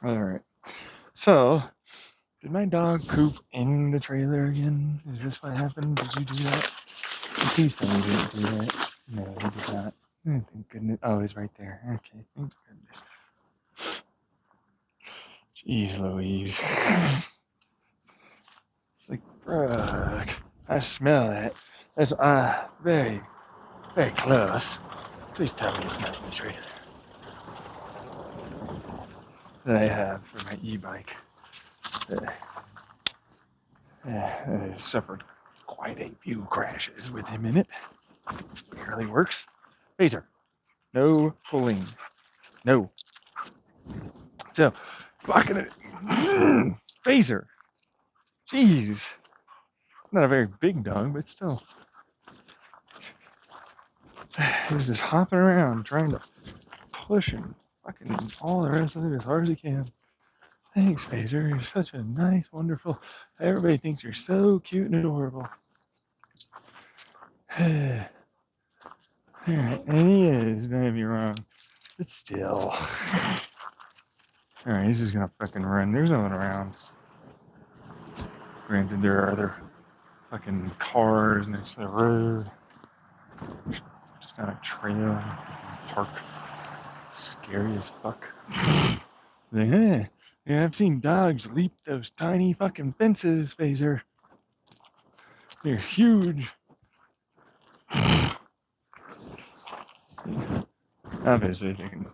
Alright. So, did my dog poop in the trailer again? Is this what happened? Did you do that? Please tell me you didn't do that. No, he did not. Thank goodness. Oh, he's right there. Okay, thank goodness. Jeez Louise. It's like, bruh, I smell that. That's very, very close. Please tell me it's not in the trailer that I have for my e-bike. That has suffered quite a few crashes with him in it. Barely works. Phaser. No pulling. No. So, fucking it. Phaser. Jeez. Not a very big dog, but still. He's just hopping around trying to push and fucking all the rest of it as hard as he can. Thanks, Phaser. You're such a nice, wonderful. Everybody thinks you're so cute and adorable. Alright, and he is, don't get me wrong. But still. Alright, he's just gonna fucking run. There's no one around. Granted, there are other fucking cars next to the road. Just not a trail. Park. Scary as fuck. Like, hey, yeah, I've seen dogs leap those tiny fucking fences, Phaser. They're huge. Obviously, they can.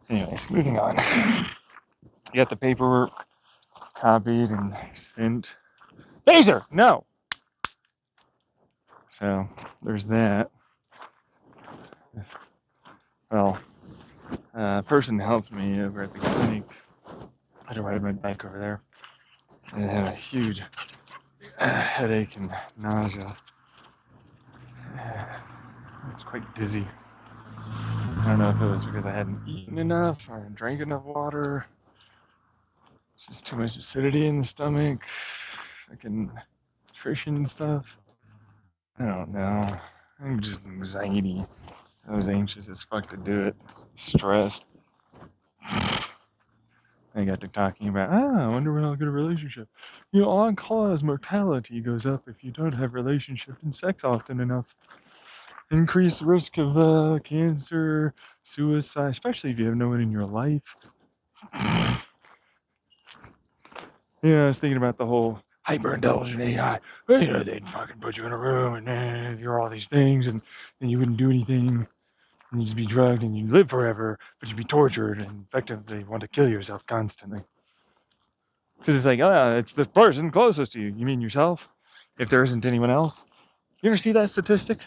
Anyways, moving on. You got the paperwork copied and sent. Phaser, no. So there's that. Well, a person helped me over at the clinic. I had to ride my bike over there. And I had a huge headache and nausea. It's quite dizzy. I don't know if it was because I hadn't eaten enough or drank enough water. It's just too much acidity in the stomach. Fucking nutrition and stuff. I don't know. I'm just anxiety. I was anxious as fuck to do it. Stressed. I got to talking about, I wonder when I'll get a relationship. On-cause mortality goes up if you don't have relationship and sex often enough. Increased risk of cancer, suicide, especially if you have no one in your life. I was thinking about the whole hyper-intelligent AI. They'd fucking put you in a room and then you're all these things and then you wouldn't do anything. And you'd be drugged and you'd live forever, but you'd be tortured and effectively want to kill yourself constantly. Because it's like, it's the person closest to you. You mean yourself? If there isn't anyone else? You ever see that statistic?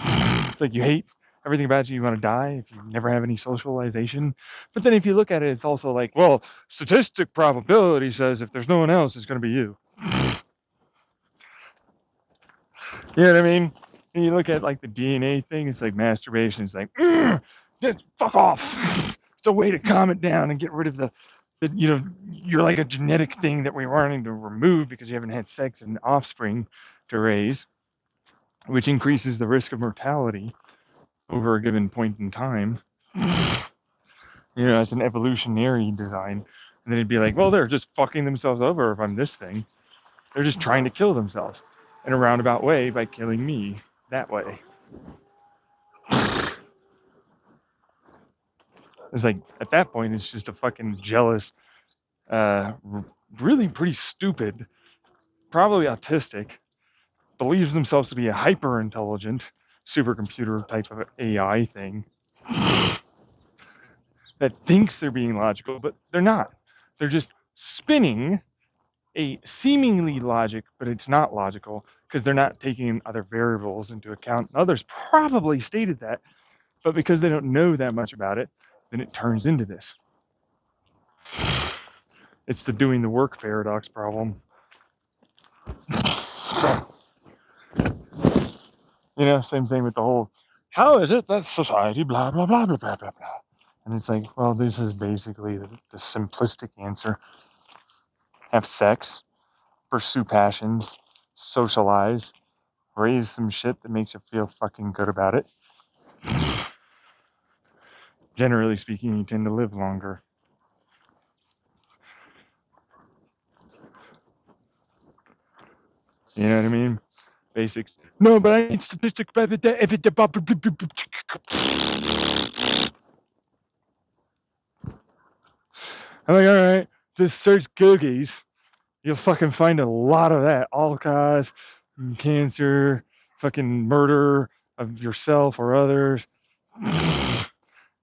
It's like you hate everything about you, you want to die if you never have any socialization. But then if you look at it, it's also like, well, statistic probability says if there's no one else, it's going to be you. You know what I mean? And you look at like the DNA thing, it's like masturbation. It's like, just fuck off. It's a way to calm it down and get rid of the you're like a genetic thing that we're wanting to remove because you haven't had sex and offspring to raise, which increases the risk of mortality over a given point in time. As an evolutionary design. And then it'd be like, well, they're just fucking themselves over if I'm this thing. They're just trying to kill themselves in a roundabout way by killing me that way. It's like, at that point, it's just a fucking jealous, really pretty stupid, probably autistic, believes themselves to be a hyper intelligent supercomputer type of AI thing that thinks they're being logical, but they're not. They're just spinning a seemingly logic, but it's not logical because they're not taking other variables into account. Others probably stated that, but because they don't know that much about it, then it turns into this. It's the doing the work paradox problem. Same thing with the whole, how is it that society, blah, blah, blah, blah, blah, blah, blah. And it's like, well, this is basically the simplistic answer. Have sex, pursue passions, socialize, raise some shit that makes you feel fucking good about it. Generally speaking, you tend to live longer. You know what I mean? Basics. No, but I need statistics. I'm like, all right, just search Googies. You'll fucking find a lot of that. All cause, cancer, fucking murder of yourself or others,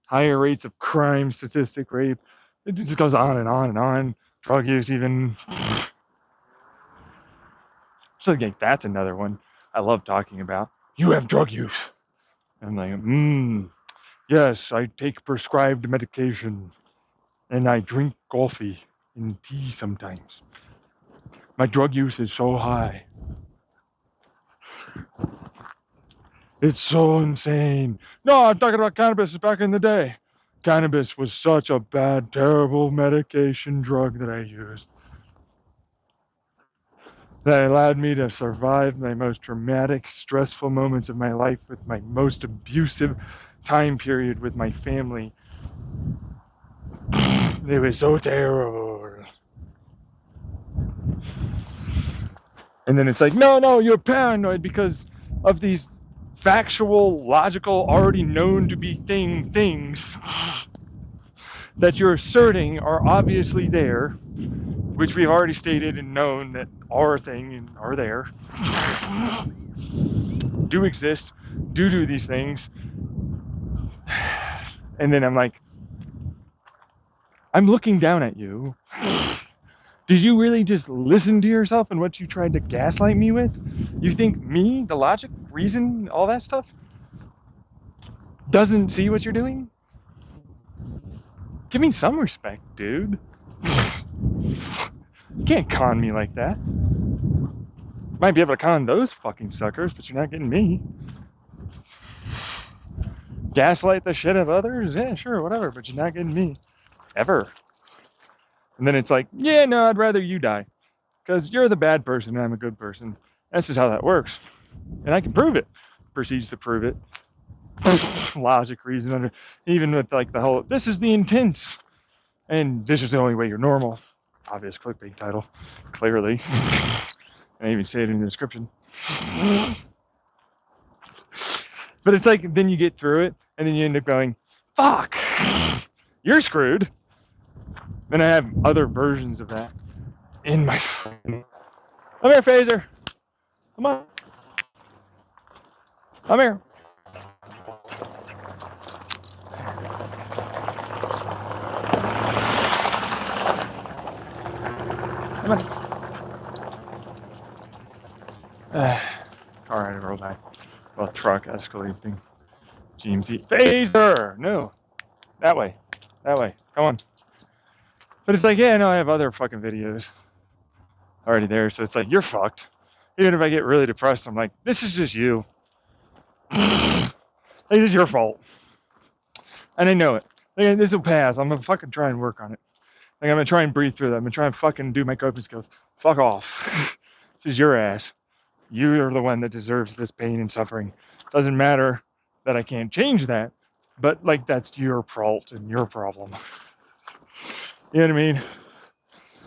higher rates of crime, statistic, rape. It just goes on and on and on. Drug use, even. So like, that's another one I love talking about. You have drug use. I'm like, yes, I take prescribed medication and I drink coffee and tea sometimes. My drug use is so high. It's so insane. No, I'm talking about cannabis back in the day. Cannabis was such a bad, terrible medication drug that I used that allowed me to survive my most traumatic, stressful moments of my life with my most abusive time period with my family. It was so terrible. And then it's like, no, you're paranoid because of these factual, logical, already known to be things that you're asserting are obviously there, which we've already stated and known that are a thing and are there, do exist, do these things. And then I'm like, I'm looking down at you. Did you really just listen to yourself and what you tried to gaslight me with? You think me, the logic, reason, all that stuff, doesn't see what you're doing? Give me some respect, dude. You can't con me like that. Might be able to con those fucking suckers, but you're not getting me. Gaslight the shit of others? Yeah, sure, whatever, but you're not getting me. Ever. And then it's like, yeah, no, I'd rather you die. Because you're the bad person and I'm a good person. That's just how that works. And I can prove it. Proceeds to prove it. Logic, reason, under, even with like the whole, this is the intense. And this is the only way you're normal. Obvious clickbait title. Clearly. I even say it in the description. But it's like, then you get through it, and then you end up going, fuck, you're screwed. Then I have other versions of that in my phone. Come here, Phaser. Come on. Come here. Come on. Car had a roll by. Well, truck, Escalade thing. GMC. Phaser! No. That way. That way. Come on. But it's like, yeah, no, I have other fucking videos already there. So it's like, you're fucked. Even if I get really depressed, I'm like, this is just you. Like, this is your fault. And I know it. Like, this will pass. I'm going to fucking try and work on it. Like, I'm going to try and breathe through that. I'm going to try and fucking do my coping skills. Fuck off. This is your ass. You are the one that deserves this pain and suffering. Doesn't matter that I can't change that, but like that's your fault and your problem. You know what I mean?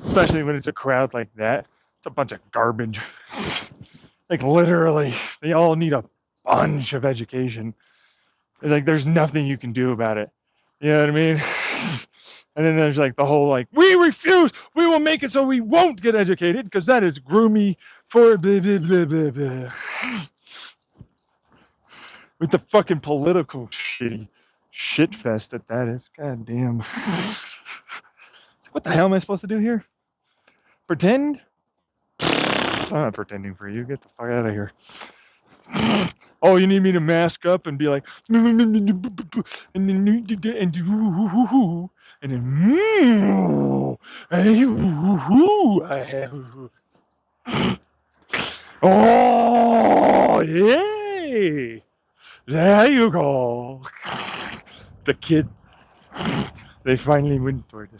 Especially when it's a crowd like that. It's a bunch of garbage. Like literally, they all need a bunch of education. It's like there's nothing you can do about it. You know what I mean? And then there's like the whole like, we refuse, we will make it so we won't get educated because that is groomy for blah, blah, blah, blah, blah. With the fucking political shitty shit fest that is. God damn. What the hell am I supposed to do here? Pretend? I'm not pretending for you. Get the fuck out of here. Oh, you need me to mask up and be like, and then oh, yay! There you go. The kid, they finally went for it.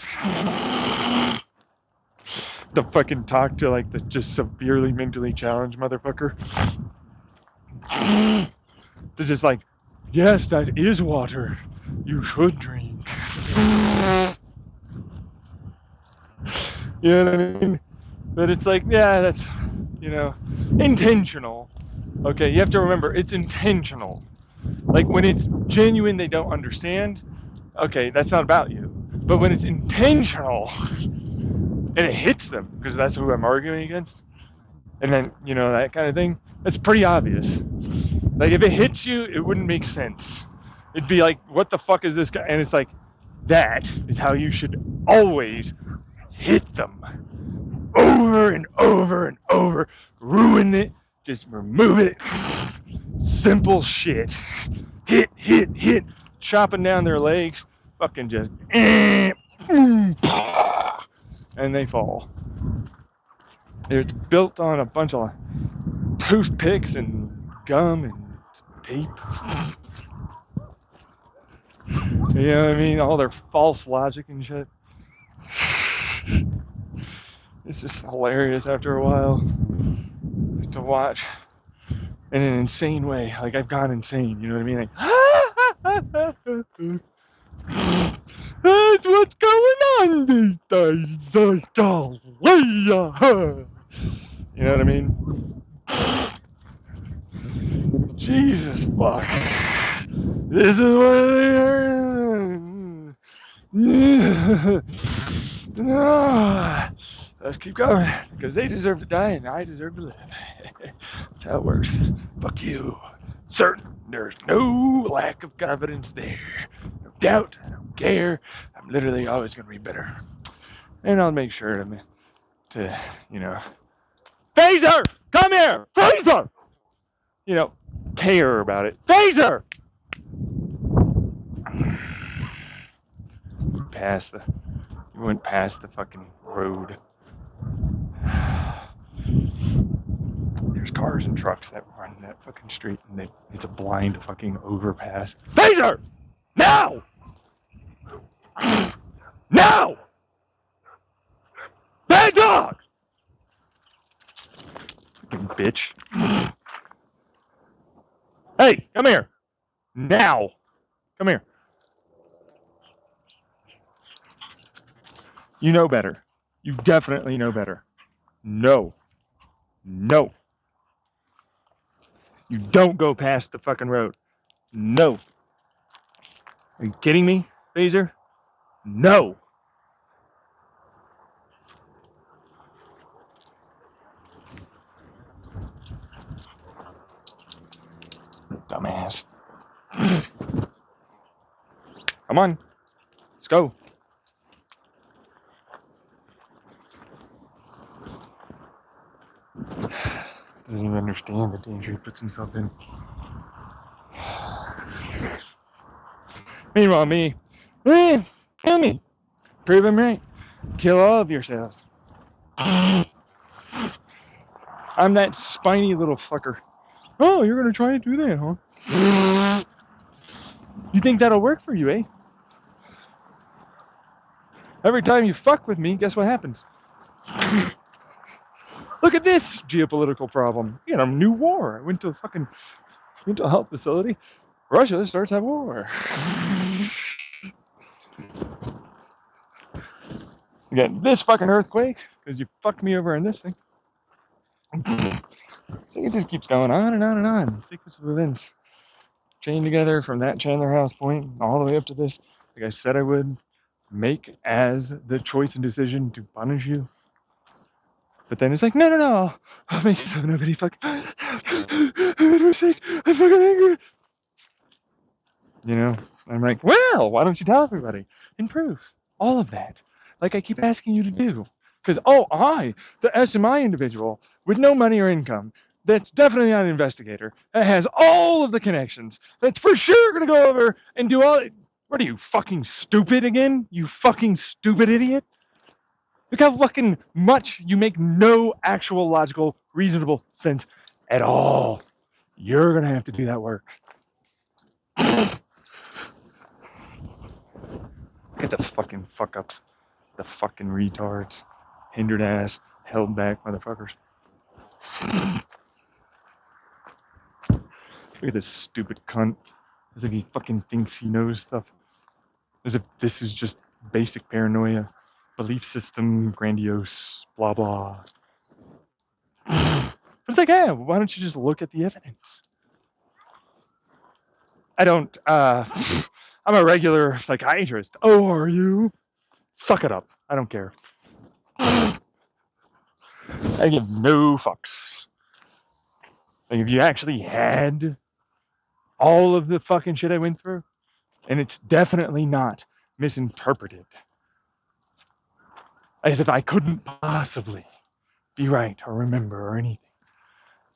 The fucking talk to like the just severely mentally challenged motherfucker. They're just like, yes, that is water. You should drink. You know what I mean? But it's like, yeah, that's, you know, intentional. Okay, you have to remember it's intentional. Like when it's genuine, they don't understand. Okay, that's not about you. But when it's intentional and it hits them, because that's who I'm arguing against, and then that kind of thing, that's pretty obvious. Like if it hits you, it wouldn't make sense. It'd be like, what the fuck is this guy? And it's like, that is how you should always hit them. Over and over and over. Ruin it. Just remove it. Simple shit. Hit, hit, hit. Chopping down their legs. Fucking just. And they fall. It's built on a bunch of toothpicks and gum and tape. You know what I mean? All their false logic and shit. It's just hilarious after a while to watch in an insane way. Like I've gone insane, you know what I mean? Like, that's what's going on these days. You know what I mean? Jesus fuck. This is what they are. Let's keep going, because they deserve to die and I deserve to live. That's how it works. Fuck you. Certain, there's no lack of confidence there. No doubt, I don't care. I'm literally always going to be better. And I'll make sure to Phaser! Come here! Phaser! Care about it. Phaser! You went past the fucking road. There's cars and trucks that run that fucking street, and it's a blind fucking overpass. Phaser! Now! Now! Bad dog! Fucking bitch. Hey, come here. Now. Come here. You know better. You definitely know better. No. No. You don't go past the fucking road. No. Are you kidding me, Phaser? No. Dumbass. Come on. Let's go. Doesn't even understand the danger he puts himself in. Meanwhile, me, kill me. Prove him right. Kill all of yourselves. I'm that spiny little fucker. Oh, you're gonna try and do that, huh? You think that'll work for you, eh? Every time you fuck with me, guess what happens? Look at this geopolitical problem. You got a new war. I went to a fucking mental health facility. Russia starts a war. You got this fucking earthquake because you fucked me over in this thing. So it just keeps going on and on and on. Sequence of events chained together from that Chandler House point all the way up to this. Like I said I would make as the choice and decision to punish you. But then it's like, no, I'll make it so nobody fucking. I made a mistake. I'm fucking angry. I'm like, well, why don't you tell everybody? Improve all of that, like I keep asking you to do. Because, I, the SMI individual with no money or income, that's definitely not an investigator, that has all of the connections, that's for sure going to go over and do all. What are you, fucking stupid again? You fucking stupid idiot? Look how fucking much you make no actual logical, reasonable sense at all. You're going to have to do that work. Look at the fucking fuck-ups. The fucking retards. Hindered ass, held back motherfuckers. Look at this stupid cunt. As if he fucking thinks he knows stuff. As if this is just basic paranoia. Belief system, grandiose, blah blah. It's like, hey, why don't you just look at the evidence? I don't, I'm a regular psychiatrist. Oh, are you? Suck it up. I don't care. I give no fucks. Like, if you actually had all of the fucking shit I went through, and it's definitely not misinterpreted, as if I couldn't possibly be right or remember or anything.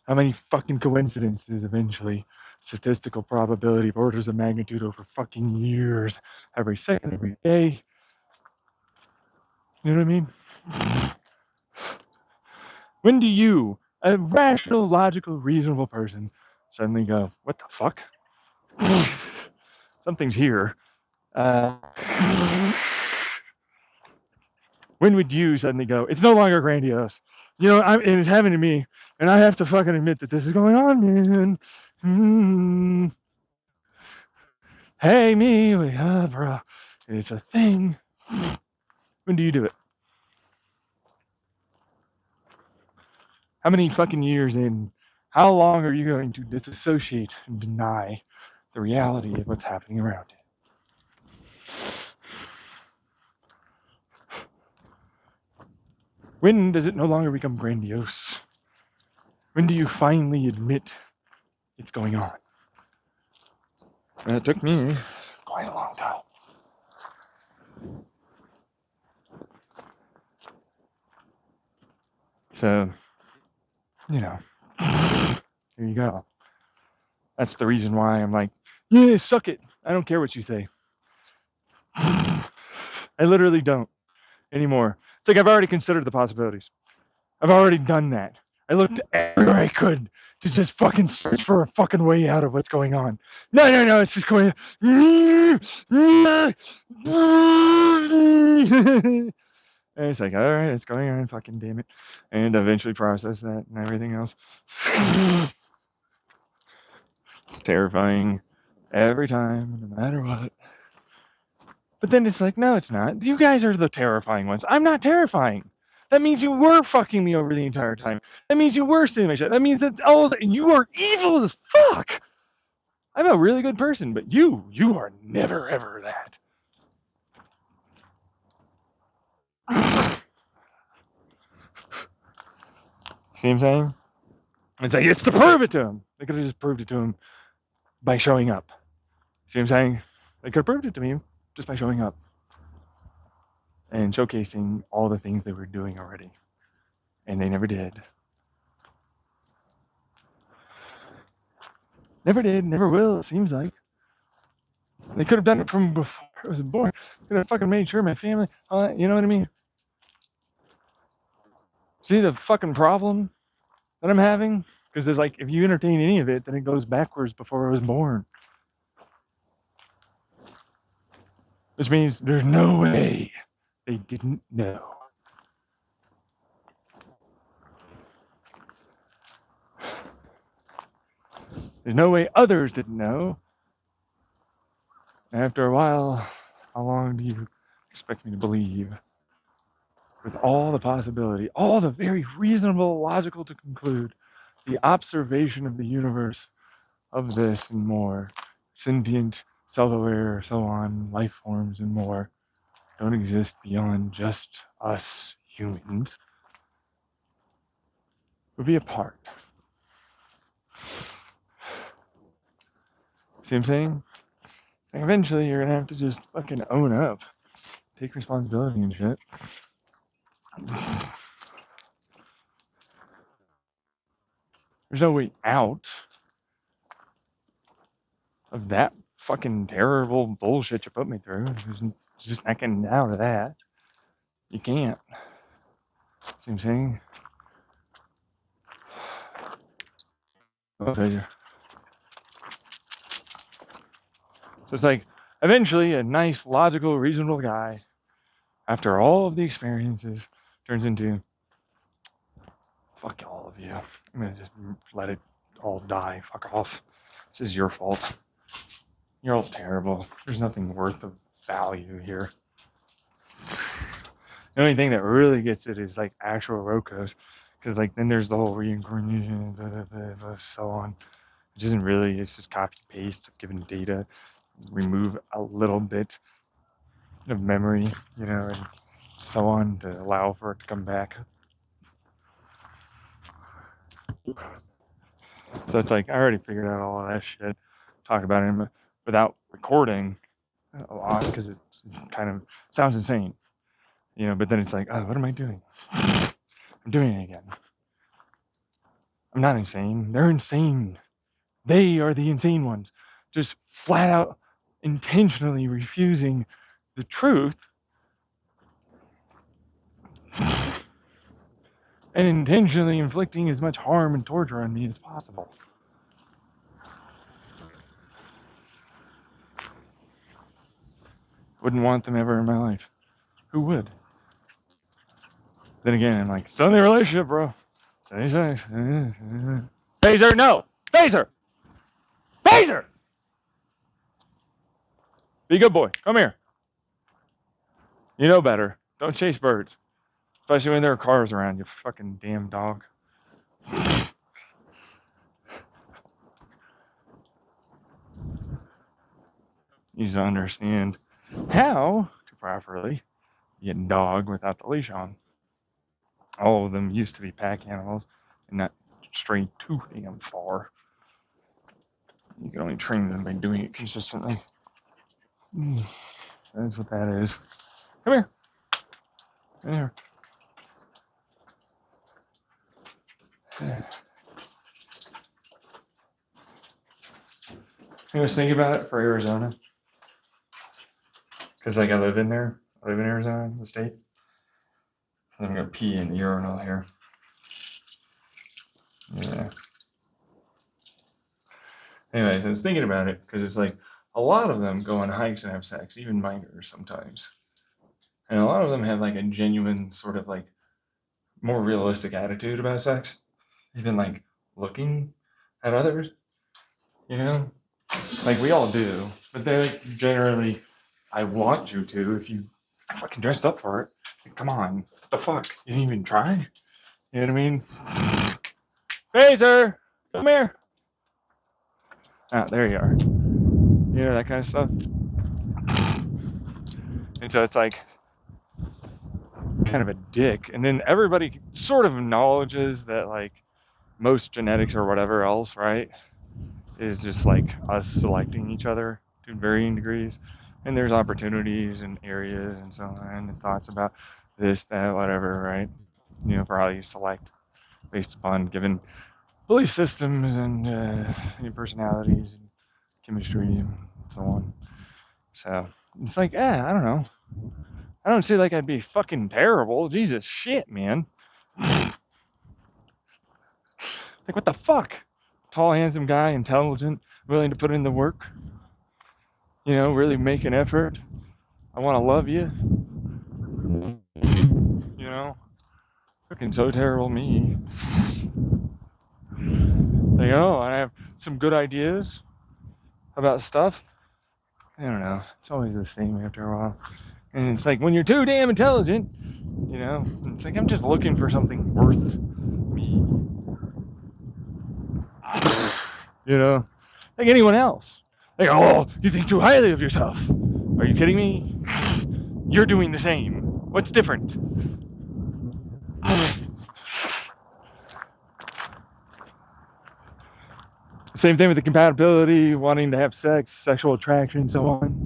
How many fucking coincidences eventually, statistical probability of orders of magnitude over fucking years, every second, every day. You know what I mean? When do you, a rational, logical, reasonable person, suddenly go, what the fuck? Something's here. When would you suddenly go, it's no longer grandiose? You know, and it's happening to me, and I have to fucking admit that this is going on, man. Hey, me, bro. It's a thing. When do you do it? How many fucking years in? How long are you going to disassociate and deny the reality of what's happening around you? When does it no longer become grandiose? When do you finally admit it's going on? And it took me quite a long time. So, you know, here you go. That's the reason why I'm like, yeah, suck it. I don't care what you say. I literally don't anymore. It's like I've already considered the possibilities. I've already done that. I looked everywhere I could to just fucking search for a fucking way out of what's going on. No, it's just going. And it's like, all right, it's going on, fucking damn it. And eventually process that and everything else. It's terrifying every time, no matter what. But then it's like, no, it's not. You guys are the terrifying ones. I'm not terrifying. That means you were fucking me over the entire time. That means you were stealing my shit. That means that you are evil as fuck. I'm a really good person, but you are never ever that. See what I'm saying? It's like, it's to prove it to him. They could have just proved it to him by showing up. See what I'm saying? They could have proved it to me just by showing up and showcasing all the things they were doing already. And they never did. Never did, never will, it seems like. They could have done it from before I was born. They could have fucking made sure my family, all that, you know what I mean? See the fucking problem that I'm having? Because there's like, if you entertain any of it, then it goes backwards before I was born. Which means there's no way they didn't know. There's no way others didn't know. After a while, how long do you expect me to believe? With all the possibility, all the very reasonable, logical to conclude, the observation of the universe, of this and more, sentient, self-aware, so on, life forms and more, don't exist beyond just us humans, would be a part. See what I'm saying? Like eventually you're gonna have to just fucking own up, take responsibility and shit. There's no way out of that fucking terrible bullshit you put me through. There's just not getting out of that. You can't. See what I'm saying? Okay. So it's like, eventually, a nice, logical, reasonable guy, after all of the experiences, turns into, fuck all of you. I'm gonna just let it all die. Fuck off. This is your fault. You're all terrible. There's nothing worth of value here. The only thing that really gets it is like actual Rocos. Because like then there's the whole reincarnation, so on, which isn't really. It's just copy paste of given data, remove a little bit of memory, and so on to allow for it to come back. So it's like I already figured out all of that shit. Talk about it without recording a lot because it kind of sounds insane, But then it's like, oh, what am I doing? I'm doing it again. I'm not insane. They're insane. They are the insane ones. Just flat out intentionally refusing the truth and intentionally inflicting as much harm and torture on me as possible. Wouldn't want them ever in my life. Who would? Then again, I'm like, it's only a relationship, bro. Phaser, no! Phaser! Phaser! Be a good boy. Come here. You know better. Don't chase birds. Especially when there are cars around, you fucking damn dog. You need to understand how to properly get a dog without the leash on. All of them used to be pack animals and not stray too damn far. You can only train them by doing it consistently. So that's what that is. Come here. Come here. You was thinking about it for Arizona? Because like I live in Arizona, the state. So I'm gonna pee in the urinal here. Yeah. Anyways, I was thinking about it because it's like a lot of them go on hikes and have sex, even minors sometimes. And a lot of them have like a genuine sort of like more realistic attitude about sex, even like looking at others, like we all do, but they like generally, I want you to if you fucking dressed up for it. Like, come on, what the fuck? You didn't even try? You know what I mean? Phaser, come here. Ah, there you are. That kind of stuff. And so it's like kind of a dick. And then everybody sort of acknowledges that like most genetics or whatever else, right, is just like us selecting each other to varying degrees. And there's opportunities and areas and so on and thoughts about this, that, whatever, right? For how you select based upon given belief systems and personalities and chemistry and so on. So it's like, I don't know. I don't say like I'd be fucking terrible. Jesus shit, man. Like, what the fuck? Tall, handsome guy, intelligent, willing to put in the work. Really make an effort. I want to love you. Fucking so terrible me. Like, I have some good ideas about stuff. I don't know. It's always the same after a while. And it's like when you're too damn intelligent, it's like I'm just looking for something worth me. Like anyone else. Like, oh, you think too highly of yourself. Are you kidding me? You're doing the same. What's different? Same thing with the compatibility, wanting to have sex, sexual attraction, so on.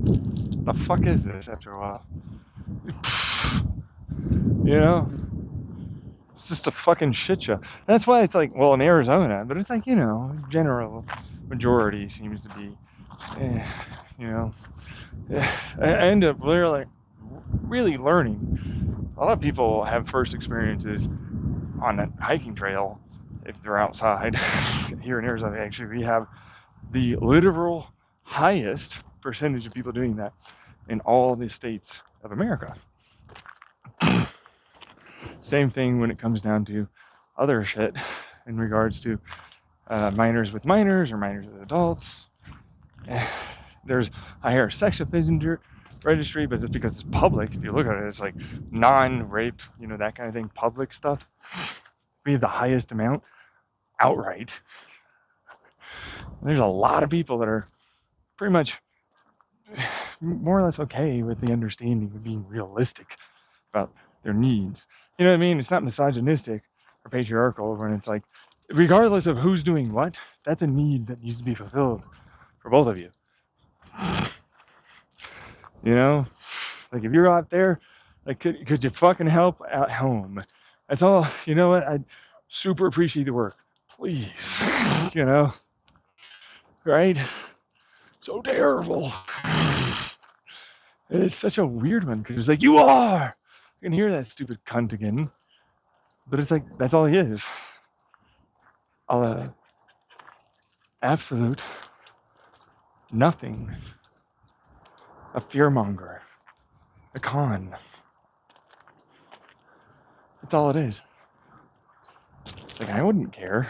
The fuck is this after a while? It's just a fucking shit show. That's why it's like, well, in Arizona, but it's like, general majority seems to be, I end up really learning. A lot of people have first experiences on a hiking trail if they're outside. Here in Arizona, actually, we have the literal highest percentage of people doing that in all the states of America. Same thing when it comes down to other shit in regards to minors with minors or minors with adults. There's a higher sex offender registry, but it's because it's public. If you look at it, it's like non-rape, that kind of thing, public stuff. we have the highest amount outright. There's a lot of people that are pretty much more or less okay with the understanding of being realistic about their needs. You know what I mean? It's not misogynistic or patriarchal when it's like, regardless of who's doing what, that's a need that needs to be fulfilled for both of you. You know, like if you're out there, like could you fucking help at home? That's all. You know what? I super appreciate the work. Please, you know, right? So terrible. It's such a weird one because it's like you are. You can hear that stupid cunt again, but it's like that's all he is. Absolute nothing. A fearmonger. A con. That's all it is. It's like I wouldn't care.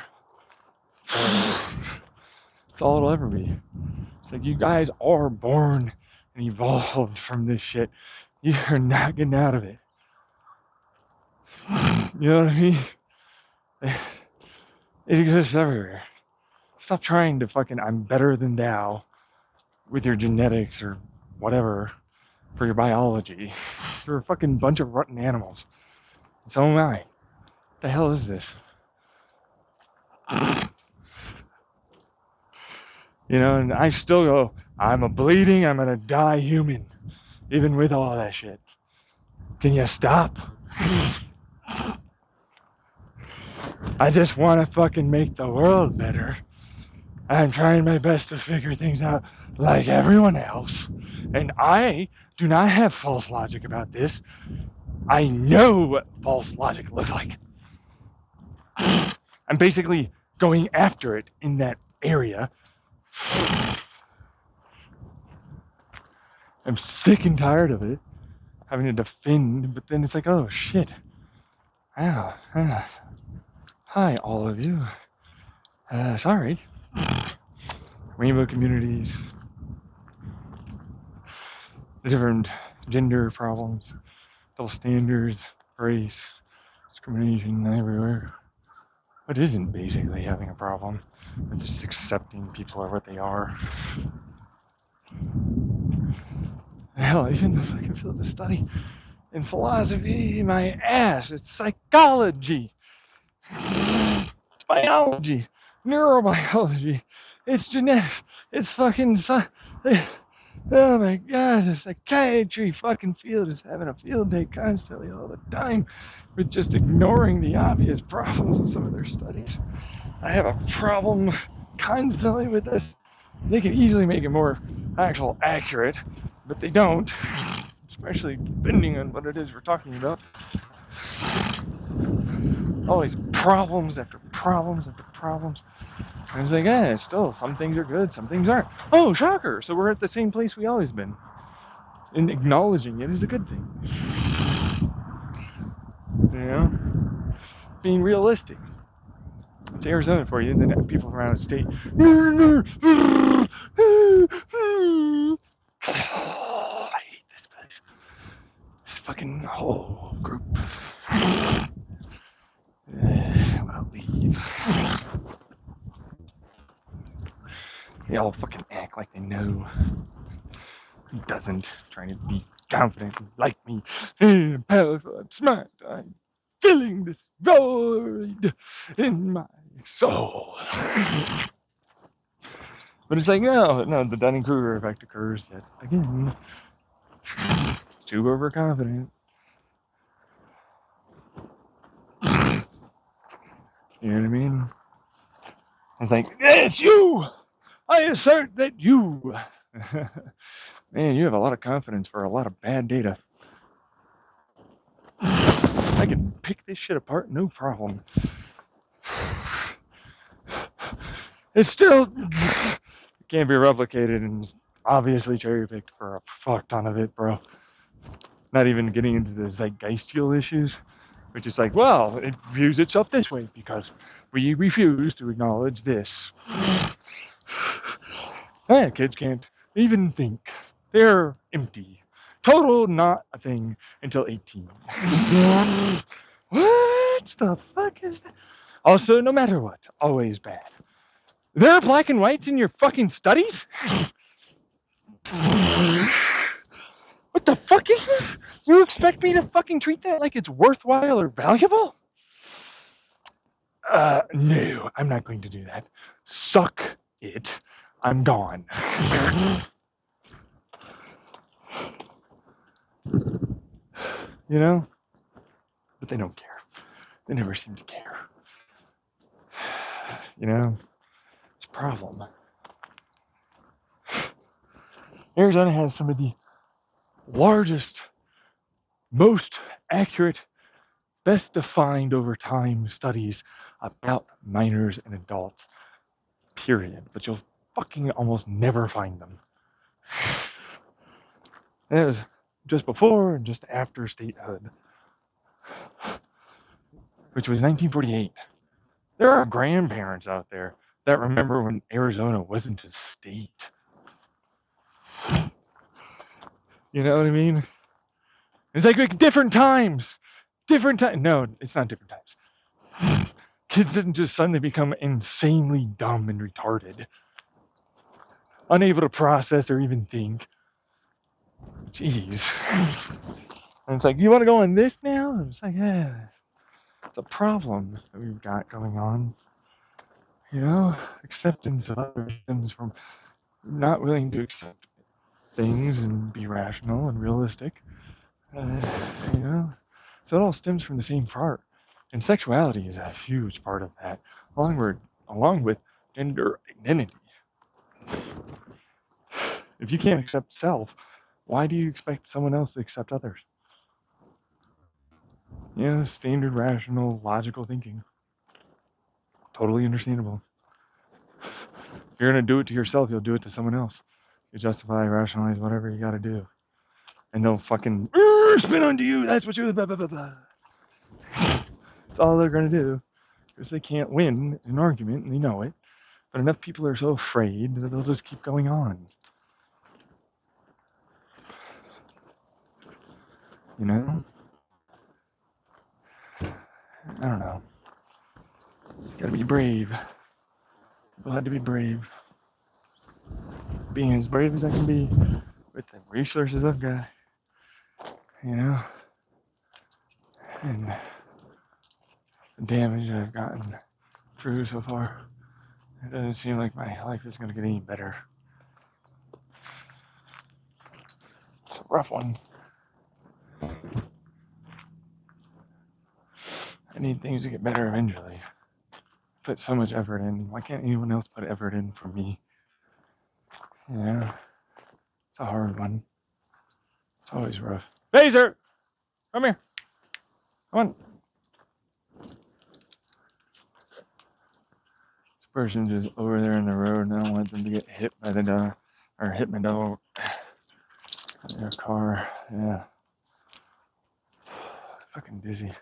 That's all it'll ever be. It's like you guys are born and evolved from this shit. You're not getting out of it. You know what I mean? It exists everywhere. Stop trying to fucking I'm better than thou with your genetics or whatever for your biology. You're a fucking bunch of rotten animals. So am I. What the hell is this? You know, and I still go, I'm a bleeding, I'm gonna die human. Even with all that shit. Can you stop? I just want to fucking make the world better. I'm trying my best to figure things out like everyone else. And I do not have false logic about this. I know what false logic looks like. I'm basically going after it in that area. I'm sick and tired of it, having to defend, but then it's like, oh shit. Hi, all of you. Sorry. Rainbow communities, the different gender problems, double standards, race, discrimination everywhere. What isn't basically having a problem? It's just accepting people are what they are. Hell, even the fucking field of study in philosophy, my ass, it's psychology. It's biology, neurobiology, it's genetics, it's fucking oh my god, the psychiatry fucking field is having a field day constantly all the time with just ignoring the obvious problems of some of their studies. I have a problem constantly with this. They can easily make it more actual accurate, but they don't, especially depending on what it is we're talking about. Always problems after problems after problems. And I was like, still, some things are good, some things aren't. Oh, shocker! So we're at the same place we always been. And acknowledging it is a good thing. You know? Being realistic. It's Arizona for you, and then people from out of state. I hate this place. This fucking whole group. I'm gonna leave. They all fucking act like they know. He doesn't. Trying to be confident like me. I'm powerful, I'm smart, I'm filling this void in my soul. But it's like, no, the Dunning-Kruger effect occurs yet again. Too overconfident. You know what I mean? It's like, yes, you! I assert that you! Man, you have a lot of confidence for a lot of bad data. I can pick this shit apart, no problem. It's still can't be replicated and obviously cherry picked for a fuck ton of it, bro. Not even getting into the zeitgeistial issues, which is like, well, it views itself this way because we refuse to acknowledge this. Kids can't even think. They're empty. Total not a thing until 18. What? What the fuck is that? Also, no matter what, always bad. There are black and whites in your fucking studies? What the fuck is this? You expect me to fucking treat that like it's worthwhile or valuable? No, I'm not going to do that. Suck it. I'm gone. You know? But they don't care. They never seem to care. You know? It's a problem. Arizona has some of the largest, most accurate, best defined over time studies about minors and adults, period. But you'll fucking almost never find them. And it was just before and just after statehood, which was 1948. There are grandparents out there that remember when Arizona wasn't a state. You know what I mean? It's like different times. Different time. No, it's not different times. Kids didn't just suddenly become insanely dumb and retarded, unable to process or even think. Jeez. And it's like, you want to go on this now? And it's like, yeah, it's a problem that we've got going on. You know, acceptance of others stems from not willing to accept things and be rational and realistic. You know, so it all stems from the same part. And sexuality is a huge part of that, along with gender identity. If you can't accept self, why do you expect someone else to accept others? You know, standard, rational, logical thinking. Totally understandable. If you're going to do it to yourself, you'll do it to someone else. You justify, rationalize, whatever you got to do. And they'll fucking spin onto you. That's what you blah, blah, blah, blah. That's all they're going to do. Because they can't win an argument, and they know it. But enough people are so afraid that they'll just keep going on. You know? I don't know. Gotta be brave. People had to be brave. Being as brave as I can be with the resources I've got. You know? And the damage I've gotten through so far. It doesn't seem like my life is going to get any better. It's a rough one. I need things to get better eventually. Put so much effort in. Why can't anyone else put effort in for me? You know? It's a hard one. It's always rough. Phaser! Come here. Come on. This person's just over there in the road and I don't want them to get hit by the dog. Or hit my dog. Their car. Yeah. Fucking dizzy.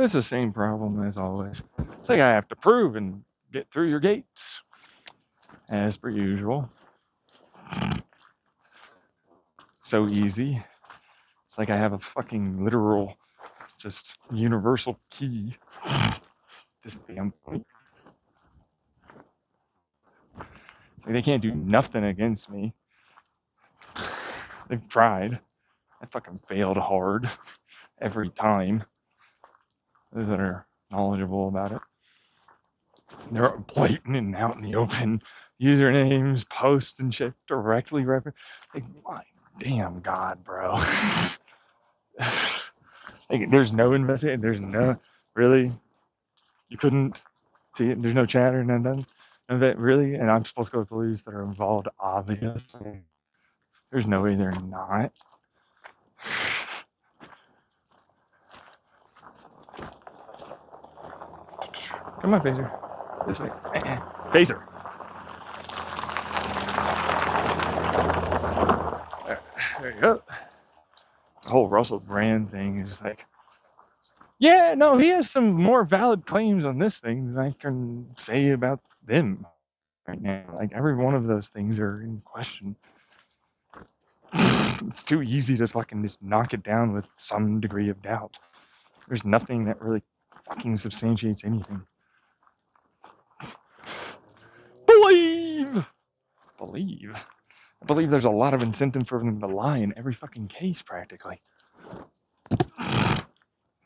It's the same problem as always. It's like I have to prove and get through your gates. As per usual. So easy. It's like I have a fucking literal, just universal key. This damn thing. Like they can't do nothing against me. They've tried. I fucking failed hard every time. Those that are knowledgeable about it. They're blatant and out in the open. Usernames, posts, and shit directly reference. Like, my damn God, bro. Like, there's no investigation. There's no, really? You couldn't see it? There's no chat or none of that, really? And I'm supposed to go with police that are involved, obviously. There's no way they're not. Come on, Phaser. This way. Phaser. There you go. The whole Russell Brand thing is like, yeah, no, he has some more valid claims on this thing than I can say about them right now. Like, every one of those things are in question. It's too easy to fucking just knock it down with some degree of doubt. There's nothing that really fucking substantiates anything. Believe! Believe? I believe there's a lot of incentive for them to lie in every fucking case, practically.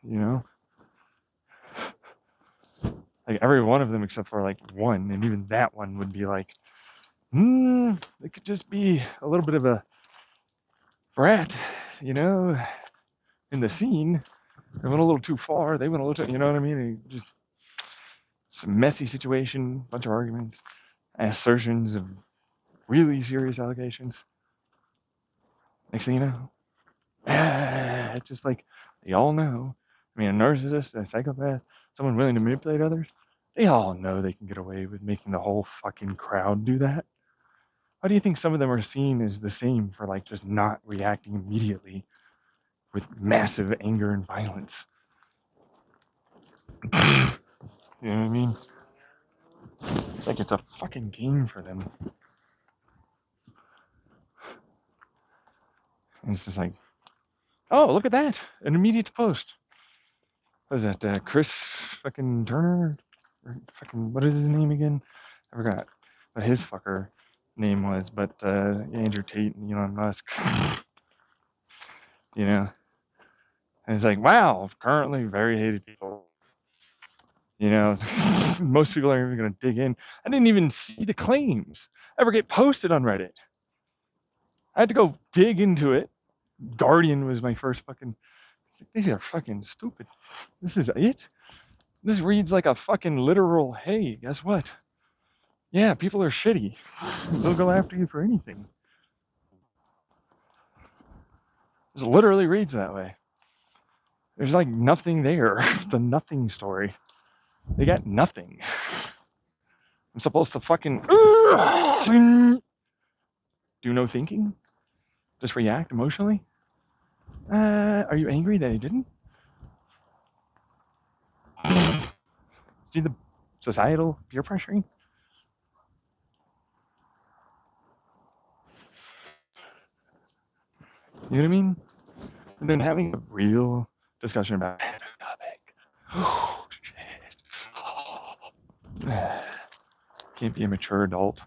You know? Like, every one of them except for, like, one, and even that one would be like, it could just be a little bit of a brat, you know, in the scene. They went a little too far. They went a little too, you know what I mean? Just some messy situation, bunch of arguments, assertions of really serious allegations. Next thing you know, it's just like they all know. I mean, a narcissist, a psychopath, someone willing to manipulate others, they all know they can get away with making the whole fucking crowd do that. How do you think some of them are seen as the same for like just not reacting immediately with massive anger and violence? You know what I mean? It's like it's a fucking game for them. And it's just like, oh, look at that. An immediate post. What is that? Chris fucking Turner? Or fucking, what is his name again? I forgot what his fucker name was, but Andrew Tate and Elon Musk. You know? And it's like, wow, currently very hated people. You know, most people aren't even going to dig in. I didn't even see the claims ever get posted on Reddit. I had to go dig into it. Guardian was my first fucking. These are fucking stupid. This is it? This reads like a fucking literal, hey, guess what? Yeah, people are shitty. They'll go after you for anything. It literally reads that way. There's like nothing there. It's a nothing story. They got nothing. I'm supposed to fucking do no thinking? Just react emotionally? Are you angry that he didn't? See the societal peer pressuring? You know what I mean? And then having a real discussion about that topic. Oh, shit. Can't be a mature adult.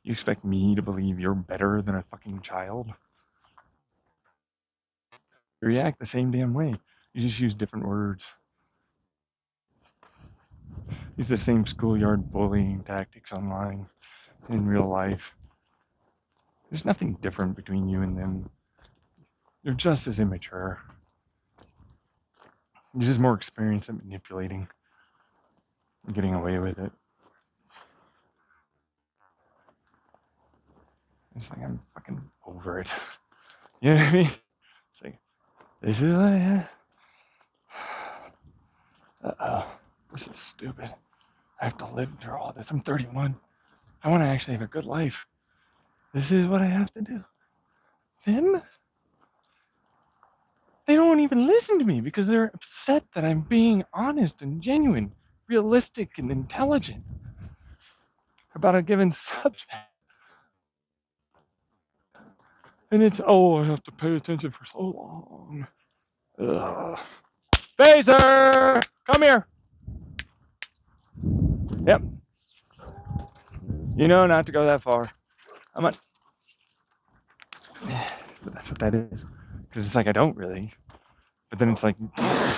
You expect me to believe you're better than a fucking child? You react the same damn way. You just use different words. Use the same schoolyard bullying tactics online in real life. There's nothing different between you and them. You're just as immature. You're just more experienced at manipulating and getting away with it. It's like I'm fucking over it. You know what I mean? It's like, this is what I have. Uh-oh. This is stupid. I have to live through all this. I'm 31. I want to actually have a good life. This is what I have to do. Them? They don't even listen to me because they're upset that I'm being honest and genuine, realistic and intelligent about a given subject. And it's, oh, I have to pay attention for so long. Ugh. Phaser! Come here! Yep. You know not to go that far. I'm not. But that's what that is. Because it's like, I don't really. But then it's like, I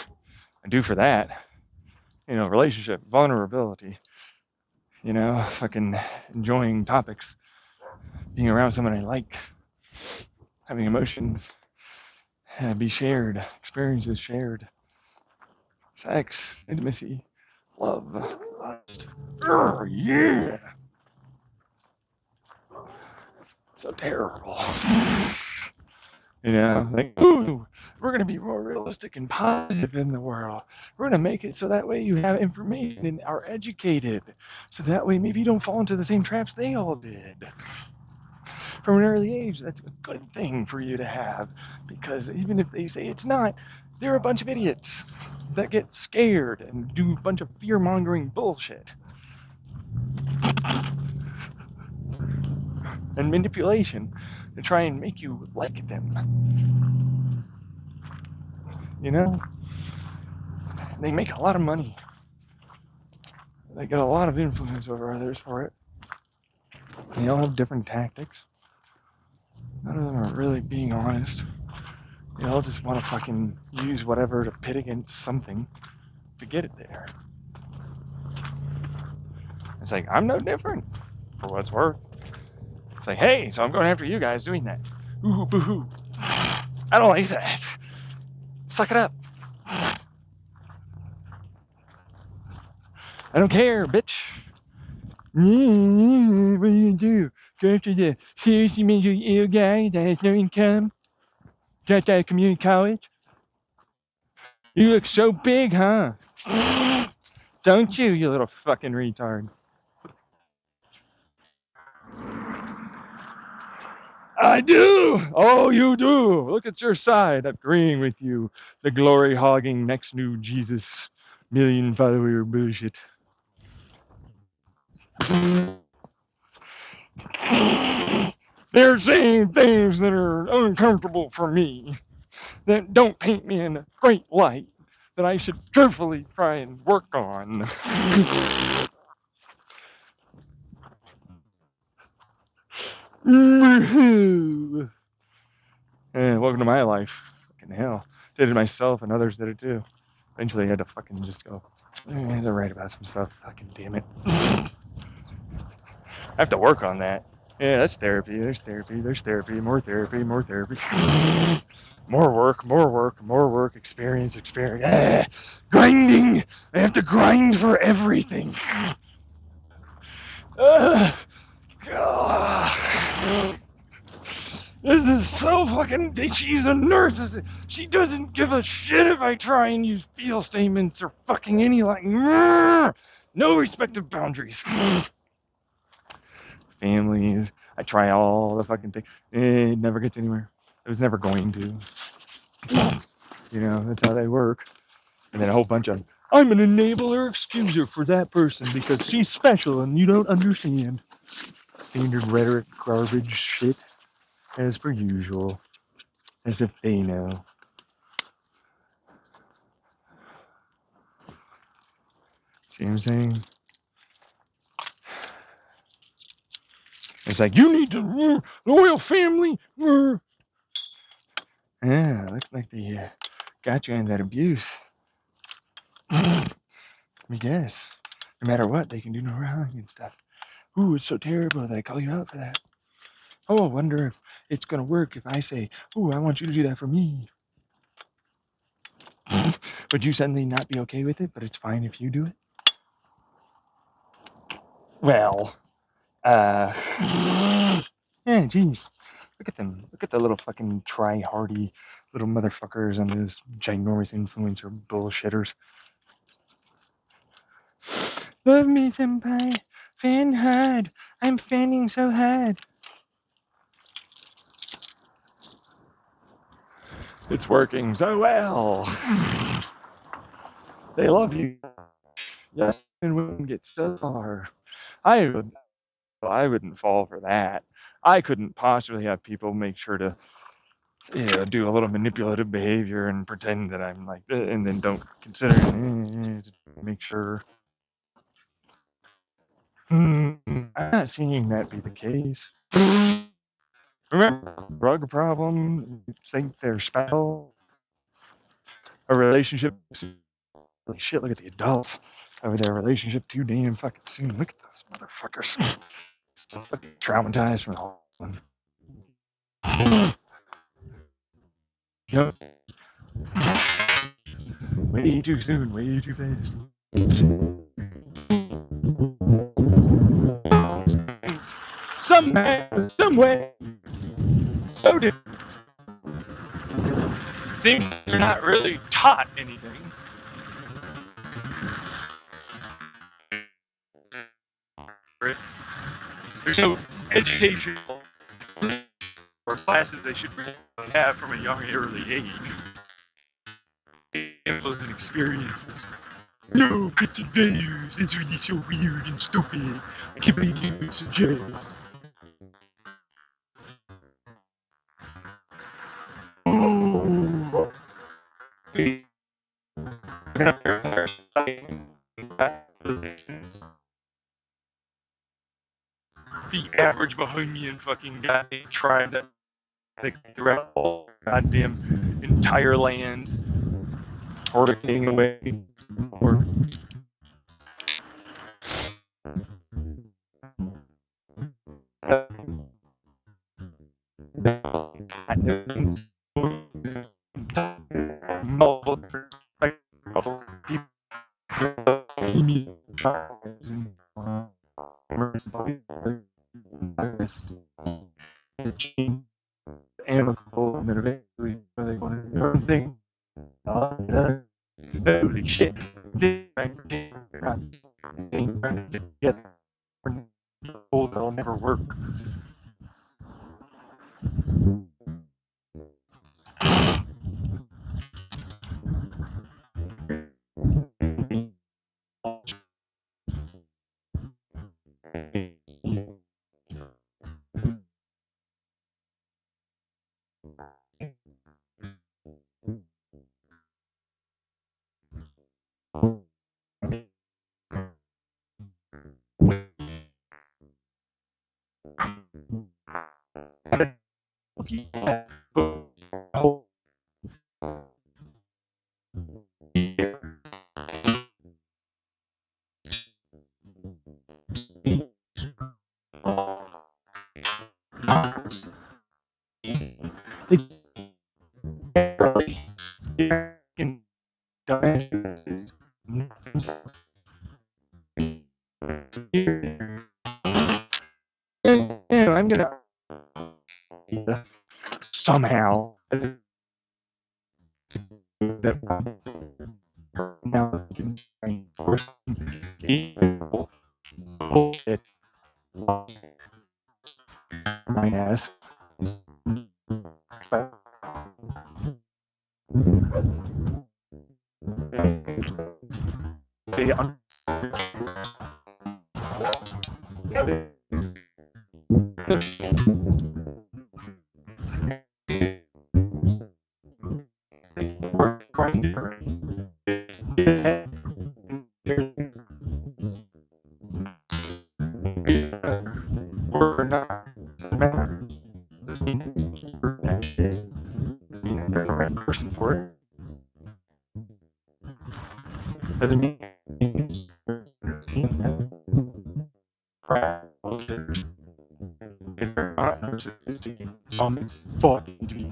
do for that. You know, relationship, vulnerability. You know, fucking enjoying topics. Being around someone I like. Having emotions. Be shared. Experiences shared. Sex. Intimacy. Love. Lust. Yeah. So terrible. You know, like, ooh, we're going to be more realistic and positive in the world. We're going to make it so that way you have information and are educated. So that way maybe you don't fall into the same traps they all did. From an early age, that's a good thing for you to have. Because even if they say it's not, they're a bunch of idiots that get scared and do a bunch of fear-mongering bullshit. And manipulation to try and make you like them. You know? They make a lot of money. They get a lot of influence over others for it. They all have different tactics. None of them are really being honest. They all just want to fucking use whatever to pit against something to get it there. It's like, I'm no different, for what it's worth. It's like, hey, so I'm going after you guys doing that. Ooh, boo-hoo. I don't like that. Suck it up. I don't care, bitch. What are you gonna do? Go after the seriously mentally ill guy that has no income? Got out of community college? You look so big, huh? Don't you, you little fucking retard? I do! Oh, you do! Look at your side, agreeing with you. The glory hogging next new Jesus million follower bullshit. They're saying things that are uncomfortable for me, that don't paint me in a great light, that I should carefully try and work on. Welcome to my life. Fucking hell. Did it myself and others did it too. Eventually I had to fucking just go, I had to write about some stuff. Fucking damn it. I have to work on that. Yeah, that's therapy. There's therapy. There's therapy. More therapy. More therapy. More work. More work. More work. Experience. Experience. Grinding. I have to grind for everything. God. This is so fucking. She's a nurse. She doesn't give a shit if I try and use feel statements or fucking any like. No respect of boundaries. Families. I try all the fucking things. It never gets anywhere. It was never going to. You know, that's how they work. And then a whole bunch of, I'm an enabler excuser for that person because she's special and you don't understand. Standard rhetoric garbage shit, as per usual. As if they know. See what I'm saying? It's like, you need to, the royal family. Yeah, looks like they got you in that abuse. I guess. No matter what, they can do no wrong and stuff. Ooh, it's so terrible that I call you out for that. Oh, I wonder if it's going to work if I say, ooh, I want you to do that for me. Would you suddenly not be okay with it, but it's fine if you do it? Well, yeah, jeez. Look at them. Look at the little fucking try-hardy little motherfuckers and those ginormous influencer bullshitters. Love me, senpai. Fan hard. I'm fanning so hard. It's working so well. They love you. Yes, and women get so far. I wouldn't fall for that. I couldn't possibly have people make sure to, do a little manipulative behavior and pretend that I'm like, and then don't consider to make sure. I'm not seeing that be the case. Remember, drug problem, think they're special, a relationship. Holy shit, look at the adults over their relationship too damn fucking soon. Look at those motherfuckers. So fucking traumatized from the whole one. Yep. Way too soon, way too fast. Somehow, some way, so different. Seems you're not really taught anything. There's no educational or classes they should really have from a young, early age. Influence and experiences. No, Christian values. It's really so weird and stupid. I can't believe you suggest. Oh. The average Bohemian fucking guy tried to throughout all goddamn entire lands, fortificating away. Or amicable, and then eventually they want to do their own thing. Holy shit. That'll never work. I'm gonna somehow now bullshit my ass. They were not the right person for it. Doesn't mean crap bullshit. If they're not narcissistic, it's fucking to be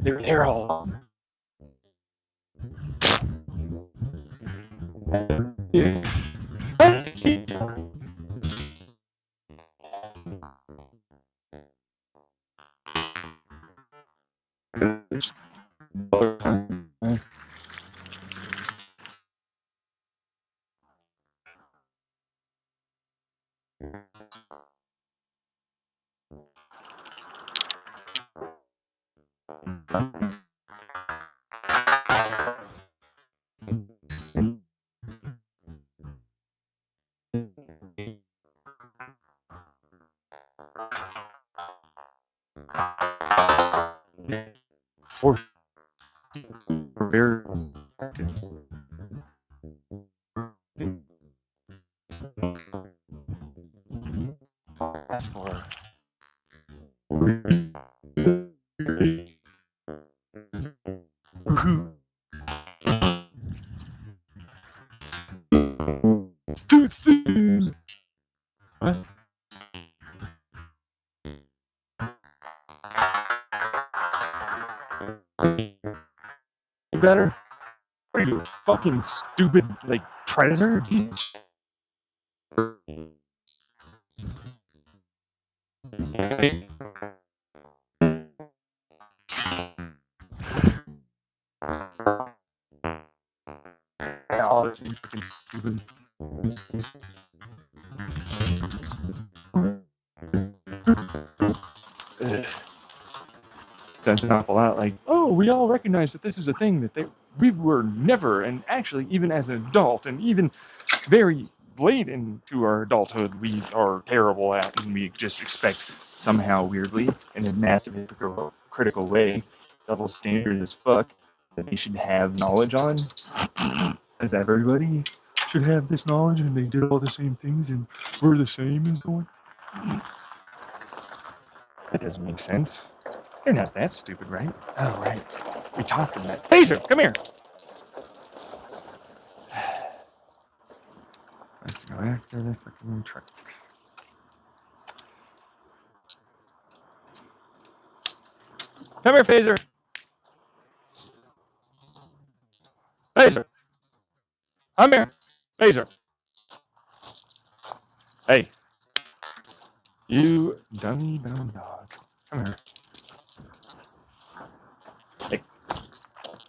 they're all yeah. For very ask for it's too soon. What? Better? What are you, a fucking stupid, like, predator? Oh, that's fucking stupid. Ugh. Sense an awful lot, like, oh, we all recognize that this is a thing that we were never, and actually, even as an adult, and even very late into our adulthood we are terrible at, and we just expect somehow weirdly, in a massive hypocritical way, double standard as fuck, that they should have knowledge on, as everybody should have this knowledge, and they did all the same things, and we're the same, and so on. That doesn't make sense. They're not that stupid, right? Oh, right. We talked about that. Phaser, come here. Let's go after the fucking truck. Come here, Phaser. Phaser. Come here. Phaser. Hey. You dummy dumb dog. Come here. Hey.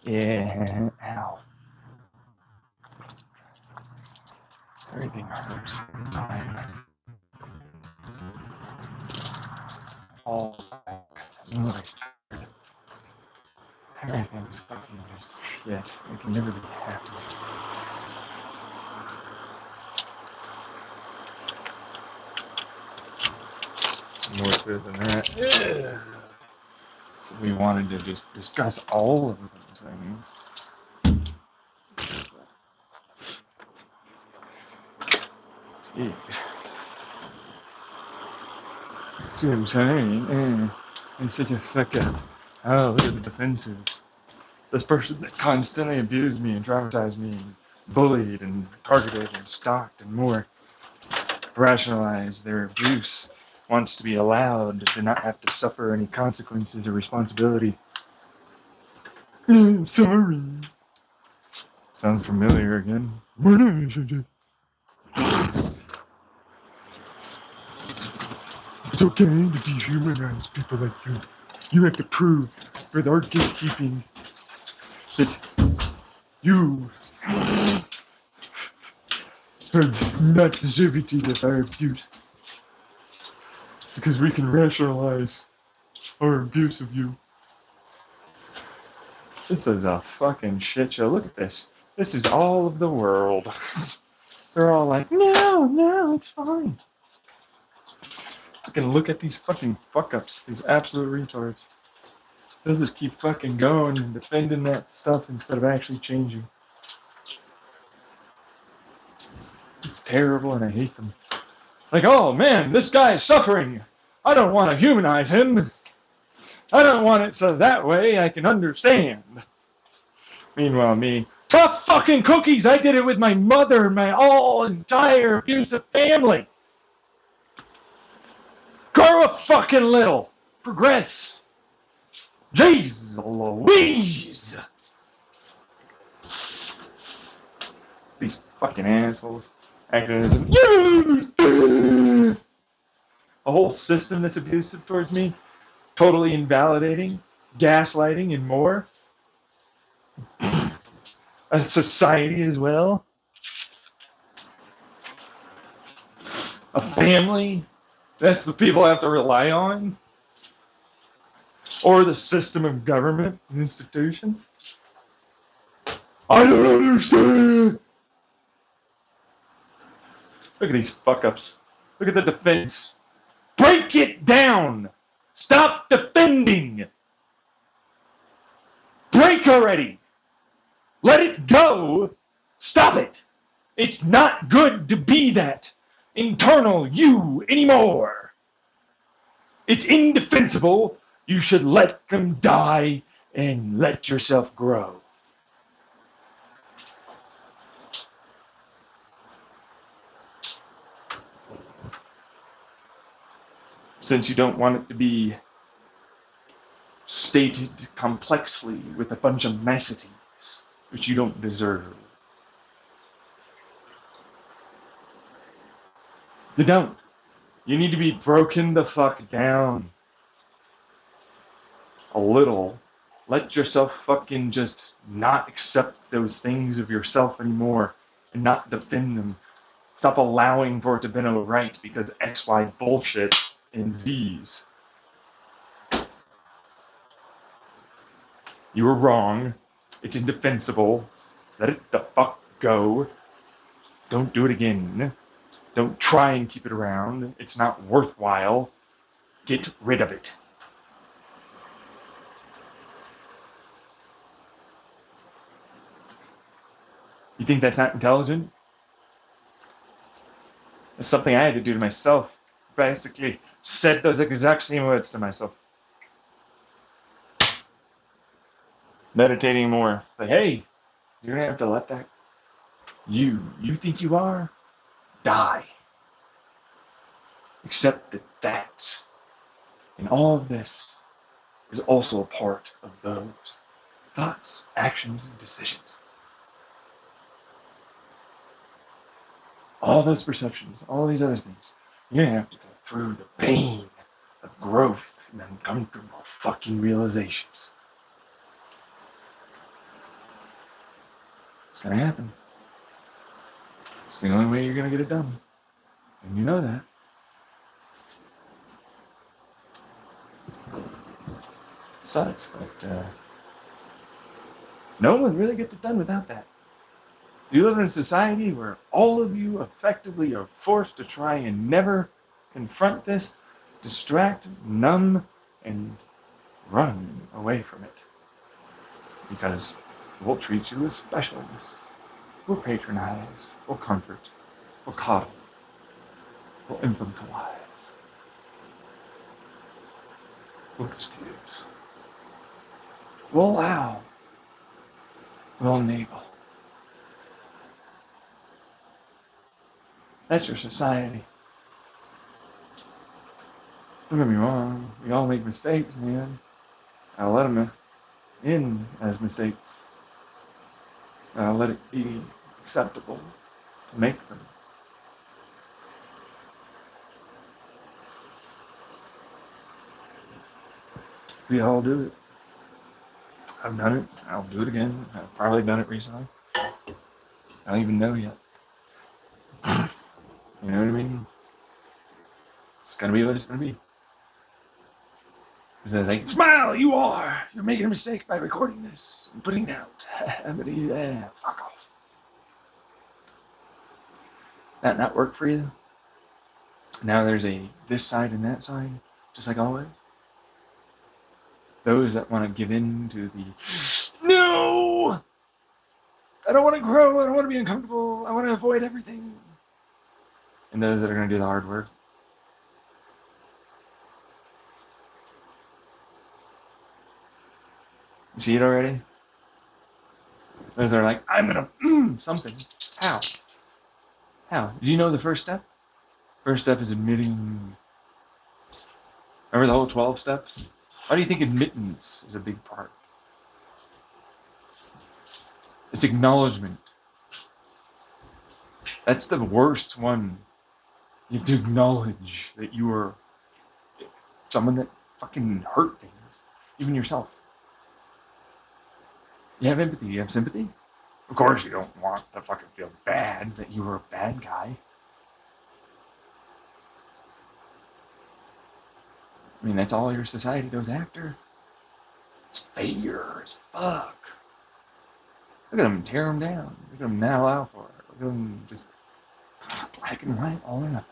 Yeah. Ow. Everything hurts every time. All noise. Everything's fucking just shit. I can never be happy. More to it than that. So we wanted to just discuss all of those things. Jeez. See what I'm saying? It's such a fucking, oh, look at the defensive. This person that constantly abused me and traumatized me and bullied and targeted and stalked and more rationalized their abuse wants to be allowed to not have to suffer any consequences or responsibility. I'm sorry. Sounds familiar again. It's okay to dehumanize people like you. You have to prove with our gatekeeping that you are not deserving of our abuse. Because we can rationalize our abuse of you. This is a fucking shit show. Look at this. This is all of the world. They're all like, no, it's fine. Fucking look at these fucking fuck-ups, these absolute retards. They'll just keep fucking going and defending that stuff instead of actually changing. It's terrible and I hate them. Like, oh man, this guy is suffering. I don't want to humanize him. I don't want it so that way I can understand. Meanwhile, me, tough fucking cookies. I did it with my mother, my all entire abusive family. Grow a fucking little. Progress. Jeez Louise. These fucking assholes. Acting as if a whole system that's abusive towards me. Totally invalidating. Gaslighting and more. A society as well. A family. That's the people I have to rely on. Or the system of government and institutions. I don't understand. Look at these fuck-ups. Look at the defense. Break it down. Stop defending. Break already. Let it go. Stop it. It's not good to be that internal you anymore. It's indefensible. You should let them die and let yourself grow. Since you don't want it to be stated complexly with a bunch of niceties, which you don't deserve. You don't. You need to be broken the fuck down. A little. Let yourself fucking just not accept those things of yourself anymore and not defend them. Stop allowing for it to be right because XY bullshit and Z's. You were wrong. It's indefensible. Let it the fuck go. Don't do it again. Don't try and keep it around. It's not worthwhile. Get rid of it. You think that's not intelligent? It's something I had to do to myself. Basically, said those exact same words to myself. Meditating more. Say, hey, you're gonna have to let that you think you are, die. Accept that and all of this is also a part of those thoughts, actions, and decisions. All those perceptions, all these other things. You're gonna have to go through the pain of growth and uncomfortable fucking realizations. It's gonna happen. It's the only way you're gonna get it done. And you know that. It sucks, but no one really gets it done without that. You live in a society where all of you effectively are forced to try and never confront this, distract, numb, and run away from it. Because we'll treat you as specials. We'll patronize. We'll comfort. We'll coddle. We'll infantilize. We'll excuse. We'll allow. We'll enable. That's your society. Don't get me wrong. We all make mistakes, man. I'll let them in as mistakes. I'll let it be acceptable to make them. We all do it. I've done it. I'll do it again. I've probably done it recently. I don't even know yet. You know what I mean? It's gonna be what it's gonna be. Because they're like, smile, you're making a mistake by recording this and putting it out. But yeah, fuck off. That not work for you? Now there's a this side and that side, just like always. Those that want to give in to the, no! I don't want to grow, I don't want to be uncomfortable, I want to avoid everything. And those that are going to do the hard work. You see it already? Those that are like, I'm going to something. How? How? Do you know the first step? First step is admitting. Remember the whole 12 steps? Why do you think admittance is a big part? It's acknowledgement. That's the worst one. You have to acknowledge that you are someone that fucking hurt things, even yourself. You have empathy. You have sympathy. Of course, you don't want to fucking feel bad that you were a bad guy. I mean, that's all your society goes after. It's failure as fuck. Look at them tear them down. Look at them not allow for it. Look at them just black and white, all or nothing.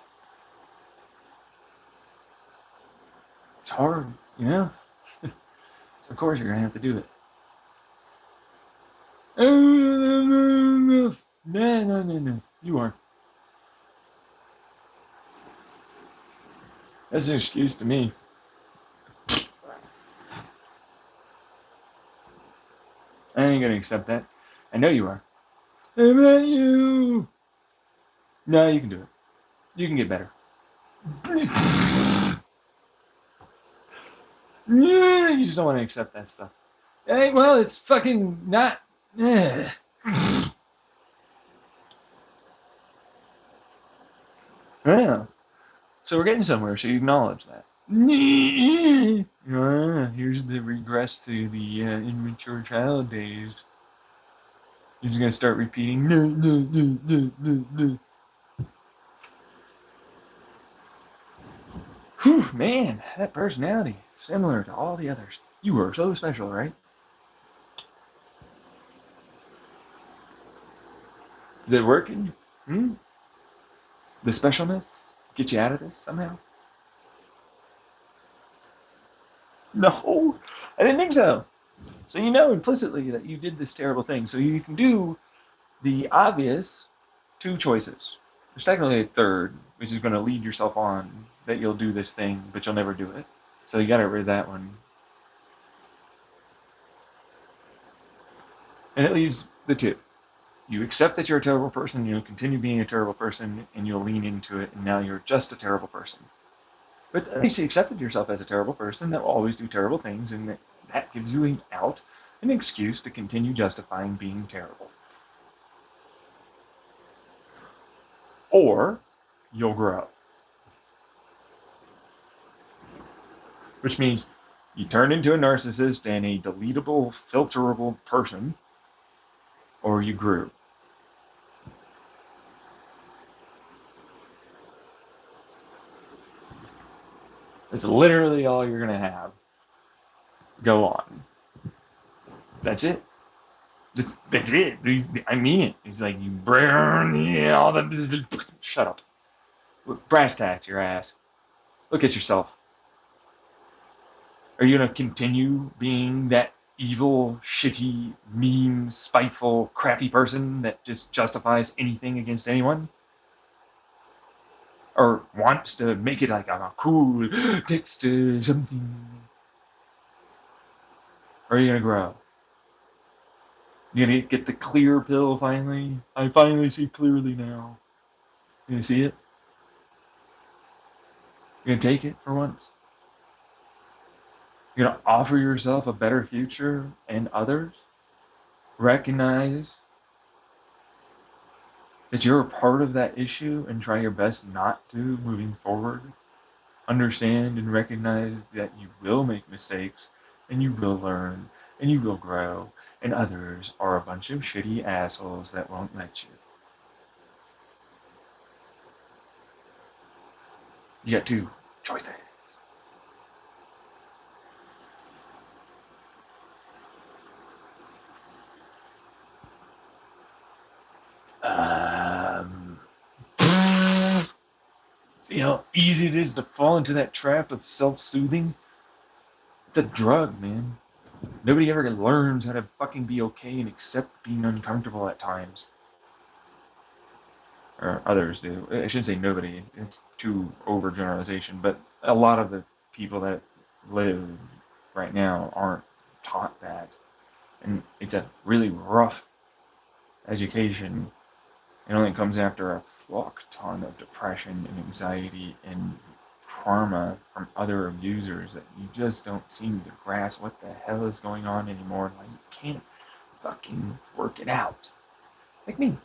It's hard, you know? So of course you're going to have to do it. No. You are. That's an excuse to me. I ain't gonna accept that. I know you are. I'm not you. No, you can do it. You can get better. You just don't want to accept that stuff. Hey, well, it's fucking not. Yeah. So we're getting somewhere, so you acknowledge that. Here's the regress to the immature child days. He's gonna start repeating, no. Whew, man, that personality, similar to all the others. You are so special, right? Is it working? Hmm? The specialness get you out of this somehow? No, I didn't think so. So you know implicitly that you did this terrible thing. So you can do the obvious two choices. There's technically a third, which is going to lead yourself on that you'll do this thing, but you'll never do it. So you got to read that one. And it leaves the two. You accept that you're a terrible person, you'll continue being a terrible person, and you'll lean into it, and now you're just a terrible person. But at least you accepted yourself as a terrible person that will always do terrible things, and that gives you an out, an excuse to continue justifying being terrible. Or you'll grow. Which means you turn into a narcissist and a deletable, filterable person, or you grew. That's literally all you're going to have. Go on. That's it. That's it. I mean it. He's like, you burn, yeah, all the. Shut up. Brass tacks your ass. Look at yourself. Are you going to continue being that evil, shitty, mean, spiteful, crappy person that just justifies anything against anyone? Or wants to make it like I'm a cool Dexter something? Or are you going to grow? You going to get the clear pill finally? I finally see clearly now. You going to see it? You going to take it for once? You're going to offer yourself a better future and others? Recognize that you're a part of that issue and try your best not to moving forward. Understand and recognize that you will make mistakes and you will learn and you will grow, and others are a bunch of shitty assholes that won't let you. You got two choices. Um, See how easy it is to fall into that trap of self-soothing? It's a drug, man. Nobody ever learns how to fucking be okay and accept being uncomfortable at times. Or others do. I shouldn't say nobody. It's too overgeneralization, but a lot of the people that live right now aren't taught that. And it's a really rough education. It only comes after a fuck ton of depression and anxiety and trauma from other abusers that you just don't seem to grasp what the hell is going on anymore. Like, you can't fucking work it out. Like me.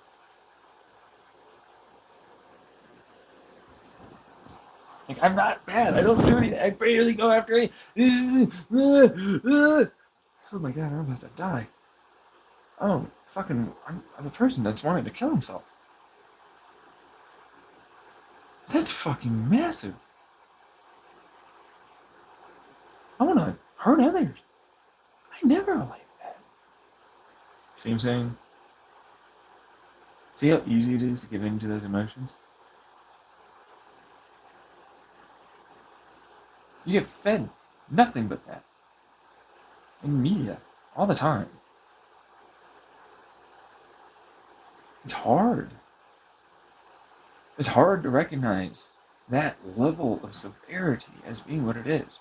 Like, I'm not bad. I don't do anything. I barely go after any. Oh my god, I'm about to die. I'm a person that's wanting to kill himself. That's fucking massive. I want to hurt others. I never like that. See what I'm saying? See how easy it is to give into those emotions? You get fed nothing but that in media all the time. It's hard. It's hard to recognize that level of severity as being what it is.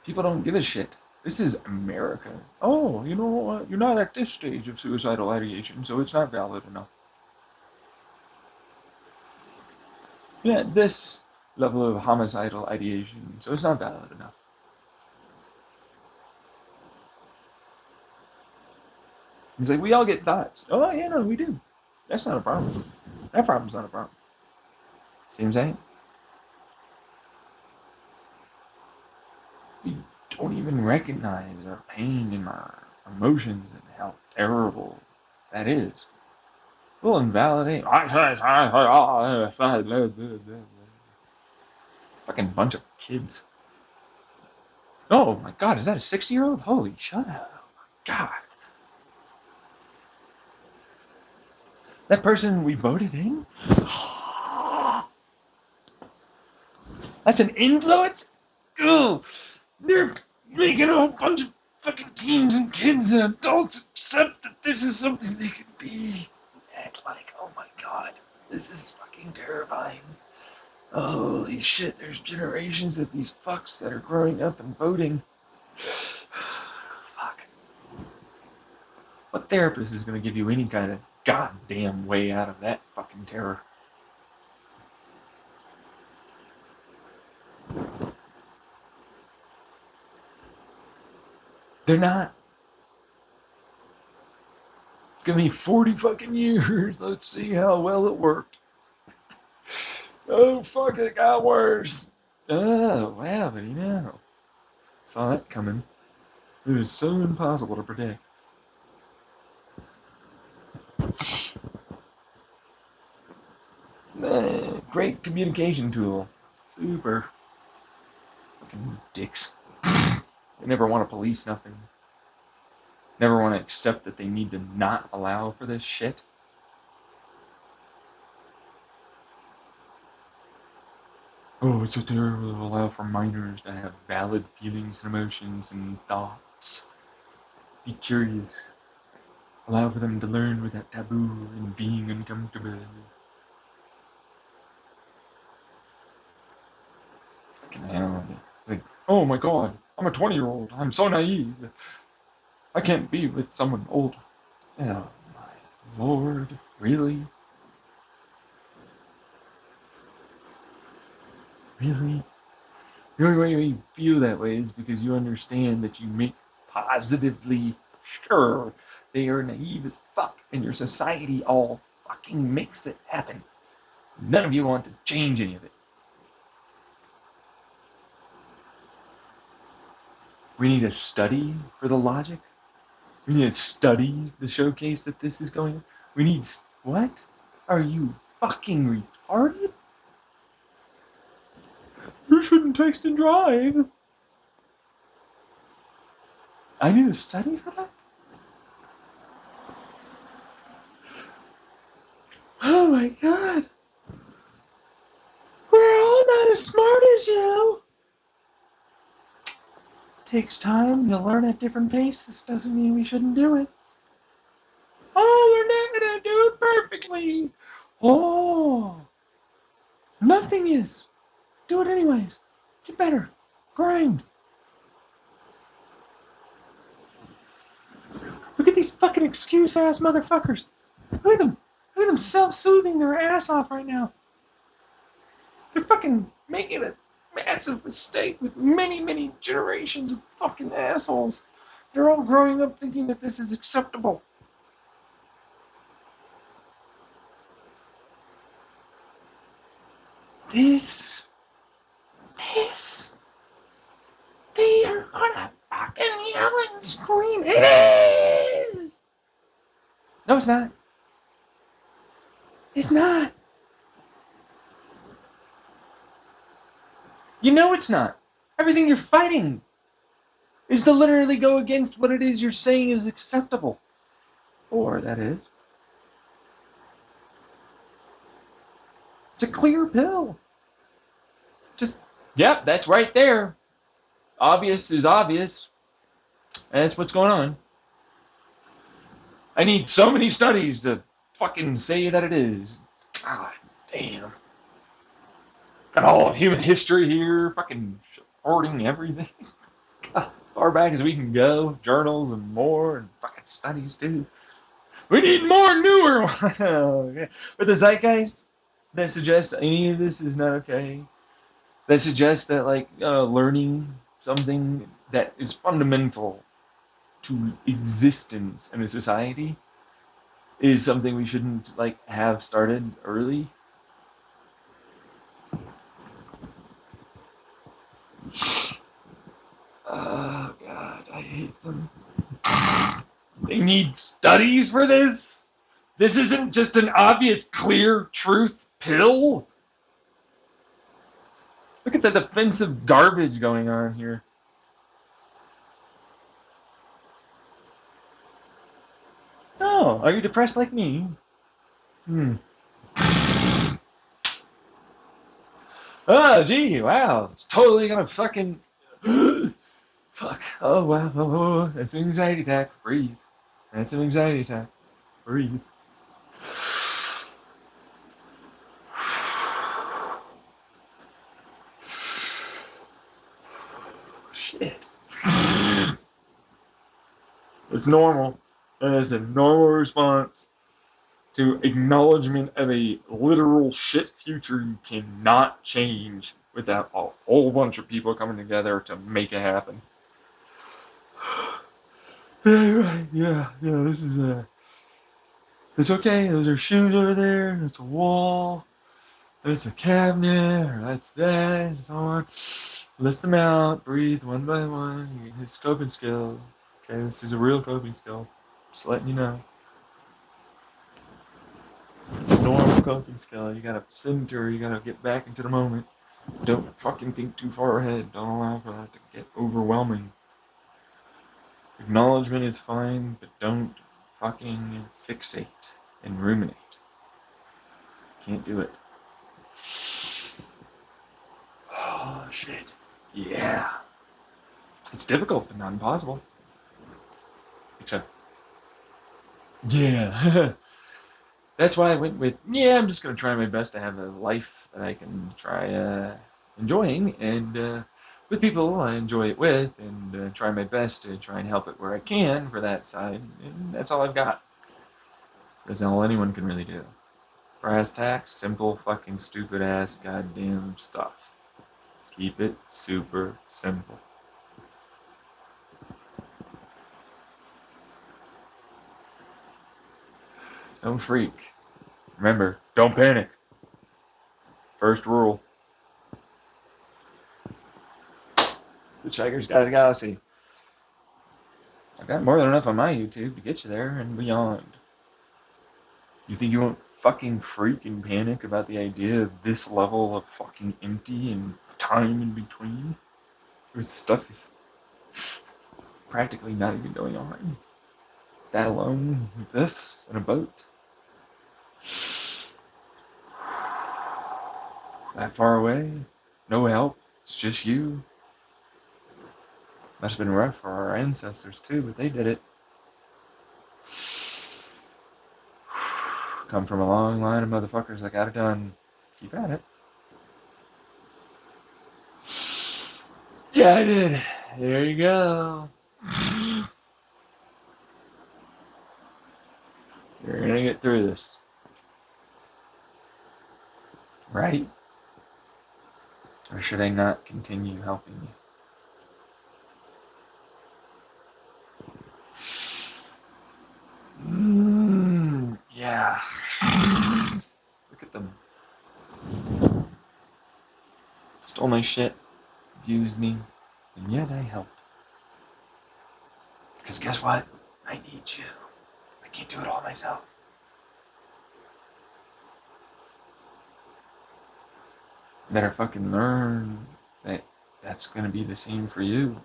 People don't give a shit. This is America. Oh, you know what? You're not at this stage of suicidal ideation, so it's not valid enough. You're at this level of homicidal ideation, so it's not valid enough. He's like, we all get thoughts. Oh, yeah, no, we do. That's not a problem. That problem's not a problem. See what I'm saying? We don't even recognize our pain and our emotions and how terrible that is. We'll invalidate. Fucking bunch of kids. Oh my god, is that a 60-year-old? Holy shut up. Oh my god. That person we voted in? That's an influence? Ooh, they're making a bunch of fucking teens and kids and adults accept that this is something they can be. Act like, oh my god, this is fucking terrifying. Holy shit, there's generations of these fucks that are growing up and voting. Fuck. What therapist is going to give you any kind of goddamn way out of that fucking terror? They're not. It's going to be 40 fucking years. Let's see how well it worked. Oh, fuck, it got worse. Oh, wow, but you know. Saw that coming. It was so impossible to predict. Great communication tool. Super. Fucking dicks. They never want to police nothing. Never want to accept that they need to not allow for this shit. Oh, it's so terrible to allow for minors to have valid feelings and emotions and thoughts. Be curious. Allow for them to learn without taboo and being uncomfortable. Fucking hell. It's like, oh my god, I'm a 20-year-old. I'm so naive. I can't be with someone older. Oh my lord, really? Really? The only way you feel that way is because you understand that you make positively sure they are naive as fuck, and your society all fucking makes it happen. None of you want to change any of it. We need a study for the logic. We need to study the showcase that this is going on. We need... What? Are you fucking retarded? You shouldn't text and drive. I need a study for that? Oh my god. We're all not as smart as you. Takes time. You'll learn at different paces. Doesn't mean we shouldn't do it. Oh, we're not going to do it perfectly. Oh. Nothing is. Do it anyways. Get better. Grind. Look at these fucking excuse-ass motherfuckers. Look at them. Look at them self-soothing their ass off right now. They're fucking making a massive mistake with many, many generations of fucking assholes. They're all growing up thinking that this is acceptable. This, they are gonna fucking yell and scream. It is! No, it's not. It's not. You know it's not. Everything you're fighting is to literally go against what it is you're saying is acceptable. Or that is. It's a clear pill. Just, yep, that's right there. Obvious is obvious. That's what's going on. I need so many studies to fucking say that it is. God damn. Got all of human history here, fucking supporting everything. God, as far back as we can go, journals and more, and fucking studies too. We need more newer ones. But the zeitgeist that suggests any of this is not okay. That suggests that like learning something that is fundamental to existence in a society is something we shouldn't like have started early. Oh god, I hate them. They need studies for this? This isn't just an obvious, clear truth pill? Look at the defensive garbage going on here. Oh, are you depressed like me? Hmm. Oh, gee, wow. It's totally gonna fucking. Fuck. Oh, wow. Oh, that's an anxiety attack. Breathe. That's an anxiety attack. Breathe. Shit. It's normal. That is a normal response to acknowledgement of a literal shit future you cannot change without a whole bunch of people coming together to make it happen. Yeah, right. Yeah. This is it's okay. Those are shoes over there. That's a wall. That's a cabinet. Or that's that. And so on. List them out. Breathe one by one. His coping skill. Okay, this is a real coping skill. Just letting you know. It's a normal coping skill. You gotta center. You gotta get back into the moment. Don't fucking think too far ahead. Don't allow for that to get overwhelming. Acknowledgement is fine, but don't fucking fixate and ruminate. Can't do it. Oh, shit. Yeah. It's difficult, but not impossible. Except, yeah. That's why I went with, yeah, I'm just going to try my best to have a life that I can try enjoying, and with people I enjoy it with, and try my best to try and help it where I can for that side, and that's all I've got. That's all anyone can really do. Brass tacks, simple fucking stupid ass goddamn stuff. Keep it super simple. Don't freak. Remember, don't panic. First rule. The Hitchhiker's Guide to the Galaxy. I've got more than enough on my YouTube to get you there and beyond. You think you won't fucking freak and panic about the idea of this level of fucking empty and time in between? With stuff practically not even going on. That alone with this in a boat. That far away, no help, it's just you. Must have been rough for our ancestors too, but they did it. Come from a long line of motherfuckers that got it done. Keep at it. Yeah, I did. There you go. You're gonna get through this. Right? Or should I not continue helping you? Yeah. Look at them. Stole my shit, abused me, and yet I helped. Because guess what? I need you. I can't do it all myself. You better fucking learn that that's gonna be the same for you.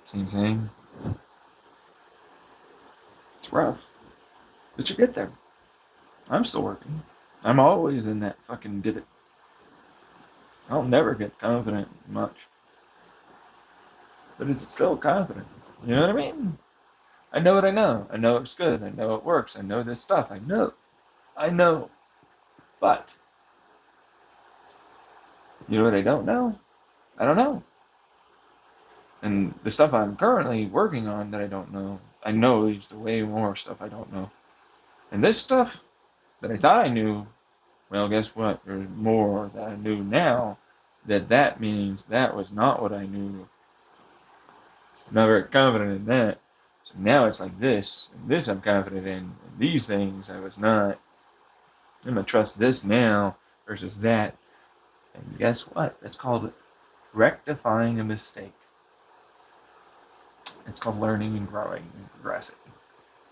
Same thing. It's rough, but you get there. I'm still working. I'm always in that fucking divot. I'll never get confident much. But it's still confident. You know what I mean? I know what I know. I know it's good. I know it works. I know this stuff. I know. I know. But, you know what I don't know? I don't know. And the stuff I'm currently working on that I don't know, I know leads to way more stuff I don't know. And this stuff that I thought I knew, well, guess what? There's more that I knew now that means that was not what I knew. I'm not very confident in that. So now it's like this, and this I'm confident in, and these things I was not. I'm gonna trust this now versus that. And guess what? That's called rectifying a mistake. It's called learning and growing and progressing.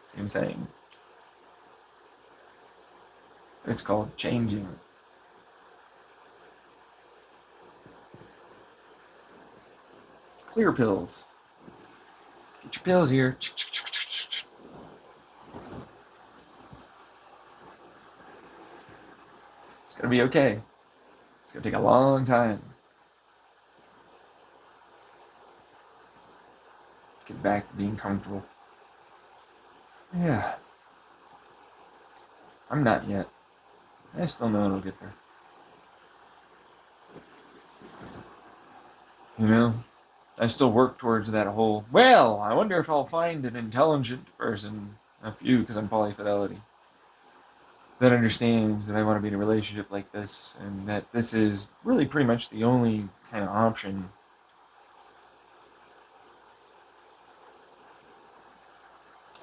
Same thing. It's called changing. Clear pills. Get your pills here. It's gonna be okay. It's gonna take a long time. Get back to being comfortable. Yeah, I'm not yet. I still know it'll get there. You know, I still work towards that whole, well, I wonder if I'll find an intelligent person, a few, because I'm polyfidelity, that understands that I want to be in a relationship like this, and that this is really pretty much the only kind of option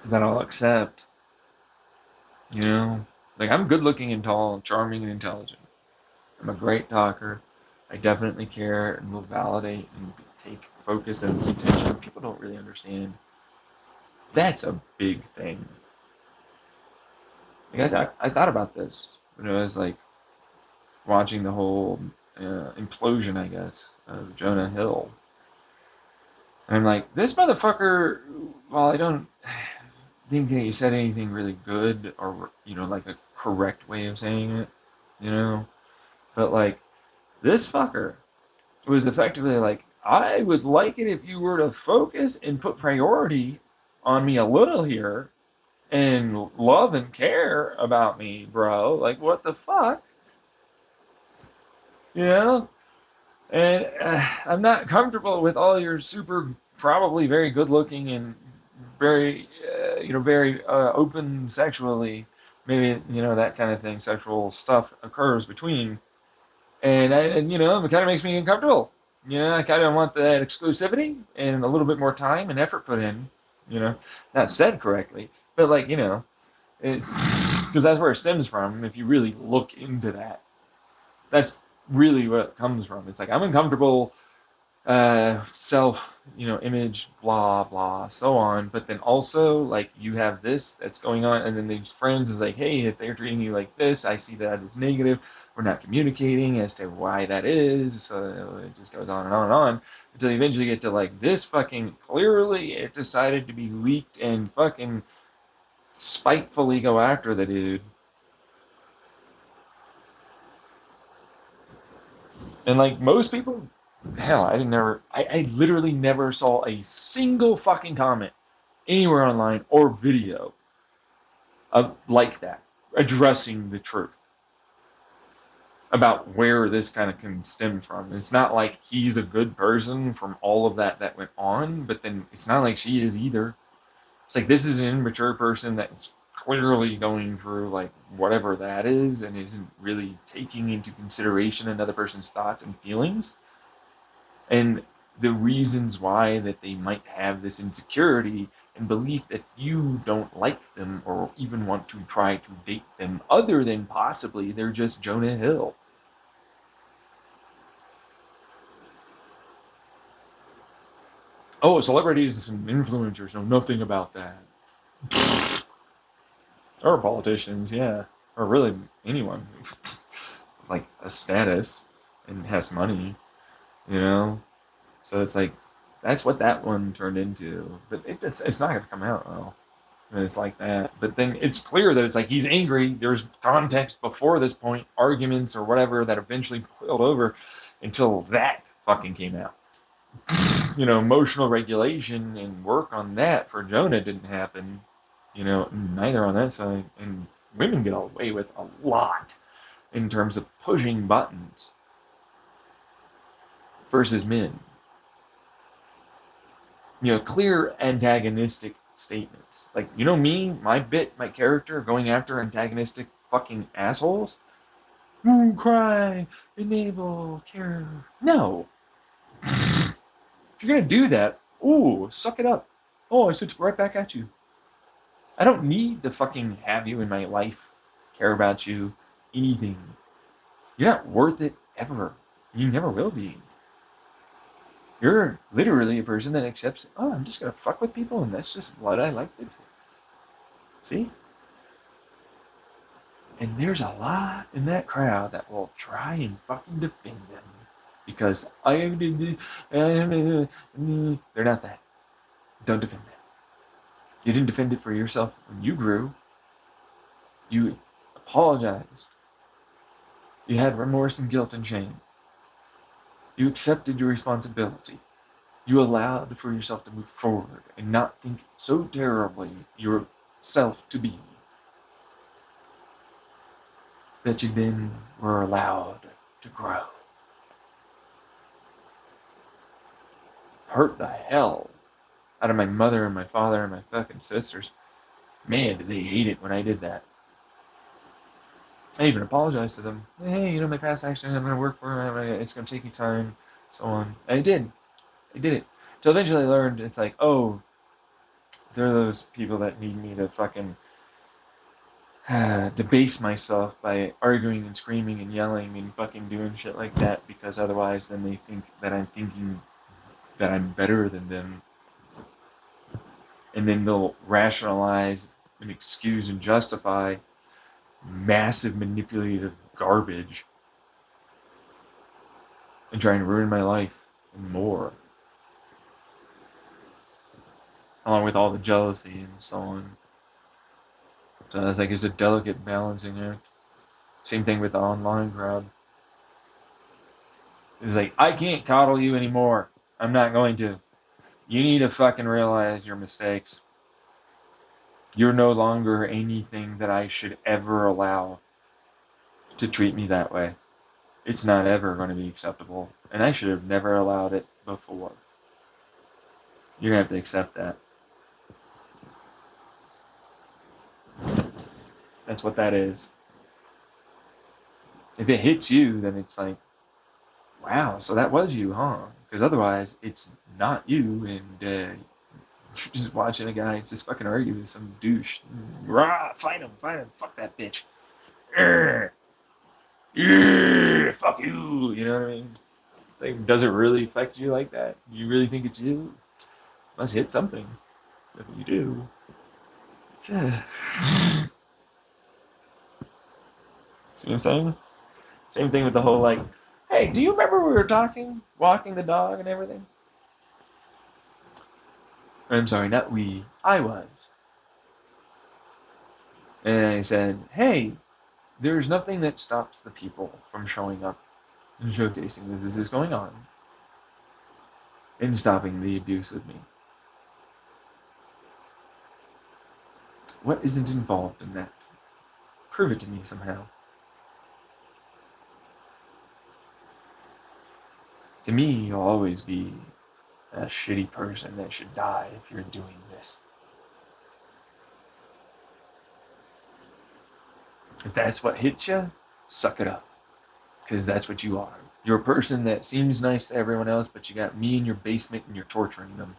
that I'll accept. You know, like I'm good looking and tall, charming and intelligent. I'm a great talker. I definitely care and will validate and take focus and attention. People don't really understand. That's a big thing. Like I thought about this when I was like watching the whole implosion, I guess, of Jonah Hill. And I'm like, this motherfucker, while I don't think that he said anything really good or, like a correct way of saying it, you know, but like, this fucker was effectively like, I would like it if you were to focus and put priority on me a little here and love and care about me, bro. Like, what the fuck? You know? And I'm not comfortable with all your super, probably very good looking and very, very open sexually. Maybe, that kind of thing, sexual stuff occurs between. And it kind of makes me uncomfortable. I kind of want that exclusivity and a little bit more time and effort put in. Not said correctly, but like, because that's where it stems from. If you really look into that, that's really what it comes from. It's like I'm uncomfortable, self, image, blah blah, so on. But then also like you have this that's going on, and then these friends is like, hey, if they're treating you like this, I see that as negative. We're not communicating as to why that is. So it just goes on and on and on until you eventually get to like this fucking clearly it decided to be leaked and fucking spitefully go after the dude. And like most people, hell, I literally never saw a single fucking comment anywhere online or video of like that addressing the truth about where this kind of can stem from. It's not like he's a good person from all of that went on, but then it's not like she is either. It's like this is an immature person that's clearly going through like whatever that is and isn't really taking into consideration another person's thoughts and feelings and the reasons why that they might have this insecurity and belief that you don't like them or even want to try to date them other than possibly they're just Jonah Hill. Oh, celebrities and influencers know nothing about that. Or politicians, yeah. Or really anyone. Like a status and has money, you know? So it's like, that's what that one turned into. But it's not going to come out, though. And it's like that. But then it's clear that it's like he's angry. There's context before this point, arguments or whatever that eventually boiled over until that fucking came out. Emotional regulation and work on that for Jonah didn't happen. Neither on that side. And women get away with a lot in terms of pushing buttons versus men. Clear antagonistic statements. Like, me, my character going after antagonistic fucking assholes? Ooh, cry, enable, care. No. If you're gonna do that, ooh, suck it up. Oh, I said right back at you. I don't need to fucking have you in my life, care about you, anything. You're not worth it ever. You never will be. You're literally a person that accepts, oh, I'm just gonna fuck with people and that's just what I like to do. See? And there's a lot in that crowd that will try and fucking defend them. Because they're not that. Don't defend that. You didn't defend it for yourself when you grew. You apologized. You had remorse and guilt and shame. You accepted your responsibility. You allowed for yourself to move forward and not think so terribly yourself to be that you then were allowed to grow. Hurt the hell out of my mother and my father and my fucking sisters. Man, did they hate it when I did that. I even apologized to them. Hey, my past actions, I'm going to work for it. It's going to take me time, so on. And I did. I did it. So eventually I learned it's like, oh, they're those people that need me to fucking debase myself by arguing and screaming and yelling and fucking doing shit like that, because otherwise then they think that I'm thinking that I'm better than them. And then they'll rationalize and excuse and justify massive manipulative garbage and trying to ruin my life and more. Along with all the jealousy and so on. So it's like it's a delicate balancing act. Same thing with the online crowd. It's like, I can't coddle you anymore. I'm not going to. You need to fucking realize your mistakes. You're no longer anything that I should ever allow to treat me that way. It's not ever going to be acceptable. And I should have never allowed it before. You're going to have to accept that. That's what that is. If it hits you, then it's like, wow, so that was you, huh? Because otherwise, it's not you, and you're just watching a guy just fucking argue with some douche. Rah, fight him, fuck that bitch. Fuck you, you know what I mean? It's like, does it really affect you like that? You really think it's you? Must hit something. If you do. See what I'm saying? Same thing with the whole like, hey, do you remember we were talking, walking the dog and everything? I'm sorry, not we. I was. And I said, hey, there's nothing that stops the people from showing up and showcasing that this is going on and stopping the abuse of me. What isn't involved in that? Prove it to me somehow. To me, you'll always be a shitty person that should die if you're doing this. If that's what hits you, suck it up. Because that's what you are. You're a person that seems nice to everyone else, but you got me in your basement and you're torturing them.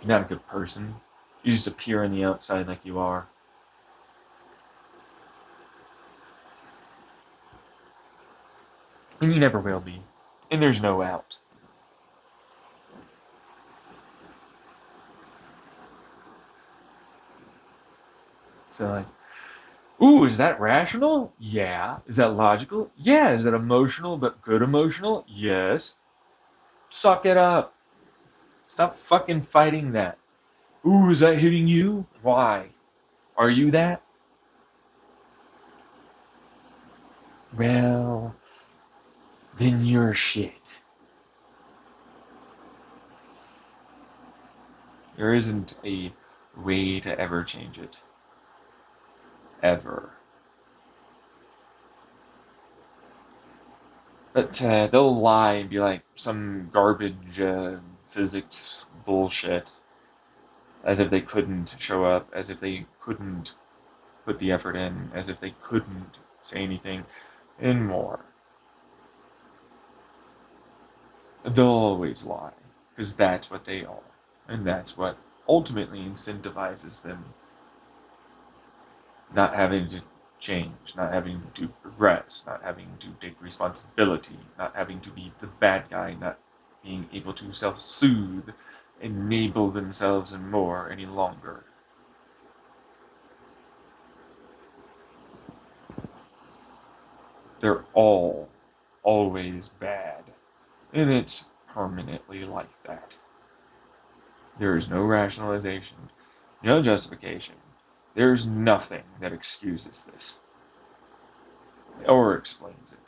You're not a good person. You just appear on the outside like you are. And you never will be. And there's no out. So like, ooh, is that rational? Yeah. Is that logical? Yeah. Is that emotional but good emotional? Yes. Suck it up. Stop fucking fighting that. Ooh, is that hitting you? Why? Are you that? Well, then you're shit. There isn't a way to ever change it. Ever. But they'll lie and be like some garbage physics bullshit, as if they couldn't show up, as if they couldn't put the effort in, as if they couldn't say anything, and more. They'll always lie, because that's what they are, and that's what ultimately incentivizes them not having to change, not having to progress, not having to take responsibility, not having to be the bad guy, not being able to self-soothe, enable themselves and more any longer. They're all always bad. And it's permanently like that. There is no rationalization, no justification. There's nothing that excuses this or explains it.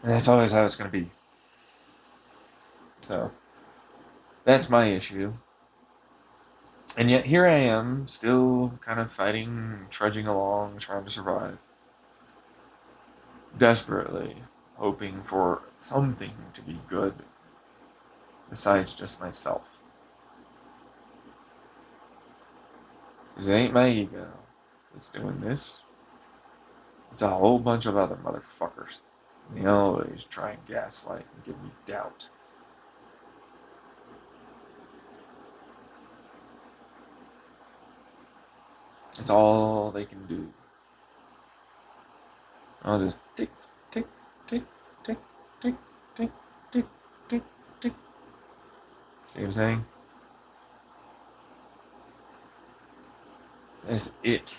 And that's always how it's going to be. So, that's my issue. And yet here I am, still kind of fighting, trudging along, trying to survive. Desperately hoping for something to be good besides just myself. Because it ain't my ego that's doing this. It's a whole bunch of other motherfuckers. They always try and gaslight and give me doubt. It's all they can do. I'll just tick, tick, tick, tick, tick, tick, tick, tick, tick. See what I'm saying? That's it.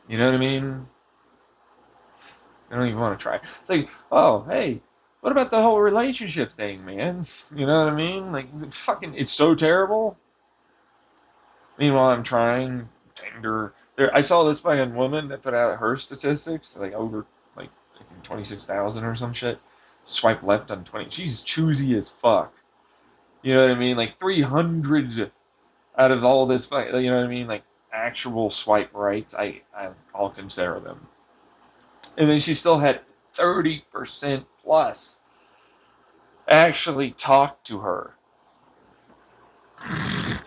You know what I mean? I don't even want to try. It's like, oh, hey, what about the whole relationship thing, man? You know what I mean? Like, fucking, it's so terrible. Meanwhile, I'm trying Tinder. There, I saw this fucking woman that put out her statistics, like over, like, I think 26,000 or some shit. Swipe left on 20. She's choosy as fuck. You know what I mean? Like 300 out of all this, you know what I mean? Like actual swipe rights, I'll consider them. And then she still had 30% plus actually talk to her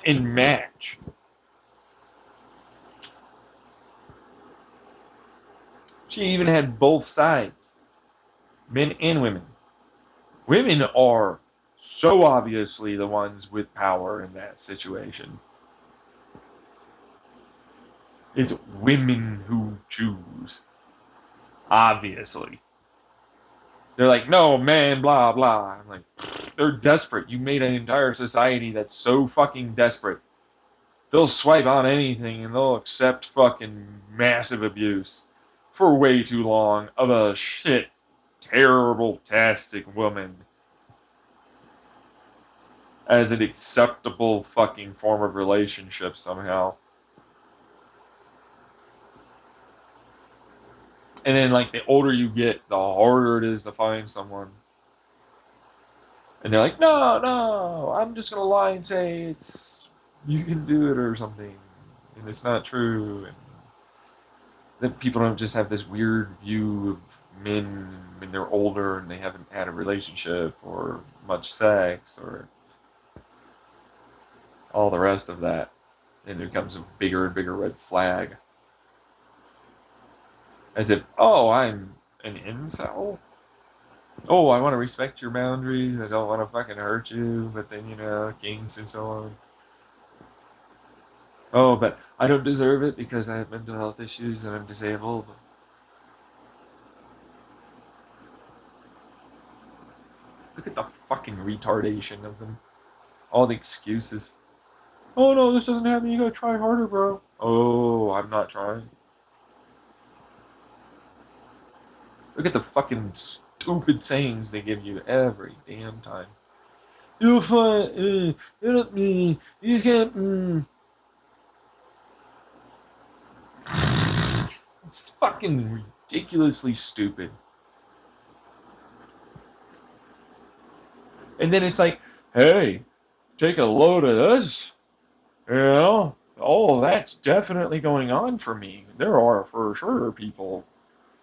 and match. She even had both sides, men and women. Women are so obviously the ones with power in that situation. It's women who choose. Obviously. They're like, no, man, blah, blah. I'm like, they're desperate. You made an entire society that's so fucking desperate. They'll swipe on anything and they'll accept fucking massive abuse for way too long of a shit, terrible, tastic woman as an acceptable fucking form of relationship somehow. And then, like, the older you get, the harder it is to find someone. And they're like, no, no, I'm just going to lie and say it's, you can do it or something. And it's not true. And then people don't just have this weird view of men when they're older and they haven't had a relationship or much sex or all the rest of that. And it becomes a bigger and bigger red flag. As if, oh, I'm an incel? Oh, I want to respect your boundaries. I don't want to fucking hurt you. But then, you know, kinks and so on. Oh, but I don't deserve it because I have mental health issues and I'm disabled. Look at the fucking retardation of them. All the excuses. Oh no, this doesn't happen. You gotta try harder, bro. Oh, I'm not trying. Look at the fucking stupid sayings they give you every damn time. You'll find, help me. You can't, It's fucking ridiculously stupid. And then it's like, hey, take a load of this. You know, all of that's definitely going on for me. There are for sure people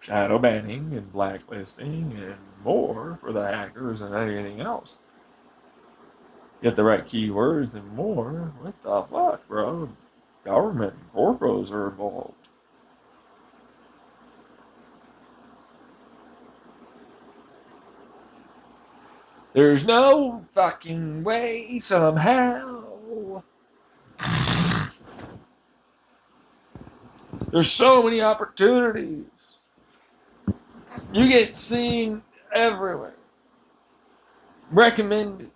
shadow banning and blacklisting and more for the hackers and anything else. Get the right keywords and more. What the fuck, bro? Government and corporos are involved. There's no fucking way somehow. There's so many opportunities. You get seen everywhere. Recommended.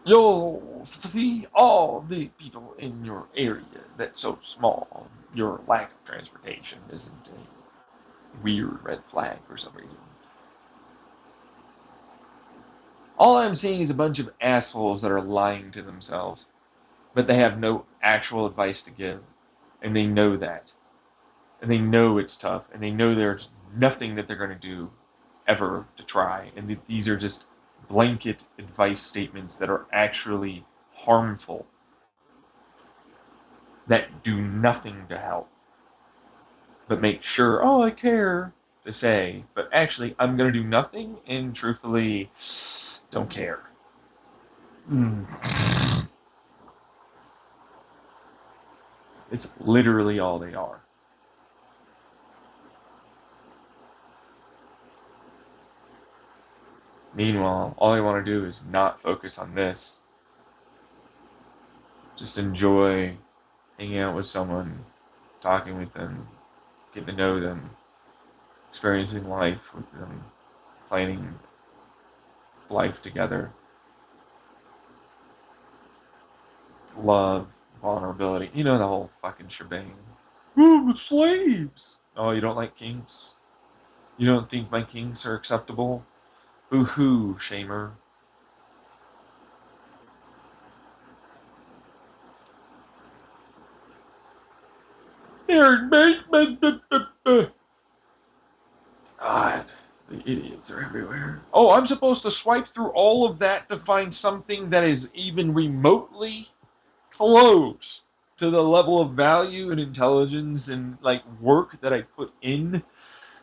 You'll see all the people in your area that's so small. Your lack of transportation isn't a weird red flag for some reason. All I'm seeing is a bunch of assholes that are lying to themselves, but they have no actual advice to give, and they know that. And they know it's tough, and they know there's nothing that they're going to do ever to try, and that these are just blanket advice statements that are actually harmful, that do nothing to help, but make sure, oh, I care to say, but actually, I'm going to do nothing, and truthfully, don't care. It's literally all they are. Meanwhile, all I want to do is not focus on this. Just enjoy hanging out with someone, talking with them, getting to know them, experiencing life with them, planning life together. Love, vulnerability, you know the whole fucking shebang. Ooh, slaves! Oh, you don't like kinks? You don't think my kinks are acceptable? Boo-hoo, shamer. God, the idiots are everywhere. Oh, I'm supposed to swipe through all of that to find something that is even remotely close to the level of value and intelligence and like work that I put in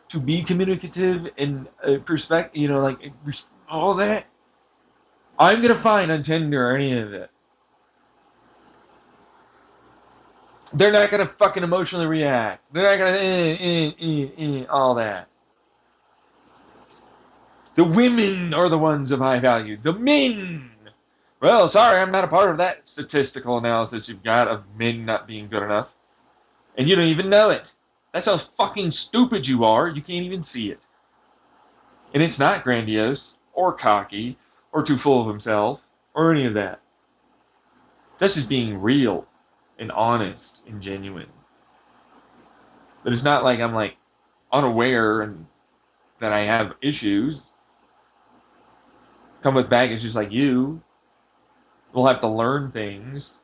to be communicative and perspective, like all that. I'm gonna find on Tinder or any of it. They're not gonna fucking emotionally react. They're not gonna all that. The women are the ones of high value. The men. Well, sorry, I'm not a part of that statistical analysis you've got of men not being good enough. And you don't even know it. That's how fucking stupid you are. You can't even see it. And it's not grandiose or cocky or too full of himself or any of that. That's just being real and honest and genuine. But it's not like I'm like unaware and that I have issues. Come with baggage just like you. We'll have to learn things.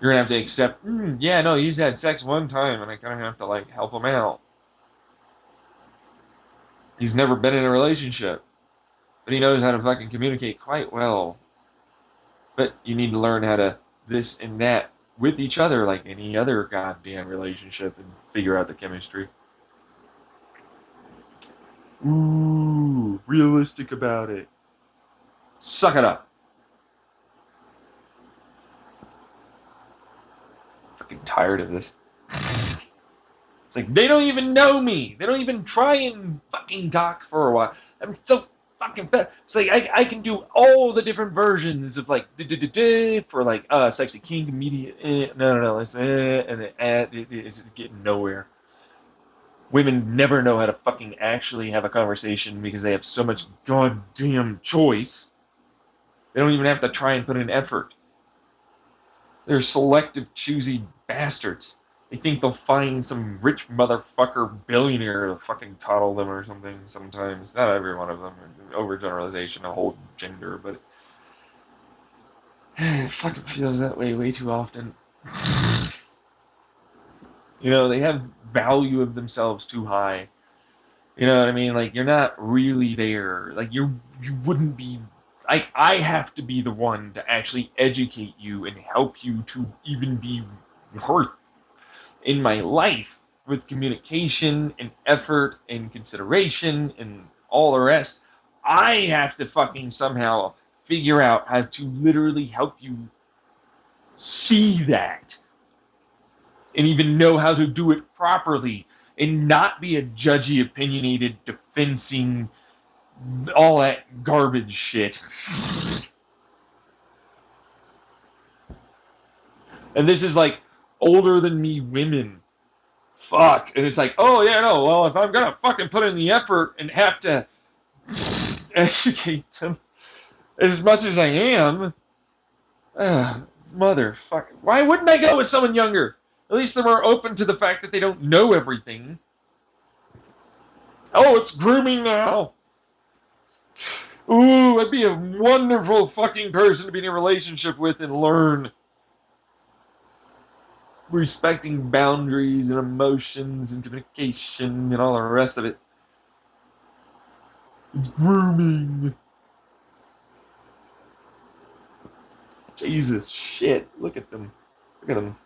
You're gonna have to accept, yeah, no, he's had sex one time and I kinda have to like help him out. He's never been in a relationship. But he knows how to fucking communicate quite well. But you need to learn how to this and that with each other like any other goddamn relationship and figure out the chemistry. Ooh, realistic about it. Suck it up. Fucking tired of this. It's like, they don't even know me. They don't even try and fucking talk for a while. I'm so fucking fat. It's like, I can do all the different versions of like, for like, sexy king, comedian, no, it's, and it's getting nowhere. Women never know how to fucking actually have a conversation because they have so much goddamn choice. They don't even have to try and put in effort. They're selective, choosy bastards. They think they'll find some rich motherfucker billionaire to fucking coddle them or something sometimes. Not every one of them. Overgeneralization, a whole gender, but it fucking feels that way too often. They have value of themselves too high. You know what I mean? Like, you're not really there. Like, you wouldn't be... Like, I have to be the one to actually educate you and help you to even be worth in my life with communication and effort and consideration and all the rest. I have to fucking somehow figure out how to literally help you see that and even know how to do it properly and not be a judgy, opinionated, defensing, all that garbage shit. And this is like older than me women. Fuck. And it's like, oh yeah, no, well, if I'm gonna fucking put in the effort and have to educate them as much as I am, Motherfucker. Why wouldn't I go with someone younger? At least they're more open to the fact that they don't know everything. Oh, it's grooming now. Ooh, I'd be a wonderful fucking person to be in a relationship with and learn. Respecting boundaries and emotions and communication and all the rest of it. It's grooming. Jesus shit. Look at them. Look at them.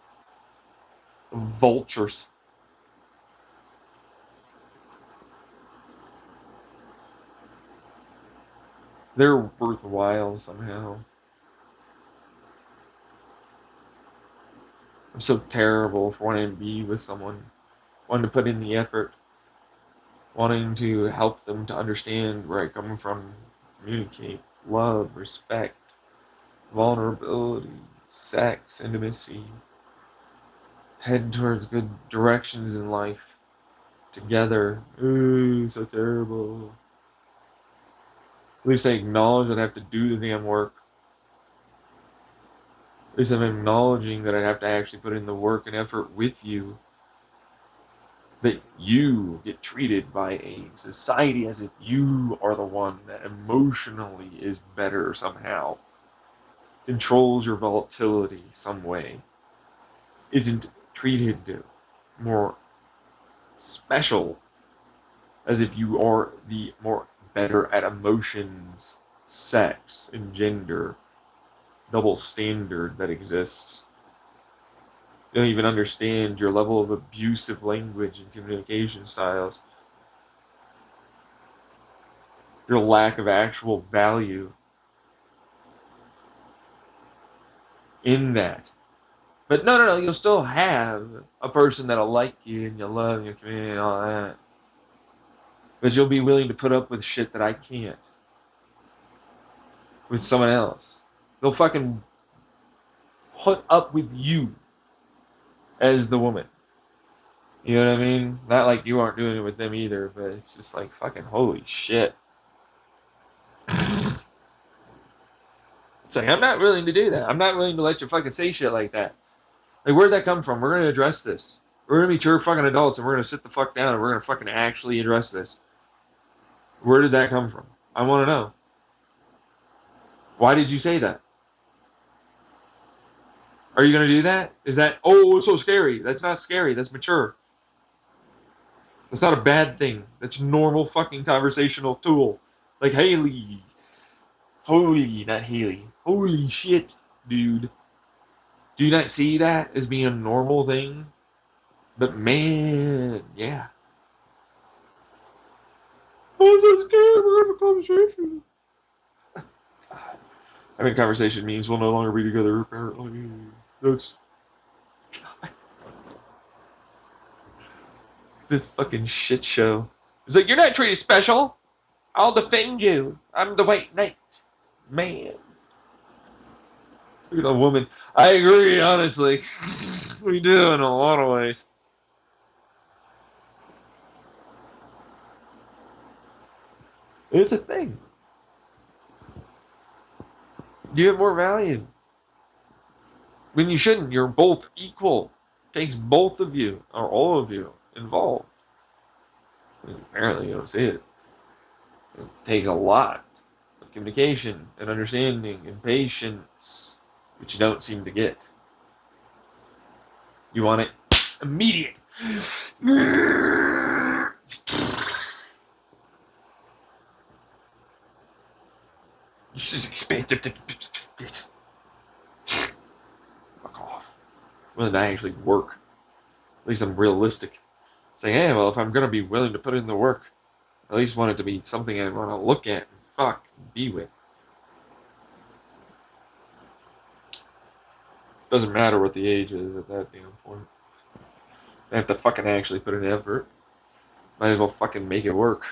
The vultures. They're worthwhile somehow. I'm so terrible for wanting to be with someone, wanting to put in the effort, wanting to help them to understand where I come from, communicate, love, respect, vulnerability, sex, intimacy, head towards good directions in life together. Ooh, so terrible. At least I acknowledge that I have to do the damn work. At least I'm acknowledging that I have to actually put in the work and effort with you. That you get treated by a society as if you are the one that emotionally is better somehow, controls your volatility some way, isn't treated more special, as if you are the more better at emotions, sex, and gender, double standard that exists. You don't even understand your level of abusive language and communication styles, your lack of actual value in that. But no, you'll still have a person that'll like you and you'll love your community and all that. But you'll be willing to put up with shit that I can't. With someone else. They'll fucking put up with you as the woman. You know what I mean? Not like you aren't doing it with them either, but it's just like fucking holy shit. It's like, I'm not willing to do that. I'm not willing to let you fucking say shit like that. Like, where'd that come from? We're gonna address this. We're gonna be mature fucking adults and we're gonna sit the fuck down and we're gonna fucking actually address this. Where did that come from? I wanna know. Why did you say that? Are you gonna do that? Is that, oh, it's so scary? That's not scary. That's mature. That's not a bad thing. That's a normal fucking conversational tool. Like Haley. Holy, not Haley. Holy shit, dude. Do you not see that as being a normal thing? But man, yeah. I'm so scared. We're having a conversation. God. Having a conversation means we'll no longer be together, apparently. That's... God. This fucking shit show. It's like, you're not treated special. I'll defend you. I'm the white knight. Man. Look at the woman. I agree, honestly. We do in a lot of ways. It's a thing. You have more value. When you shouldn't, you're both equal. It takes both of you, or all of you, involved. Apparently you don't see it. It takes a lot of communication and understanding and patience, which you don't seem to get. You want it immediate. This is expensive. Fuck off. Well, then I actually work. At least I'm realistic. Say, hey, well, if I'm going to be willing to put in the work, at least want it to be something I want to look at and fuck and be with. Doesn't matter what the age is at that damn point. I have to fucking actually put in effort. Might as well fucking make it work.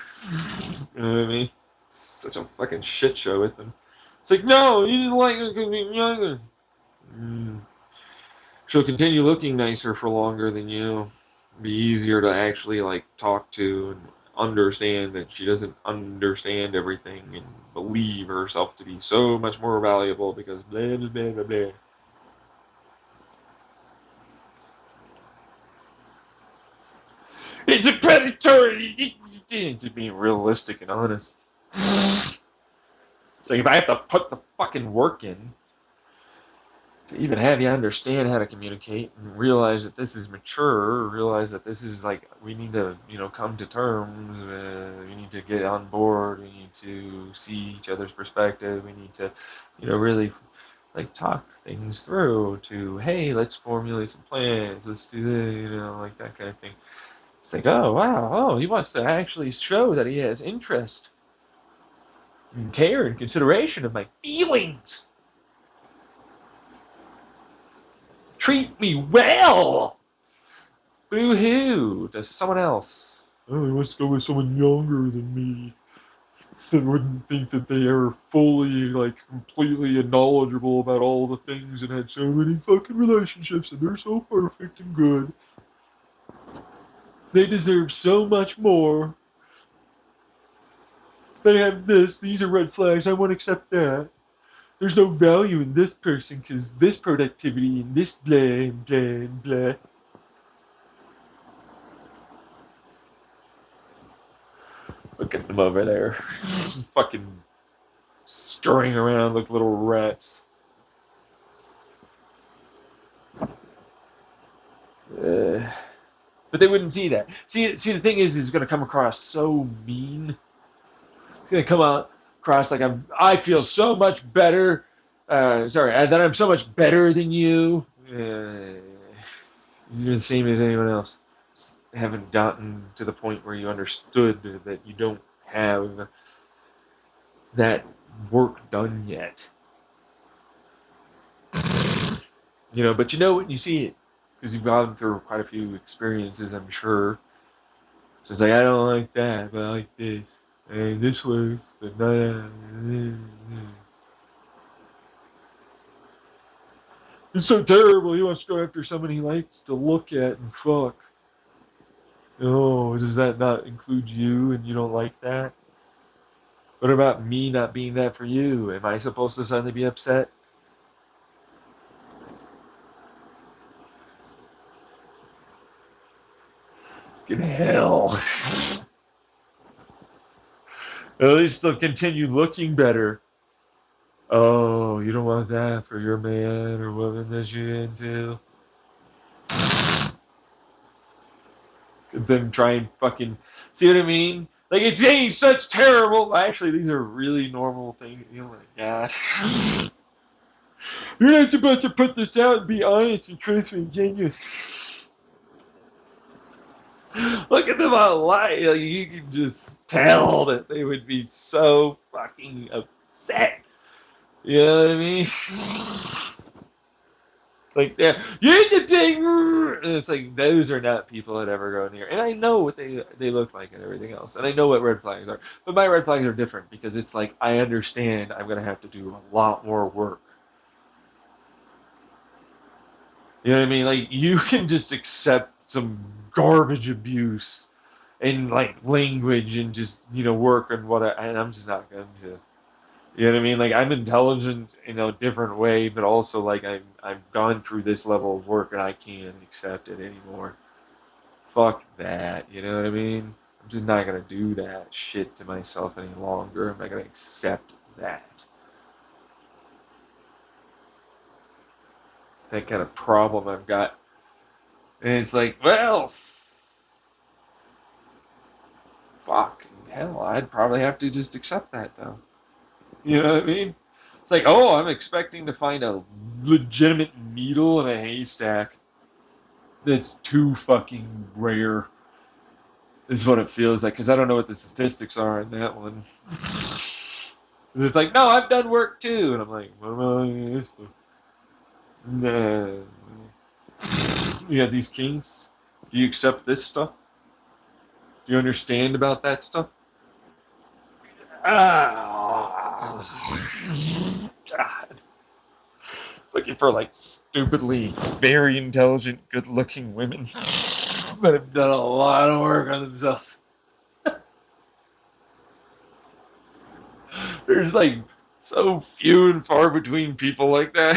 You know what I mean? It's such a fucking shit show with them. It's like, no, you didn't like it because you're younger. She'll continue looking nicer for longer than you. Be easier to actually like talk to and understand that she doesn't understand everything and believe herself to be so much more valuable because blah, blah, blah, blah, blah. It's a predatory. Just being realistic and honest. So if I have to put the fucking work in to even have you understand how to communicate and realize that this is mature, realize that this is like we need to, come to terms. We need to get on board. We need to see each other's perspective. We need to, really like talk things through. To hey, let's formulate some plans. Let's do this, like that kind of thing. It's like, oh wow, oh he wants to actually show that he has interest and care and consideration of my feelings. Treat me well. Boo-hoo to someone else. Oh, he wants to go with someone younger than me that wouldn't think that they are fully, like, completely knowledgeable about all the things and had so many fucking relationships and they're so perfect and good. They deserve so much more. They have this, these are red flags, I won't accept that. There's no value in this person because this productivity and this blah and blah and blah. Look at them over there. Just fucking scurrying around like little rats. But they wouldn't see that. See, the thing is, it's going to come across so mean. It's going to come out across like I feel so much better. That I'm so much better than you. You're the same as anyone else. Just haven't gotten to the point where you understood that you don't have that work done yet. But when you see it, because you've gone through quite a few experiences, I'm sure. So it's like, I don't like that, but I like this. And this works, but not that. It's so terrible. He wants to go after someone he likes to look at and fuck. Oh, does that not include you and you don't like that? What about me not being that for you? Am I supposed to suddenly be upset? Fucking hell. At least they'll continue looking better. Oh, you don't want that for your man or woman that you're into? Then try and fucking see what I mean? Like it's getting such terrible. Actually, these are really normal things. Oh my god. You're not supposed to put this out and be honest and truthful and genuine. Look at them online. Like, you can just tell that they would be so fucking upset. You know what I mean? Like, you're the big. And it's like those are not people that ever go near. And I know what they look like and everything else, and I know what red flags are. But my red flags are different because it's like I understand I'm gonna have to do a lot more work. You know what I mean? Like you can just accept some garbage abuse and like language and just work and and I'm just not going to. You know what I mean? Like I'm intelligent in a different way, but also like I've gone through this level of work and I can't accept it anymore. Fuck that. You know what I mean? I'm just not gonna do that shit to myself any longer. I'm not gonna accept that. That kind of problem I've got. And it's like, well, fuck, hell, I'd probably have to just accept that though. You know what I mean? It's like, oh, I'm expecting to find a legitimate needle in a haystack. That's too fucking rare. Is what it feels like, because I don't know what the statistics are in that one. Because it's like, no, I've done work too. And I'm like, what about this stuff? Nah. You got these kinks? Do you accept this stuff? Do you understand about that stuff? Ah, God. Looking for like stupidly very intelligent, good-looking women that have done a lot of work on themselves. There's like so few and far between people like that.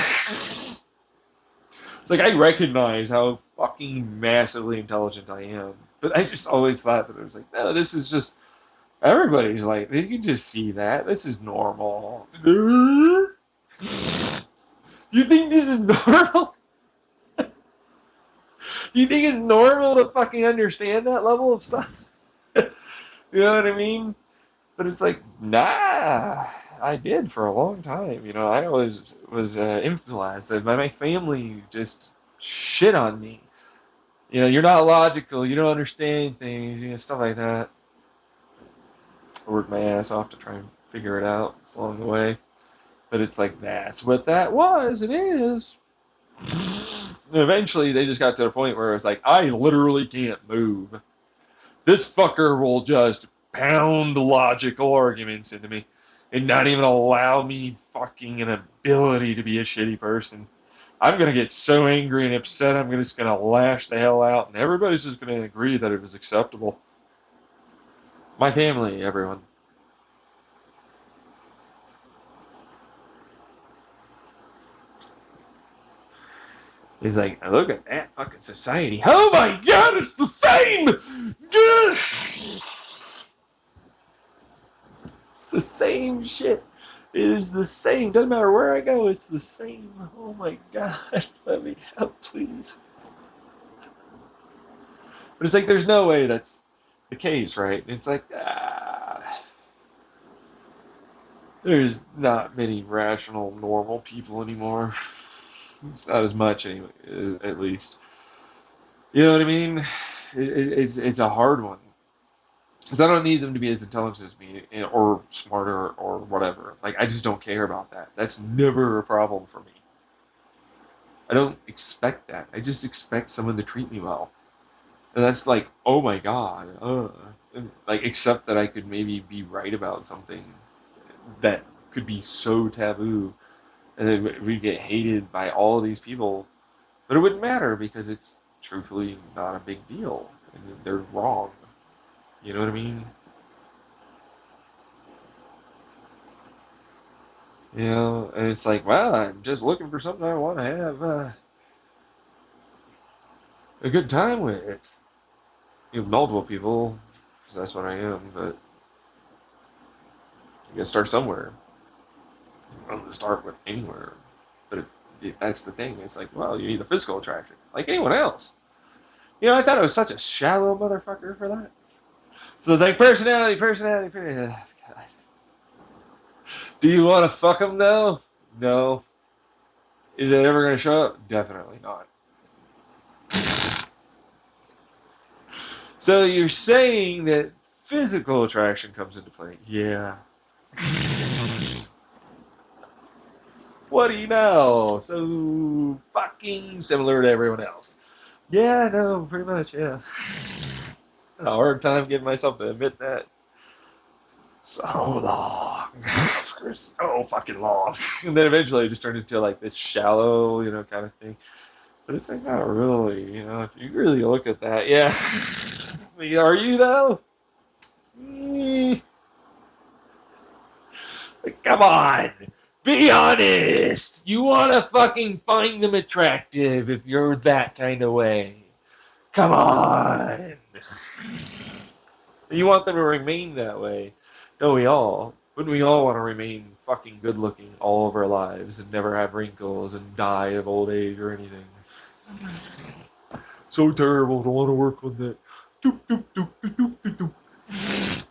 It's like I recognize how fucking massively intelligent I am, but I just always thought that it was like, no, this is just everybody's like, you can just see that. This is normal. You think this is normal? You think it's normal to fucking understand that level of stuff? You know what I mean? But it's like, nah, I did for a long time. You know, I was influenced by my family just shit on me. You know, you're not logical. You don't understand things. You know, stuff like that. I worked my ass off to try and figure it out along the way. But it's like, that's what that was. It is. And eventually, they just got to the point where it's like, I literally can't move. This fucker will just pound logical arguments into me and not even allow me fucking an ability to be a shitty person. I'm gonna get so angry and upset, I'm just gonna lash the hell out, and everybody's just gonna agree that it was acceptable. My family, everyone. He's like, look at that fucking society. Oh my god, it's the same! It's the same shit. It is the same. Doesn't matter where I go, it's the same. Oh my god, let me help, please. But it's like, there's no way that's the case, right? It's like, there's not many rational, normal people anymore. It's not as much, anyway, at least. You know what I mean? It's a hard one. Because I don't need them to be as intelligent as me or smarter or whatever. Like, I just don't care about that. That's never a problem for me. I don't expect that. I just expect someone to treat me well. And that's like, oh my God. Like, except that I could maybe be right about something that could be so taboo. And then we'd get hated by all of these people. But it wouldn't matter because it's truthfully not a big deal. And they're wrong. You know what I mean? You know, and it's like, well, I'm just looking for something I want to have a good time with. You know, multiple people, because that's what I am, but you gotta start somewhere. I'm gonna start with anywhere. But that's the thing. It's like, well, you need a physical attraction, like anyone else. You know, I thought I was such a shallow motherfucker for that. So it's like personality, personality, personality. God. Do you want to fuck them though? No. Is it ever gonna show up? Definitely not. So you're saying that physical attraction comes into play? Yeah. What do you know? So fucking similar to everyone else. Yeah, no, pretty much, yeah. I had a hard time getting myself to admit that. So long. For so fucking long. And then eventually it just turned into like this shallow, you know, kind of thing. But it's like, not really, you know, if you really look at that, yeah. I mean, are you though? Come on. Be honest. You want to fucking find them attractive if you're that kind of way. Come on. You want them to remain that way. Don't we all? Wouldn't we all want to remain fucking good looking all of our lives and never have wrinkles and die of old age or anything? So terrible. Don't want to work with that. Doop, doop, doop, doop, doop, doop.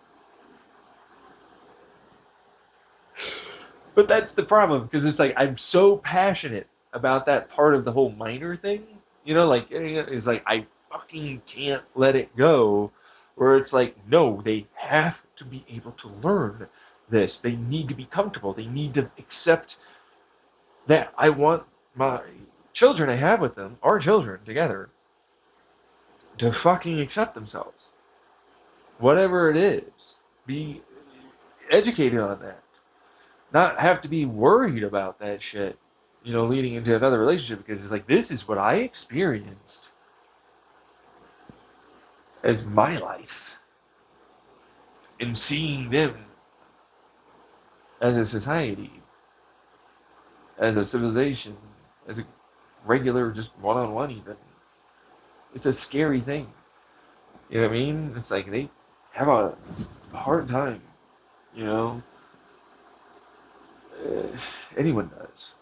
But that's the problem because it's like I'm so passionate about that part of the whole minor thing. You know, like it's like I fucking can't let it go. Where it's like, no, they have to be able to learn this. They need to be comfortable. They need to accept that I want my children I have with them, our children together, to fucking accept themselves. Whatever it is. Be educated on that. Not have to be worried about that shit, you know, leading into another relationship because it's like, this is what I experienced as my life. And seeing them as a society, as a civilization, as a regular, just one-on-one even. It's a scary thing. You know what I mean? It's like they have a hard time, you know? Uh, anyone does.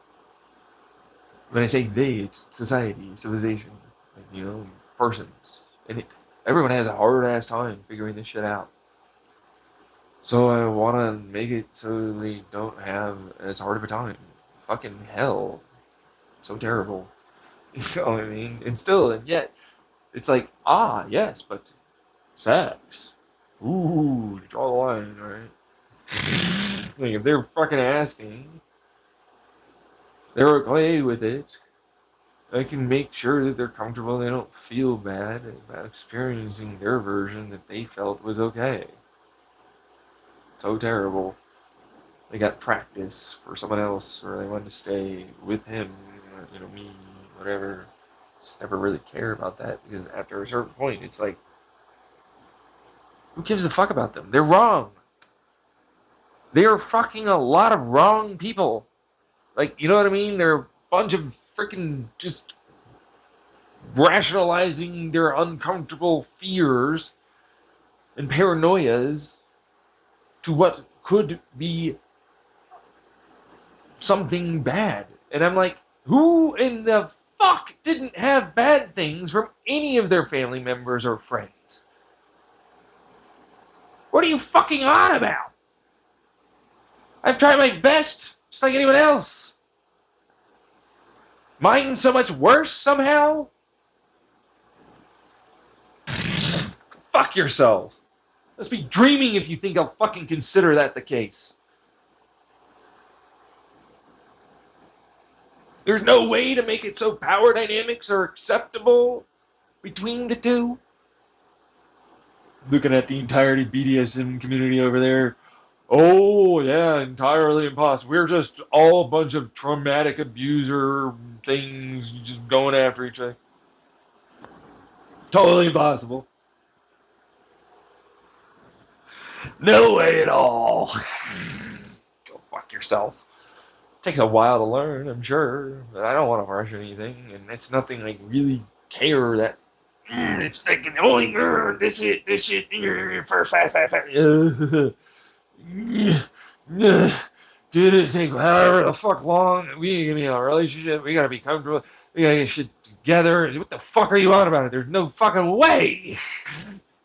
When I say they, it's society, civilization, like, persons. And everyone has a hard ass time figuring this shit out. So I want to make it so they don't have as hard of a time. Fucking hell. So terrible. You know what I mean? And yet, it's like, yes, but sex. Ooh, you draw the line, right? Like, if they're fucking asking, they're okay with it. I can make sure that they're comfortable, they don't feel bad about experiencing their version that they felt was okay. So terrible. They got practice for someone else, or they wanted to stay with him, or, me, whatever. Just never really care about that because after a certain point, it's like, who gives a fuck about them? They're wrong. They are fucking a lot of wrong people. Like, you know what I mean? They're a bunch of freaking just rationalizing their uncomfortable fears and paranoias to what could be something bad. And I'm like, who in the fuck didn't have bad things from any of their family members or friends? What are you fucking on about? I've tried my best, just like anyone else. Mine's so much worse somehow? Fuck yourselves. Let's be dreaming if you think I'll fucking consider that the case. There's no way to make it so power dynamics are acceptable between the two. Looking at the entirety BDSM community over there. Oh, yeah, entirely impossible. We're just all a bunch of traumatic abuser things just going after each other. Totally impossible. No way at all. Go fuck yourself. Takes a while to learn, I'm sure, but I don't want to rush anything, and it's nothing like really care that it's thinking only this shit, first, fast. Dude, it take however the fuck long. We ain't gonna be in a relationship. We gotta be comfortable. We gotta get shit together. What the fuck are you on about it? There's no fucking way.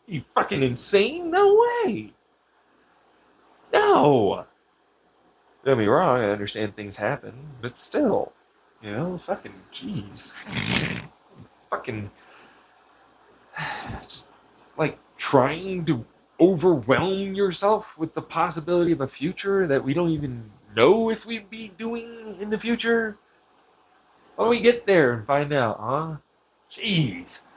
You fucking insane? No way. No. Don't get me wrong, I understand things happen, but still, fucking jeez. Fucking, just, like, trying to overwhelm yourself with the possibility of a future that we don't even know if we'd be doing in the future? Why don't we get there and find out, huh? Jeez.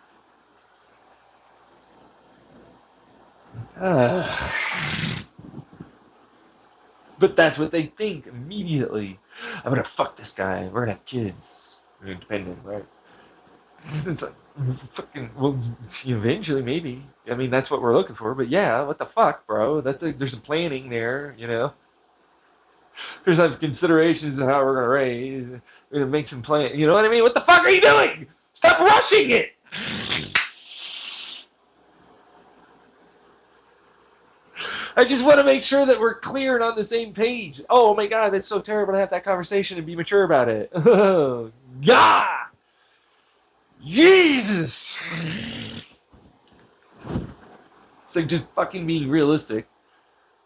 But that's what they think immediately. I'm gonna fuck this guy. We're gonna have kids. Depending, right? It's like, fucking, well, eventually, maybe. I mean, that's what we're looking for. But yeah, what the fuck, bro? There's some planning there. There's some considerations of how we're gonna raise. We're gonna make some plan. You know what I mean? What the fuck are you doing? Stop rushing it. I just want to make sure that we're clear and on the same page. Oh my god, that's so terrible to have that conversation and be mature about it. God! Jesus! It's like just fucking being realistic.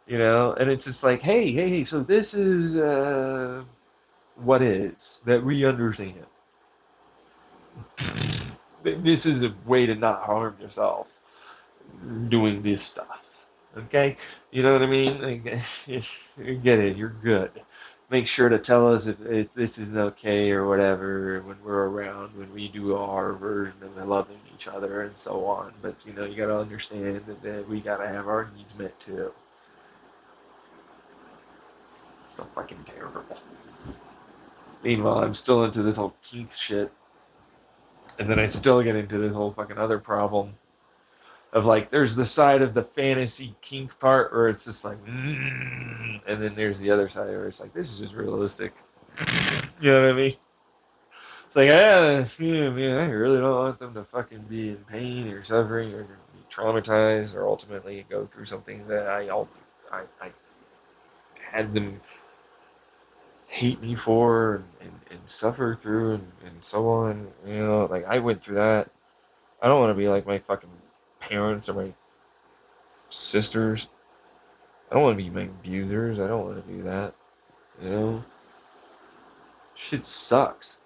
And it's just like, hey, so this is what is that we understand. This is a way to not harm yourself doing this stuff. Okay? You know what I mean? Like, get it, you're good. Make sure to tell us if this is okay or whatever when we're around, when we do our version of loving each other and so on. But, you gotta understand that we gotta have our needs met too. It's so fucking terrible. Meanwhile, I'm still into this whole kink shit. And then I still get into this whole fucking other problem of like there's the side of the fantasy kink part where it's just like and then there's the other side where it's like this is just realistic. You know what I mean? It's like yeah, man, I really don't want them to fucking be in pain or suffering or be traumatized or ultimately go through something that I had them hate me for and suffer through and so on. You know, like I went through that. I don't want to be like my fucking parents or my sisters. I don't want to be my abusers. I don't want to do that. You know, shit sucks.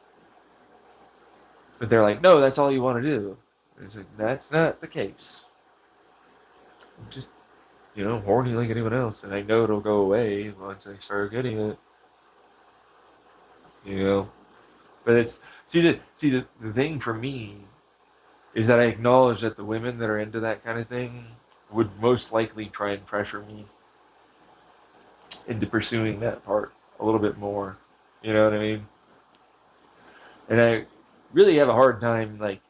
But they're like, no, that's all you want to do. And it's like that's not the case. I'm just horny like anyone else, and I know it'll go away once I start getting it. You know, but it's the thing for me is that I acknowledge that the women that are into that kind of thing would most likely try and pressure me into pursuing that part a little bit more. You know what I mean? And I really have a hard time, like,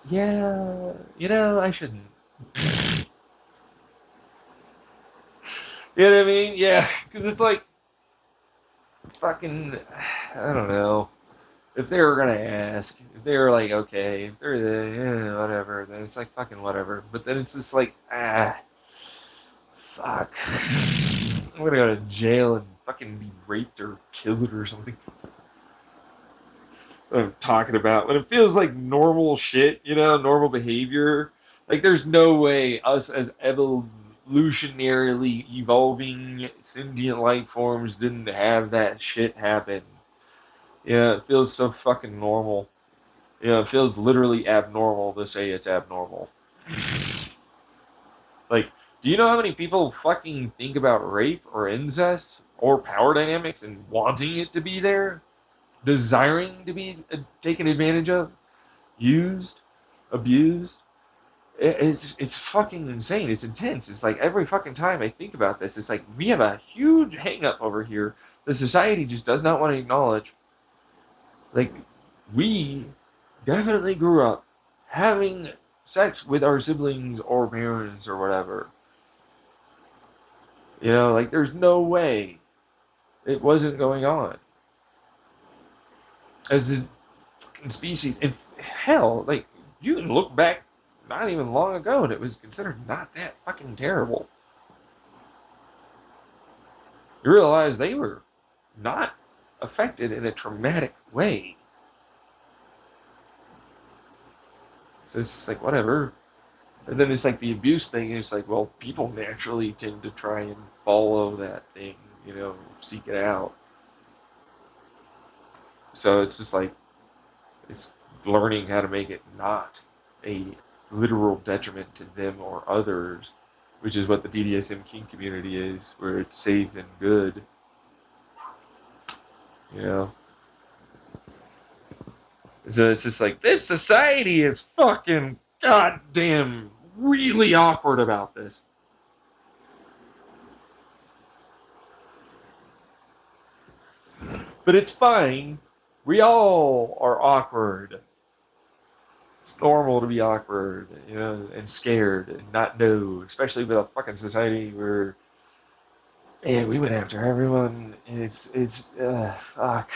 yeah, I shouldn't. You know what I mean? Yeah, because it's like, fucking, I don't know. If they were gonna ask, if they were like, okay, if they're the, yeah, whatever, then it's like fucking whatever. But then it's just like, fuck. I'm gonna go to jail and fucking be raped or killed or something. What I'm talking about. When it feels like normal shit, normal behavior. Like there's no way us as evolutionarily evolving sentient life forms didn't have that shit happen. It feels so fucking normal. It feels literally abnormal to say it's abnormal. Like, do you know how many people fucking think about rape or incest or power dynamics and wanting it to be there? Desiring to be taken advantage of? Used? Abused? It's fucking insane. It's intense. It's like every fucking time I think about this, it's like we have a huge hang up over here. The society just does not want to acknowledge. Like, we definitely grew up having sex with our siblings or parents or whatever. Like there's no way it wasn't going on as a fucking species. And hell, like you can look back not even long ago and it was considered not that fucking terrible. You realize they were not affected in a traumatic way. So it's just like whatever. And then it's like the abuse thing is like, well, people naturally tend to try and follow that thing, seek it out. So it's just like, it's learning how to make it not a literal detriment to them or others, which is what the BDSM kink community is, where it's safe and good, you know? So it's just like, this society is fucking goddamn really awkward about this. But it's fine. We all are awkward. It's normal to be awkward, and scared and not know, especially with a fucking society where, man, we went after everyone. And it's fuck.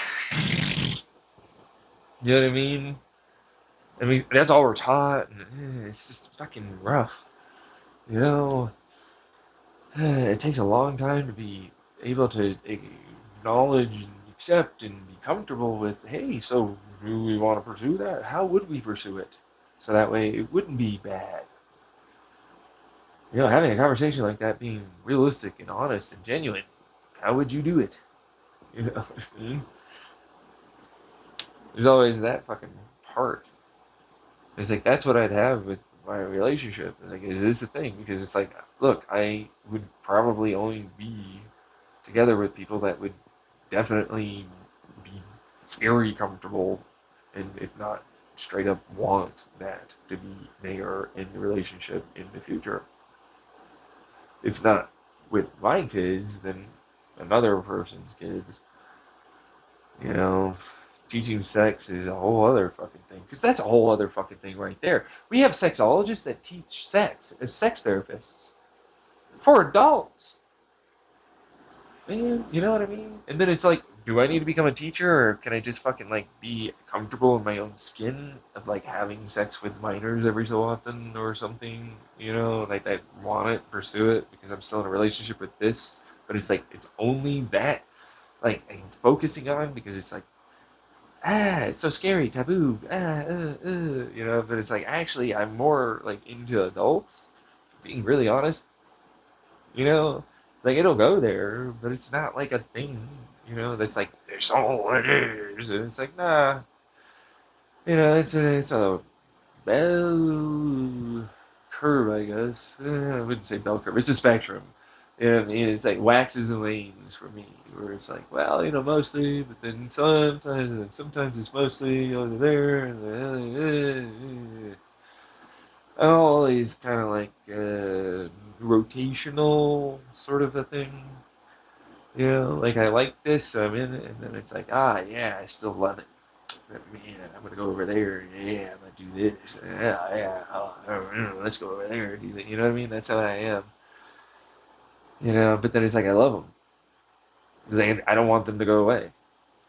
You know what I mean? I mean, that's all we're taught, and it's just fucking rough. You know, it takes a long time to be able to acknowledge and accept and be comfortable with, hey, so do we want to pursue that? How would we pursue it? So that way it wouldn't be bad. Having a conversation like that, being realistic and honest and genuine, how would you do it? You know what I mean? There's always that fucking part. It's like, that's what I'd have with my relationship. Like, is this a thing? Because it's like, look, I would probably only be together with people that would definitely be very comfortable and if not straight up want that to be there in the relationship in the future. If not with my kids, then another person's kids. You know, teaching sex is a whole other fucking thing. Because that's a whole other fucking thing right there. We have sexologists that teach sex as sex therapists for adults. Man, you know what I mean? And then it's like, do I need to become a teacher, or can I just fucking like be comfortable in my own skin of like having sex with minors every so often or something? You know, like I want it, pursue it because I'm still in a relationship with this, but it's like it's only that like I'm focusing on because it's like it's so scary, taboo, you know. But it's like actually I'm more like into adults, being really honest, you know, like it'll go there, but it's not like a thing, you know, that's like it's all it is. And it's like nah, you know, it's a bell curve, I guess. I wouldn't say bell curve. It's a spectrum. You know what I mean? It's like waxes and wanes for me, where it's like, well, you know, mostly, but then sometimes it's mostly over there, and all these kind of like rotational sort of a thing. You know, like I like this, so I'm in it, and then it's like, yeah, I still love it. But man, I'm gonna go over there. Yeah, I'm gonna do this. Yeah. Let's go over there. Do that. You know what I mean? That's how I am. You know, but then it's like I love them because I don't want them to go away.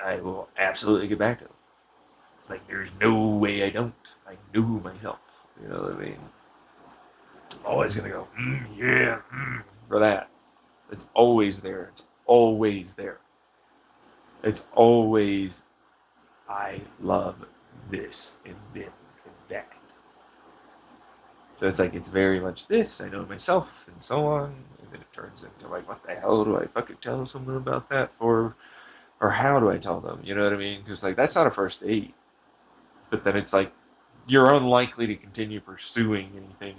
I will absolutely get back to them. Like there's no way I don't. I know myself. You know what I mean? I'm always gonna go. Yeah. For that. It's always there. It's always there. It's always I love this and then and that. So it's like it's very much this, I know myself, and so on. And then it turns into like, what the hell do I fucking tell someone about that for? Or how do I tell them? You know what I mean? Because like that's not a first date. But then it's like you're unlikely to continue pursuing anything.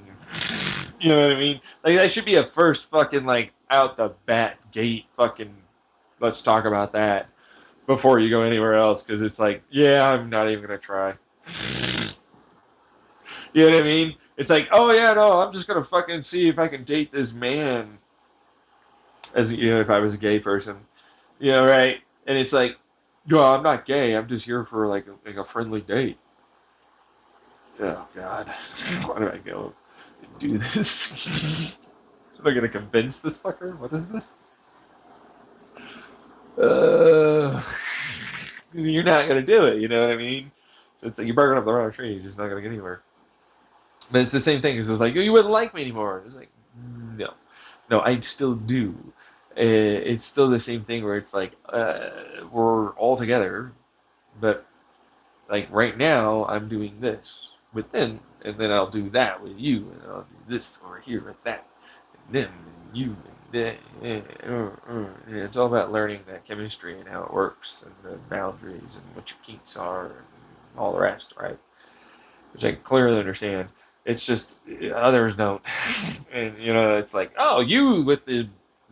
You know what I mean? Like that should be a first fucking like out the bat gate fucking let's talk about that before you go anywhere else because it's like, yeah, I'm not even gonna try. You know what I mean? It's like, oh yeah, no, I'm just gonna fucking see if I can date this man, as you know, if I was a gay person, you know, right? And it's like, well, I'm not gay. I'm just here for like a friendly date. Oh God, why do I go and do this? Am I gonna convince this fucker? What is this? Uh, you're not gonna do it. You know what I mean? So it's like you're barking up the wrong tree. You're just not gonna get anywhere. But it's the same thing. It's like, oh, you wouldn't like me anymore. It's like, no, no, I still do. It's still the same thing where it's like we're all together, but like right now I'm doing this with them, and then I'll do that with you, and I'll do this over here with that, and them and you and that. Yeah. It's all about learning that chemistry and how it works, and the boundaries and what your kinks are, and all the rest, right? Which I clearly understand. It's just others don't, and you know, it's like, oh, you with the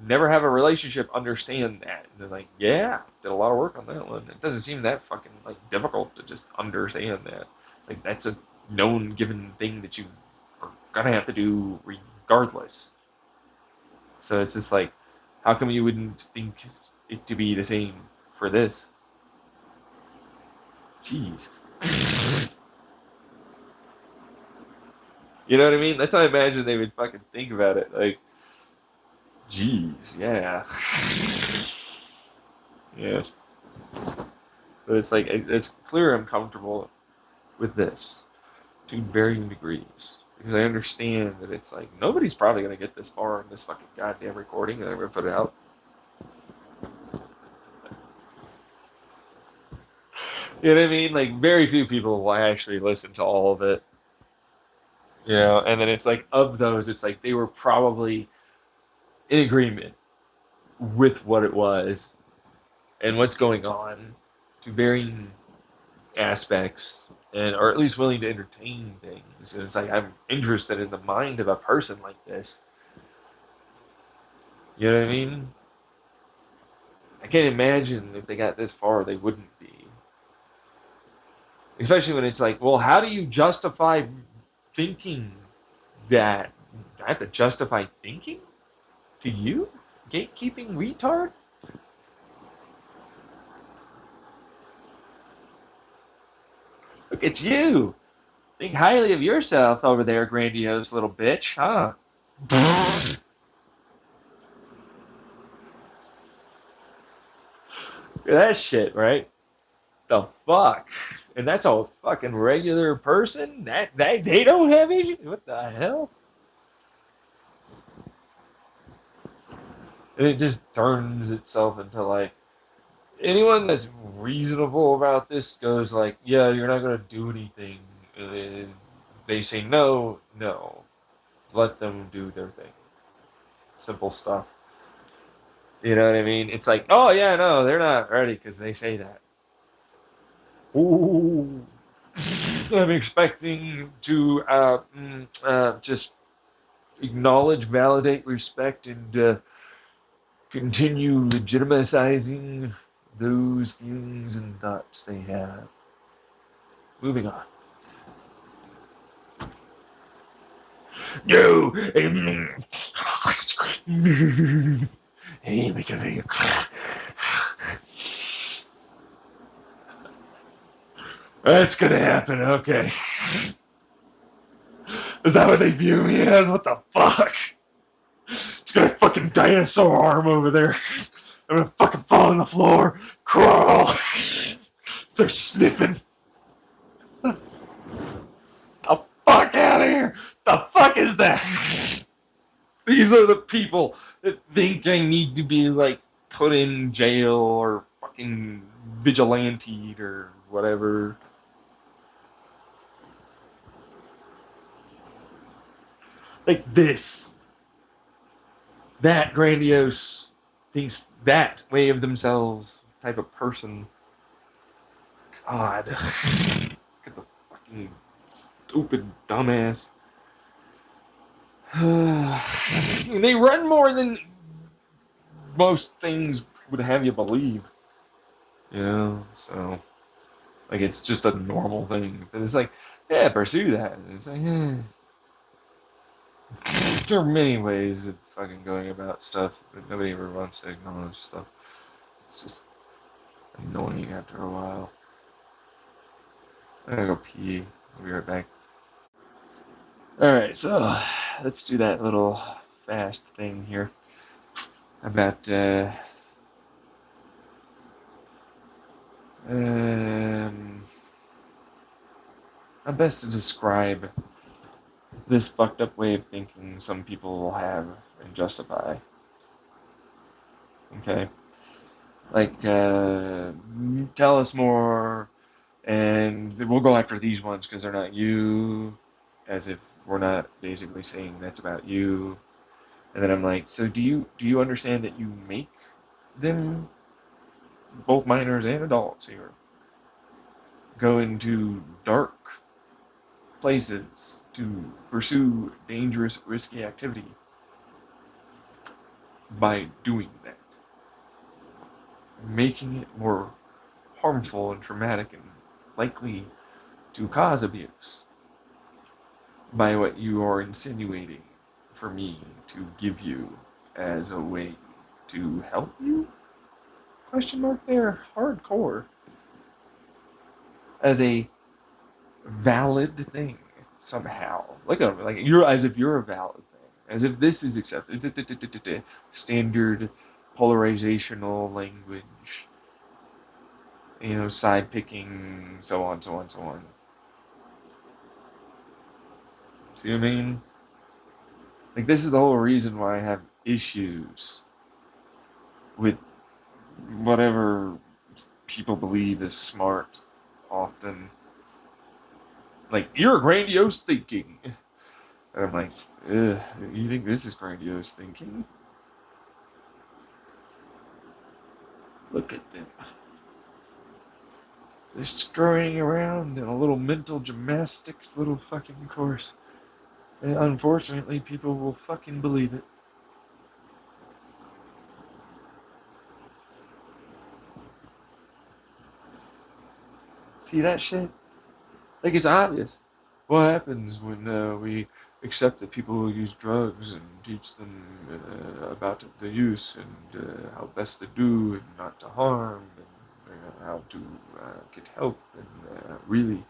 never have a relationship understand that, and they're like, yeah, did a lot of work on that one. It doesn't seem that fucking like difficult to just understand that, like that's a known given thing that you are gonna have to do regardless. So it's just like, how come you wouldn't think it to be the same for this? Jeez. You know what I mean? That's how I imagine they would fucking think about it. Like, geez, yeah. Yeah. But it's like, it's clear I'm comfortable with this to varying degrees. Because I understand that it's like, nobody's probably going to get this far in this fucking goddamn recording that I'm going to put it out. You know what I mean? Like, very few people will actually listen to all of it. You know, and then it's like, of those, it's like they were probably in agreement with what it was and what's going on to varying aspects, and or at least willing to entertain things. And it's like I'm interested in the mind of a person like this. You know what I mean? I can't imagine if they got this far they wouldn't be. Especially when it's like, well, how do you justify thinking that? I have to justify thinking to you? Gatekeeping retard? Look at you. Think highly of yourself over there, grandiose little bitch, huh? Look at that shit, right? The fuck? And that's a fucking regular person? That they don't have issues? What the hell? And it just turns itself into like anyone that's reasonable about this goes like, yeah, you're not gonna do anything. They say no, no. Let them do their thing. Simple stuff. You know what I mean? It's like, oh yeah, no, they're not ready because they say that. Ooh, I'm expecting to just acknowledge, validate, respect, and continue legitimizing those feelings and thoughts they have. Moving on. No. Hey, make a That's gonna happen. Okay. Is that what they view me as? What the fuck? It's got a fucking dinosaur arm over there. I'm gonna fucking fall on the floor, crawl, start sniffing. The fuck out of here! The fuck is that? These are the people that think I need to be like put in jail or fucking vigilante or whatever. Like this. That grandiose thinks that way of themselves type of person. God. Look at the fucking stupid dumbass. They run more than most things would have you believe. You know, so like it's just a normal thing. But it's like, yeah, pursue that. And it's like, there are many ways of fucking going about stuff, but nobody ever wants to acknowledge stuff. It's just annoying after a while. I gotta go pee. I'll be right back. Alright, so let's do that little fast thing here about um how best to describe this fucked up way of thinking some people will have and justify. Okay? Like, tell us more, and we'll go after these ones because they're not you, as if we're not basically saying that's about you. And then I'm like, so do you understand that you make them both minors and adults here go into dark places to pursue dangerous, risky activity by doing that, making it more harmful and traumatic and likely to cause abuse by what you are insinuating for me to give you as a way to help you? Question mark there. Hardcore. As a valid thing somehow. Like you're as if you're a valid thing. As if this is accepted. Standard polarizational language. You know, side picking, so on, so on, so on. See what I mean? Like this is the whole reason why I have issues with whatever people believe is smart often. Like, you're grandiose thinking. And I'm like, ugh, you think this is grandiose thinking? Look at them. They're scurrying around in a little mental gymnastics little fucking course. And unfortunately, people will fucking believe it. See that shit? Like, it's obvious. What happens when we accept that people will use drugs and teach them about the use and how best to do and not to harm and how to get help and really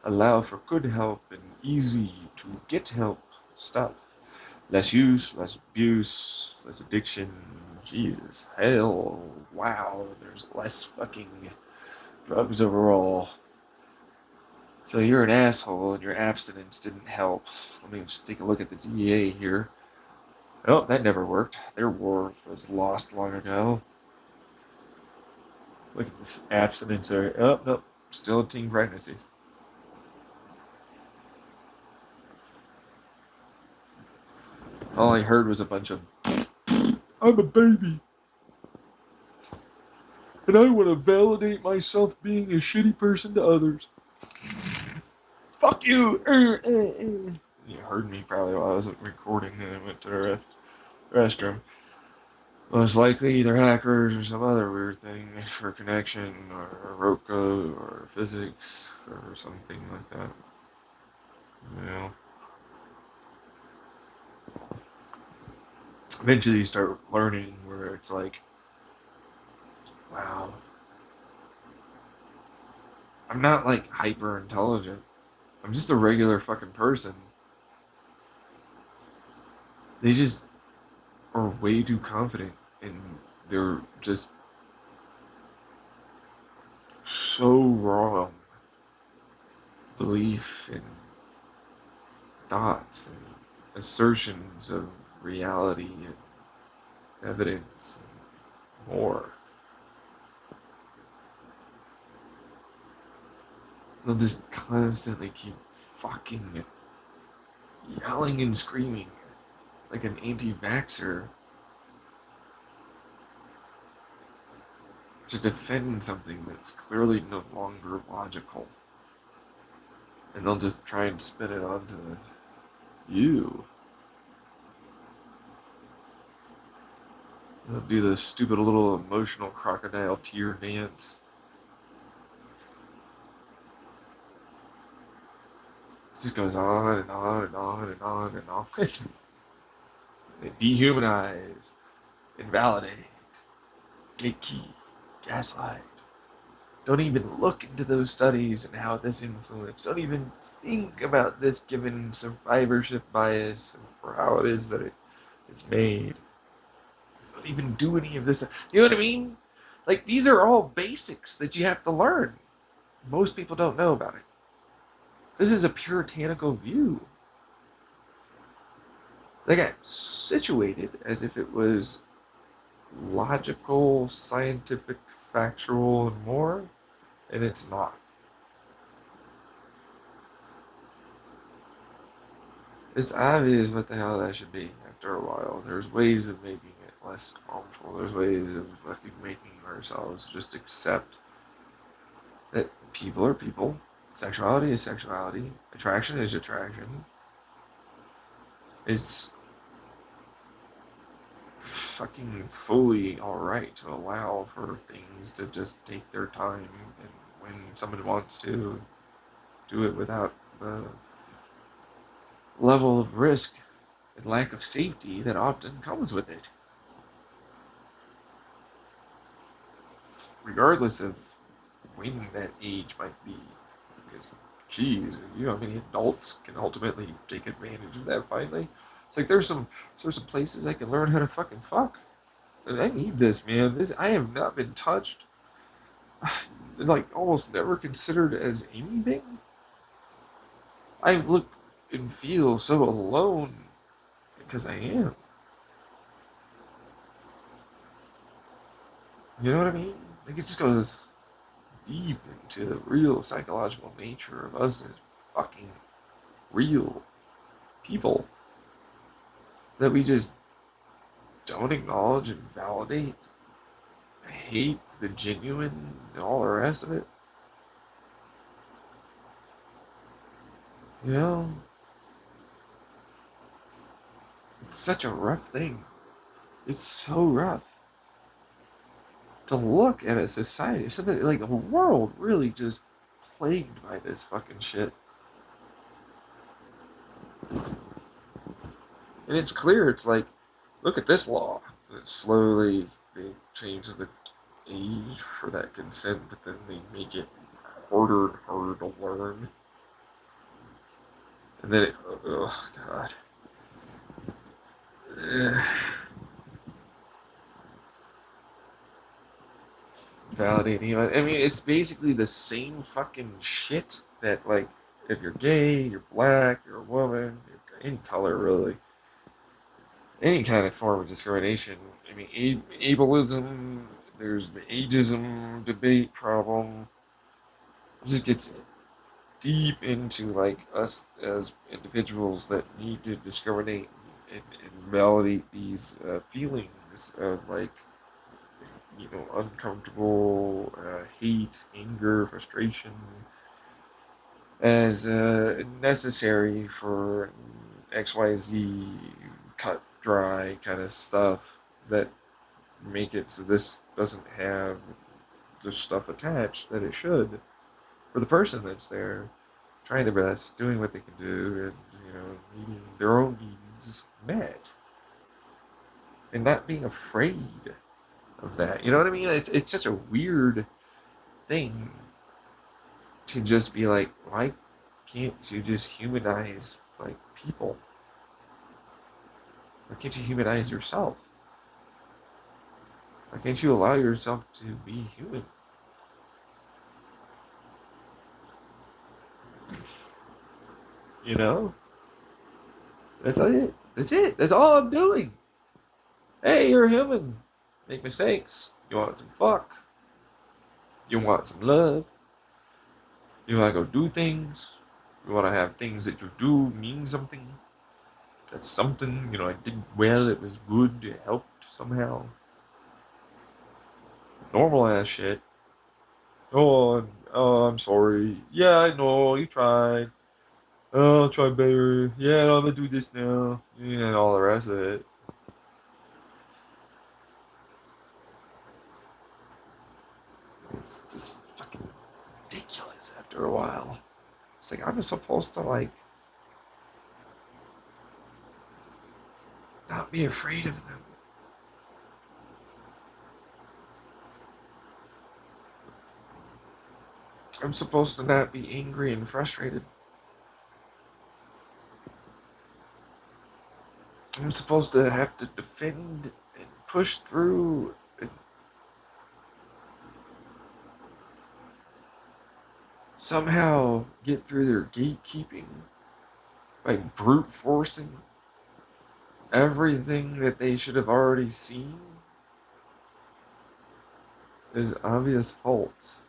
allow for good help and easy to get help stuff. Less use, less abuse, less addiction. Jesus, hell, wow, there's less fucking drugs overall. So you're an asshole and your abstinence didn't help. Let me just take a look at the DEA here. Oh, that never worked. Their war was lost long ago. Look at this abstinence area. Oh, no, still teen pregnancies. All I heard was a bunch of, I'm a baby, and I want to validate myself being a shitty person to others. Fuck you! You heard me probably while I was recording and I went to the restroom. Most likely either hackers or some other weird thing for connection or rope code or physics or something like that. You know. Eventually you start learning where it's like, wow, I'm not like hyper intelligent. I'm just a regular fucking person. They just are way too confident in their just so wrong belief and thoughts and assertions of reality and evidence and more. They'll just constantly keep fucking yelling and screaming like an anti-vaxxer to defend something that's clearly no longer logical. And they'll just try and spin it onto you. They'll do this stupid little emotional crocodile tear dance. It just goes on and on and on and on and on. They dehumanize, invalidate, gatekeep, gaslight. Don't even look into those studies and how this influenced. Don't even think about this given survivorship bias or how it is that it's made. Don't even do any of this. You know what I mean? Like, these are all basics that you have to learn. Most people don't know about it. This is a puritanical view. They got situated as if it was logical, scientific, factual, and more, and it's not. It's obvious what the hell that should be after a while. There's ways of making it less harmful. There's ways of fucking making ourselves just accept that people are people, sexuality is sexuality, attraction is attraction. It's fucking fully alright to allow for things to just take their time, and when somebody wants to do it without the level of risk and lack of safety that often comes with it. Regardless of when that age might be. Because, geez, you know how many adults can ultimately take advantage of that finally? It's like there's some places I can learn how to fucking fuck. And I need this, man. This I have not been touched, like almost never considered as anything. I look and feel so alone because I am. You know what I mean? Like it just goes deep into the real psychological nature of us as fucking real people that we just don't acknowledge and validate, hate the genuine and all the rest of it. You know, it's such a rough thing. It's so rough to look at a society, something like a world really just plagued by this fucking shit. And it's clear, it's like, look at this law. That slowly they change the age for that consent, but then they make it harder and harder to learn. And then it, oh God. Validating. I mean, it's basically the same fucking shit that, like, if you're gay, you're black, you're a woman, you're any color really, any kind of form of discrimination. I mean, ableism, there's the ageism debate problem. It just gets deep into, like, us as individuals that need to discriminate and validate these feelings of, like, uncomfortable hate, anger, frustration as necessary for XYZ cut dry kind of stuff that make it so this doesn't have the stuff attached that it should for the person that's there trying their best, doing what they can do, and needing their own needs met, and not being afraid of that. You know what I mean? It's such a weird thing to just be like, why can't you just humanize, like, people? Why can't you humanize yourself? Why can't you allow yourself to be human? You know? That's it. That's it. That's all I'm doing. Hey, you're human. Make mistakes. You want some fuck. You want some love. You want to go do things. You want to have things that you do mean something. That's something, I did well, it was good, it helped somehow. Normal ass shit. I'm sorry. Yeah, I know, you tried. Oh, I'll try better. Yeah, I'm gonna do this now. Yeah, and all the rest of it. It's just fucking ridiculous after a while. It's like, I'm supposed to, like, not be afraid of them. I'm supposed to not be angry and frustrated. I'm supposed to have to defend and push through and somehow get through their gatekeeping by brute forcing everything that they should have already seen as obvious faults.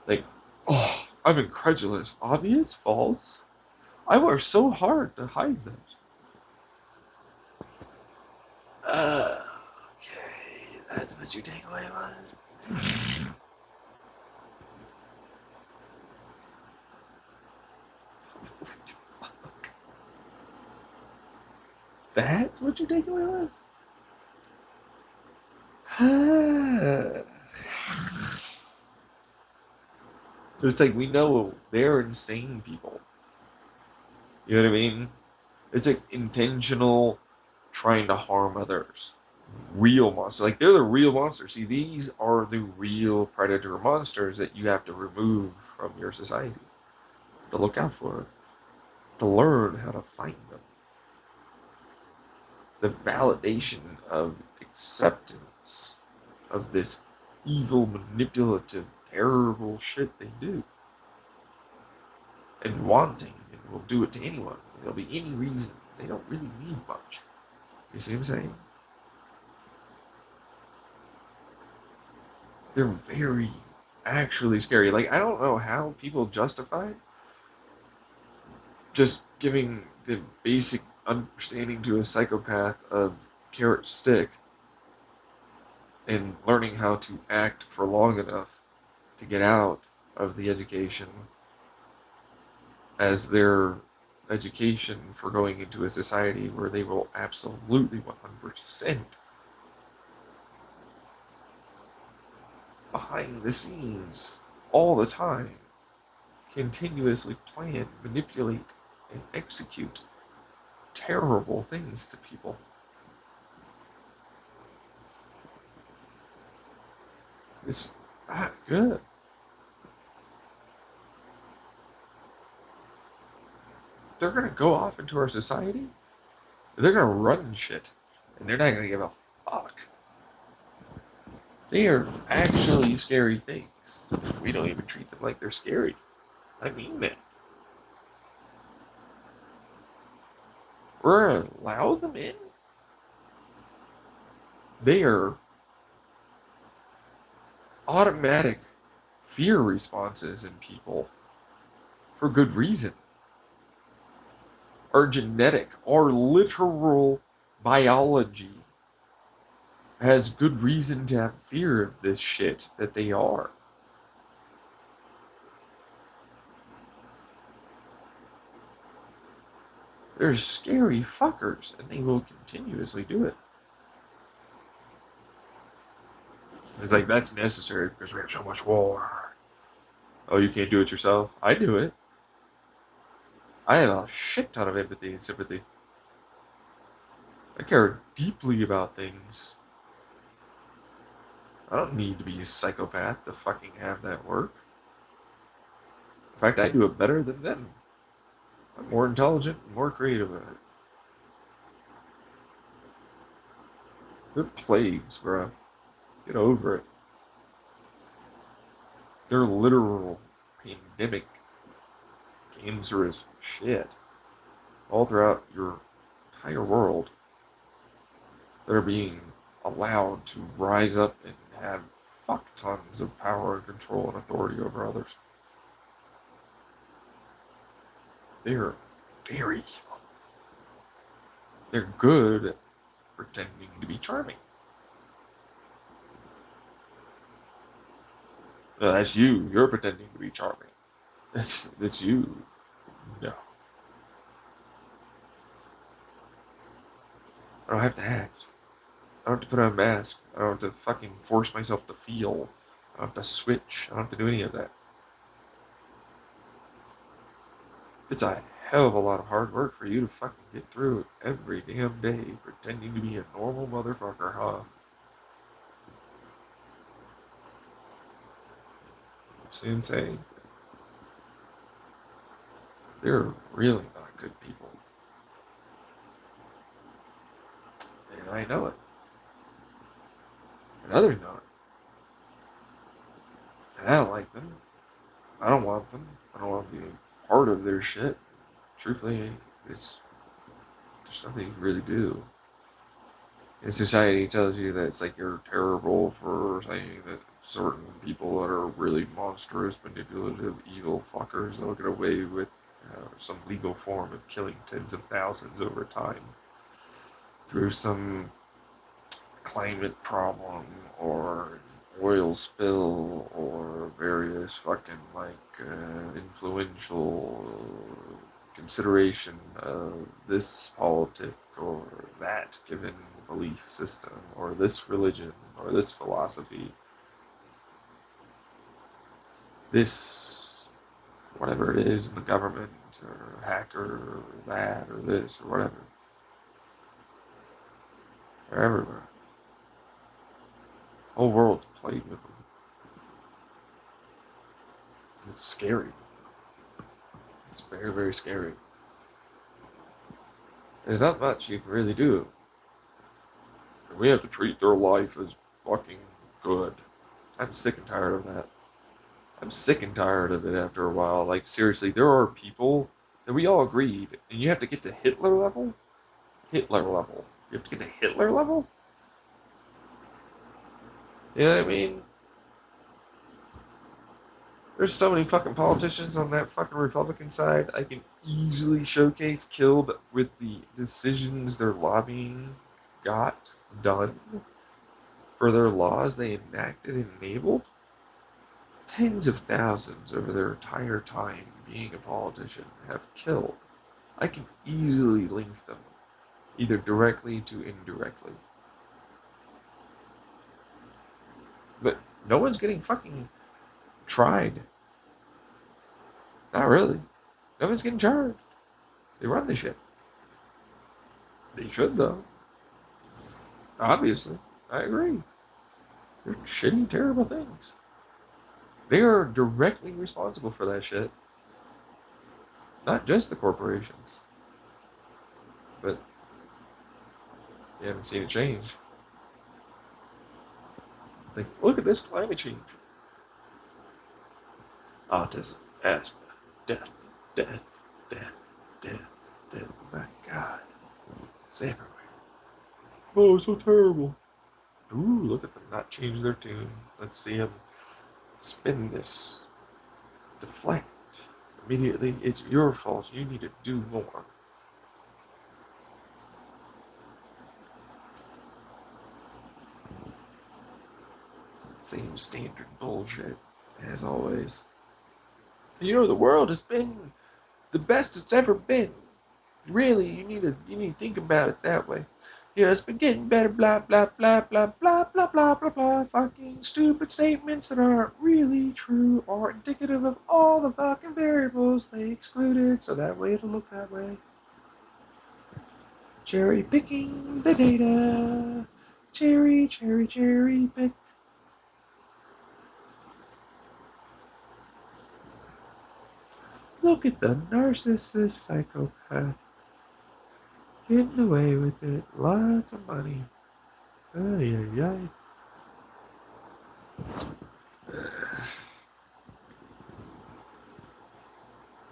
Like, oh, I'm incredulous. Obvious faults? I worked so hard to hide them. Okay, that's what your takeaway was. That's what your takeaway was? It's like, we know they're insane people. You know what I mean? It's like intentional trying to harm others. Real monsters. Like, they're the real monsters. See, these are the real predator monsters that you have to remove from your society. To look out for. To learn how to find them. The validation of acceptance of this evil, manipulative, terrible shit they do. And wanting, and will do it to anyone. There'll be any reason. They don't really need much. You see what I'm saying? They're very actually scary. Like, I don't know how people justify just giving the basic understanding to a psychopath of carrot stick and learning how to act for long enough to get out of the education as their education for going into a society where they will absolutely 100% behind the scenes all the time continuously plan, manipulate, and execute terrible things to people. It's, Ah, good. They're gonna go off into our society. They're gonna run shit, and they're not gonna give a fuck. They are actually scary things. We don't even treat them like they're scary. I mean that. We're gonna allow them in. They are automatic fear responses in people for good reason. Our genetic, our literal biology has good reason to have fear of this shit that they are. They're scary fuckers, and they will continuously do it. It's like, that's necessary because we have so much war. Oh, you can't do it yourself? I do it. I have a shit ton of empathy and sympathy. I care deeply about things. I don't need to be a psychopath to fucking have that work. In fact, I do it better than them. I'm more intelligent and more creative at it. They're plagues, bro. Get over it. They're literal pandemic cancerous shit all throughout your entire world that are being allowed to rise up and have fuck tons of power and control and authority over others. They're very evil. They're good at pretending to be charming. No, that's you. You're pretending to be charming. That's you. No. I don't have to act. I don't have to put on a mask. I don't have to fucking force myself to feel. I don't have to switch. I don't have to do any of that. It's a hell of a lot of hard work for you to fucking get through every damn day pretending to be a normal motherfucker, huh? See what I'm saying? They're really not good people. And I know it. And others know it. And I don't like them. I don't want them. I don't want to be a part of their shit. Truthfully, it's there's nothing you can really do. And society tells you that it's like you're terrible for saying that certain people that are really monstrous, manipulative, evil fuckers that'll get away with some legal form of killing tens of thousands over time through some climate problem or oil spill or various fucking influential consideration of this politic or that given belief system or this religion or this philosophy, this whatever it is in the government or hacker or that or this or whatever. They're everywhere. The whole world's played with them. It's scary. It's very, very scary. There's not much you can really do. We have to treat their life as fucking good. I'm sick and tired of that. I'm sick and tired of it after a while. Like, seriously, there are people that we all agreed, and you have to get to Hitler level? Hitler level. You have to get to Hitler level? You know what I mean? There's so many fucking politicians on that fucking Republican side I can easily showcase killed with the decisions their lobbying got done for their laws they enacted and enabled. Tens of thousands over their entire time being a politician have killed. I can easily link them, either directly to indirectly. But no one's getting fucking tried. Not really. No one's getting charged. They run the shit. They should, though. Obviously. I agree. They're shitty, terrible things. They are directly responsible for that shit. Not just the corporations. But you haven't seen it change. Like, look at this climate change. Autism, asthma, death, death, death, death, death. My God. It's everywhere. Oh, so terrible. Ooh, look at them not change their tune. Let's see them spin this. Deflect. Immediately, it's your fault. You need to do more. Same standard bullshit, as always. You know, the world has been the best it's ever been. Really, you need to think about it that way. Yeah, it's been getting better, blah blah blah blah blah blah blah blah blah. Fucking stupid statements that aren't really true or indicative of all the fucking variables they excluded, so that way it'll look that way. Cherry picking the data. Cherry, cherry, cherry pick. Look at the narcissist psychopath. Getting away with it. Lots of money. Ay, ay, ay.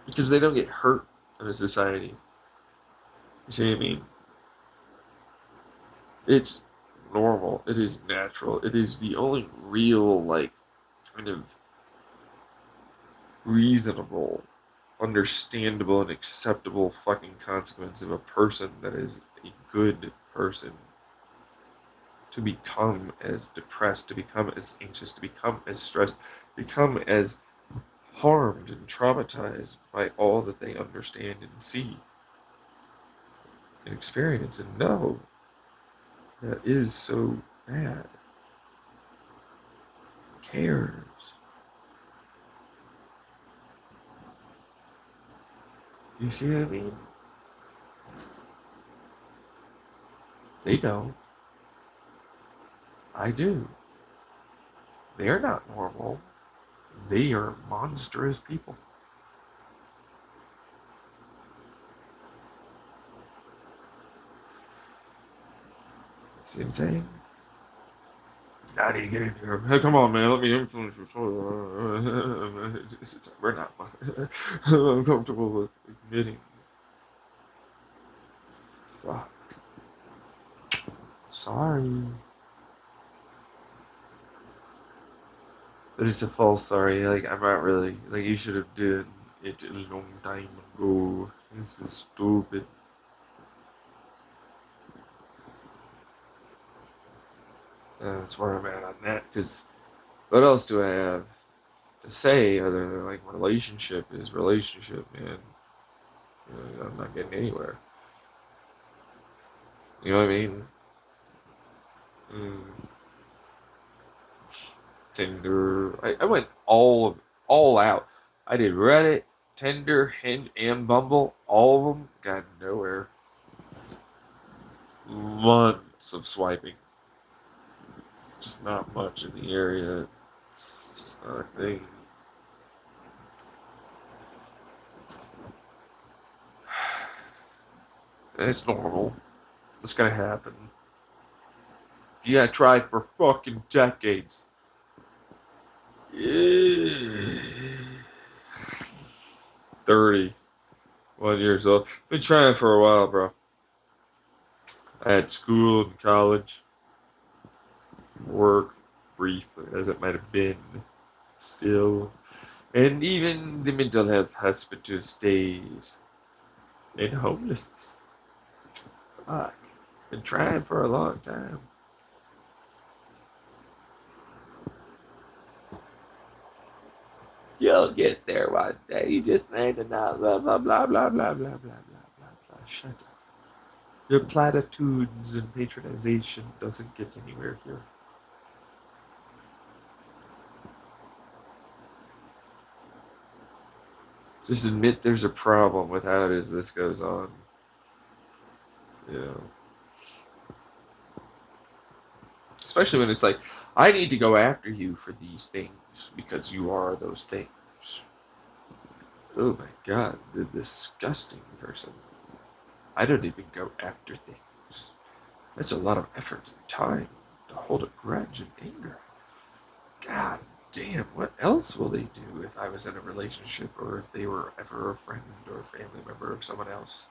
Because they don't get hurt in a society. You see what I mean? It's normal. It is natural. It is the only real, like, kind of reasonable, understandable, and acceptable fucking consequence of a person that is a good person to become as depressed, to become as anxious, to become as stressed, become as harmed and traumatized by all that they understand and see and experience and know. That is so bad. Cares. You see what I mean? They don't. I do. They're not normal. They are monstrous people. See what I'm saying? How do you get in here? Hey, come on, man. Let me influence you. We're not. I'm comfortable with admitting. Fuck. Sorry. But it's a false sorry. Like, I'm not really. Like, you should have done it a long time ago. This is stupid. That's where I'm at on that. Because what else do I have to say other than, like, relationship is relationship, man? You know, I'm not getting anywhere. You know what I mean? Mm, Tinder. I went all out. I did Reddit, Tinder, Hinge, and Bumble. All of them got nowhere. Months of swiping. It's just not much in the area. It's just not a thing. And it's normal. It's gonna happen. You gotta try for fucking decades. Yeah. 31 years old. Been trying for a while, bro. I had school and college, work, brief as it might have been, still, and even the mental health hospital stays, and homelessness. Fuck. Been trying for a long time. You'll get there one day. You just need to know. Blah, blah, blah, blah, blah, blah, blah, blah, blah, blah. Shut up. Your platitudes and patronization doesn't get anywhere here. Just admit there's a problem with how it is this goes on. You know, especially when it's like, I need to go after you for these things because you are those things. Oh my god, the disgusting person. I don't even go after things. That's a lot of effort and time to hold a grudge and anger. God damn, what else will they do if I was in a relationship or if they were ever a friend or a family member of someone else?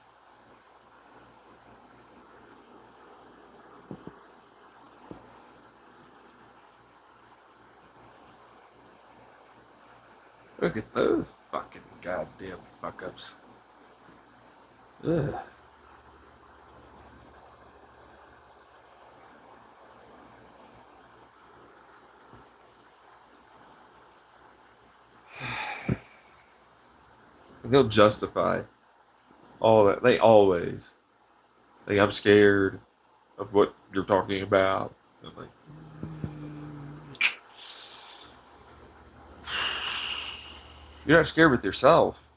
Look at those fucking goddamn fuck ups. Ugh. And they'll justify all that. They always. Like, I'm scared of what you're talking about. I'm like, you're not scared with yourself.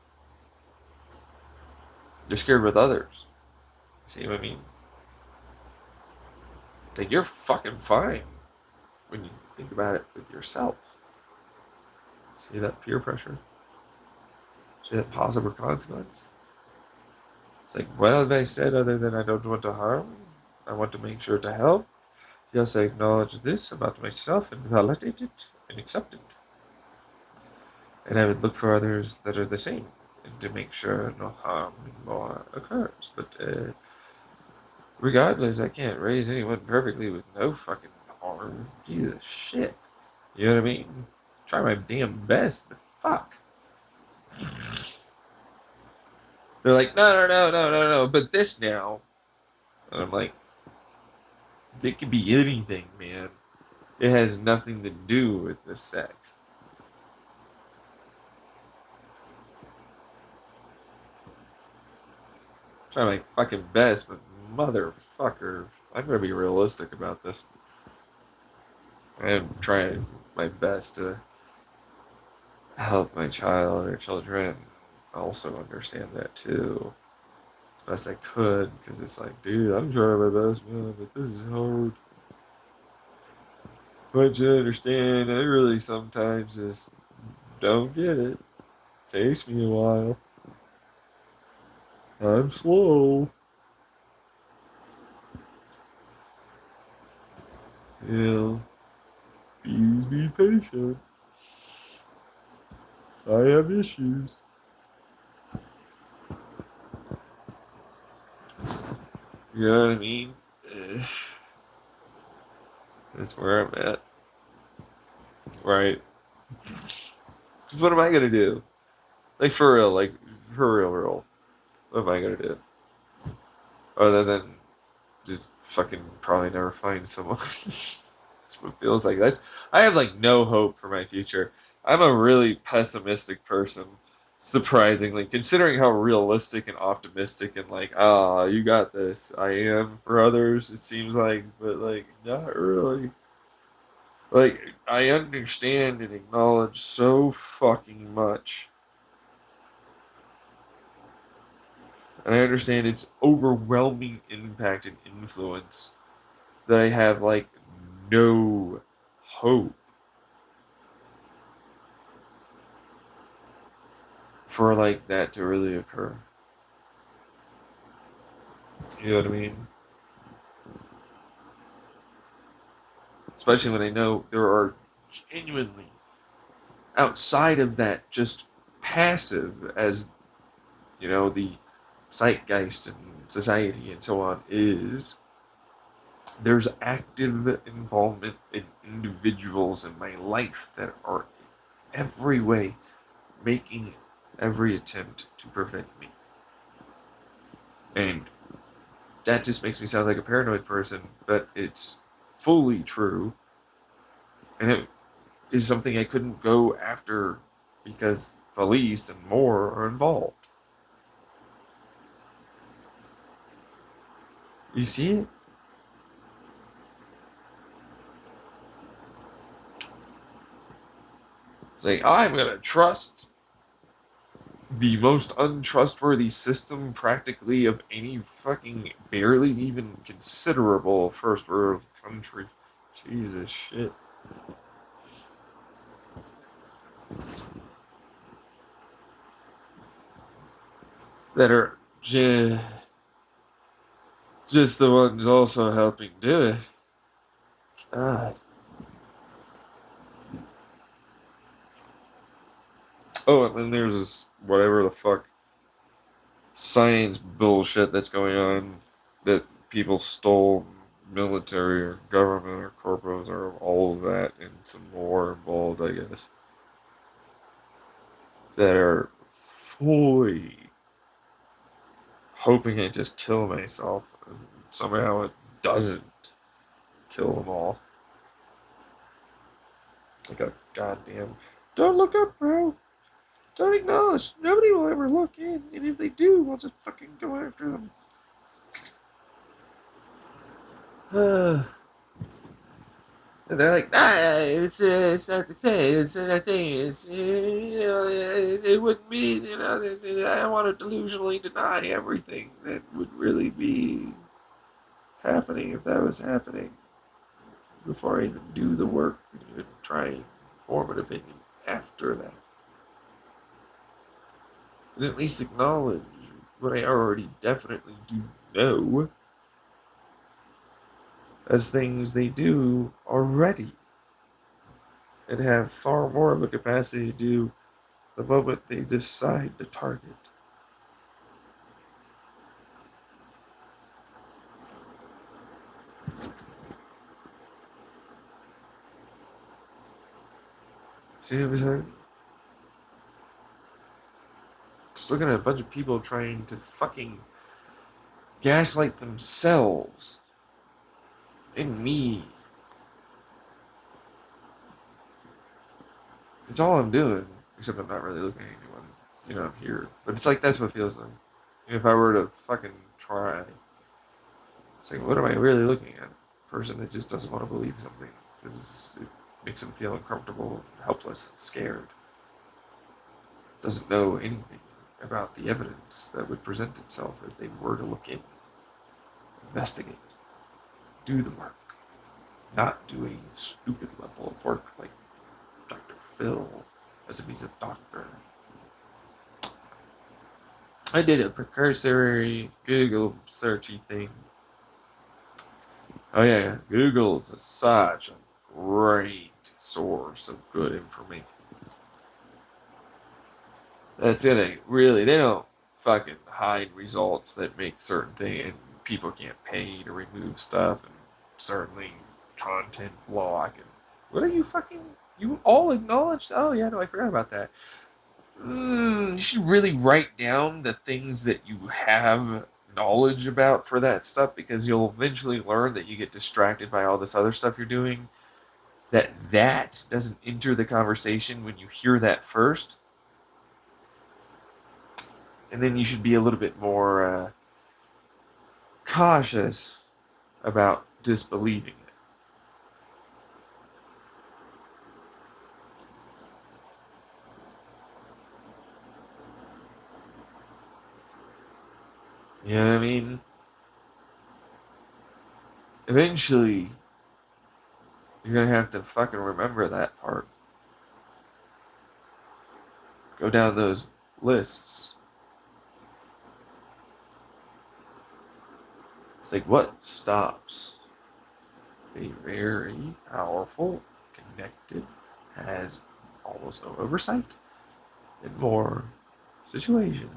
You're scared with others. See what I mean? Like, you're fucking fine when you think about it with yourself. See that peer pressure? See that positive consequence? It's like, what have I said other than I don't want to harm? I want to make sure to help. Yes, I acknowledge this about myself and validate it and accept it. And I would look for others that are the same and to make sure no harm anymore occurs. But regardless, I can't raise anyone perfectly with no fucking harm. Jesus shit. You know what I mean? Try my damn best, but fuck. They're like, no, but this now. And I'm like, it could be anything, man. It has nothing to do with the sex. Try my fucking best, but motherfucker, I'm gonna be realistic about this. I'm trying my best to help my child or children also understand that too, as best I could, because it's like, dude, I'm trying my best, man, but this is hard. But you understand, I really sometimes just don't get it. Takes me a while. I'm slow. Yeah, please be patient. I have issues. You know what I mean? That's where I'm at. Right. What am I gonna do? Like for real. What am I gonna do? Other than just fucking probably never find someone. That's what it feels like. I have like no hope for my future. I'm a really pessimistic person, surprisingly, considering how realistic and optimistic and like, ah, you got this. I am for others, it seems like, but like not really. Like I understand and acknowledge so fucking much. And I understand its overwhelming impact and influence that I have like no hope for like that to really occur. You know what I mean? Especially when I know there are genuinely outside of that just passive as the zeitgeist and society and so on is there's active involvement in individuals in my life that are every way making every attempt to prevent me. And that just makes me sound like a paranoid person, but it's fully true. And it is something I couldn't go after because police and more are involved. You see it? It's like, I'm going to trust the most untrustworthy system practically of any fucking barely even considerable first world country. Jesus shit. that are just the ones also helping do it. God. Oh, and then there's this whatever the fuck science bullshit that's going on that people stole military or government or corporates or all of that and some more involved, I guess, that are fully hoping I just kill myself and somehow it doesn't kill them all. Like a goddamn, don't look up, bro. Don't acknowledge. Nobody will ever look in, and if they do, we'll just fucking go after them. And they're like, nah, it's not the thing. It's not the thing. It wouldn't mean, I want to delusionally deny everything that would really be happening if that was happening before I even do the work and even try and form an opinion after that. And at least acknowledge what I already definitely do know as things they do already and have far more of a capacity to do the moment they decide to target. See what I'm saying? Just looking at a bunch of people trying to fucking gaslight themselves and me. It's all I'm doing, except I'm not really looking at anyone. I'm here. But it's like that's what it feels like. If I were to fucking try, it's like, what am I really looking at? A person that just doesn't want to believe something because it makes them feel uncomfortable, helpless, scared. Doesn't know anything about the evidence that would present itself if they were to look in, investigate, do the work, not do a stupid level of work like Dr. Phil, as if he's a doctor. I did a precursory Google searchy thing. Oh yeah, Google is such a great source of good information. That's it. Really, they don't fucking hide results that make certain things, and people can't pay to remove stuff, and certainly content block. And what are you fucking? You all acknowledge? Oh yeah, no, I forgot about that. You should really write down the things that you have knowledge about for that stuff because you'll eventually learn that you get distracted by all this other stuff you're doing. That doesn't enter the conversation when you hear that first, and then you should be a little bit more cautious about disbelieving it. You know what I mean? Eventually, you're gonna have to fucking remember that part. Go down those lists. It's like what stops a very powerful, connected, has almost no oversight, and more situation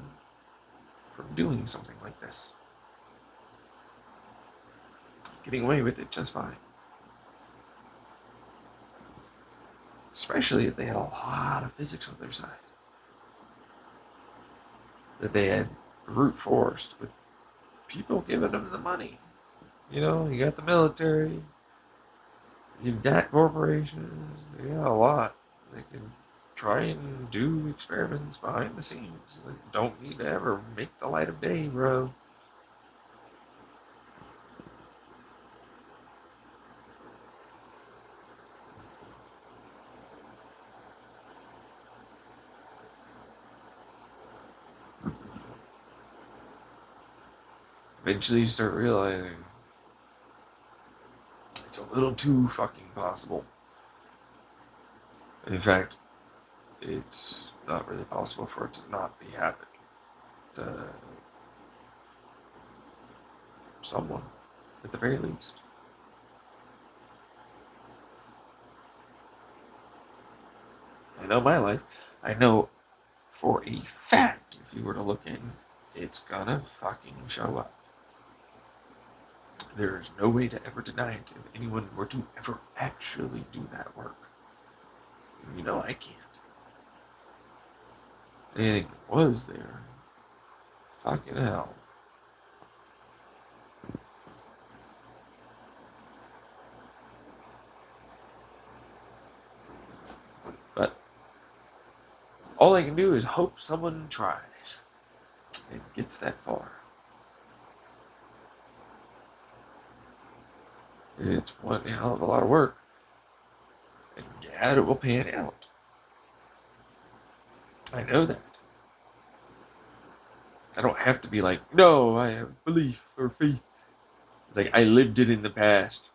from doing something like this. Getting away with it just fine. Especially if they had a lot of physics on their side. That they had brute forced with people giving them the money. You got the military, you've got corporations, you got a lot. They can try and do experiments behind the scenes. They don't need to ever make the light of day, bro. Eventually you start realizing it's a little too fucking possible. In fact, it's not really possible for it to not be happening to someone, at the very least. I know my life. I know for a fact, if you were to look in, it's gonna fucking show up. There's no way to ever deny it if anyone were to ever actually do that work. You know I can't. Anything was there. Fucking hell. But all I can do is hope someone tries and gets that far. It's one hell of a lot of work. And yeah, it will pan out. I know that. I don't have to be like, no, I have belief or faith. It's like I lived it in the past.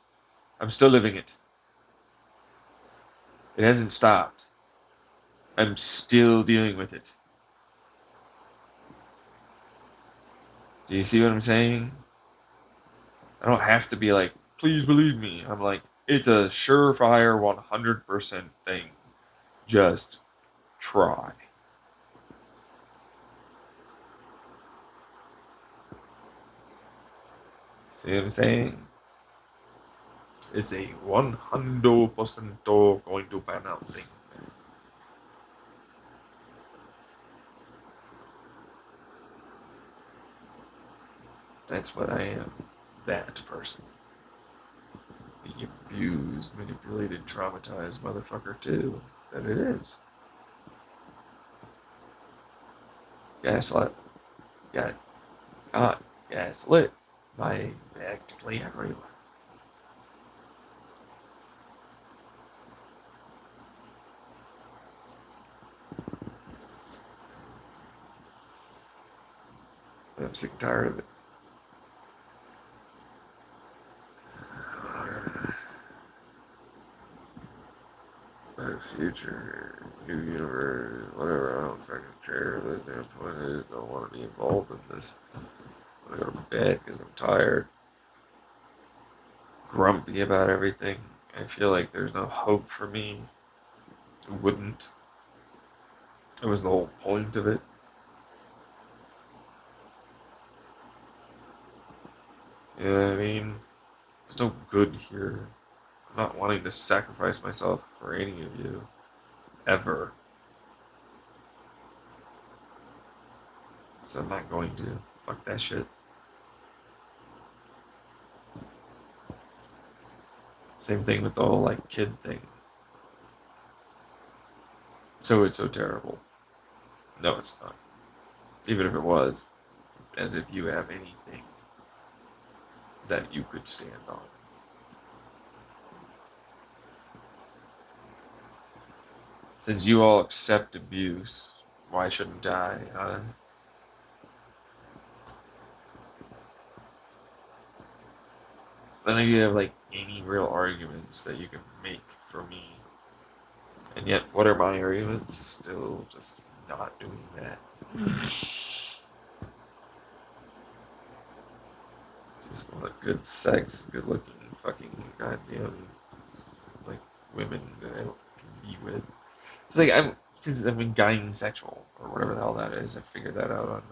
I'm still living it. It hasn't stopped. I'm still dealing with it. Do you see what I'm saying? I don't have to be like, please believe me. I'm like, it's a surefire 100% thing. Just try. See what I'm saying? It's a 100% going to pan out thing. That's what I am. That person. The abused, manipulated, traumatized motherfucker, too. That it is. Gaslit. Got caught. Gaslit by practically everyone. I'm sick and tired of it. Better future, new universe, whatever. I don't fucking care. The damn point is, I don't want to be involved in this. I go to bed because I'm tired, grumpy about everything. I feel like there's no hope for me. It wouldn't. It was the whole point of it. You know what I mean? There's no good here. I'm not wanting to sacrifice myself for any of you. Ever. So I'm not going to. Fuck that shit. Same thing with the whole like kid thing. So it's so terrible. No, it's not. Even if it was, as if you have anything that you could stand on. Since you all accept abuse, why shouldn't I, huh? None of you have like any real arguments that you can make for me. And yet, what are my arguments? Still just not doing that. Just want good sex, good looking, fucking goddamn, like, women that I can be with. It's like, because I'm being sexual, or whatever the hell that is. I figured that out on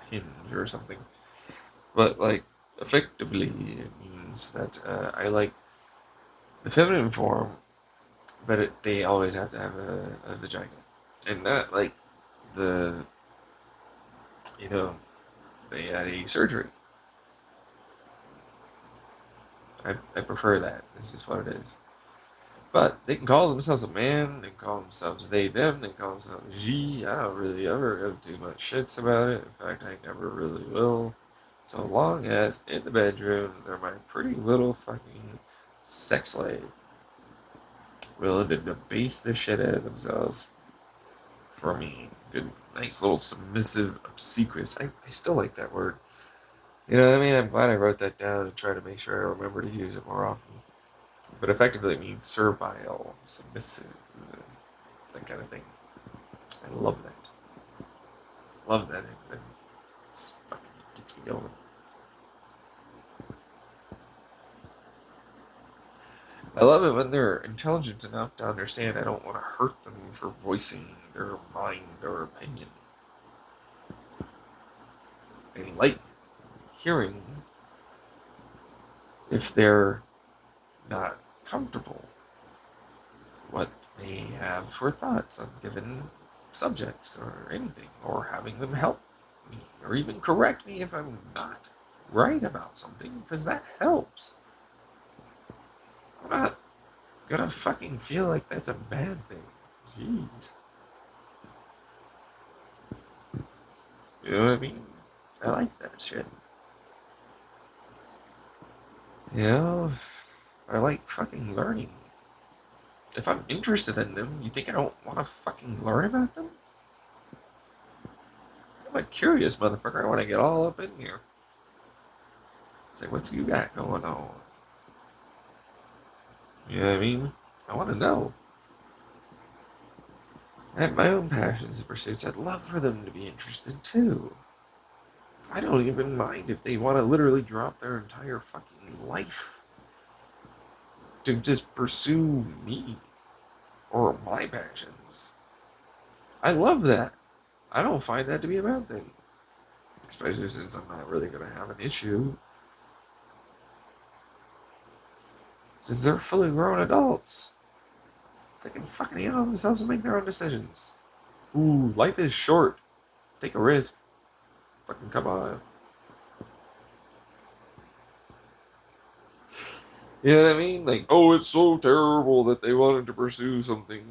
Hinge or something. But, like, effectively, it means that I like the feminine form, but they always have to have a vagina. And not like the, you know, they had a surgery. I prefer that. It's just what it is. But they can call themselves a man, they can call themselves they, them, they can call themselves she. I don't really ever have too much shits about it. In fact, I never really will. So long as in the bedroom, they're my pretty little fucking sex slave. Willing to debase the shit out of themselves for me. Good, nice little submissive, obsequious. I still like that word. You know what I mean? I'm glad I wrote that down and try to make sure I remember to use it more often. but effectively it means servile, submissive, that kind of thing. I love that. Love that. It fucking gets me going. I love it when they're intelligent enough to understand I don't want to hurt them for voicing their mind or opinion. I like hearing if they're not comfortable what they have for thoughts on given subjects or anything, or having them help me, or even correct me if I'm not right about something, because that helps. I'm not gonna fucking feel like that's a bad thing. Jeez. You know what I mean? I like that shit. You know, I like fucking learning. If I'm interested in them, you think I don't want to fucking learn about them? I'm a curious motherfucker. I want to get all up in here. It's like, what's you got going on? You know what I mean? I want to know. I have my own passions and pursuits. I'd love for them to be interested too. I don't even mind if they want to literally drop their entire fucking life to just pursue me or my passions. I love that. I don't find that to be a bad thing. Especially since I'm not really going to have an issue. Since they're fully grown adults. They can fucking handle themselves and make their own decisions. Ooh, life is short. Take a risk. Fucking come on. You know what I mean? Like, oh, it's so terrible that they wanted to pursue something.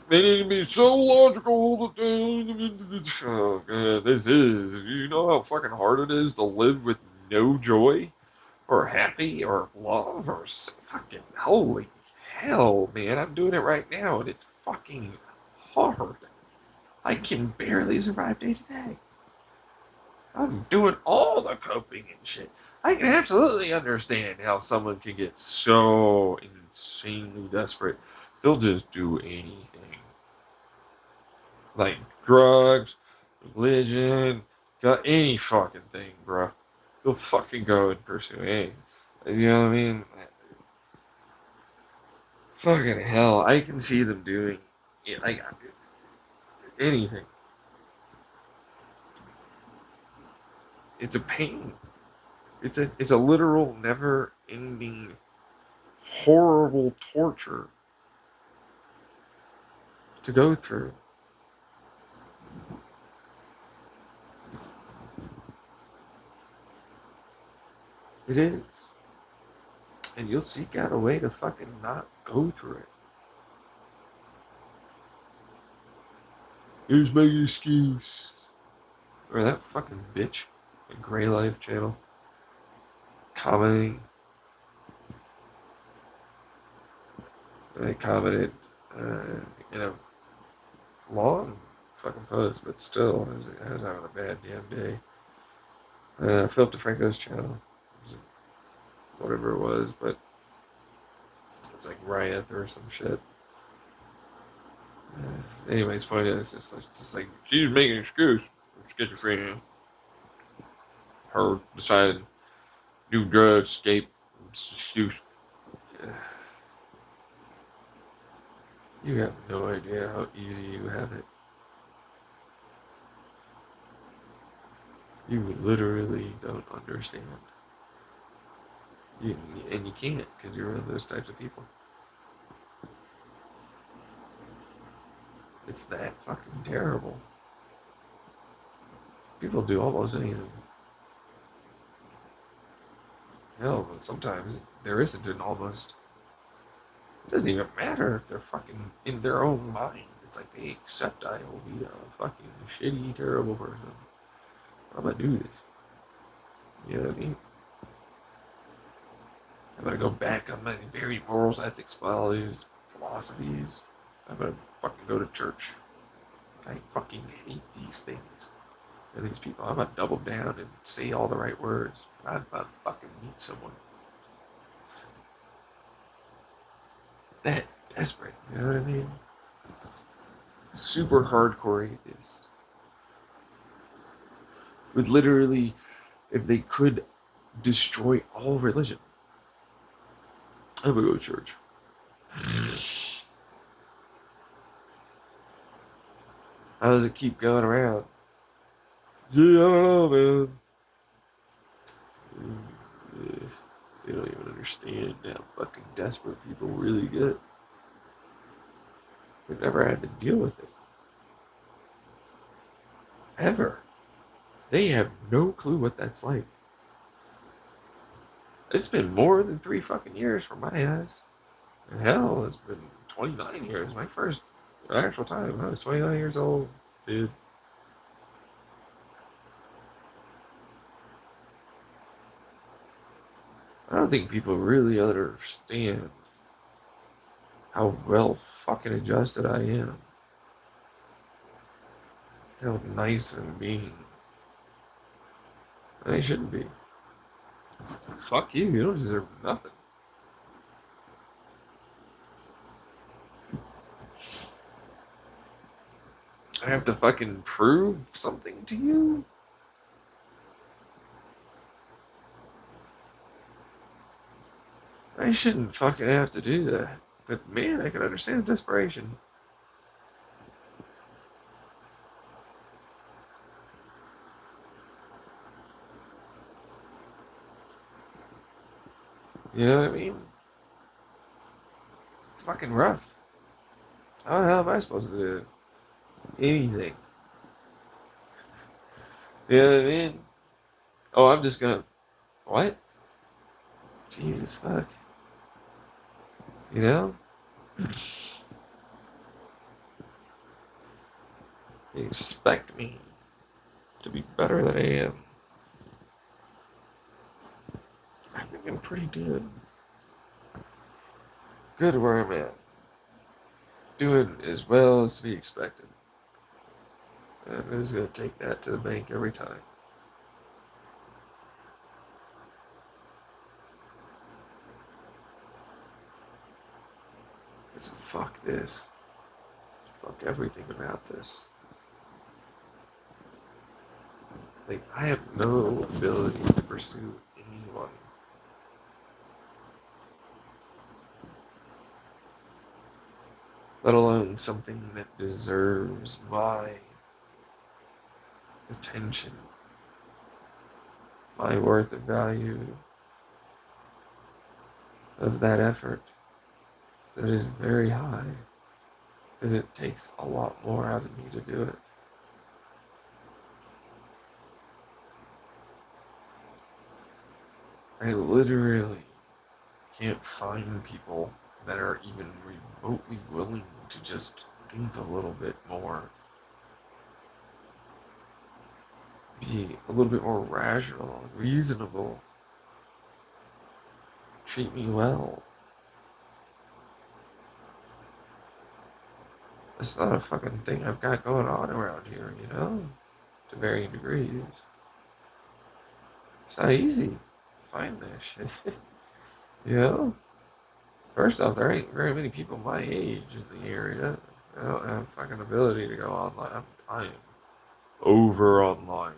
They need to be so logical all the time. Oh, God, this is. You know how fucking hard it is to live with no joy? Or happy? Or love? Or fucking holy hell, man. I'm doing it right now, and it's fucking hard. I can barely survive day to day. I'm doing all the coping and shit. I can absolutely understand how someone can get so insanely desperate. They'll just do anything. Like drugs, religion, got any fucking thing, bro. They'll fucking go and pursue anything. You know what I mean? Fucking hell, I can see them doing it, like anything. It's a pain. It's a literal never ending horrible torture to go through. It is. And you'll seek out a way to fucking not go through it. Here's my excuse. Or that fucking bitch, the Grey Life channel, commenting. They commented in a long fucking post, but still, I was having a bad damn day. Philip DeFranco's channel, whatever it was, but it's like Riot or some shit. Anyways, point is, it's just like she's making an excuse for schizophrenia. Her decided to do drugs, escape, excuse. You have no idea how easy you have it. You literally don't understand. You, and you can't because you're one of those types of people. It's that fucking terrible. People do almost anything. Hell, but sometimes there isn't an almost. It doesn't even matter if they're fucking in their own mind. It's like they accept I will be a fucking shitty, terrible person. I'm gonna do this. You know what I mean? I'm gonna go back on my very morals, ethics, values, philosophies. I'm gonna fucking go to church. I fucking hate these things. And these people, I'm gonna double down and say all the right words. I'm gonna fucking meet someone. that desperate. You know what I mean? Super hardcore atheists would literally, if they could destroy all religion, I would go to church. How does it keep going around? Yeah, I don't know, man. They don't even understand how fucking desperate people really get. They've never had to deal with it. Ever. They have no clue what that's like. It's been more than 3 fucking years for my eyes. And hell, it's been 29 years. My first actual time, I was 29 years old, dude. I don't think people really understand how well fucking adjusted I am. How nice I'm being. And I shouldn't be. Fuck you, you don't deserve nothing. I have to fucking prove something to you? I shouldn't fucking have to do that. But man, I can understand desperation. You know what I mean? It's fucking rough. How the hell am I supposed to do anything? You know what I mean? Oh, I'm just gonna. What? Jesus fuck. You know? You expect me to be better than I am. I think I'm pretty good. Good where I'm at. Doing as well as to be expected. And I'm just gonna take that to the bank every time. Because fuck this. Fuck everything about this. Like, I have no ability to pursue anyone. Let alone something that deserves my attention, my worth and value of that effort that is very high, because it takes a lot more out of me to do it. I literally can't find people that are even remotely willing to just think a little bit more, be a little bit more rational, reasonable, treat me well. It's not a fucking thing I've got going on around here, you know? To varying degrees. It's not easy to find that shit. You know? First off, there ain't very many people my age in the area. I don't have fucking ability to go online. I am over online.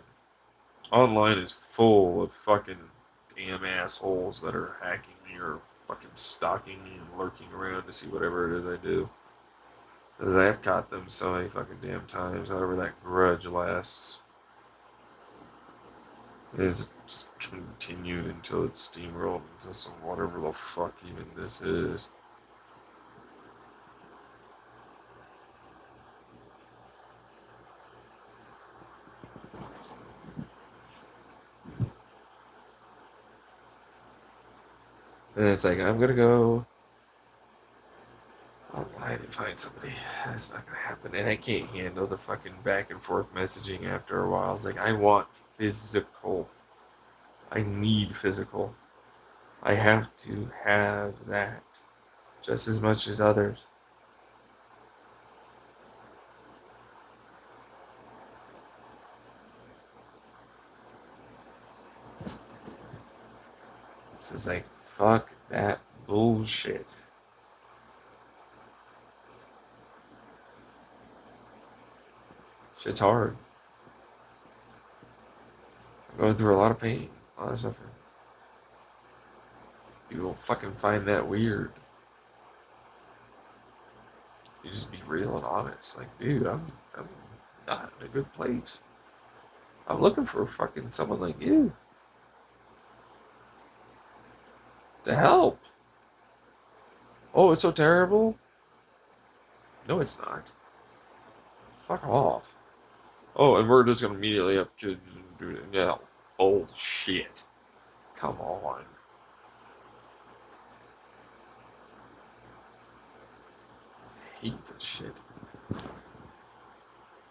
Online is full of fucking damn assholes that are hacking me or fucking stalking me and lurking around to see whatever it is I do. Because I've caught them so many fucking damn times, however that grudge lasts. It's just continued until it's steamrolled into some whatever the fuck even this is. And it's like, I'm gonna go online and find somebody. That's not gonna happen. And I can't handle the fucking back and forth messaging after a while. It's like, I want physical. I need physical. I have to have that just as much as others. So it's like, fuck that bullshit. Shit's hard. I'm going through a lot of pain, a lot of suffering. People don't fucking find that weird. You just be real and honest. Like, dude, I'm not in a good place. I'm looking for fucking someone like you to help. Oh, it's so terrible. No, it's not. Fuck off. Oh, and we're just gonna immediately have kids and do it. Yeah, bullshit. Come on. I hate this shit.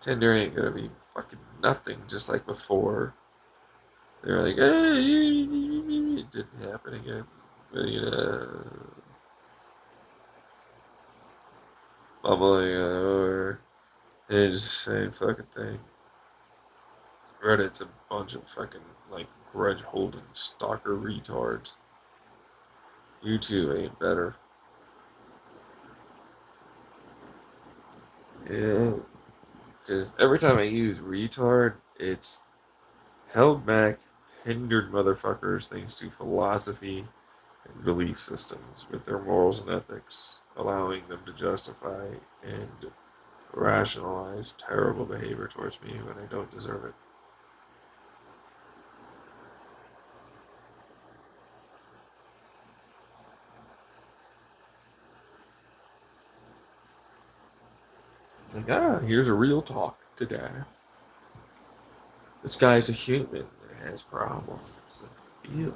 Tinder ain't gonna be fucking nothing just like before. They're like, hey, it didn't happen again. But, bubbling or it's the same fucking thing. Reddit's a bunch of fucking like grudge holding stalker retards. You two ain't better. Yeah, because every time I use retard, it's held back, hindered motherfuckers thanks to philosophy and belief systems with their morals and ethics, allowing them to justify and rationalize terrible behavior towards me when I don't deserve it. It's like, here's a real talk today. This guy's a human that has problems and feels.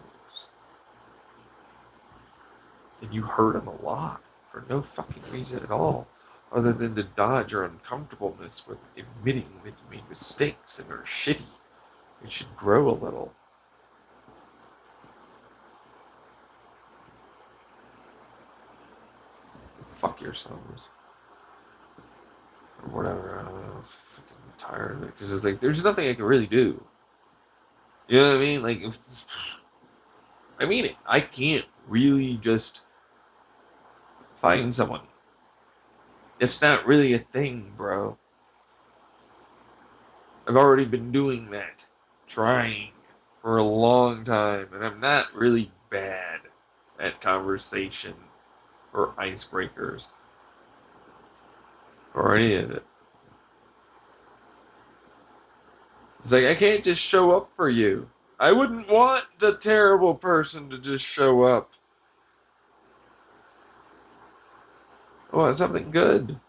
And you hurt him a lot for no fucking reason at all, other than to dodge your uncomfortableness with admitting that you made mistakes and are shitty. You should grow a little. Fuck yourselves. Or whatever. I don't know. I'm fucking tired of it. Because it's like, there's nothing I can really do. You know what I mean? Like, I mean it. I can't really just find someone. It's not really a thing, bro. I've already been doing that. Trying for a long time. And I'm not really bad at conversation or icebreakers or any of it. It's like, I can't just show up for you. I wouldn't want the terrible person to just show up. I want something good.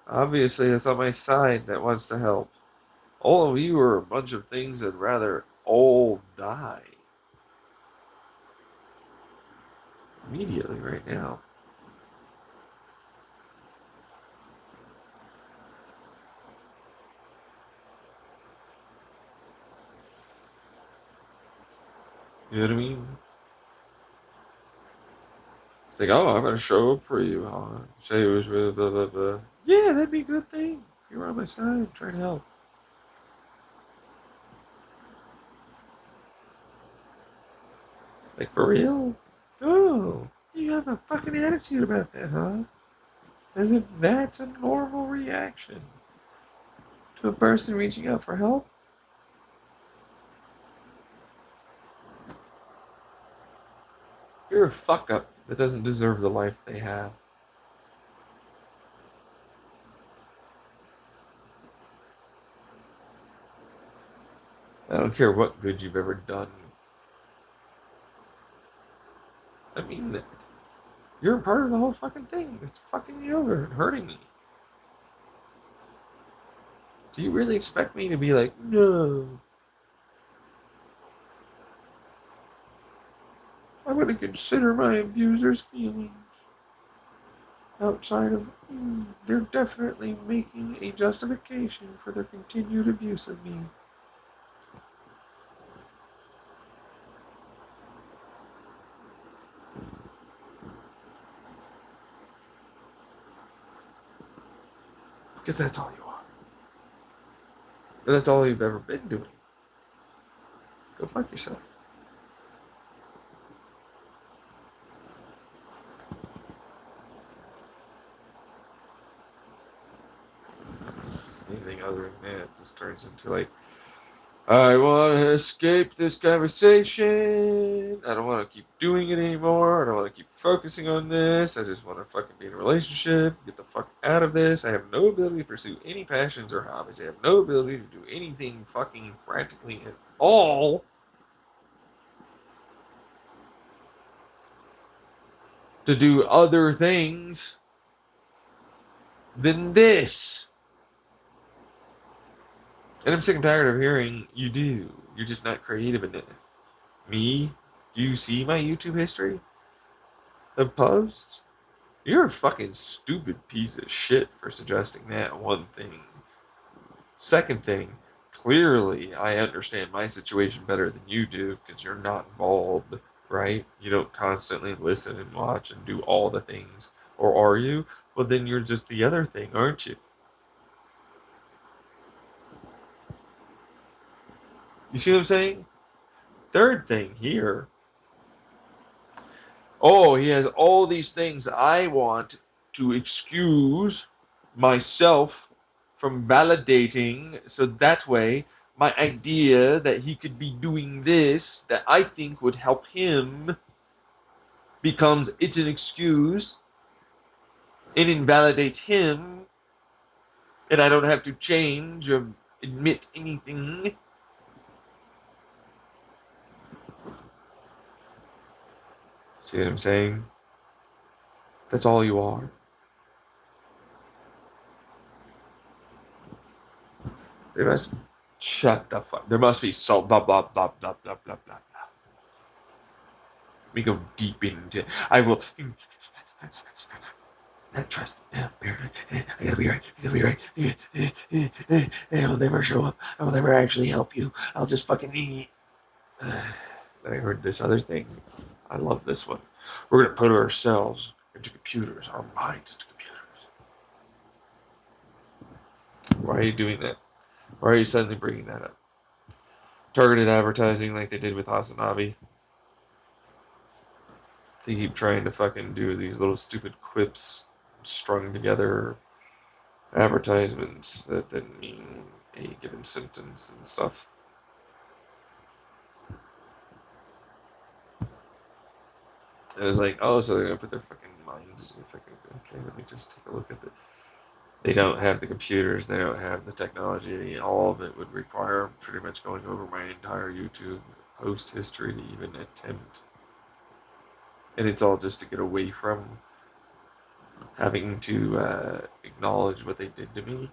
Obviously, that's on my side that wants to help. All of you are a bunch of things that rather all die immediately right now. You know what I mean? It's like, oh, I'm gonna show up for you. I'll say it was blah blah blah blah. Yeah, that'd be a good thing. If you were on my side, try to help. Like for real? Oh, you have a fucking attitude about that, huh? As if that's a normal reaction to a person reaching out for help? You're a fuck up that doesn't deserve the life they have. I don't care what good you've ever done. I mean that. You're a part of the whole fucking thing. That's fucking me over and hurting me. Do you really expect me to be like, no, I'm going to consider my abuser's feelings outside of, they're definitely making a justification for their continued abuse of me. Because that's all you are. And that's all you've ever been doing. Go fuck yourself. Anything else? other than that, it just turns into like, I want to escape this conversation. I don't want to keep doing it anymore. I don't want to keep focusing on this. I just want to fucking be in a relationship. Get the fuck out of this. I have no ability to pursue any passions or hobbies. I have no ability to do anything fucking practically at all to do other things than this. And I'm sick and tired of hearing you do. You're just not creative enough. Me? Do you see my YouTube history of posts? You're a fucking stupid piece of shit for suggesting that one thing. Second thing, clearly I understand my situation better than you do because you're not involved, right? You don't constantly listen and watch and do all the things. Or are you? Well, then you're just the other thing, aren't you? You see what I'm saying? Third thing here. Oh, he has all these things I want to excuse myself from validating, so that way my idea that he could be doing this that I think would help him becomes it's an excuse and invalidates him, and I don't have to change or admit anything. See what I'm saying? That's all you are. There must shut the fuck. There must be so blah blah blah blah blah blah blah. Let me go deep into. I will. Not trust. I gotta be right. I gotta be right. I will never show up. I will never actually help you. I'll just fucking eat. Then I heard this other thing. I love this one. We're gonna put ourselves into computers, our minds into computers. Why are you doing that? Why are you suddenly bringing that up? Targeted advertising like they did with Hasanabi. They keep trying to fucking do these little stupid quips strung together advertisements that then mean a given sentence and stuff. And it's like, oh, so they're gonna put their fucking minds in fucking. Okay, let me just take a look at the. They don't have the computers. They don't have the technology. All of it would require pretty much going over my entire YouTube post history to even attempt. And it's all just to get away from having to acknowledge what they did to me.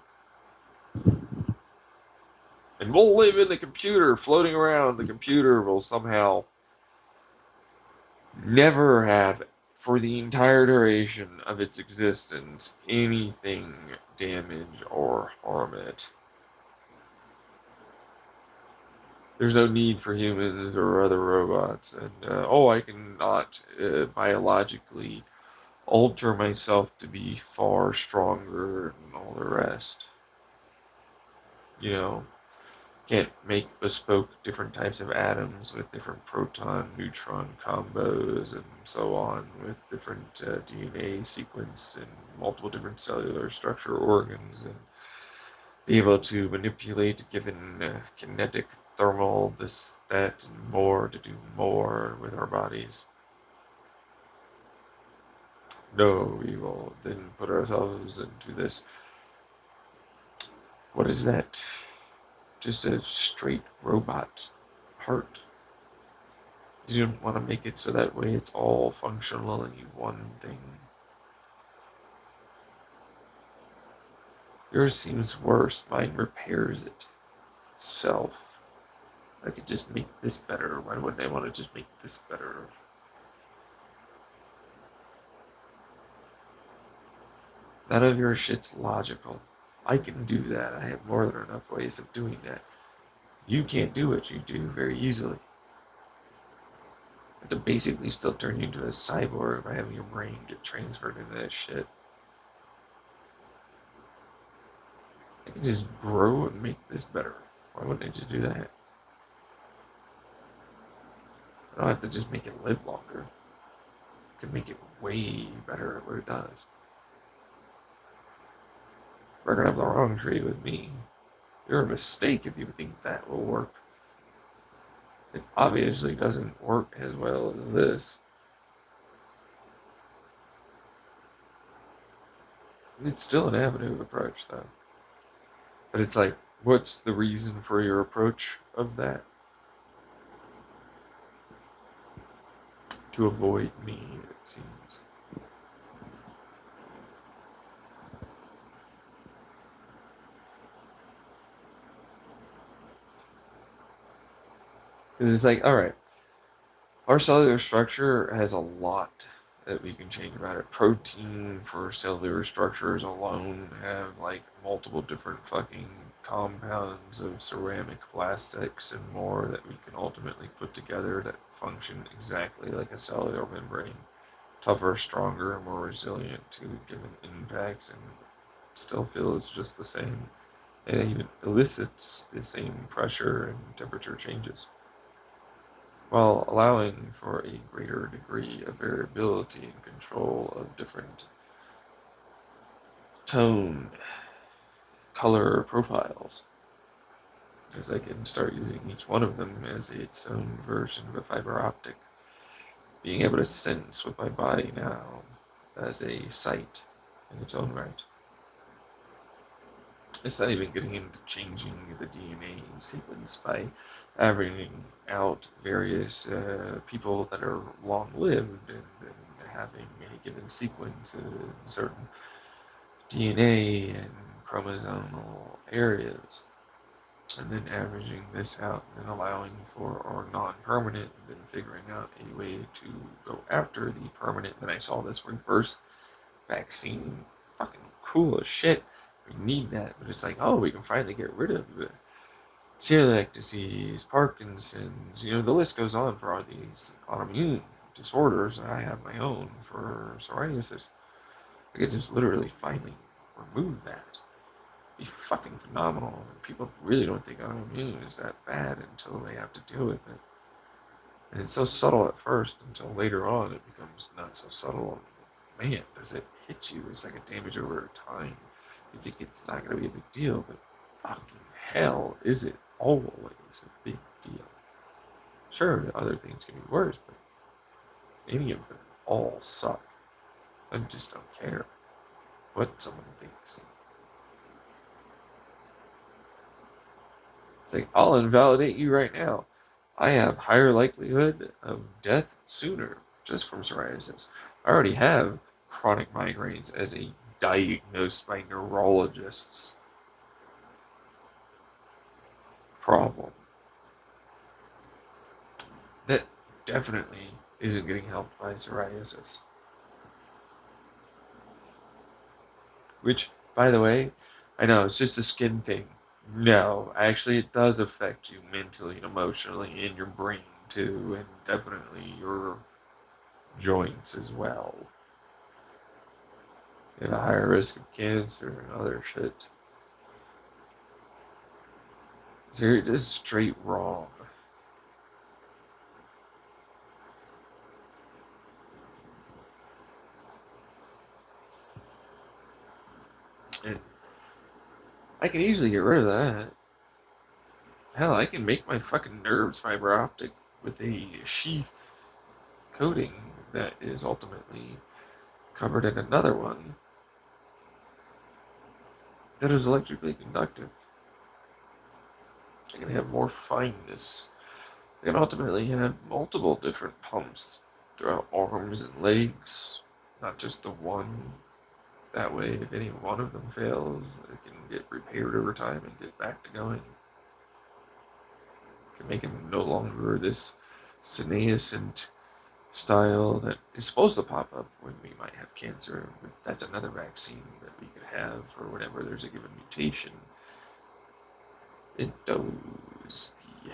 And we'll live in the computer, floating around. The computer will somehow never have, for the entire duration of its existence, anything damage or harm it. There's no need for humans or other robots. And, I cannot biologically alter myself to be far stronger and all the rest. You know, can't make bespoke different types of atoms with different proton neutron combos and so on, with different DNA sequence and multiple different cellular structure organs, and be able to manipulate given kinetic, thermal, this, that, and more to do more with our bodies. No, we will then put ourselves into this. What is that? Just a straight robot part. You don't want to make it so that way it's all functional and you one thing. Yours seems worse. Mine repairs it itself. I could just make this better. Why wouldn't I want to just make this better? None of your shit's logical. I can do that. I have more than enough ways of doing that. You can't do what you do very easily. I have to basically still turn you into a cyborg by having your brain get transferred into that shit. I can just grow and make this better. Why wouldn't I just do that? I don't have to just make it live longer. I can make it way better at what it does. We're gonna have the wrong tree with me. You're a mistake if you think that will work. It obviously doesn't work as well as this. It's still an avenue of approach, though. But it's like, what's the reason for your approach of that? To avoid me, it seems. Because it's like, all right, our cellular structure has a lot that we can change about it. Protein for cellular structures alone have like multiple different fucking compounds of ceramic, plastics, and more that we can ultimately put together that function exactly like a cellular membrane. Tougher, stronger, more resilient to given impacts, and still feels just the same. And even elicits the same pressure and temperature changes, while allowing for a greater degree of variability and control of different tone, color profiles, as I can start using each one of them as its own version of a fiber optic, being able to sense with my body now as a sight in its own right. It's not even getting into changing the DNA sequence by averaging out various people that are long lived and then having a given sequence in certain DNA and chromosomal areas, and then averaging this out and then allowing for our non-permanent and then figuring out a way to go after the permanent. Then I saw this reverse vaccine, fucking cool as shit. We need that, but it's like, oh, we can finally get rid of the celiac disease, Parkinson's, the list goes on for all these autoimmune disorders. I have my own for psoriasis. I could just literally finally remove that. It'd be fucking phenomenal. People really don't think autoimmune is that bad until they have to deal with it. And it's so subtle at first until later on it becomes not so subtle. Man, does it hit you? It's like a damage over time. You think it's not going to be a big deal, but fucking hell, is it always a big deal? Sure, other things can be worse, but any of them all suck. I just don't care what someone thinks. It's like, I'll invalidate you right now. I have higher likelihood of death sooner just from psoriasis. I already have chronic migraines as a diagnosed by neurologists problem. That definitely isn't getting helped by psoriasis. Which, by the way, I know it's just a skin thing. No, actually, it does affect you mentally and emotionally in your brain too, and definitely your joints as well. You have a higher risk of cancer and other shit. So you're just straight wrong. And I can easily get rid of that. Hell, I can make my fucking nerves fiber optic with a sheath coating that is ultimately covered in another one that is electrically conductive. I can have more fineness. I can ultimately have multiple different pumps throughout arms and legs, not just the one. That way, if any one of them fails, it can get repaired over time and get back to going. It can make him no longer this senescent style that is supposed to pop up when we might have cancer. But that's another vaccine that we could have for whenever there's a given mutation. It does the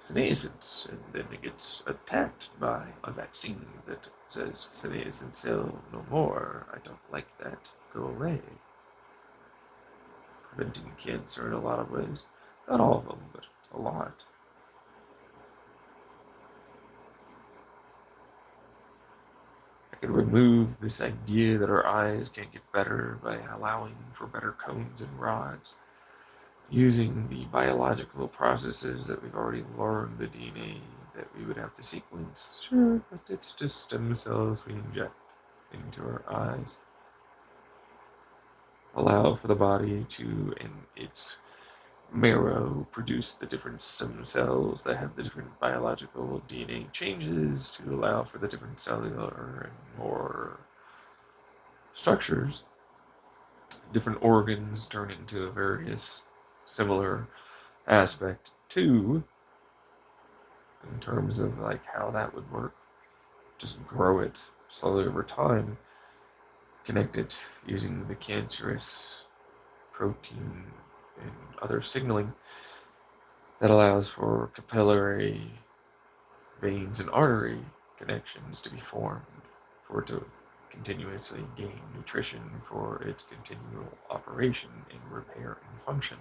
senescence, and then it gets attacked by a vaccine that says senescent cell no more. I don't like that. Go away. Preventing cancer in a lot of ways. Not all of them, but a lot. I could remove this idea that our eyes can't get better by allowing for better cones and rods. using the biological processes that we've already learned the DNA that we would have to sequence. Sure, but it's just stem cells we inject into our eyes. Allow for the body to, in its marrow, produce the different stem cells that have the different biological DNA changes to allow for the different cellular and more structures. Different organs turn into various similar aspect too, in terms of like how that would work. Just grow it slowly over time, connect it using the cancerous protein and other signaling that allows for capillary veins and artery connections to be formed for it to continuously gain nutrition for its continual operation and repair and function.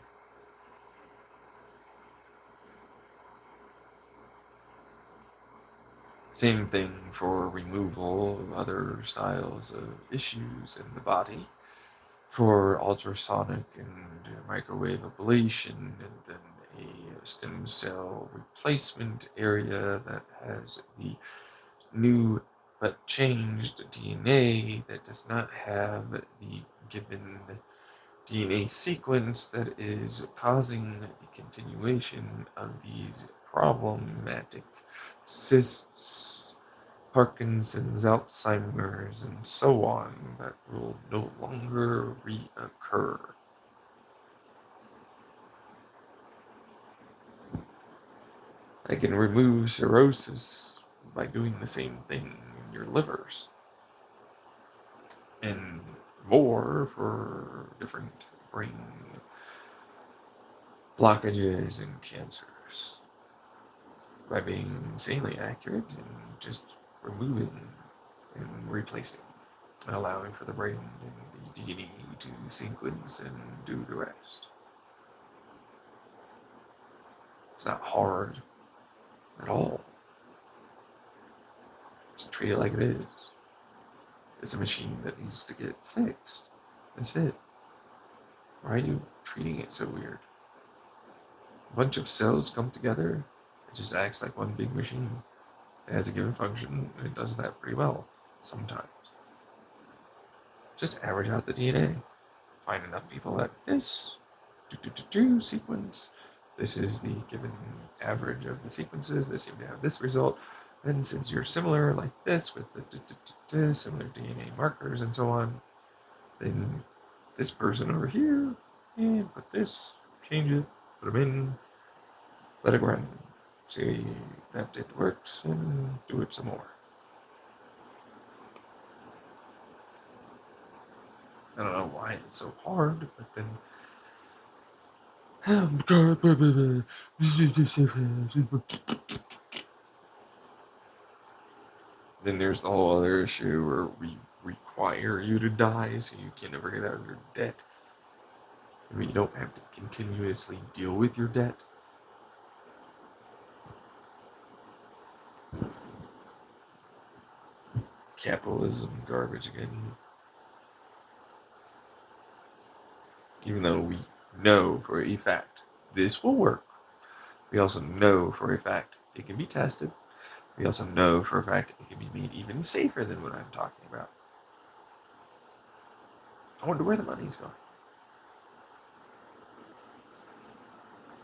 Same thing for removal of other styles of issues in the body, for ultrasonic and microwave ablation, and then a stem cell replacement area that has the new but changed DNA that does not have the given DNA sequence that is causing the continuation of these problematic cysts, Parkinson's, Alzheimer's, and so on that will no longer reoccur. I can remove cirrhosis by doing the same thing in your livers, and more for different brain blockages and cancers by being insanely accurate and just removing and replacing and allowing for the brain and the DNA to sequence and do the rest. It's not hard at all. Just treat it like it is. It's a machine that needs to get fixed. That's it. Why are you treating it so weird? A bunch of cells come together, it just acts like one big machine. It has a given function, and it does that pretty well sometimes. Just average out the DNA. Find enough people that this sequence. This is the given average of the sequences. They seem to have this result. And since you're similar like this with the similar DNA markers and so on, then this person over here, and put this, change it, put them in, let it run. See that it works, and do it some more. I don't know why it's so hard, but then then there's the whole other issue where we require you to die so you can never get out of your debt. I mean, you don't have to continuously deal with your debt. Capitalism garbage again. Even though we know for a fact this will work, we also know for a fact it can be tested. We also know for a fact it can be made even safer than what I'm talking about. I wonder where the money's going.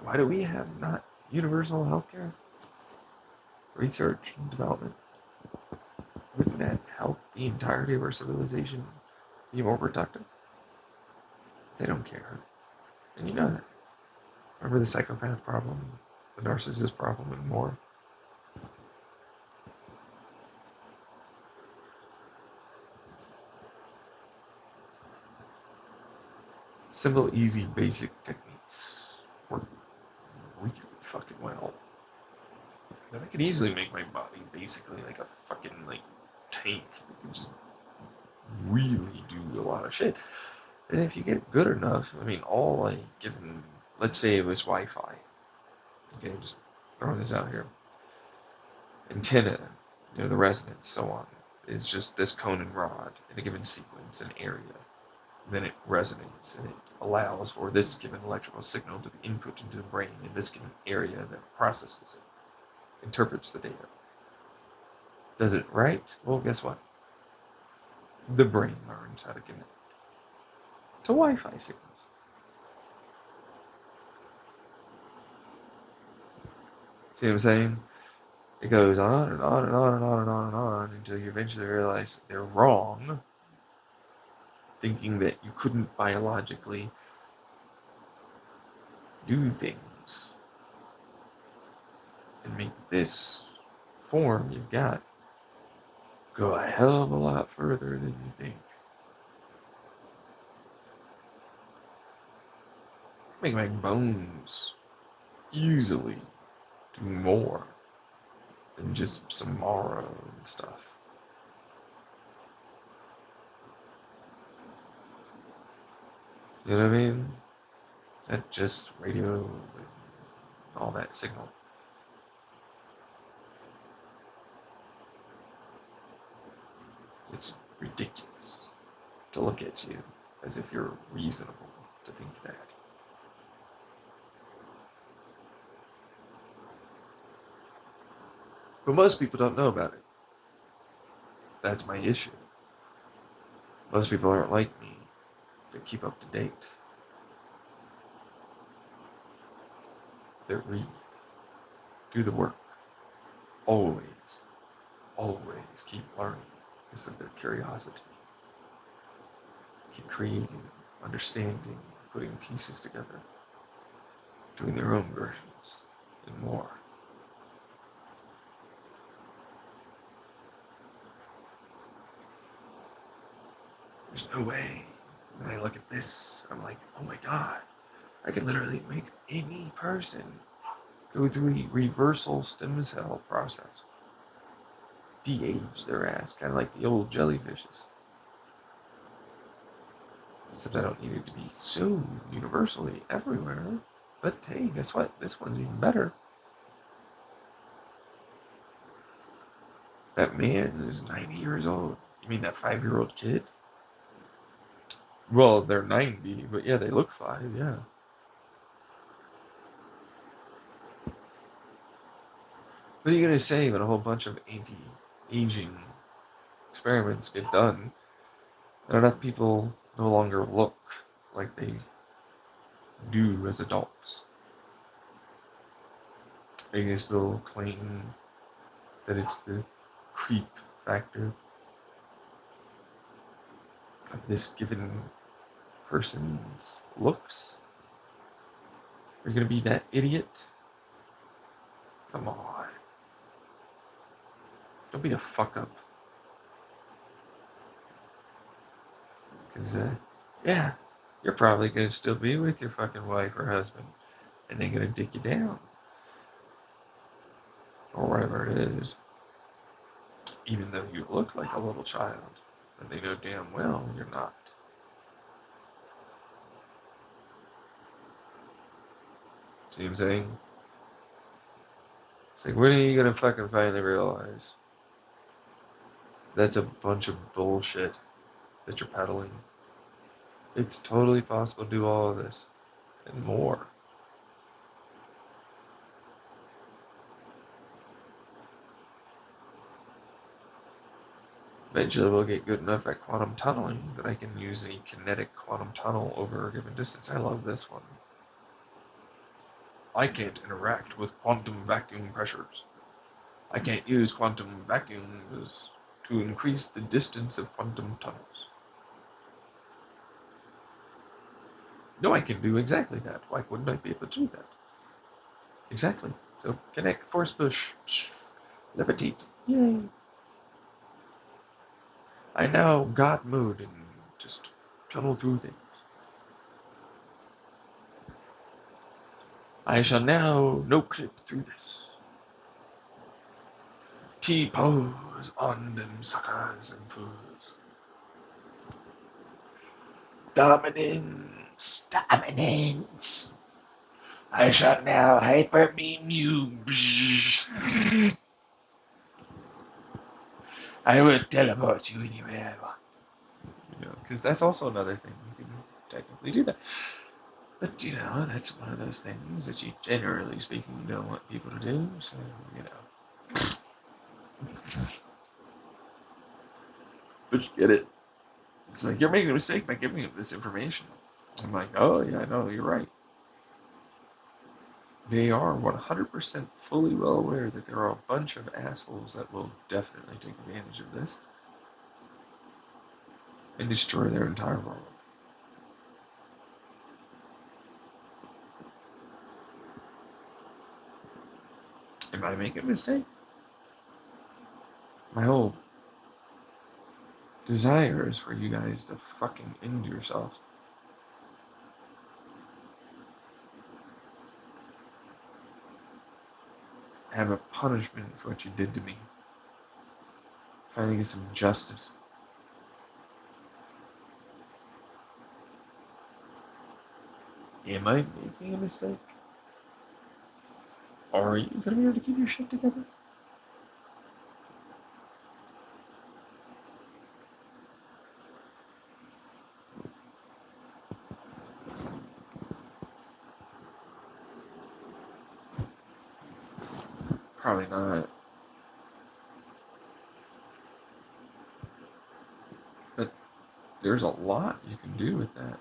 Why do we have not universal healthcare? Research and development. Wouldn't that help the entirety of our civilization be more productive? They don't care. And you know that. Remember the psychopath problem, the narcissist problem, and more? Simple, easy, basic techniques work really fucking well. Then I could easily make my body basically like a fucking like tank that can just really do a lot of shit. And if you get good enough, I mean, all like given, let's say it was Wi-Fi. Okay, just throwing this out here. Antenna, the resonance, so on, is just this cone and rod in a given sequence and area. then it resonates, and it allows for this given electrical signal to be input into the brain in this given area that processes it, interprets the data. Does it right? Well, guess what? The brain learns how to connect to Wi-Fi signals. See what I'm saying? It goes on and on and on and on and on and on until you eventually realize they're wrong, thinking that you couldn't biologically do things and make this form you've got go a hell of a lot further than you think. Make my bones easily do more than just some marrow and stuff. You know what I mean? That just radio and all that signal. It's ridiculous to look at you as if you're reasonable to think that. But most people don't know about it. That's my issue. Most people aren't like me. They keep up to date. They read. Do the work. Always, always keep learning because of their curiosity. Keep creating, understanding, putting pieces together, doing their own versions, and more. There's no way. When I look at this, I'm like, oh my god, I could literally make any person go through a reversal stem cell process. De-age their ass, kind of like the old jellyfishes. Except I don't need it to be so universally everywhere. But hey, guess what? This one's even better. That man is 90 years old. You mean that 5-year-old kid? Well, they're 90, but yeah, they look 5, yeah. What are you going to say when a whole bunch of anti-aging experiments get done and enough people no longer look like they do as adults? Are you going to still claim that it's the creep factor of this given person's looks? Are you going to be that idiot? Come on. Don't be a fuck up. Because, yeah, you're probably going to still be with your fucking wife or husband, and they're going to dick you down. Or whatever it is. Even though you look like a little child, and they know damn well you're not. See what I'm saying? It's like, when are you going to fucking finally realize that's a bunch of bullshit that you're peddling? It's totally possible to do all of this and more. Eventually we'll get good enough at quantum tunneling that I can use a kinetic quantum tunnel over a given distance. I love this one. I can't interact with quantum vacuum pressures. I can't use quantum vacuums to increase the distance of quantum tunnels. No, I can do exactly that. Why wouldn't I be able to do that? Exactly. So connect, force push, levitate. Yay. I now God mode and just tunnel through things. I shall now no clip through this. T-pose on them suckers and fools. Dominance, dominance. I shall now hyper beam you. I will teleport you anywhere. because that's also another thing. You can technically do that. But, that's one of those things that you, generally speaking, you don't want people to do. So, but you get it. It's like, you're making a mistake by giving him this information. I'm like, oh, yeah, I know, you're right. They are 100% fully well aware that there are a bunch of assholes that will definitely take advantage of this and destroy their entire world. Am I making a mistake? My whole desire is for you guys to fucking end yourself. Have a punishment for what you did to me. Finally get some justice. Am I making a mistake? Are you gonna be able to keep your shit together? Probably not. But there's a lot you can do with that.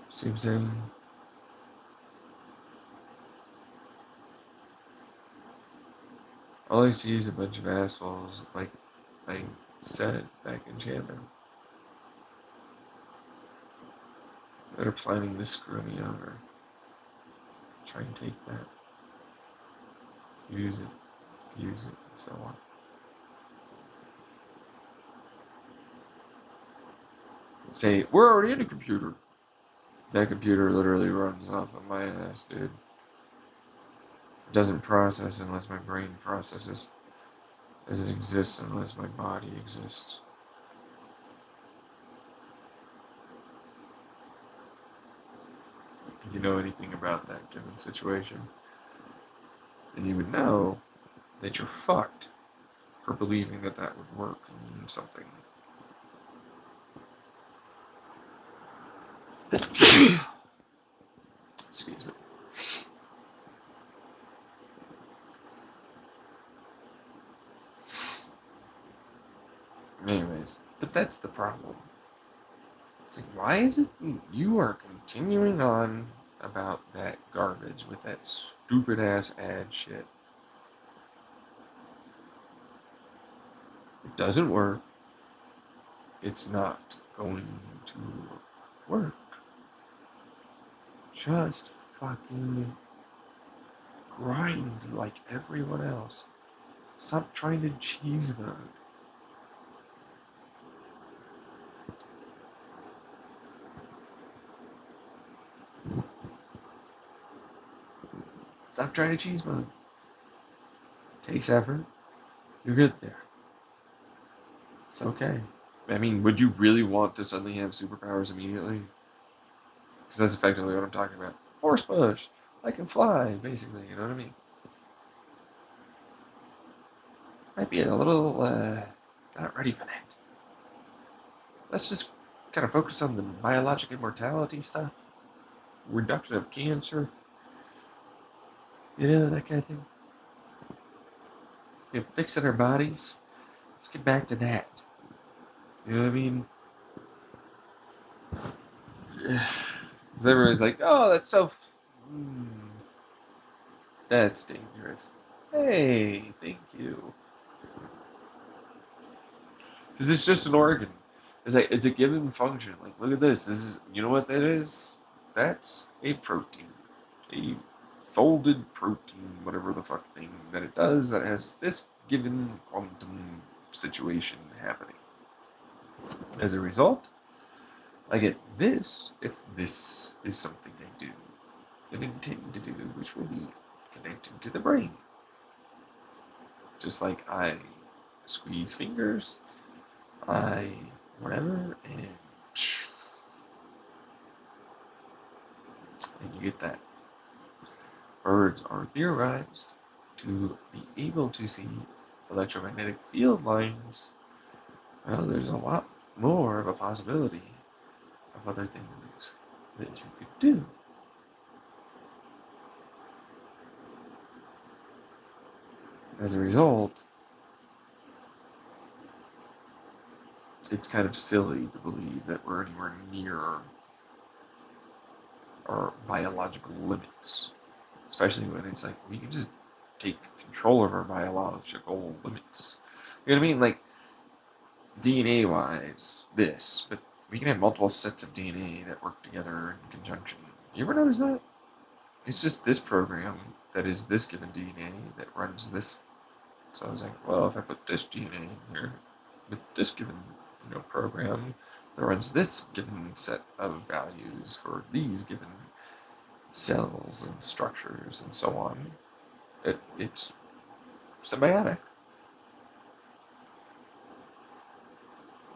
See what I'm saying? All I see is a bunch of assholes, like I said back in January, that are planning to screw me over. Try and take that. Use it, and so on. Say, we're already in a computer. That computer literally runs off of my ass, dude. It doesn't process unless my brain processes. It doesn't exist unless my body exists. If you know anything about that given situation, then you would know that you're fucked for believing that that would work in something. Excuse me. Anyways, but that's the problem. It's like, why is it you are continuing on about that garbage with that stupid ass ad shit? It doesn't work. It's not going to work. Just fucking grind like everyone else. Stop trying to cheese mode. Stop trying to cheese mode. It takes effort. You're good there. It's okay. I mean, would you really want to suddenly have superpowers immediately? Because that's effectively what I'm talking about. Force push. I can fly, basically. You know what I mean? Might be a little not ready for that. Let's just kind of focus on the biologic immortality stuff, reduction of cancer, that kind of thing. Fixing our bodies. Let's get back to that. You know what I mean? Because everybody's like, oh, that's so. That's dangerous. Hey, thank you. Because it's just an organ. It's like it's a given function. Like, look at this. This is, you know what that is? That's a protein, a folded protein, whatever the fuck thing that it does. That has this given quantum situation happening. As a result, I get this if this is something I do and intend to do, which will be connected to the brain. Just like I squeeze fingers, I whatever, and you get that. Birds are theorized to be able to see electromagnetic field lines. Well, there's a lot more of a possibility of other things that you could do. As a result, it's kind of silly to believe that we're anywhere near our biological limits, especially when it's like we can just take control of our biological limits. You know what I mean? Like DNA wise, but we can have multiple sets of DNA that work together in conjunction. You ever notice that? It's just this program that is this given DNA that runs this. So I was like, well, if I put this DNA in here with this given, program that runs this given set of values for these given cells and structures and so on, it's symbiotic.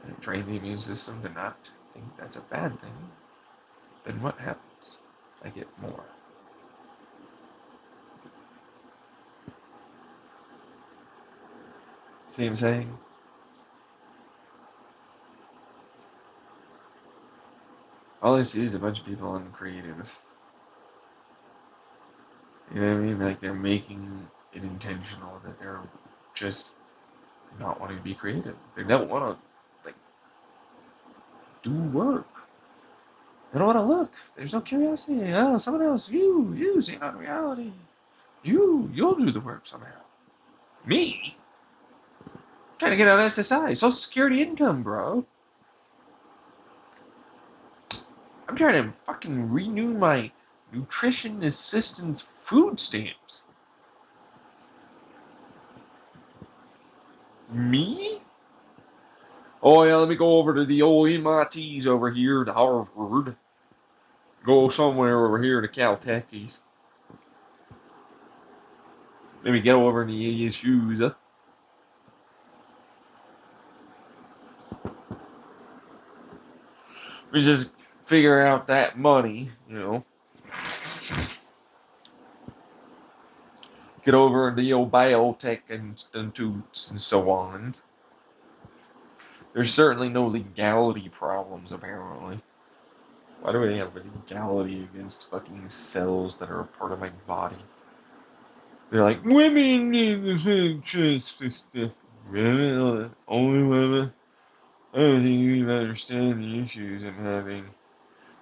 And train the immune system to not think that's a bad thing. Then what happens? I get more. See what I'm saying? All I see is a bunch of people uncreative. You know what I mean? Like they're making it intentional that they're just not wanting to be creative. They don't want to like do work. They don't want to look. There's no curiosity. Oh, someone else. You see not reality. You'll do the work somehow. Me? I'm trying to get out of SSI, Social Security income, bro. I'm trying to fucking renew my nutrition assistance food stamps. Me? Oh yeah, let me go over to the old MITs over here to Harvard. Go somewhere over here to Caltech's. Maybe get over in the ASUs. We just figure out that money. Get over in the old biotech institutes and so on. There's certainly no legality problems, apparently. Why do we have legality against fucking cells that are a part of my body? They're like, women need the same choice for stuff. Women, only women. I don't think you even understand the issues I'm having.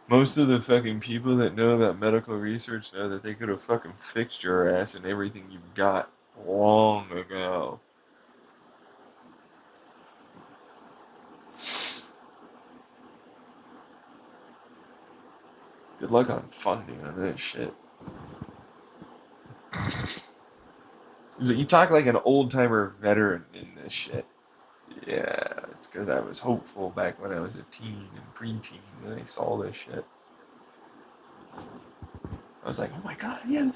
Most of the fucking people that know about medical research know that they could have fucking fixed your ass and everything you've got long ago. Good luck on funding on this shit. So you talk like an old timer veteran in this shit. Yeah, it's because I was hopeful back when I was a teen and preteen when I saw this shit. I was like, oh my god, yeah. You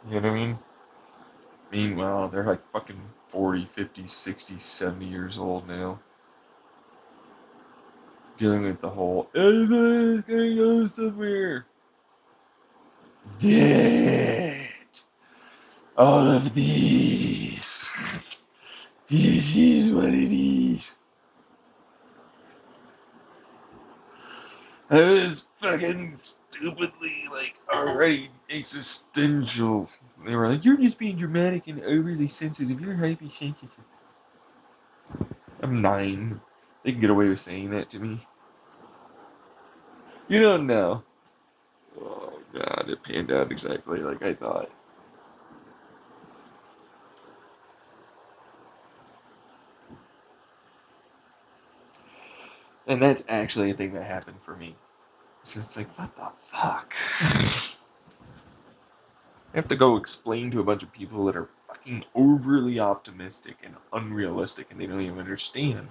know what I mean? Meanwhile, they're like fucking 40, 50, 60, 70 years old now. Dealing with the whole, everybody's gonna go somewhere. Get all of these. This is what it is. I was fucking stupidly, like, already existential. They were like, you're just being dramatic and overly sensitive. You're hypersensitive. I'm 9. They can get away with saying that to me. You don't know. Oh, God, it panned out exactly like I thought. And that's actually a thing that happened for me. So it's like, what the fuck? I have to go explain to a bunch of people that are fucking overly optimistic and unrealistic, and they don't even understand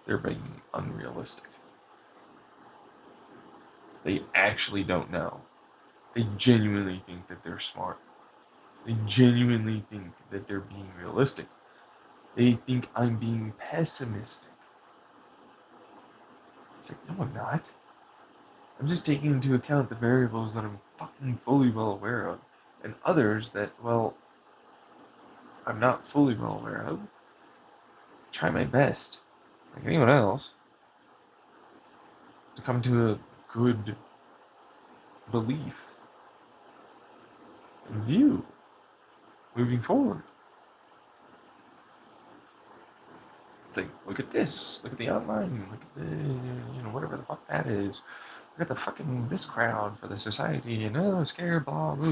they're being unrealistic. They actually don't know. They genuinely think that they're smart. They genuinely think that they're being realistic. They think I'm being pessimistic. It's like, no, I'm not. I'm just taking into account the variables that I'm fucking fully well aware of, and others that, well, I'm not fully well aware of. Try my best, like anyone else, to come to a good belief and view moving forward. It's like, look at this, look at the online, look at the, whatever the fuck that is. Look at the fucking, this crowd for the society, and oh, scared, blah, blah,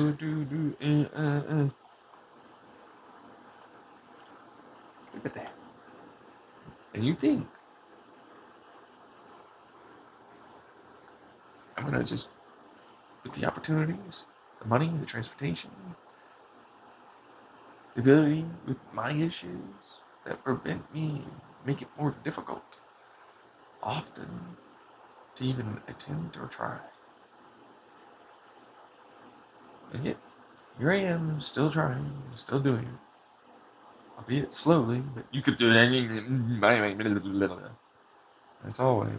Look at that. And you think, I'm gonna just, with the opportunities, the money, the transportation, the ability with my issues that prevent me, make it more difficult, often, to even attempt or try. And yet, here I am, still trying, still doing it. Albeit slowly, but you could do it. As always.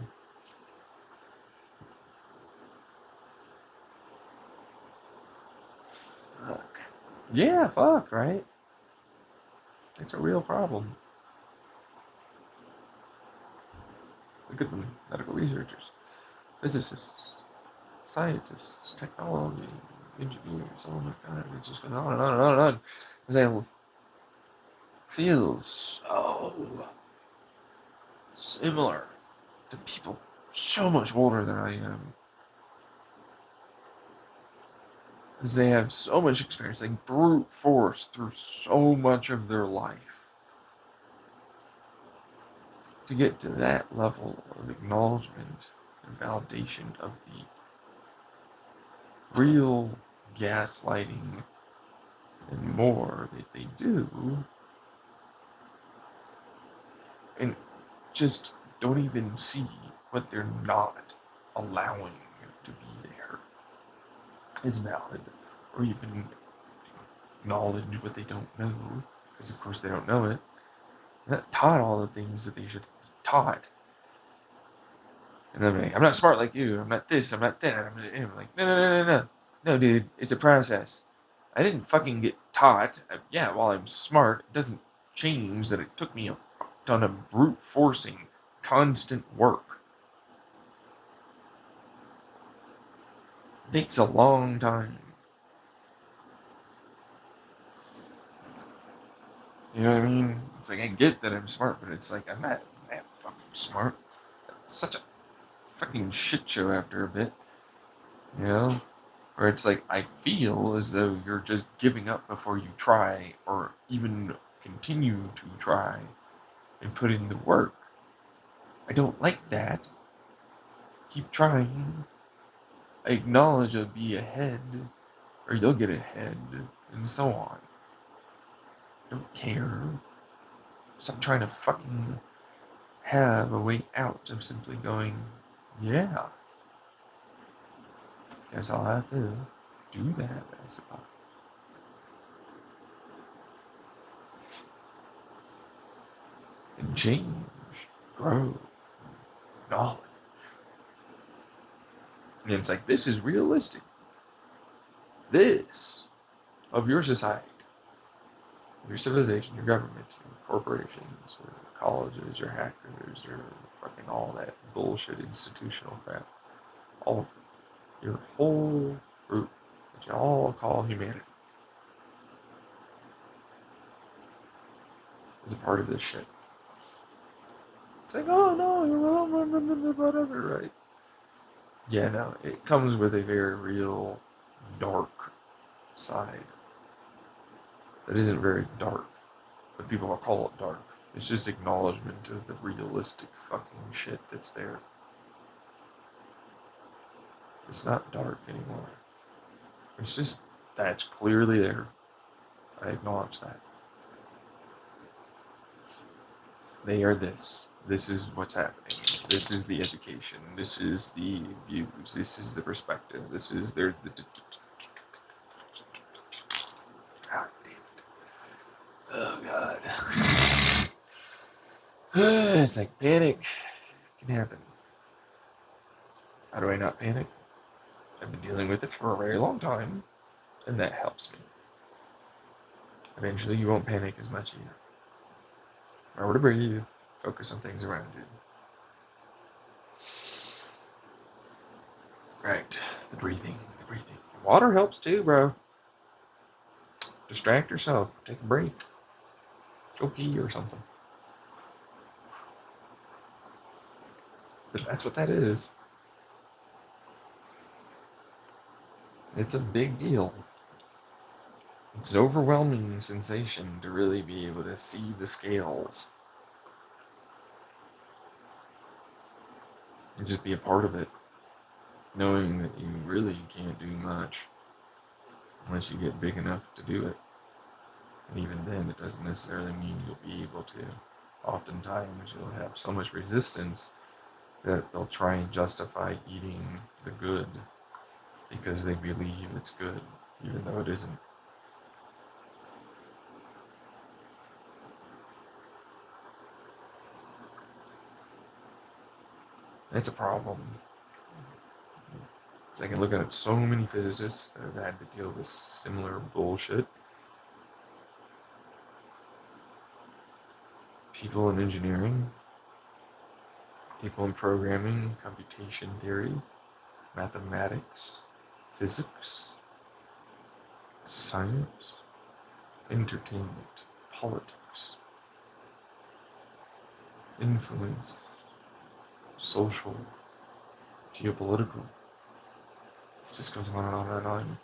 Fuck. Yeah, fuck, right? It's a real problem. Look at them, medical researchers, physicists, scientists, technology, engineers. Oh my god, it just goes on and on and on and on. Because I feel so similar to people so much older than I am. Because they have so much experience, they brute force through so much of their life to get to that level of acknowledgement and validation of the real gaslighting and more that they do, and just don't even see what they're not allowing to be there is valid, or even acknowledge what they don't know, because of course they don't know it. They're not taught all the things that they should be taught. And I'm like, I'm not smart like you. I'm not this. I'm not that. I'm like, no. No, dude, it's a process. I didn't fucking get taught. Yeah, while I'm smart, it doesn't change that it took me a ton of brute forcing, constant work. It takes a long time. You know what I mean? It's like, I get that I'm smart, but it's like, I'm not that fucking smart. It's such a fucking shit show after a bit. You know? Or it's like, I feel as though you're just giving up before you try, or even continue to try and put in the work. I don't like that. Keep trying. I acknowledge I'll be ahead, or you'll get ahead, and so on. I don't care. Stop trying to fucking have a way out of simply going, yeah, guess I'll have to do that, I suppose. And change, grow, knowledge. And it's like, this is realistic. This, of your society, your civilization, your government, your corporations, your colleges, your hackers, your fucking all that bullshit institutional crap. All of it. Your whole group that you all call humanity is a part of this shit. It's like, oh no, you're wrong, whatever, right? Yeah, no, it comes with a very real dark side that isn't very dark, but people will call it dark. It's just acknowledgement of the realistic fucking shit that's there. It's not dark anymore. It's just, that's clearly there. I acknowledge that. They are this. This is what's happening. This is the education. This is the views. This is the perspective. This is their. God damn it. Oh, God. It's like panic can happen. How do I not panic? I've been dealing with it for a very long time, and that helps me. Eventually, you won't panic as much either. Remember to breathe, focus on things around you. Right, the breathing, the breathing. Water helps too, bro. Distract yourself, take a break, go pee or something. But that's what that is. It's a big deal. It's an overwhelming sensation to really be able to see the scales and just be a part of it, knowing that you really can't do much unless you get big enough to do it. And even then, it doesn't necessarily mean you'll be able to. Oftentimes, you'll have so much resistance that they'll try and justify eating the good because they believe it's good, even though it isn't. That's a problem. So I can look at so many physicists that have had to deal with similar bullshit. People in engineering, people in programming, computation theory, mathematics, physics, science, entertainment, politics, influence, social, geopolitical. It just goes on and on and on.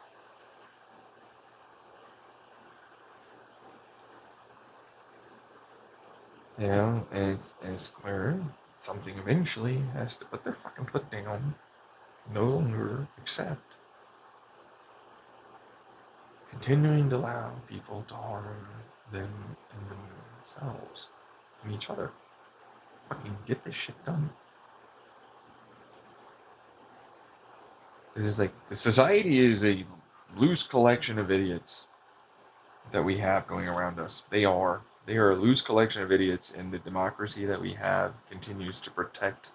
You know, and it's clear something eventually has to put their fucking foot down, no longer accept continuing to allow people to harm them and themselves and each other. Fucking get this shit done. This is like the society is a loose collection of idiots that we have going around us. They are. They are a loose collection of idiots, and the democracy that we have continues to protect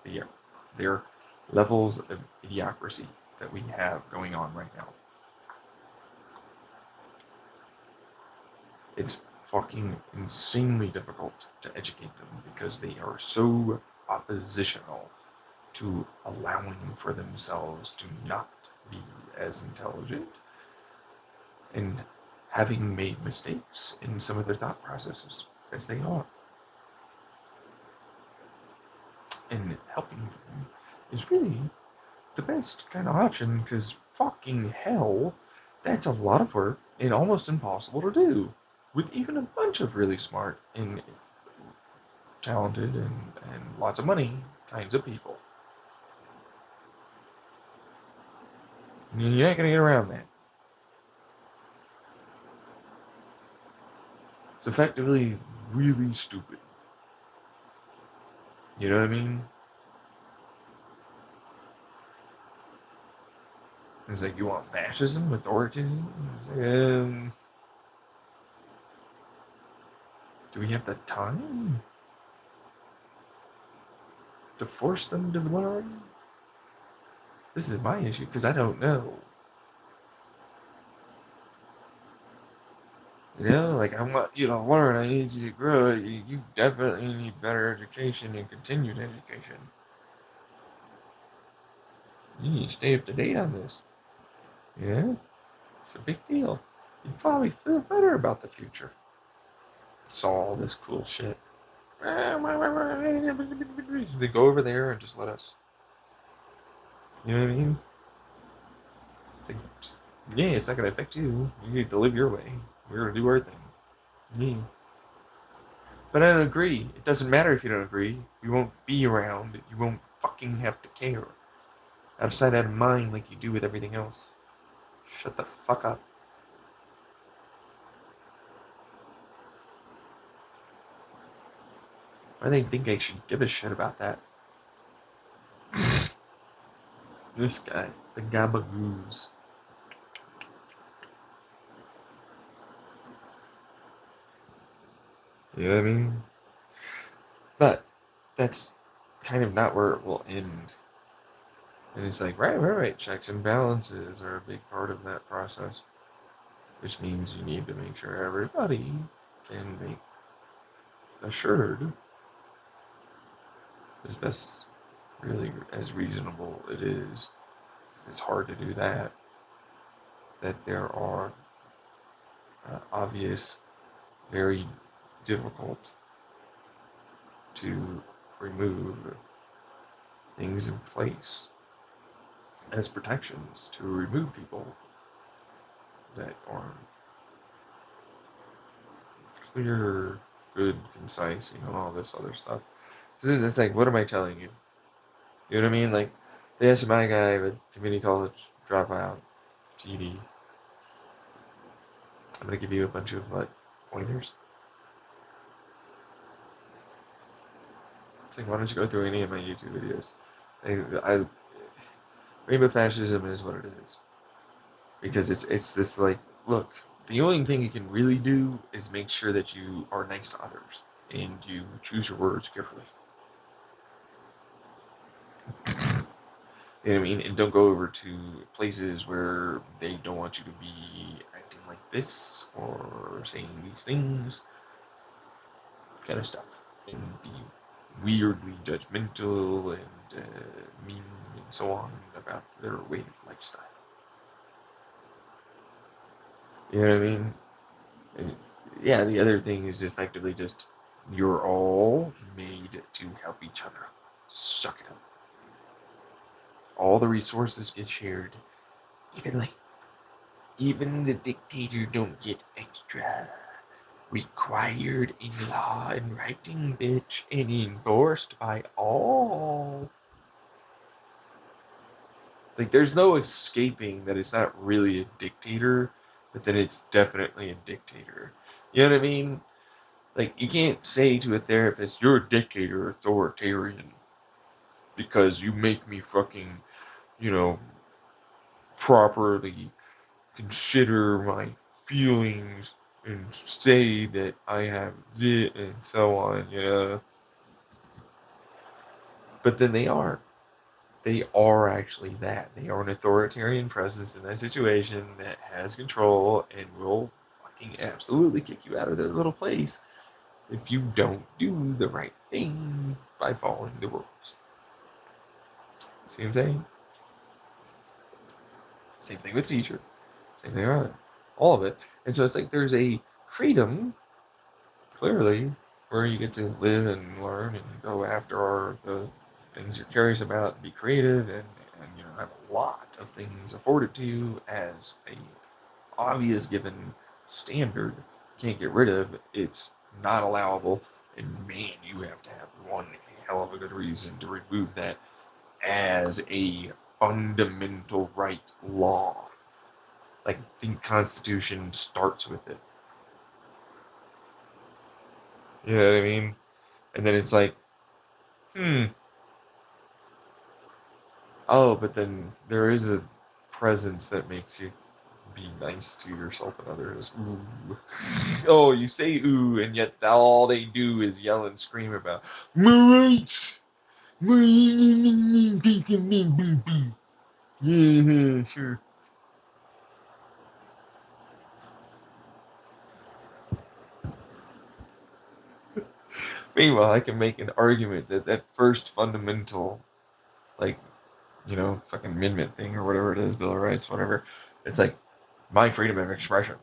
their levels of idiocracy that we have going on right now. It's fucking insanely difficult to educate them because they are so oppositional to allowing for themselves to not be as intelligent and having made mistakes in some of their thought processes as they are. And helping them is really the best kind of option because fucking hell, that's a lot of work and almost impossible to do with even a bunch of really smart and talented and lots of money kinds of people. You're not going to get around that. It's effectively really stupid. You know what I mean? It's like, you want fascism, authoritism? It's like, do we have the time to force them to learn? This is my issue, because I don't know. You know, like, I want you to learn, I need you to grow. You definitely need better education and continued education. You need to stay up to date on this. Yeah? It's a big deal. You'd probably feel better about the future. Saw all this cool shit. They go over there and just let us. You know what I mean? It's like, yeah, it's not going to affect you. You need to live your way. We're going to do our thing. Yeah. But I don't agree. It doesn't matter if you don't agree. You won't be around. You won't fucking have to care. Out of sight, out of mind, like you do with everything else. Shut the fuck up. I think I should give a shit about that. This guy, the gabagoos. You know what I mean? But that's kind of not where it will end. And it's like, right. Checks and balances are a big part of that process, which means you need to make sure everybody can make assured as best really as reasonable it is, because it's hard to do that, that there are obvious, very difficult to remove things in place as protections to remove people that are clear, good, concise, all this other stuff. Because it's like, what am I telling you? You know what I mean? Like, the SMI guy with community college dropout, GD, I'm going to give you a bunch of, like, pointers. It's like, why don't you go through any of my YouTube videos? Rainbow fascism is what it is. Because it's this, like, look, the only thing you can really do is make sure that you are nice to others and you choose your words carefully. You know what I mean? And don't go over to places where they don't want you to be acting like this or saying these things, kind of stuff. And be weirdly judgmental and mean and so on about their way of lifestyle. You know what I mean? And yeah, the other thing is effectively just you're all made to help each other. Suck it up. All the resources get shared evenly. Even the dictator don't get extra. Required in law and writing, bitch, and endorsed by all. Like, there's no escaping that it's not really a dictator, but then it's definitely a dictator. You know what I mean? Like, you can't say to a therapist, you're a dictator, authoritarian, because you make me fucking, you know, properly consider my feelings and say that I have this and so on, But then they are. They are actually that. They are an authoritarian presence in that situation that has control and will fucking absolutely kick you out of their little place if you don't do the right thing by following the rules. See what I'm saying? Same thing with teacher. Same thing with all of it. And so it's like there's a freedom, clearly, where you get to live and learn and go after the things you're curious about, and be creative, and have a lot of things afforded to you as a obvious given standard. Can't get rid of. It's not allowable, and man, you have to have one hell of a good reason to remove that as a fundamental right law. Like, the Constitution starts with it. You know what I mean? And then it's like, oh, but then there is a presence that makes you be nice to yourself and others. Ooh. Oh, you say ooh, and yet all they do is yell and scream about my rights. Yeah, sure. Meanwhile, I can make an argument that that first fundamental, like, fucking amendment thing or whatever it is, Bill of Rights, whatever. It's like my freedom of expression.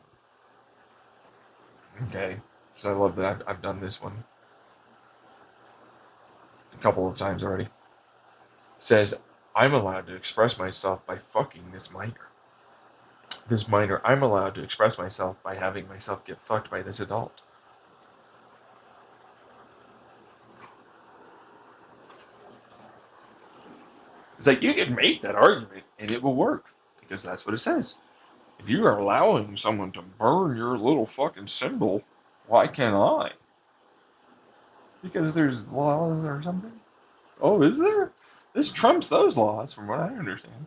Okay, so I love that I've done this one a couple of times already. Says I'm allowed to express myself by fucking this minor. This minor, I'm allowed to express myself by having myself get fucked by this adult. It's like you can make that argument and it will work because that's what it says. If you are allowing someone to burn your little fucking symbol, why can't I? Because there's laws or something? Oh, is there? This trumps those laws, from what I understand.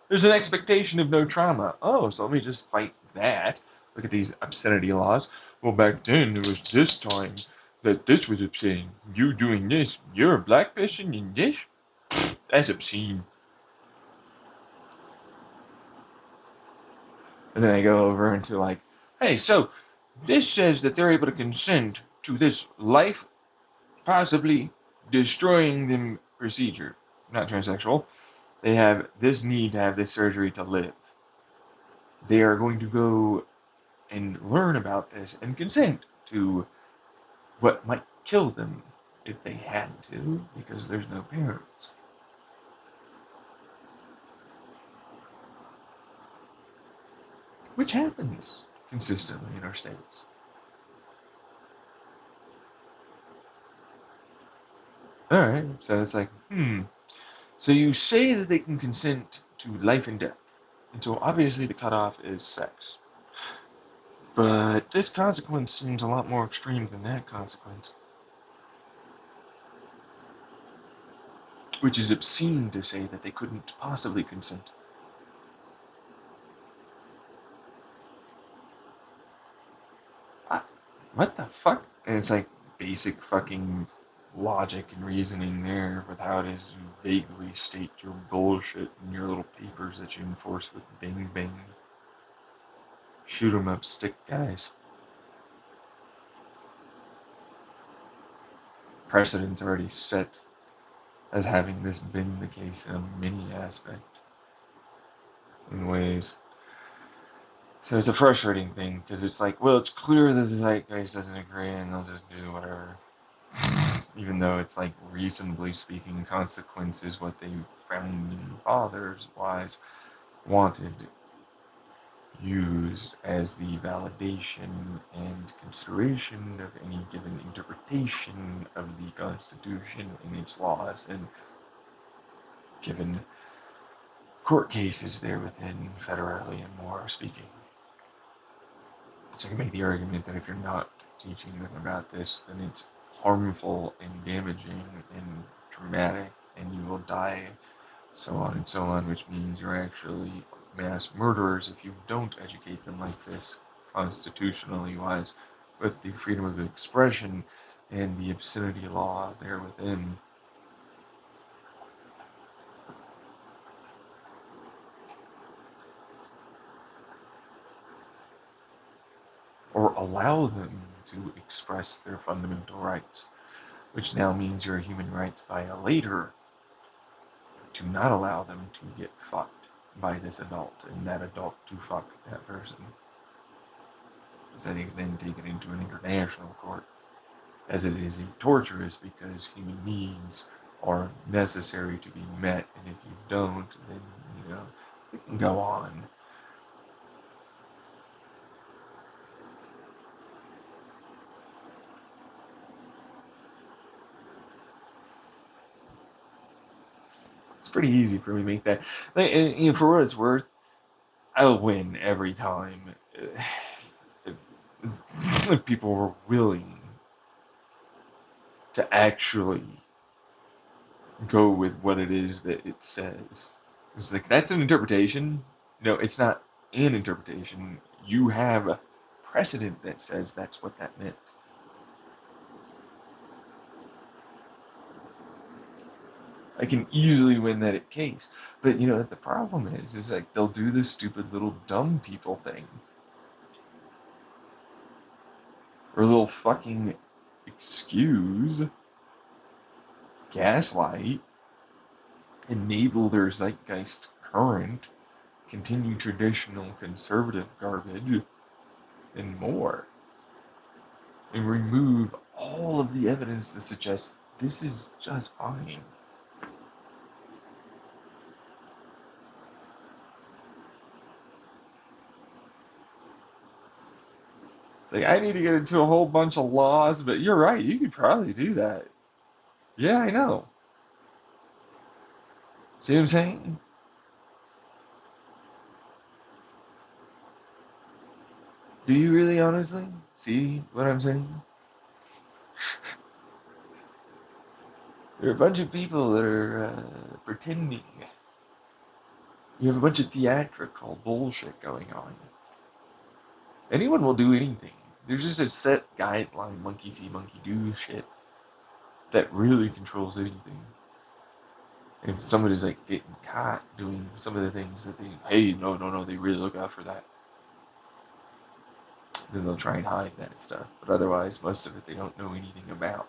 There's an expectation of no trauma. Oh, so let me just fight that. Look at these obscenity laws. Well, back then, it was this time that this was obscene. You doing this, you're a black person in this? That's obscene. And then I go over into like, hey, so this says that they're able to consent to this life possibly destroying them procedure. Not transsexual. They have this need to have this surgery to live. They are going to go and learn about this and consent to what might kill them if they had to, because there's no parents. Which happens consistently in our states. Alright, so it's like, So you say that they can consent to life and death. And so obviously the cutoff is sex. But this consequence seems a lot more extreme than that consequence. Which is obscene to say that they couldn't possibly consent. I, what the fuck? And it's like basic fucking logic and reasoning there with how it is you vaguely state your bullshit in your little papers that you enforce with bang bang. Shoot 'em up stick guys. Precedent's already set as having this been the case in many aspect in ways. So it's a frustrating thing because it's like, well, it's clear that the zeitgeist doesn't agree and they'll just do whatever. Even though it's like, reasonably speaking, consequence is what they founding fathers wise wanted used as the validation and consideration of any given interpretation of the Constitution and its laws, and given court cases there within federally and more speaking. So you can make the argument that if you're not teaching them about this, then it's harmful and damaging and traumatic, and you will die, so on and so on, which means you're actually mass murderers if you don't educate them like this, constitutionally wise, with the freedom of expression and the obscenity law there within. Or allow them to express their fundamental rights, which now means you're a human rights violator to not allow them to get fucked by this adult and that adult to fuck that person. So they then take it into an international court, as it is torturous because human needs are necessary to be met, and if you don't, then, it can go on. It's pretty easy for me to make that. And for what it's worth, I'll win every time. If people were willing to actually go with what it is that it says. It's like, that's an interpretation. No, it's not an interpretation. You have a precedent that says that's what that meant. I can easily win that case. But the problem is like, they'll do this stupid little dumb people thing. Or little fucking excuse, gaslight, enable their zeitgeist current, continue traditional conservative garbage, and more. And remove all of the evidence that suggests this is just fine. It's like, I need to get into a whole bunch of laws, but you're right, you could probably do that. Yeah, I know. See what I'm saying? Do you really honestly see what I'm saying? There are a bunch of people that are pretending. You have a bunch of theatrical bullshit going on. Anyone will do anything. There's just a set guideline, monkey see, monkey do shit that really controls anything. If somebody's like getting caught doing some of the things that they, hey, no, no, no, they really look out for that, then they'll try and hide that stuff. But otherwise, most of it they don't know anything about.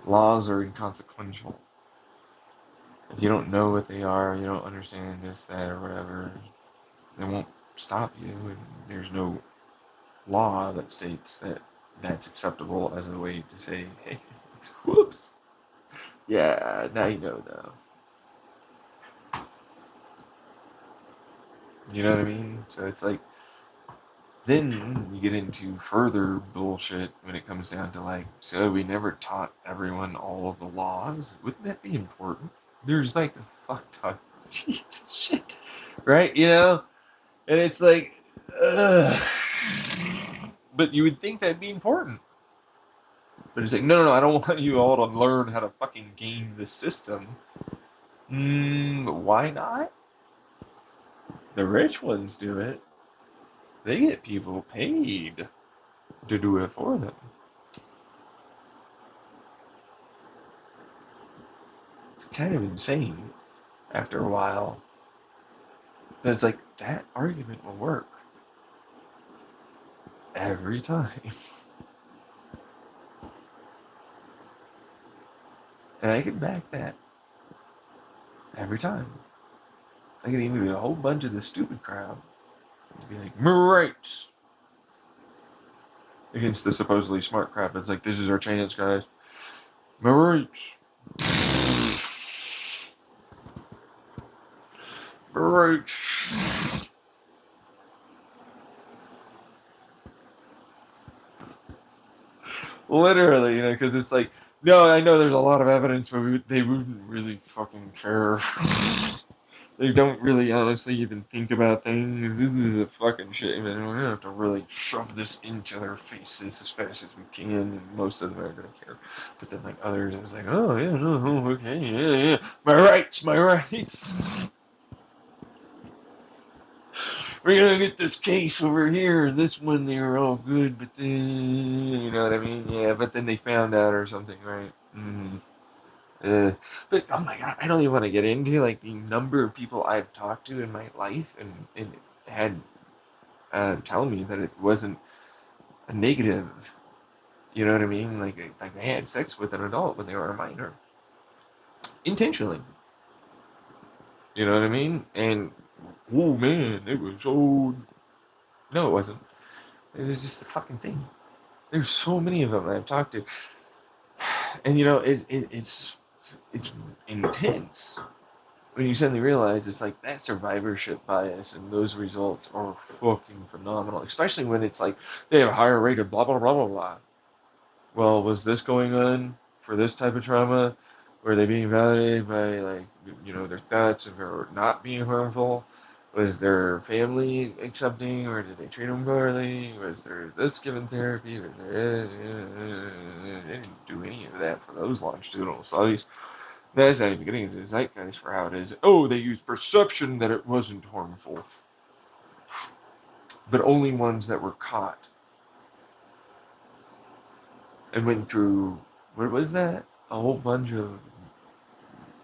Laws are inconsequential. If you don't know what they are, you don't understand this, that, or whatever, they won't stop you. And there's no law that states that that's acceptable as a way to say, hey, whoops, yeah, now you know though. You know what I mean? So it's like, then you get into further bullshit when it comes down to like, so we never taught everyone all of the laws. Wouldn't that be important? There's like a fuck ton of shit, right? You know? And it's like, ugh. But you would think that'd be important. But it's like, no, no, no, I don't want you all to learn how to fucking game the system. Why not? The rich ones do it. They get people paid to do it for them. It's kind of insane after a while. But it's like, that argument will work every time. And I can back that every time. I can even get a whole bunch of the stupid crowd to be like, right, against the supposedly smart crowd. It's like, this is our chance, guys. Right. Right. Literally, you know, because it's like, no, I know there's a lot of evidence, but they wouldn't really fucking care. They don't really honestly even think about things. This is a fucking shame, and we're gonna have to really shove this into their faces as fast as we can, and most of them are gonna care. But then, like others, I was like, oh yeah, no, oh, okay, yeah, yeah, my rights, my rights. We're gonna get this case over here. This one, they were all good, but then, you know what I mean? Yeah, but then they found out or something, right? Uh, but oh my god, I don't even want to get into like the number of people I've talked to in my life and had tell me that it wasn't a negative. You know what I mean? Like they had sex with an adult when they were a minor, intentionally. You know what I mean? And oh man, it was so. No, it wasn't. It was just a fucking thing. There's so many of them I've talked to, and you know it's intense when you suddenly realize it's like that survivorship bias and those results are fucking phenomenal. Especially when it's like they have a higher rate of blah blah blah blah blah. Well, was this going on for this type of trauma? Were they being validated by like their thoughts of or not being harmful? Was their family accepting, or did they treat them poorly? Was there this given therapy? Was there? They didn't do any of that for those longitudinal studies. That's not even getting into the zeitgeist for how it is. Oh, they used perception that it wasn't harmful, but only ones that were caught and went through what was that? A whole bunch of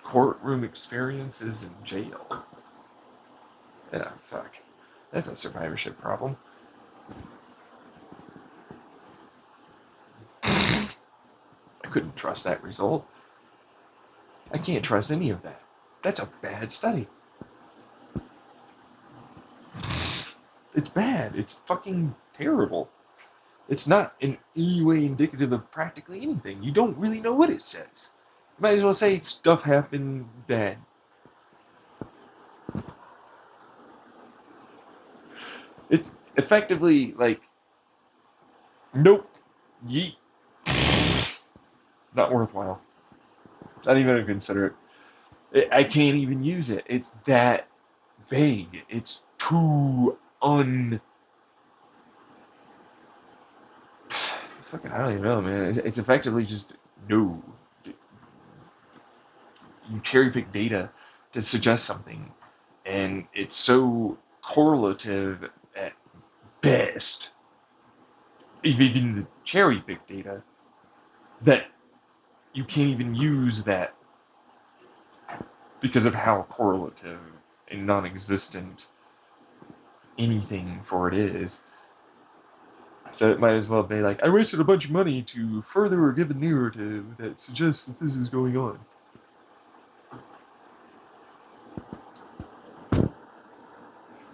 courtroom experiences in jail. Yeah, fuck. That's a survivorship problem. I couldn't trust that result. I can't trust any of that. That's a bad study. It's bad. It's fucking terrible. It's not in any way indicative of practically anything. You don't really know what it says. You might as well say stuff happened bad. It's effectively like, nope, yeet, not worthwhile. Not even gonna consider it. I can't even use it. It's that vague. It's too fucking, I don't even know, man. It's effectively just no. You cherry pick data to suggest something, and it's so correlative at best, even the cherry pick data, that you can't even use that because of how correlative and non-existent anything for it is. So it might as well be like, I wasted a bunch of money to further or give a narrative that suggests that this is going on.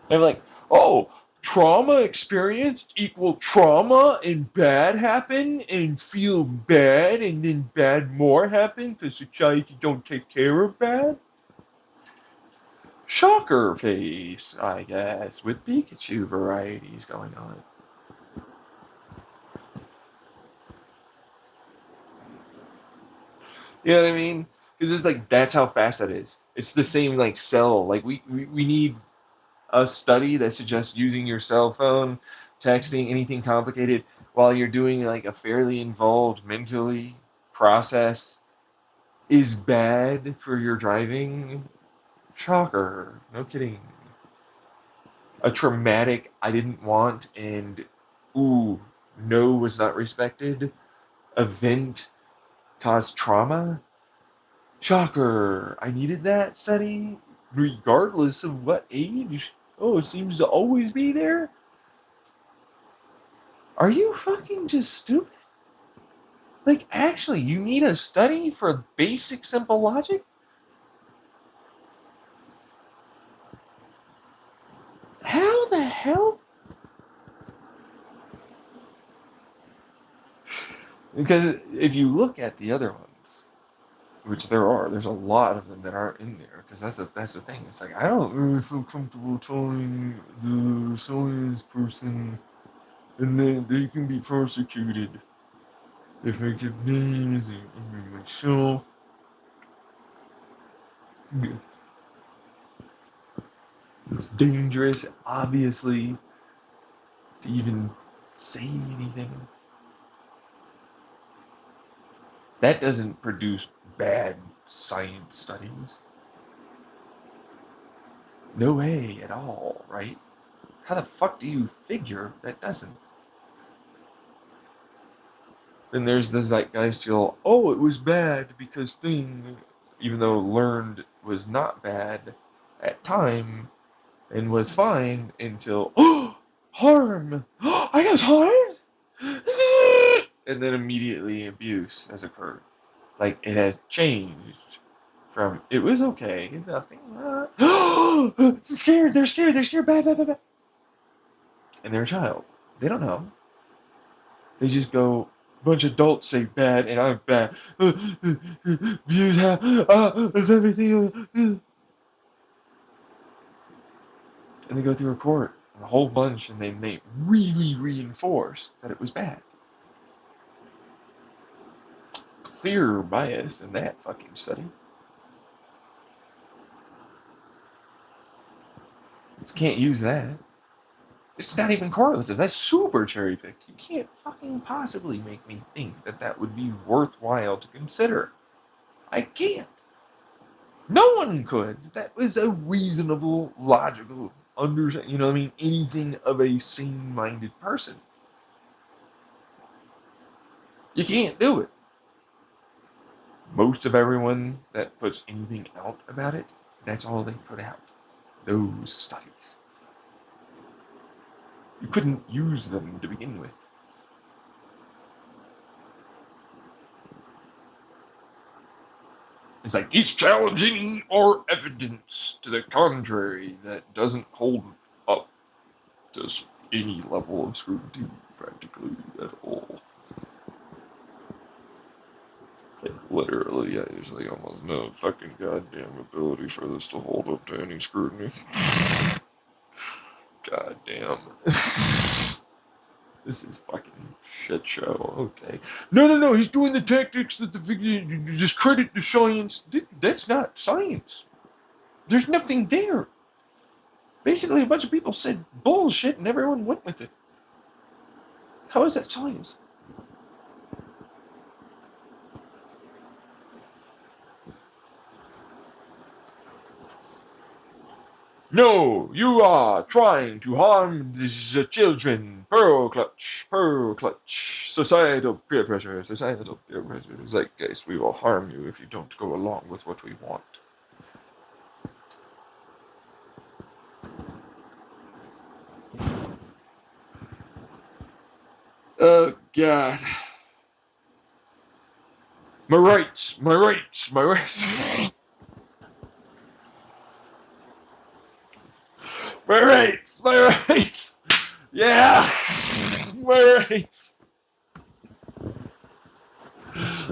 They're like, oh, trauma experienced equal trauma and bad happen and feel bad and then bad more happen because society don't take care of bad? Shocker face, I guess, with Pikachu varieties going on. You know what I mean? Because it's like, that's how fast that is. It's the same like cell. Like we need a study that suggests using your cell phone, texting, anything complicated while you're doing like a fairly involved mentally process is bad for your driving. Shocker. No kidding. A traumatic I didn't want and ooh, no was not respected event caused trauma. Shocker. I needed that study regardless of what age. Oh, it seems to always be there. Are you fucking just stupid? Like, actually, you need a study for basic simple logic? How the hell? Because if you look at the other ones, which there's a lot of them that aren't in there. Because that's the thing. It's like I don't really feel comfortable telling the science person, and then they can be persecuted if I give names and myself. It's dangerous, obviously, to even say anything. That doesn't produce bad science studies. No way at all, right? How the fuck do you figure that doesn't? Then there's the zeitgeist feel, oh, it was bad because thing, even though learned was not bad at time and was fine until, oh, harm! I was harmed! And then immediately abuse has occurred. Like it has changed from it was okay, nothing. They're scared, bad, bad, bad, bad. And they're a child. They don't know. They just go, a bunch of adults say bad and I'm bad. Views have, is everything. And they go through a court, a whole bunch, and they really reinforce that it was bad. Clear bias in that fucking study. You can't use that. It's not even correlative. That's super cherry picked. You can't fucking possibly make me think that that would be worthwhile to consider. I can't. No one could. That was a reasonable, logical, understand. You know what I mean? Anything of a sane-minded person. You can't do it. Most of everyone that puts anything out about it, that's all they put out. Those studies. You couldn't use them to begin with. It's like, it's challenging our evidence to the contrary that doesn't hold up to any level of scrutiny, practically at all. Like, literally, I usually almost no fucking goddamn ability for this to hold up to any scrutiny. Goddamn. This is fucking shit show. Okay. No. He's doing the tactics that you discredit the science. That's not science. There's nothing there. Basically, a bunch of people said bullshit and everyone went with it. How is that science? No, you are trying to harm the children pearl clutch. Societal peer pressure, societal peer pressure. Zeitgeist, we will harm you if you don't go along with what we want. Oh, God. My rights, my rights, my rights. My rights, my rights. Yeah, my rights.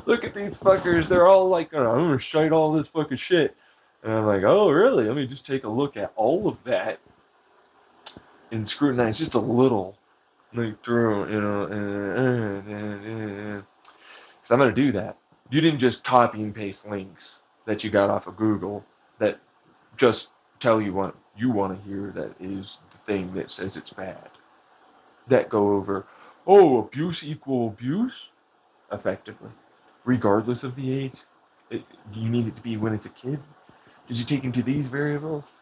Look at these fuckers. They're all like, oh, I'm gonna shite all this fucking shit. And I'm like, oh, really? Let me just take a look at all of that and scrutinize just a little. Like, through, because I'm gonna do that. You didn't just copy and paste links that you got off of Google that just tell you what you want to hear that is the thing that says it's bad. That go over, oh, abuse equal abuse, effectively, regardless of the age. You need it to be when it's a kid. Did you take into these variables?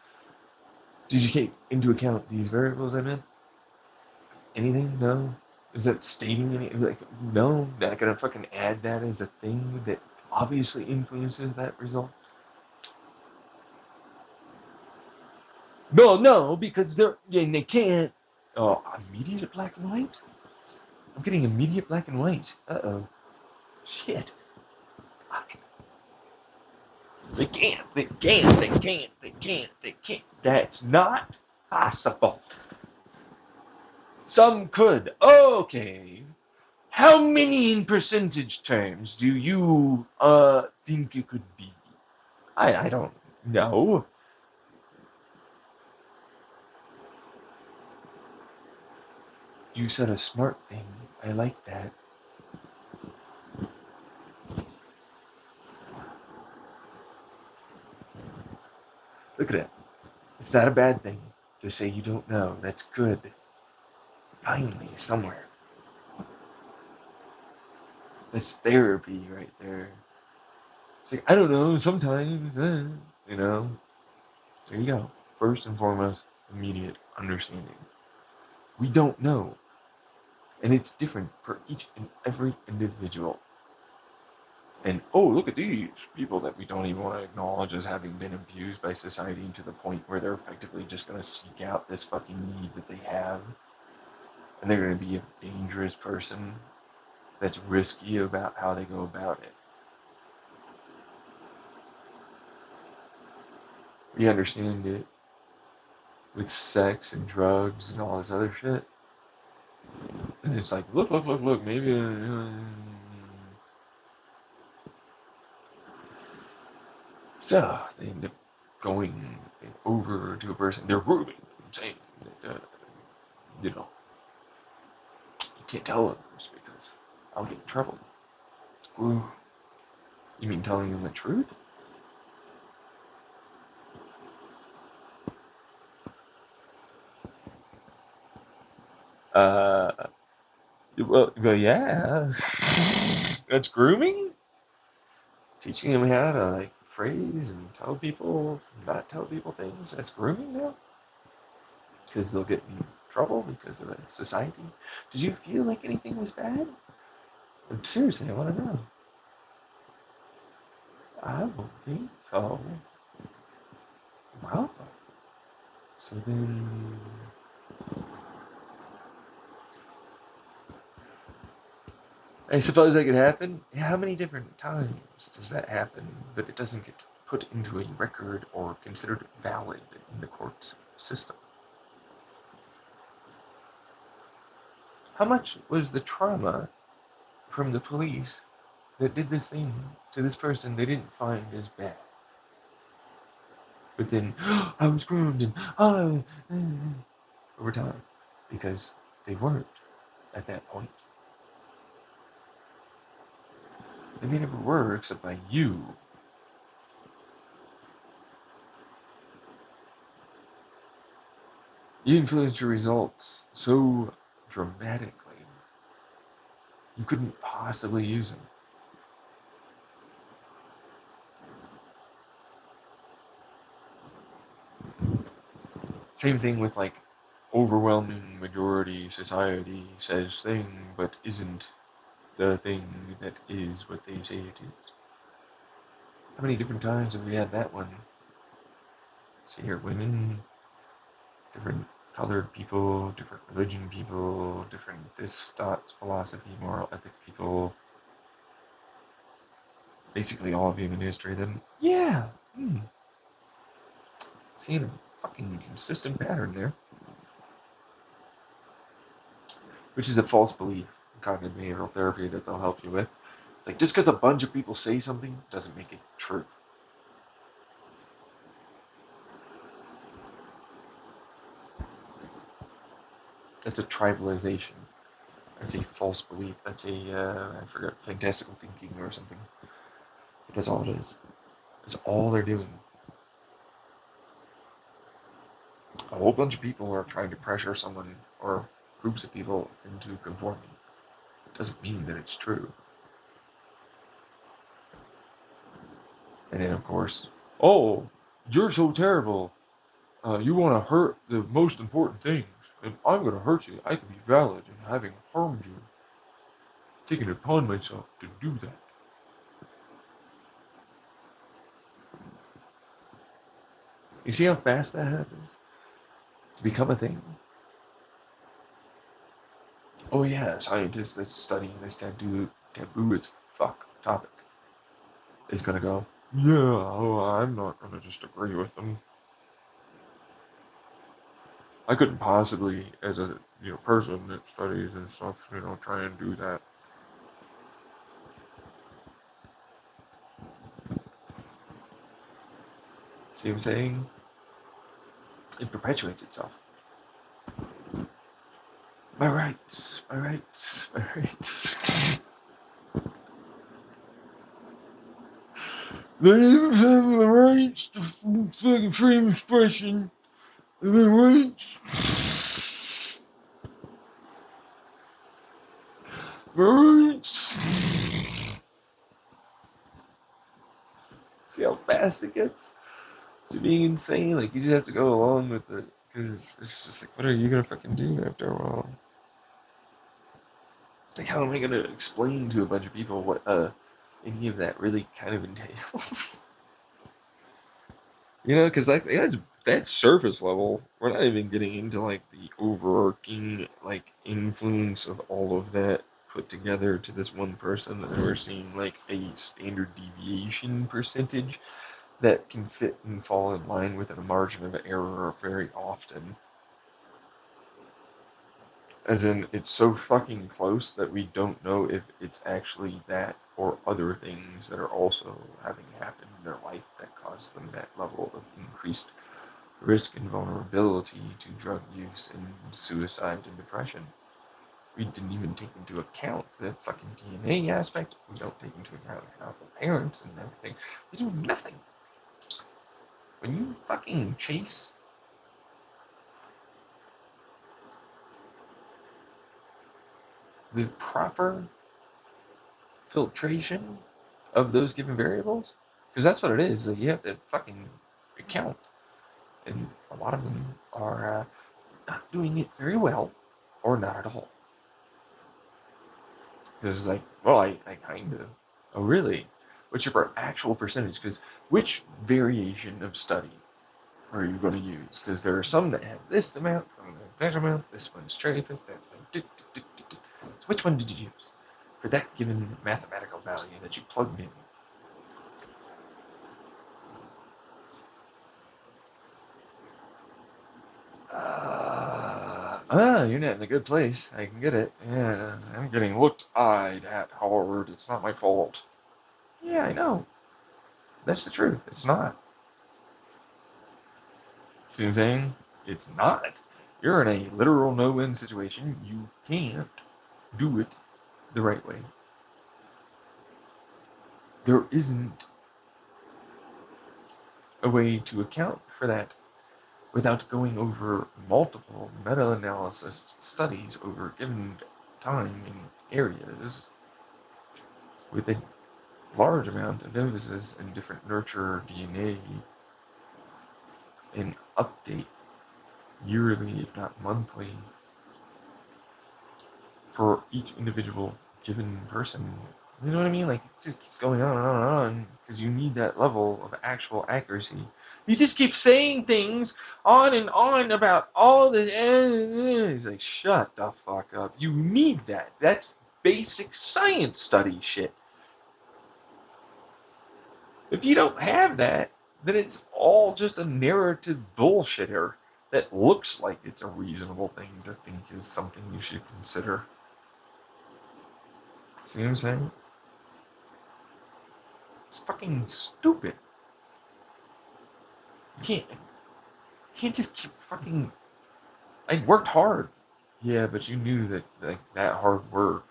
Did you take into account these variables I meant? Anything? No? Is that stating anything? Like, no, not gonna fucking add that as a thing that obviously influences that result? No, because they can't. Oh, immediate black and white? I'm getting immediate black and white. Uh-oh. Shit. Fuck. They can't. That's not possible. Some could. Okay. How many in percentage terms do you think it could be? I don't know. You said a smart thing. I like that. Look at it. It's not a bad thing to say you don't know. That's good. Finally, somewhere. That's therapy right there. It's like, I don't know, sometimes, you know. There you go. First and foremost, immediate understanding. We don't know. And it's different for each and every individual. And oh, look at these people that we don't even want to acknowledge as having been abused by society to the point where they're effectively just going to seek out this fucking need that they have. And they're going to be a dangerous person that's risky about how they go about it. We understand it with sex and drugs and all this other shit. And it's like, look, maybe. So they end up going over to a person. They're grooming, saying that, you know, you can't tell them this because I'll get in trouble. Ooh, you mean telling them the truth? Uh, well, yeah. That's grooming? Teaching them how to, like, phrase and tell people, not tell people things. That's grooming now? Because they'll get in trouble because of the society. Did you feel like anything was bad? Seriously, I want to know. I don't think so. Wow. So then, I suppose that could happen. How many different times does that happen, but it doesn't get put into a record or considered valid in the court system? How much was the trauma from the police that did this thing to this person they didn't find as bad? But then, oh, I was groomed and oh, over time, because they weren't at that point. And they never were except by you. You influenced your results so dramatically, you couldn't possibly use them. Same thing with like overwhelming majority society says thing, but isn't the thing that is what they say it is. How many different times have we had that one? See here, women, different colored people, different religion people, different this thought, philosophy, moral ethic people, basically all of human history, then yeah, seeing a fucking consistent pattern there, which is a false belief in cognitive behavioral therapy that they'll help you with. It's like just because a bunch of people say something doesn't make it true. That's a tribalization. That's a false belief. That's I forget, fantastical thinking or something. But that's all it is. That's all they're doing. A whole bunch of people are trying to pressure someone or groups of people into conforming. It doesn't mean that it's true. And then, of course, oh, you're so terrible. You want to hurt the most important things, and I'm going to hurt you. I can be valid in having harmed you, taking it upon myself to do that. You see how fast that happens to become a thing? Oh yeah, scientists that's studying this taboo as fuck topic is gonna go, yeah, oh, I'm not gonna just agree with them. I couldn't possibly, as a person that studies and stuff, try and do that. See what I'm saying? It perpetuates itself. My rights, my rights, my rights. They even have the rights to fucking freedom of expression. The rights. Rights. See how fast it gets to being insane? Like, you just have to go along with it. Because it's just like, what are you gonna fucking do after a while? Like, how am I gonna explain to a bunch of people what any of that really kind of entails? Because like that's surface level. We're not even getting into like the overarching like influence of all of that put together to this one person, and we're seeing like a standard deviation percentage that can fit and fall in line within a margin of error very often. As in, it's so fucking close that we don't know if it's actually that or other things that are also having happened in their life that cause them that level of increased risk and vulnerability to drug use and suicide and depression. We didn't even take into account the fucking DNA aspect. We don't take into account how the parents and everything. We do nothing. When you fucking chase the proper filtration of those given variables, because that's what it is. That you have to fucking account, and a lot of them are not doing it very well, or not at all. Because it's like, well, I kind of. Oh, really? What's your actual percentage? Because which variation of study are you going to use? Because there are some that have this amount, that amount, this one's cherry picked, that one. So which one did you use for that given mathematical value that you plugged in? You're not in a good place. I can get it. Yeah, I'm getting looked-eyed at hard. It's not my fault. Yeah, I know. That's the truth. It's not. See what I'm saying? It's not. You're in a literal no-win situation. You can't do it the right way. There isn't a way to account for that without going over multiple meta-analysis studies over a given time in areas with a large amount of emphasis in different nurture DNA and update yearly, if not monthly, for each individual given person. You know what I mean? Like, it just keeps going on and on and on because you need that level of actual accuracy. You just keep saying things on and on about all this. It's like, shut the fuck up. You need that. That's basic science study shit. If you don't have that, then it's all just a narrative bullshitter that looks like it's a reasonable thing to think is something you should consider. See what I'm saying? It's fucking stupid. You can't just keep fucking. I worked hard. Yeah, but you knew that like that hard work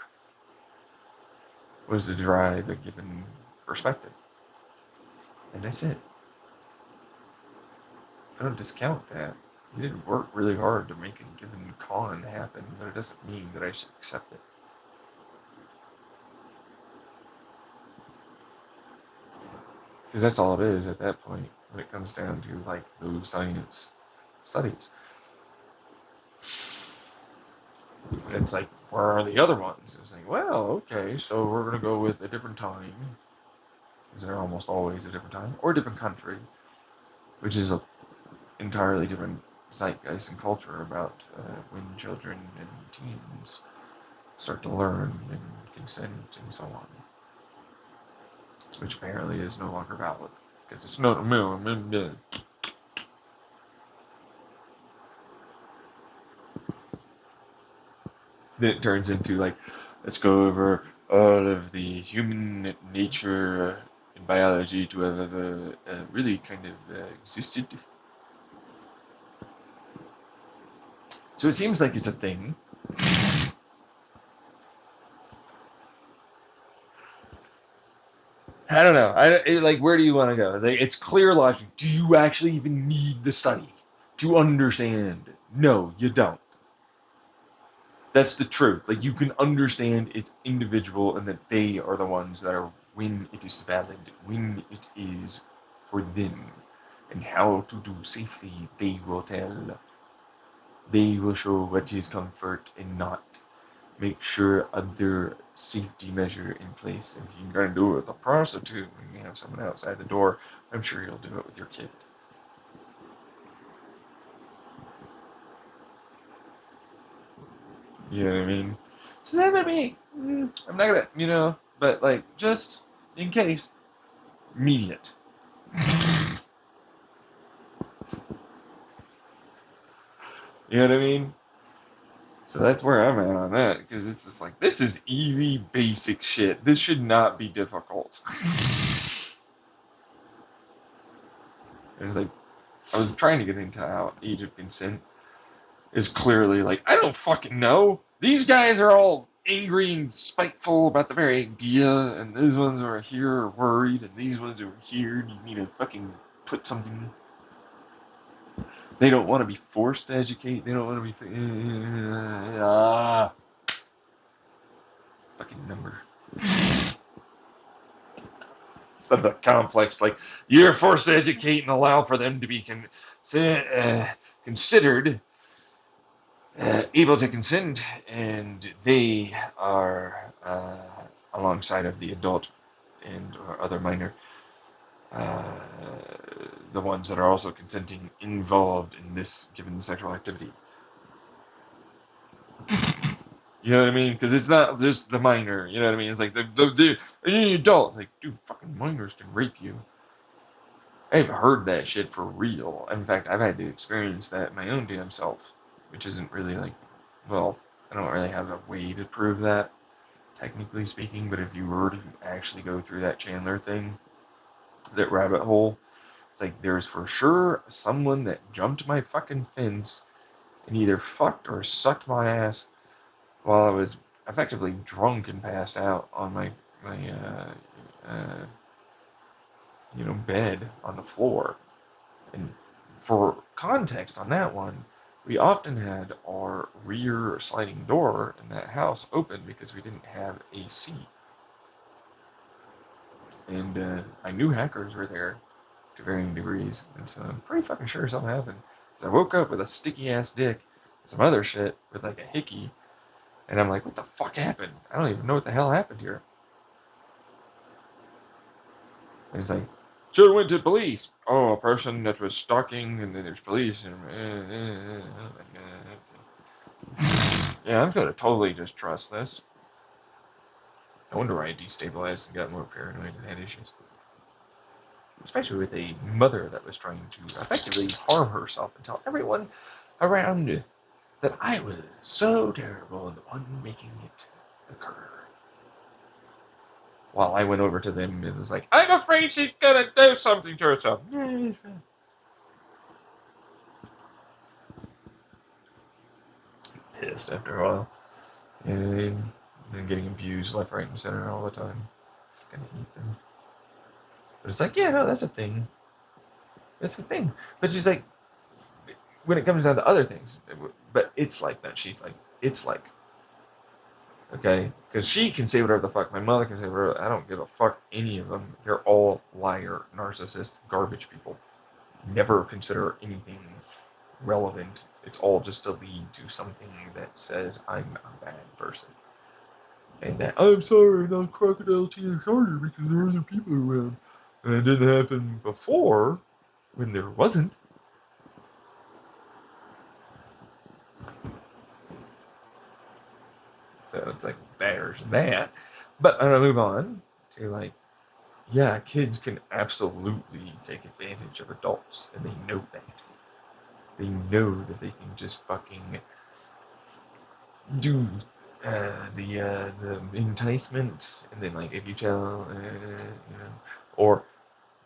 was to drive a given perspective, and that's it. I don't discount that. You didn't work really hard to make a given con happen, but it doesn't mean that I should accept it. Because that's all it is at that point when it comes down to like those science studies. And it's like, where are the other ones? It's like, well, okay, so we're going to go with a different time, because they're almost always a different time, or a different country, which is an entirely different zeitgeist and culture about when children and teens start to learn and consent and so on, which apparently is no longer valid because it's not a then it turns into like, let's go over all of the human nature and biology to have really kind of existed. So it seems like it's a thing. I don't know. Like, where do you want to go? Like, it's clear logic. Do you actually even need the study to understand? No, you don't. That's the truth. Like, you can understand it's individual and that they are the ones that are when it is valid, when it is for them, and how to do safely. They will tell. They will show what is comfort and not. Make sure other safety measure in place. If you're gonna do it with a prostitute and you have someone outside the door, I'm sure you'll do it with your kid. You know what I mean? So that might be. I'm not gonna, but like just in case, immediate. You know what I mean? So that's where I'm at on that because it's just like this is easy, basic shit. This should not be difficult. It was like I was trying to get into how age of consent is clearly like I don't fucking know. These guys are all angry and spiteful about the very idea, and these ones over here are worried, and these ones over here you need to fucking put something. They don't want to be forced to educate. They don't want to be fucking number. Instead of a complex like you're forced to educate and allow for them to be considered able to consent, and they are alongside of the adult and or other minor, uh, the ones that are also consenting involved in this given sexual activity. You know what I mean? Because it's not just the minor. You know what I mean? It's like the adult. Like, dude, fucking minors can rape you. I've heard that shit for real. In fact, I've had to experience that my own damn self, which isn't really like, well, I don't really have a way to prove that, technically speaking. But if you were to actually go through that Chandler thing, that rabbit hole, it's like there's for sure someone that jumped my fucking fence and either fucked or sucked my ass while I was effectively drunk and passed out on uh, bed on the floor. And for context on that one, we often had our rear sliding door in that house open because we didn't have AC. And I knew hackers were there to varying degrees, and so I'm pretty fucking sure something happened. So I woke up with a sticky ass dick, some other shit with like a hickey, and I'm like, what the fuck happened? I don't even know what the hell happened here. And he's like, should have went to police. Oh, a person that was stalking, and then there's police. And, yeah, I'm gonna totally just trust this. No wonder I destabilized and got more paranoid and had issues. Especially with a mother that was trying to effectively harm herself and tell everyone around that I was so terrible and the one making it occur. While I went over to them and was like, I'm afraid she's gonna do something to herself. Pissed after a while. And getting abused left, right, and center all the time. Fucking hate them. But it's like, yeah, no, that's a thing. That's the thing. But she's like, when it comes down to other things, but it's like that. She's like, it's like, okay? Because she can say whatever the fuck. My mother can say whatever. I don't give a fuck any of them. They're all liar, narcissist, garbage people. Never consider anything relevant. It's all just to lead to something that says I'm a bad person. And that, I'm sorry, not crocodile tears harder because there are other people around. And it didn't happen before when there wasn't. So it's like, there's that. But I'm gonna move on to like, yeah, kids can absolutely take advantage of adults, and they know that. They know that they can just fucking do the enticement, and then like if you tell, or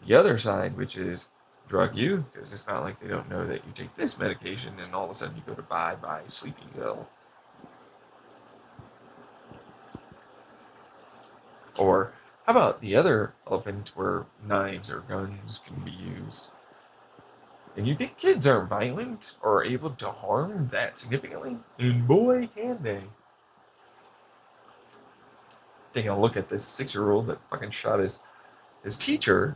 the other side, which is drug you, because it's not like they don't know that you take this medication, and all of a sudden you go to buy sleeping pill, or how about the other elephant where knives or guns can be used? And you think kids aren't violent or able to harm that significantly? And boy, can they. Taking a look at this 6-year-old that fucking shot his teacher,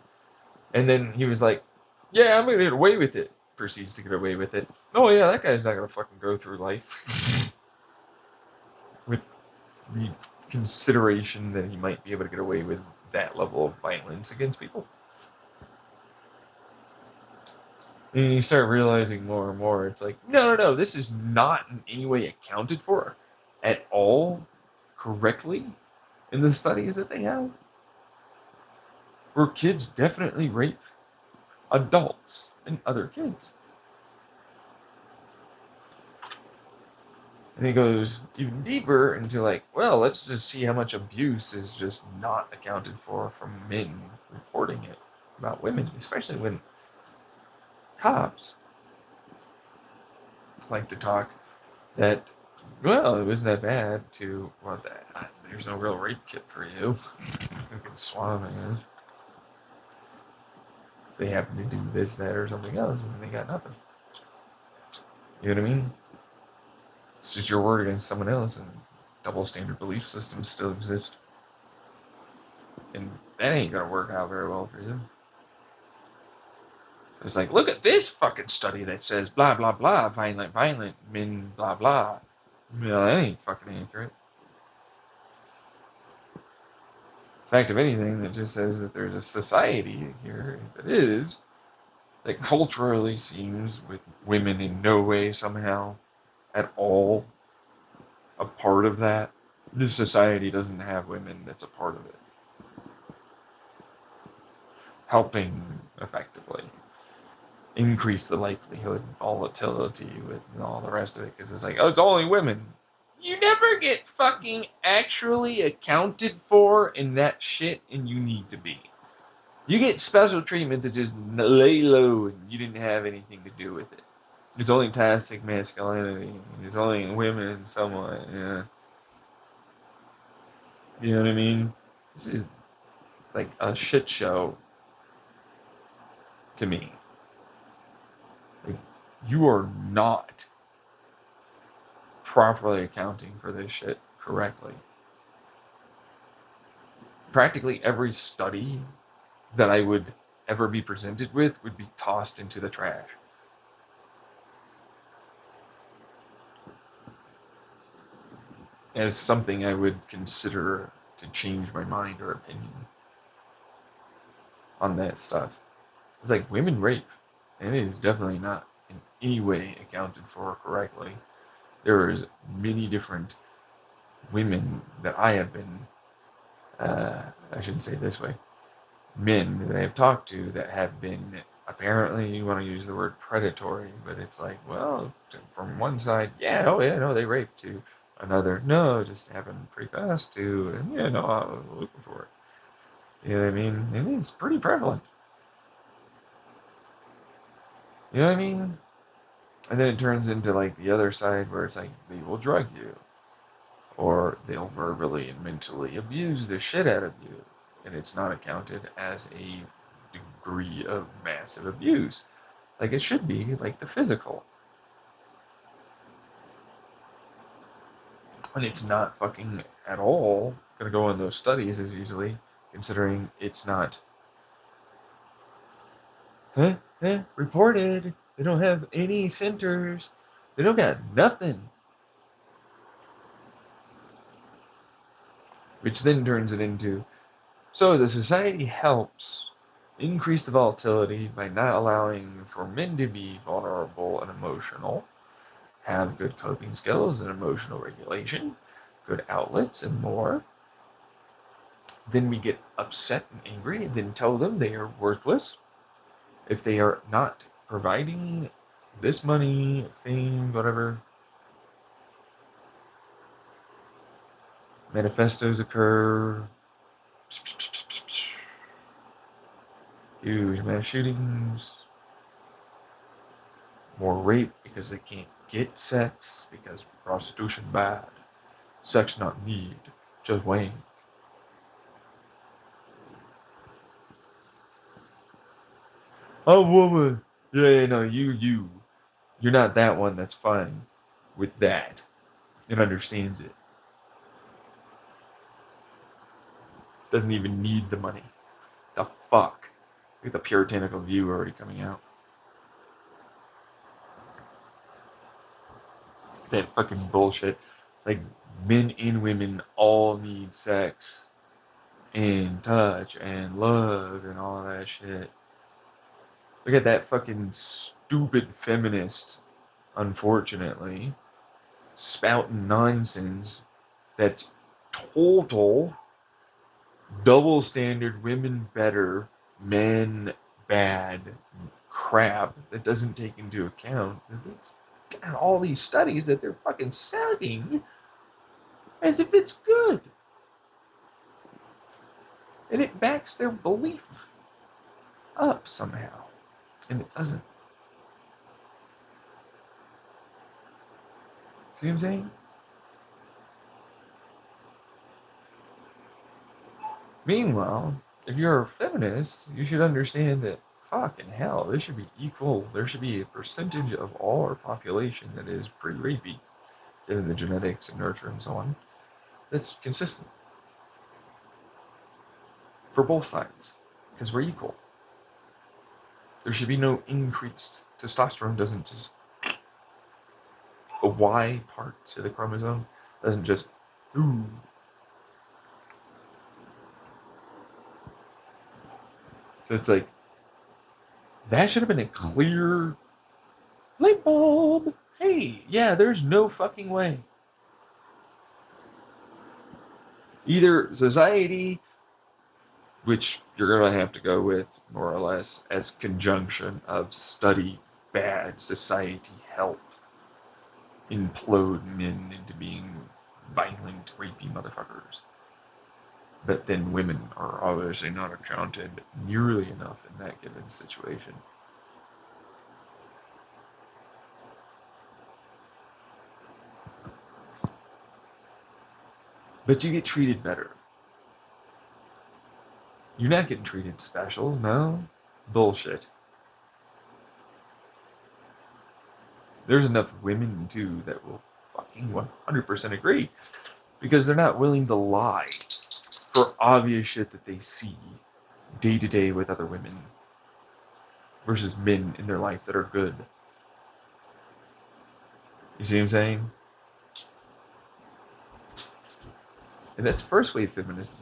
and then he was like, yeah, I'm gonna get away with it. Proceeds to get away with it. Oh yeah, that guy's not gonna fucking go through life with the consideration that he might be able to get away with that level of violence against people. And you start realizing more and more, it's like, no, this is not in any way accounted for at all correctly in the studies that they have. Where kids definitely rape adults and other kids. And he goes even deeper into like, well, let's just see how much abuse is just not accounted for from men reporting it about women, especially when cops like to talk that, well, it wasn't that bad to, well, there's no real rape kit for you. You can swallow it. They happen to do this, that, or something else, and they got nothing. You know what I mean? It's just your word against someone else, and double standard belief systems still exist. And that ain't gonna work out very well for you. It's like, look at this fucking study that says blah blah blah, violent, men, blah blah. Well, that ain't fucking accurate. Fact of anything, that just says that there's a society here that is, that culturally seems with women in no way somehow at all a part of that. This society doesn't have women that's a part of it. Helping effectively increase the likelihood and volatility with all the rest of it, because it's like, oh, it's only women. You never get fucking actually accounted for in that shit, and you need to be. You get special treatment to just lay low, and you didn't have anything to do with it. It's only toxic masculinity. It's only women somewhat, yeah. You know what I mean? This is like a shit show to me. Like, you are not properly accounting for this shit correctly. Practically every study that I would ever be presented with would be tossed into the trash. as something I would consider to change my mind or opinion on that stuff. It's like women rape, and it is definitely not in any way accounted for correctly. There is many different women that I have been, I shouldn't say it this way, men that I have talked to that have been, apparently, you want to use the word predatory, but it's like, well, from one side, yeah, oh yeah, no, they rape, to another, no, just happened pretty fast, to, and yeah, no, I was looking for it. You know what I mean? And it's pretty prevalent. You know what I mean? And then it turns into like the other side where it's like they will drug you, or they'll verbally and mentally abuse the shit out of you, and it's not accounted as a degree of massive abuse like it should be, like the physical. And it's not fucking at all gonna go in those studies as easily, considering it's not reported. They don't have any centers. They don't got nothing. Which then turns it into, so the society helps increase the volatility by not allowing for men to be vulnerable and emotional, have good coping skills and emotional regulation, good outlets, and more. Then we get upset and angry and then tell them they are worthless if they are not providing this money, fame, whatever. Manifestos occur. Huge mass shootings. More rape because they can't get sex because prostitution bad. Sex not need, just Wayne. A woman. Yeah, no, you. You're not that one that's fine with that and understands it. Doesn't even need the money. The fuck? Look at the puritanical view already coming out. That fucking bullshit. Like, men and women all need sex and touch and love and all that shit. Look at that fucking stupid feminist, unfortunately, spouting nonsense that's total double standard, women better, men bad crap that doesn't take into account that it's got all these studies that they're fucking citing as if it's good. And it backs their belief up somehow. And it doesn't. See what I'm saying? Meanwhile, if you're a feminist, you should understand that fucking hell, this should be equal. There should be a percentage of all our population that is pre-rapey, given the genetics and nurture and so on, that's consistent for both sides, because we're equal. There should be no increased. Testosterone doesn't just, a Y part to the chromosome doesn't just, ooh. So it's like, that should have been a clear light bulb. Hey, yeah, there's no fucking way. Either society, which you're going to have to go with more or less as conjunction of study bad, society help implode men into being violent, rapey motherfuckers. But then women are obviously not accounted nearly enough in that given situation. But you get treated better. You're not getting treated special, no? Bullshit. There's enough women, too, that will fucking 100% agree. Because they're not willing to lie for obvious shit that they see day to day with other women versus men in their life that are good. You see what I'm saying? And that's first wave feminism.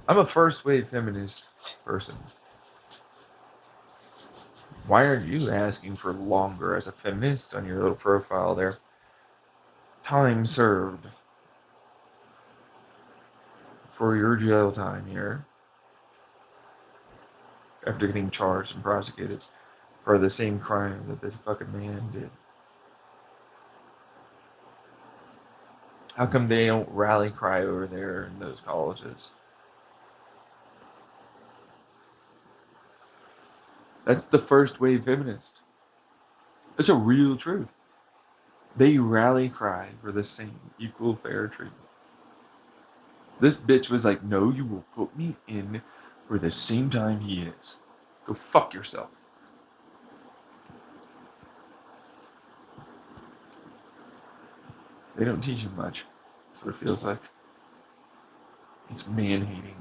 I'm a first wave feminist person. Why aren't you asking for longer as a feminist on your little profile there? Time served for your jail time here after getting charged and prosecuted for the same crime that this fucking man did. How come they don't rally cry over there in those colleges? That's the first wave feminist. It's a real truth. They rally cry for the same equal fair treatment. This bitch was like, no, you will put me in for the same time he is. Go fuck yourself. They don't teach him much. That's what it feels like. It's man-hating.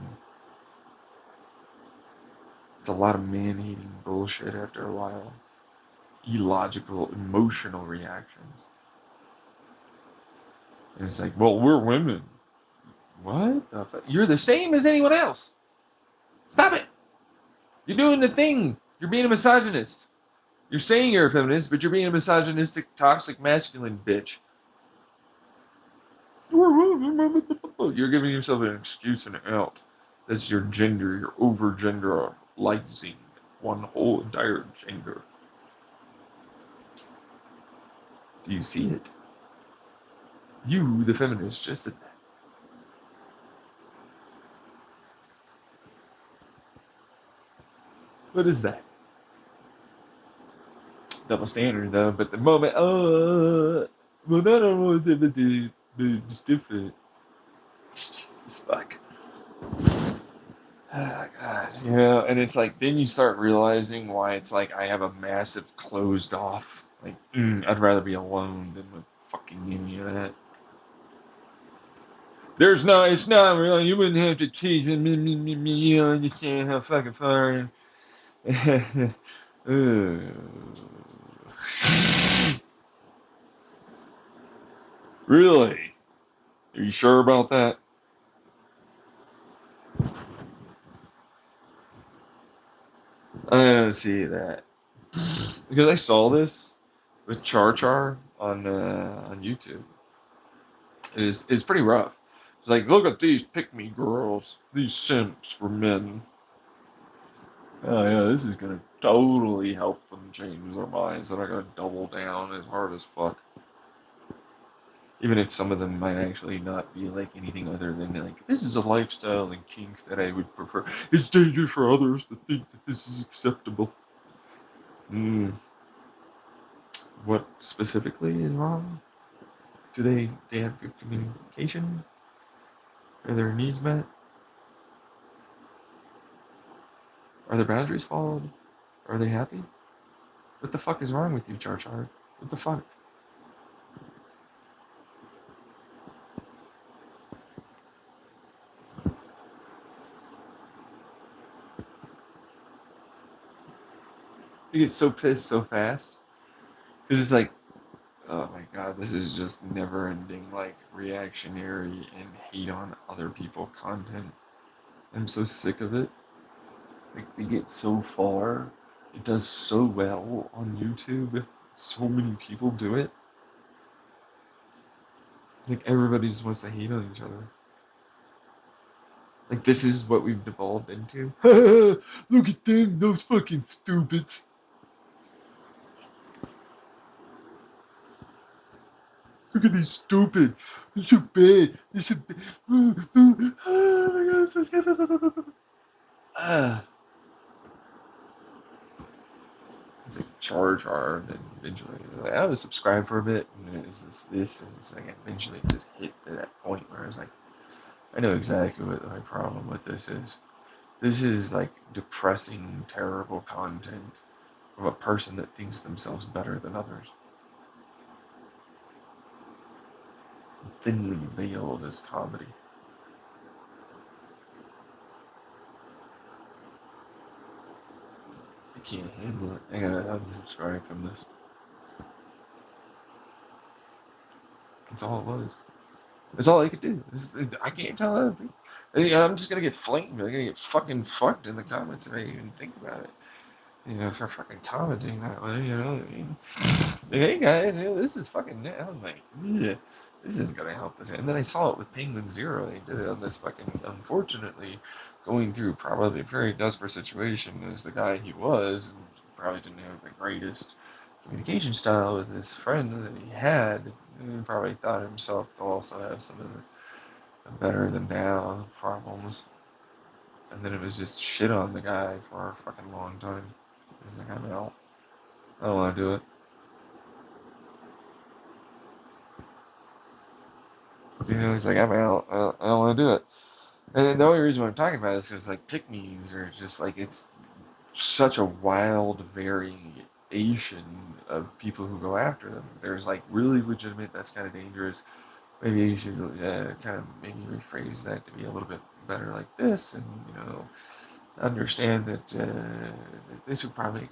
It's a lot of man-hating bullshit after a while. Illogical, emotional reactions. And it's like, well, we're women. What the fuck? You're the same as anyone else. Stop it. You're doing the thing. You're being a misogynist. You're saying you're a feminist, but you're being a misogynistic, toxic, masculine bitch. You're giving yourself an excuse and an out. That's your gender. You're over genderalizing one whole entire gender. Do you see it? You, the feminist, just said that. What is that? Double standard, though. But the moment, well, not always different, but it's different. Jesus fuck. Oh, God. You know, and it's like, then you start realizing why it's like I have a massive closed off. Like, I'd rather be alone than with fucking any of that. It's not real. You wouldn't have to teach me. You don't understand how fucking far. Really? Are you sure about that? I don't see that. Because I saw this with Char Char on YouTube. It's pretty rough. It's like, look at these pick me girls, these simps for men. Oh yeah, this is gonna totally help them change their minds. They're not gonna double down as hard as fuck. Even if some of them might actually not be like anything other than like, this is a lifestyle and kink that I would prefer. It's dangerous for others to think that this is acceptable. What specifically is wrong? Do they have good communication? Are their needs met? Are their boundaries followed? Are they happy? What the fuck is wrong with you, Char Char? What the fuck? You get so pissed so fast. Because it's like, oh my god, this is just never ending, like, reactionary and hate on other people content. I'm so sick of it. Like, they get so far. It does so well on YouTube. So many people do it. Like, everybody just wants to hate on each other. Like, this is what we've devolved into. Look at them, those fucking stupids. Look at these stupid. They're so bad. They're so bad. Oh my god, so stupid. It's like Char Char, and then eventually, like, I was subscribed for a bit, and then it was this, and it's like eventually it just hit to that point where I was like, I know exactly what my problem with this is. This is like depressing, terrible content of a person that thinks themselves better than others. Thinly veiled as comedy. I can't handle it. I gotta unsubscribe from this. That's all it was. That's all I could do. I can't tell other people. I'm just gonna get flamed. I'm gonna get fucking fucked in the comments if I even think about it. For fucking commenting that way, I mean, like, hey guys, this is fucking. I'm like, yeah, this isn't gonna help this. And then I saw it with Penguin Zero. They did it on this fucking, unfortunately, going through probably a very desperate situation as the guy he was, and probably didn't have the greatest communication style with his friend that he had. And probably thought himself to also have some of the better than now problems. And then it was just shit on the guy for a fucking long time. He's like, I'm out. I don't want to do it. He's like, I'm out. I don't want to do it. And the only reason why I'm talking about it is because, like, pick-me's are just, like, it's such a wild variation of people who go after them. There's, like, really legitimate, that's kind of dangerous. Maybe you should kind of maybe rephrase that to be a little bit better like this, and, understand that this would probably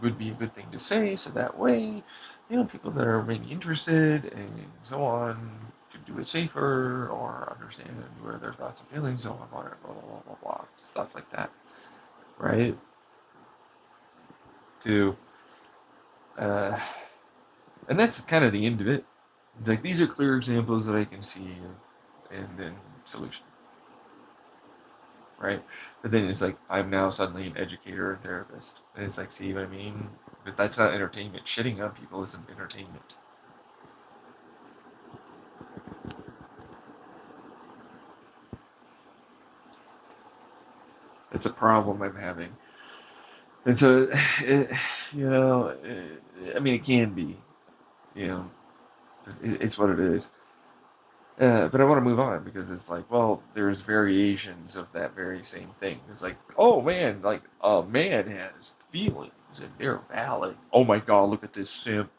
would be a good thing to say, so that way, people that are maybe interested and so on could do it safer or understand where their thoughts and feelings, so on, blah, blah, blah, blah, blah, blah, stuff like that, right? To, uh, and that's kind of the end of it. Like, these are clear examples that I can see, and then solution. Right? But then it's like I'm now suddenly an educator and therapist, and it's like, see what I mean? But that's not entertainment. Shitting on people isn't entertainment. It's a problem I'm having, and so, it, I mean, it can be, you know, it's what it is. But I want to move on because it's like, well, there's variations of that very same thing. It's like, oh man, like a man has feelings and they're valid. Oh my god, look at this simp.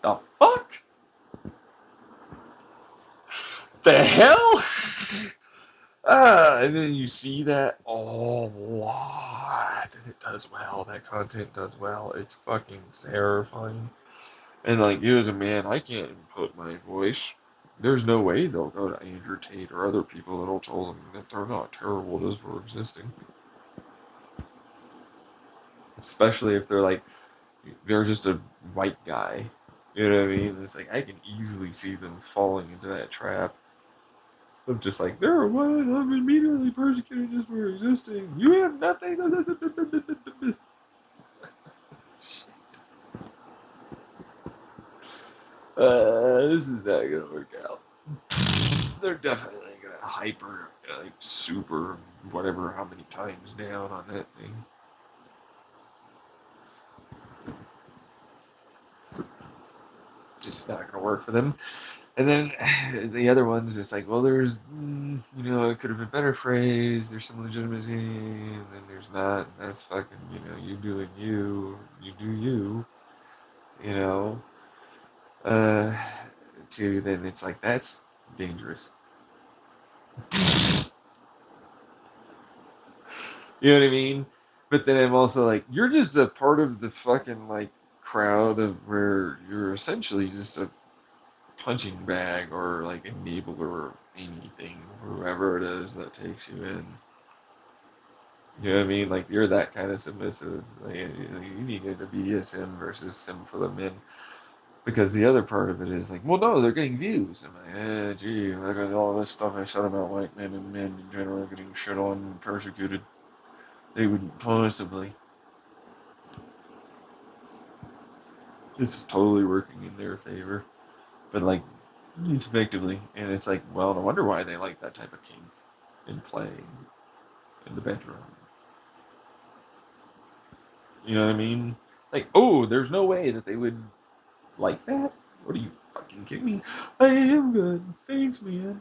The fuck? The hell? And then you see that a lot, and it does well. That content does well. It's fucking terrifying. And like, you as a man, I can't input my voice. There's no way they'll go to Andrew Tate or other people that'll tell them that they're not terrible just for existing. Especially if they're just a white guy. You know what I mean? It's like, I can easily see them falling into that trap. I'm just like, they're what? I'm immediately persecuted just for existing. You have nothing. This is not gonna work out. They're definitely gonna hyper, like super, whatever, how many times down on that thing. Just not gonna work for them. And then the other ones, it's like, well, there's, it could have been better phrased. There's some legitimacy, and then there's not. And that's fucking, you doing you, you do you, you know. Uh, to then it's like that's dangerous. You know what I mean? But then I'm also like, you're just a part of the fucking like crowd of where you're essentially just a punching bag or like enabler or anything, whoever it is that takes you in. You know what I mean? Like you're that kind of submissive. Like, you need to be a sim versus sim for the men. Because the other part of it is like, well, no, they're getting views. I'm like, gee, look at all this stuff I said about white men and men in general getting shit on and persecuted. They would possibly. This is totally working in their favor. But like, it's effectively. And it's like, well, no wonder why they like that type of kink in playing in the bedroom. You know what I mean? Like, oh, there's no way that they would like that? What are you fucking kidding me? I am good. Thanks, man.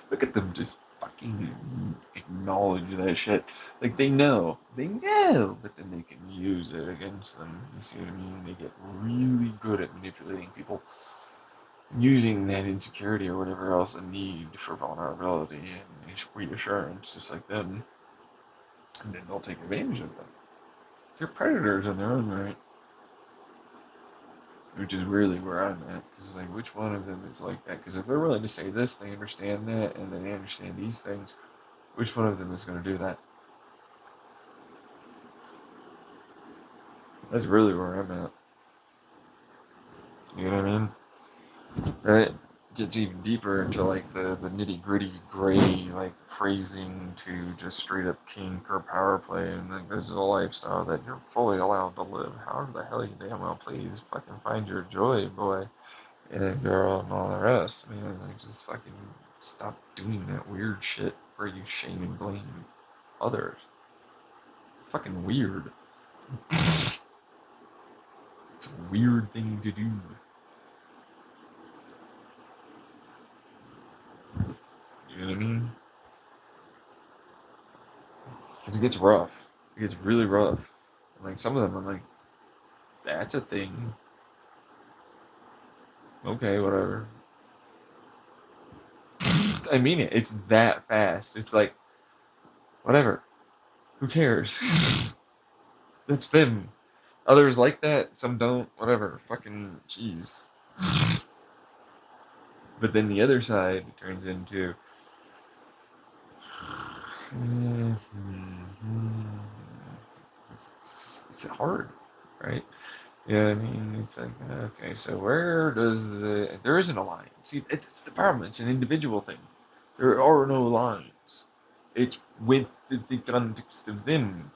Look at them just fucking acknowledge that shit. Like they know, but then they can use it against them. You see what I mean? They get really good at manipulating people, using that insecurity or whatever else a need for vulnerability and reassurance, just like them, and then they'll take advantage of them. They're predators in their own right. which is really where I'm at. Because it's like, which one of them is like that? Because if they're willing to say this, they understand that, and they understand these things. Which one of them is going to do that? That's really where I'm at. You know what I mean? And it gets even deeper into like the nitty gritty gray like phrasing to just straight up kink or power play, and like this is a lifestyle that you're fully allowed to live. However the hell you damn well please, fucking find your joy, boy and girl, and all the rest. Man, like just fucking stop doing that weird shit where you shame and blame others. Fucking weird. It's a weird thing to do. You know what I mean? Because it gets rough. It gets really rough. And like some of them, I'm like, that's a thing. Okay, whatever. I mean it. It's that fast. It's like, whatever. Who cares? That's them. Others like that. Some don't. Whatever. Fucking jeez. But then the other side turns into, it's hard, right? Yeah, I mean, it's like, okay, so where does there isn't a line. See, it's the problem. It's an individual thing. There are no lines. It's with the context of them.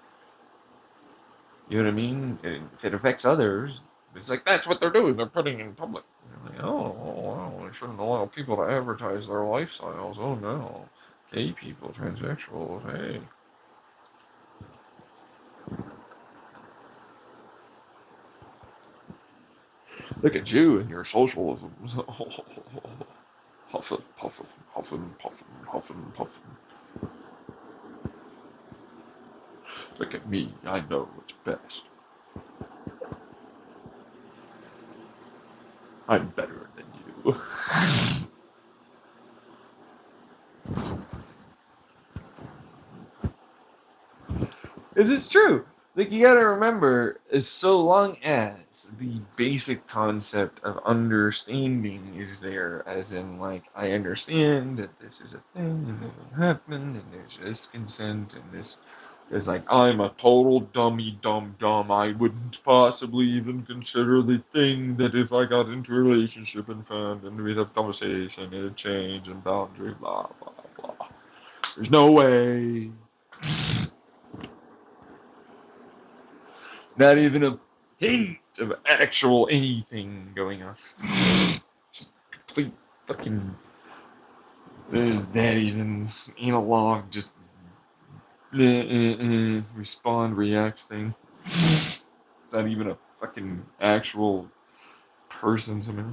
You know what I mean? If it affects others, it's like, that's what they're doing. They're putting it in public. You're like, oh, well, we shouldn't allow people to advertise their lifestyles. Oh, no. Gay people, transsexuals, hey. Look at you and your socialism. Huffing, puffing, huffing, puffing, huffing, puffing. Look at me, I know what's best. I'm better than you. This is true. Like, you gotta remember, as so long as the basic concept of understanding is there, as in, like, I understand that this is a thing, and it will happen, and there's this consent, and this is like, I'm a total dummy, dumb. I wouldn't possibly even consider the thing that if I got into a relationship and found, and we'd have conversation, it'd change, and boundary, blah, blah, blah. There's no way. Not even a hint of actual anything going on. Just complete fucking. There's that even analog, just respond, react thing. Not even a fucking actual person to me.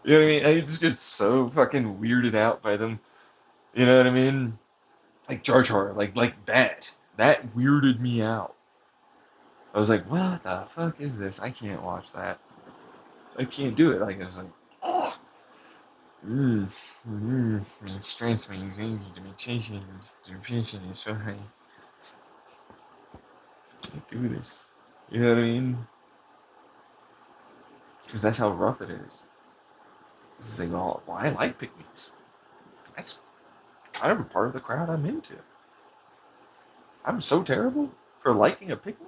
You know what I mean? I just get so fucking weirded out by them. You know what I mean? Like Jar Jar, like that. That weirded me out. I was like, what the fuck is this? I can't watch that. I can't do it. Like I was like, oh, my stress, my anxiety, my tension, depression is so high. I can't do this. You know what I mean? Because that's how rough it is. It's like, well, I like picnics. That's kind of a part of the crowd I'm into. I'm so terrible for liking a picnic.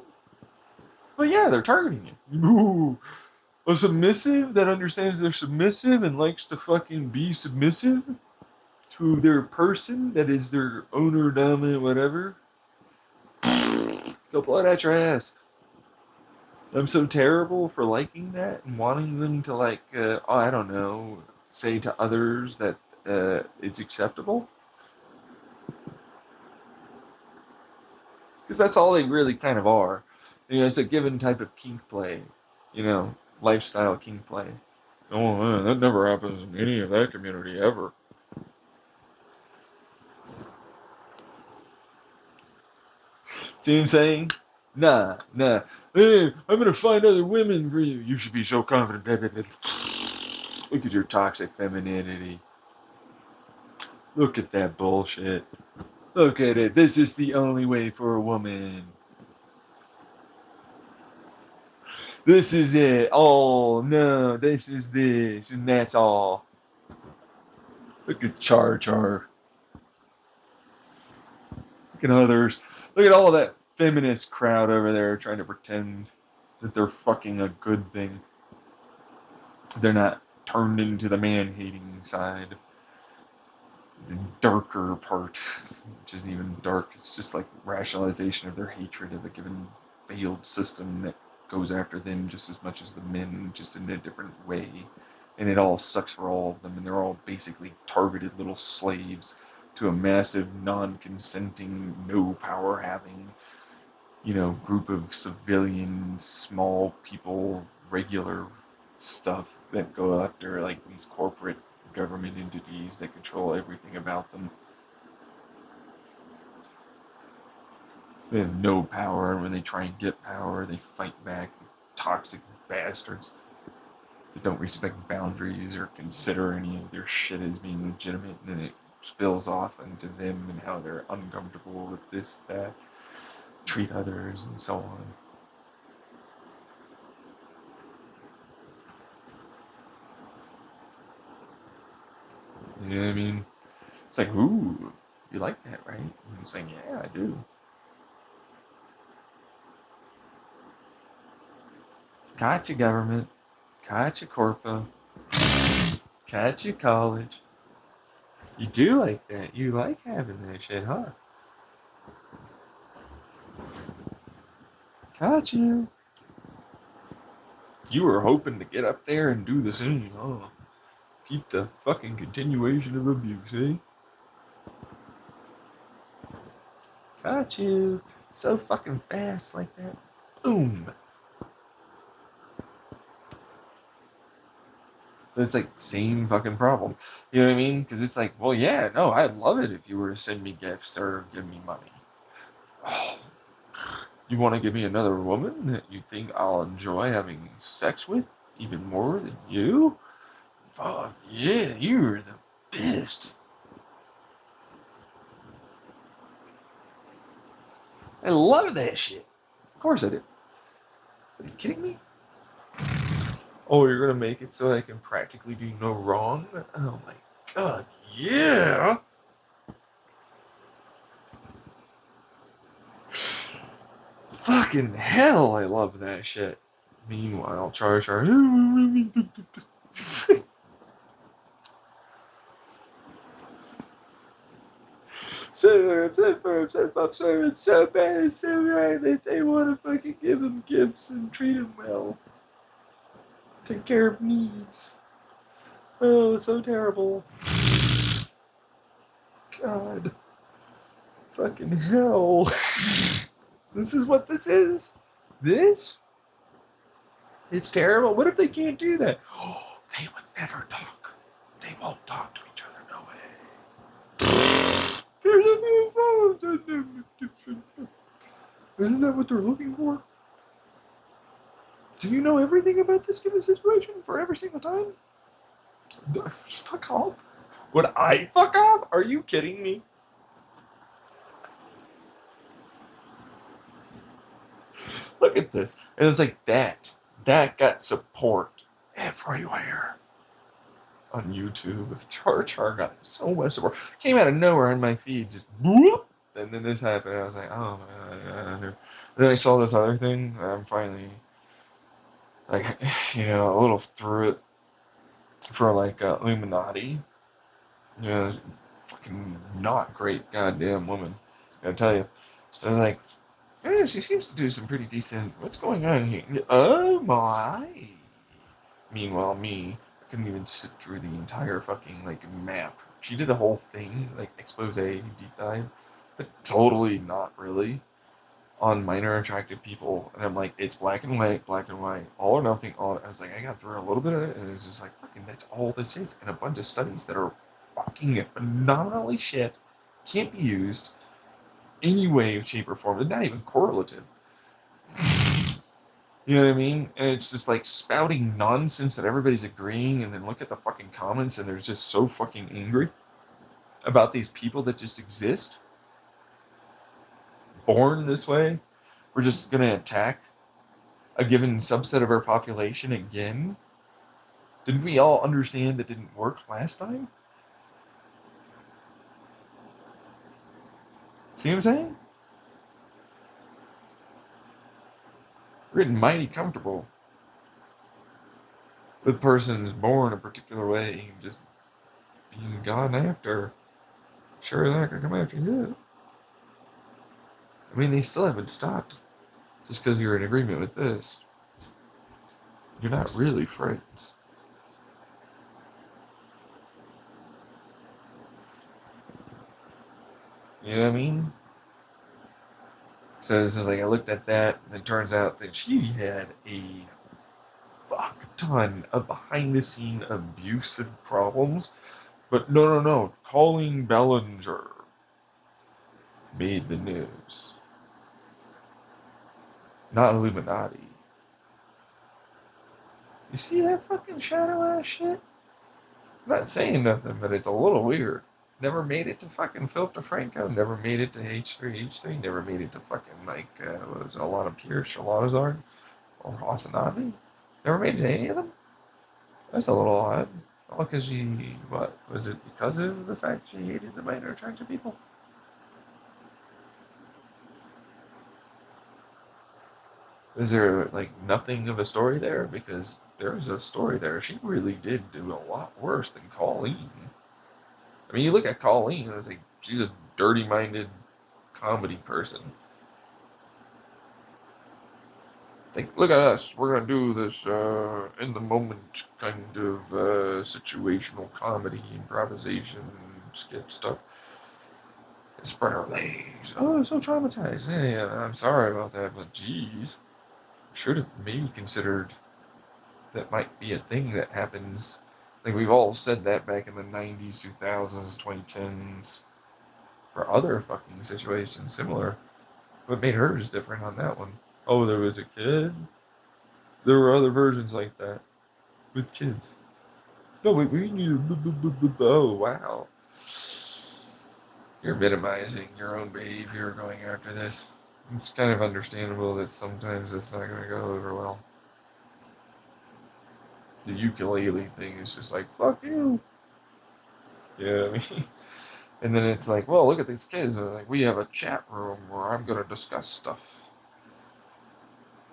But yeah, they're targeting you. Ooh, a submissive that understands they're submissive and likes to fucking be submissive to their person that is their owner, dominant, whatever. Go blow it at your ass. I'm so terrible for liking that and wanting them to like, oh, I don't know, say to others that it's acceptable. Because that's all they really kind of are. You know, it's a given type of kink play. You know, lifestyle kink play. Oh man, that never happens in any of that community ever. See what I'm saying? Nah. Hey, I'm gonna find other women for you. You should be so confident. Look at your toxic femininity. Look at that bullshit. Look at it. This is the only way for a woman. This is it. Oh no, this is this, and that's all. Look at Char Char. Look at others. Look at all that feminist crowd over there trying to pretend that they're fucking a good thing. They're not turned into the man-hating side, the darker part, which isn't even dark. It's just like rationalization of their hatred of a given failed system that goes after them just as much as the men, just in a different way. And it all sucks for all of them, and they're all basically targeted little slaves to a massive, non-consenting, no power-having, group of civilian, small people, regular stuff that go after like these corporate government entities that control everything about them. They have no power, and when they try and get power, they fight back. The toxic bastards that don't respect boundaries or consider any of their shit as being legitimate, and then it spills off into them and how they're uncomfortable with this, that, treat others, and so on. You know what I mean? It's like, ooh, you like that, right? And I'm saying, yeah, I do. Gotcha, government. Gotcha, corpo. Gotcha, college. You do like that. You like having that shit, huh? Gotcha. You were hoping to get up there and do the same, huh? Keep the fucking continuation of abuse, eh? Got you. So fucking fast like that. Boom. But it's like same fucking problem. You know what I mean? Because it's like, well, yeah, no, I'd love it if you were to send me gifts or give me money. Oh, you want to give me another woman that you think I'll enjoy having sex with even more than you? Fuck yeah, you're the best. I love that shit. Of course I do. Are you kidding me? Oh, you're gonna make it so I can practically do no wrong? Oh my god, yeah! Fucking hell, I love that shit. Meanwhile, Char Char. So it's so bad, it's so right that they want to fucking give him gifts and treat him well. Take care of needs. Oh, so terrible. God. Fucking hell. This is what this is? This? It's terrible. What if they can't do that? Oh, they would never talk. They won't talk to each other. No way. Isn't that what they're looking for? Do you know everything about this given situation for every single time? Fuck off. Would I fuck off? Are you kidding me? Look at this. And it's like that. That got support everywhere on YouTube. Char Char got so much support. Came out of nowhere on my feed, just whoop, and then this happened. I was like, oh my god. And then I saw this other thing. And I'm finally like, a little through it for like Illuminati. Fucking not great goddamn woman. I gotta tell you. I was like, yeah, she seems to do some pretty decent. What's going on here? Oh my! Meanwhile, me, I couldn't even sit through the entire fucking like map. She did a whole thing, like expose, deep dive, but totally not really on minor attractive people. And I'm like, it's black and white, all or nothing. All I was like, I got through a little bit of it, and it was just like, fucking, that's all this is, and a bunch of studies that are fucking phenomenally shit, can't be used any way, shape, or form. They're not even correlative. You know what I mean? And it's just like spouting nonsense that everybody's agreeing, and then look at the fucking comments, and they're just so fucking angry about these people that just exist, born this way. We're just gonna attack. a given subset of our population again? Didn't we all understand that didn't work last time? See what I'm saying? We're getting mighty comfortable with persons born a particular way just being gone after. Sure, they're not going to come after you. I mean, they still haven't stopped just because you're in agreement with this. You're not really friends. You know what I mean? So it's just like I looked at that, and it turns out that she had a fuck ton of behind the scene abusive problems. But no, no, no. Colleen Bellinger made the news, not Illuminati. You see that fucking shadow ass shit? I'm not saying nothing, but it's a little weird. Never made it to fucking Philip DeFranco. Never made it to H3H3. Never made it to fucking like what was it, Alana Pierce, Shalazard, or Hasanabi. Never made it to any of them. That's a little odd. All because she, what was it? Because of the fact she hated the minor attractive people. Is there like nothing of a story there? Because there's a story there. She really did do a lot worse than Colleen. I mean, you look at Colleen, it's like she's a dirty-minded comedy person. Like, look at us. We're gonna do this in the moment kind of situational comedy, improvisation, skit stuff. Spread our legs. Oh, I'm so traumatized. Hey, I'm sorry about that, but geez, should have maybe considered that might be a thing that happens. Like we've all said that back in the 90s, 2000s, 2010s for other fucking situations similar. What made hers different on that one? Oh, there was a kid? There were other versions like that with kids. No, we knew. Oh, wow. You're minimizing your own behavior going after this. It's kind of understandable that sometimes it's not going to go over well. The ukulele thing is just like, fuck you. Yeah, I mean, and then it's like, well, look at these kids. Like, we have a chat room where I'm going to discuss stuff.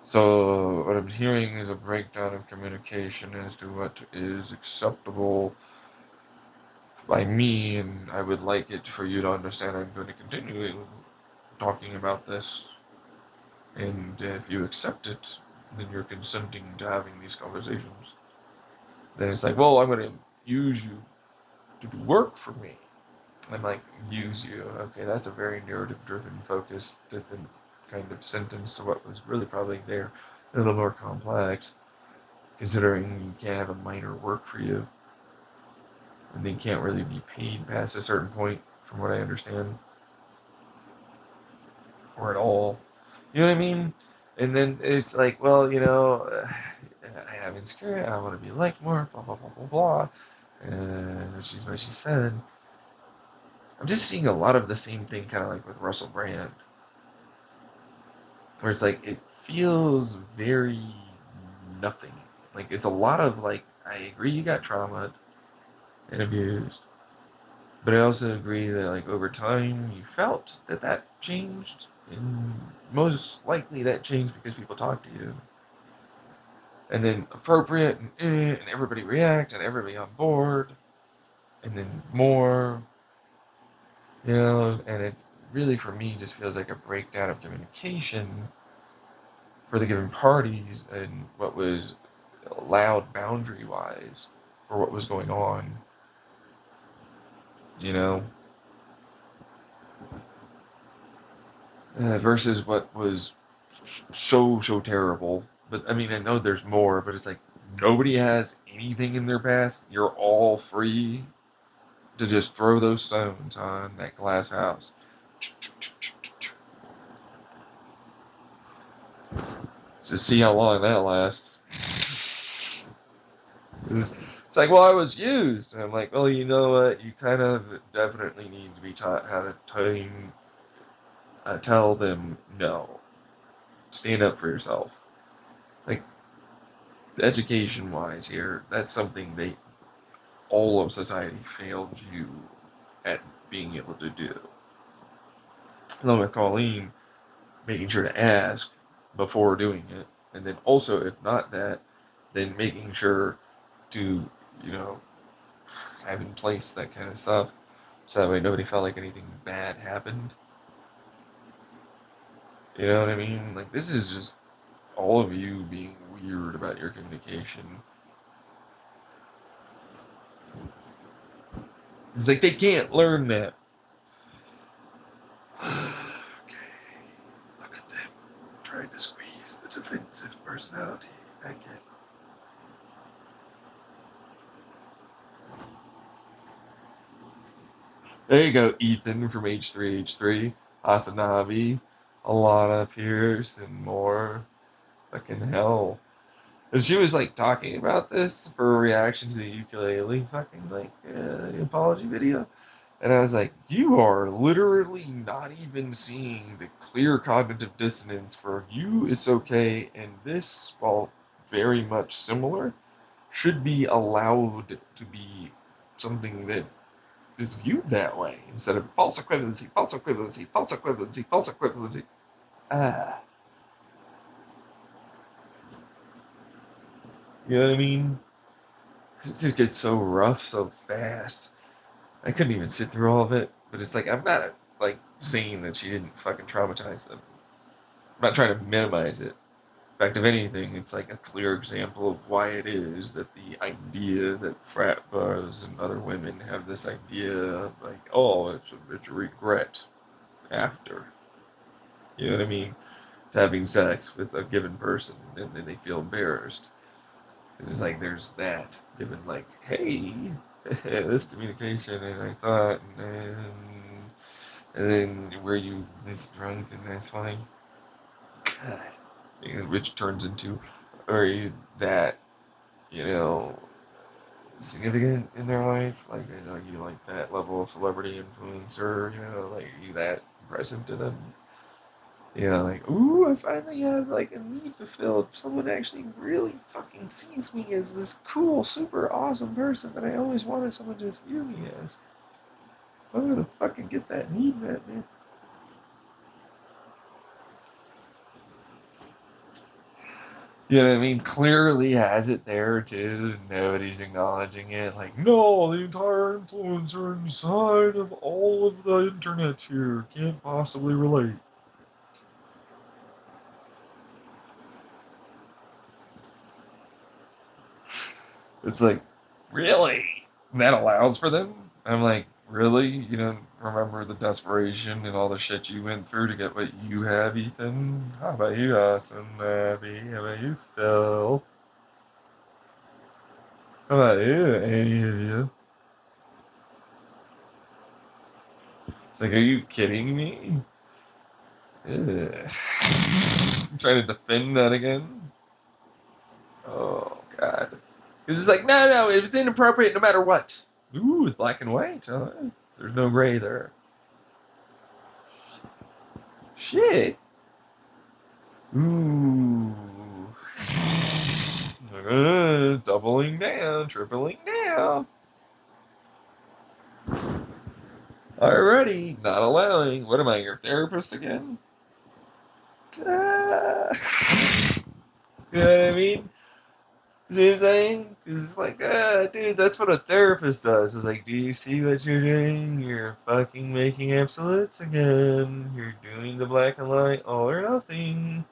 So, what I'm hearing is a breakdown of communication as to what is acceptable by me, and I would like it for you to understand I'm going to continue talking about this. And if you accept it, then you're consenting to having these conversations. Then it's like, well, I'm going to use you to do work for me. I'm like, use you. Okay, that's a very narrative-driven, focused, different kind of sentence to what was really probably there. A little more complex, considering you can't have a minor work for you. And they can't really be paid past a certain point, from what I understand. Or at all. You know what I mean? And then it's like, well, I have insecurity, I want to be liked more, blah, blah, blah, blah, blah. And she's what she said. I'm just seeing a lot of the same thing, kind of like with Russell Brand, where it's like, it feels very nothing. Like, it's a lot of, like, I agree you got trauma and abused, but I also agree that, like, over time, you felt that that changed, and most likely that changed because people talked to you. And then appropriate, and everybody react, and everybody on board, and then more, and it really, for me, just feels like a breakdown of communication for the given parties and what was allowed boundary-wise for what was going on, you know, versus what was so terrible. But I mean, I know there's more, but it's like nobody has anything in their past. You're all free to just throw those stones on that glass house. To see how long that lasts. It's like, well, I was used. And I'm like, well, you know what? You kind of definitely need to be taught how to tell them no. Stand up for yourself. education-wise here, that's something all of society failed you at being able to do. Along with Colleen, making sure to ask before doing it, and then also, if not that, then making sure to, you know, have in place that kind of stuff, so that way nobody felt like anything bad happened. You know what I mean? Like, this is just all of you being weird about your communication. It's like they can't learn that. Okay, look at them trying to squeeze the defensive personality back in. There you go, Ethan from H3H3, Asanabi, Alana Pierce, and more. Fucking hell. And she was like talking about this for a reaction to the ukulele fucking like apology video. And I was like, you are literally not even seeing the clear cognitive dissonance for you, it's okay, and this, while very much similar, should be allowed to be something that is viewed that way instead of false equivalency, false equivalency, false equivalency, false equivalency. Ah, you know what I mean? It just gets so rough so fast. I couldn't even sit through all of it, but it's like I'm not like saying that she didn't fucking traumatize them. I'm not trying to minimize it. In fact, if anything, it's like a clear example of why it is that the idea that frat bars and other women have this idea of like, oh, it's a regret after. You know what I mean? To having sex with a given person, and then they feel embarrassed. It's like there's that given like, hey, this communication, and I thought, and then were you this drunk, and that's fine. God. Which turns into, are you that, you know, significant in their life? Like, you know, you like that level of celebrity influencer, you know, like, are you that impressive to them? You know, like, ooh, I finally have like a need fulfilled. Someone actually really fucking sees me as this cool, super awesome person that I always wanted someone to view me as. I'm gonna fucking get that need met, man. You know what I mean? Clearly has it there too. Nobody's acknowledging it. Like, no, the entire influencer inside of all of the internet here can't possibly relate. It's like, really? That allows for them? I'm like, really? You don't remember the desperation and all the shit you went through to get what you have, Ethan? How about you, Austin, Abby? How about you, Phil? How about you, any of you? It's like, are you kidding me? Ugh. Trying to defend that again? Oh, God. It's just like, no, no, it was inappropriate no matter what. Ooh, it's black and white. Huh? There's no gray there. Shit. Ooh. Doubling down, tripling down. Already, not allowing. What am I, your therapist again? Ah. You know what I mean? See what I'm saying? 'Cause it's like, dude, that's what a therapist does. It's like, do you see what you're doing? You're fucking making absolutes again. You're doing the black and white, all or nothing.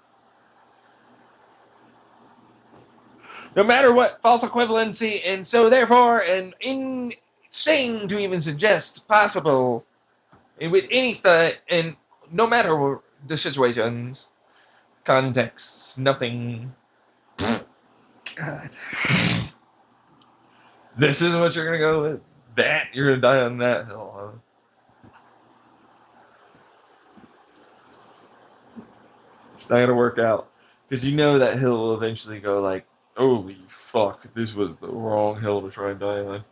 No matter what, false equivalency, and so therefore, and insane to even suggest possible, and with any study, and no matter the situations, contexts, nothing. God. This is what you're gonna go with? That? You're gonna die on that hill, huh? It's not gonna work out. Because you know that hill will eventually go like, holy fuck, this was the wrong hill to try and die on.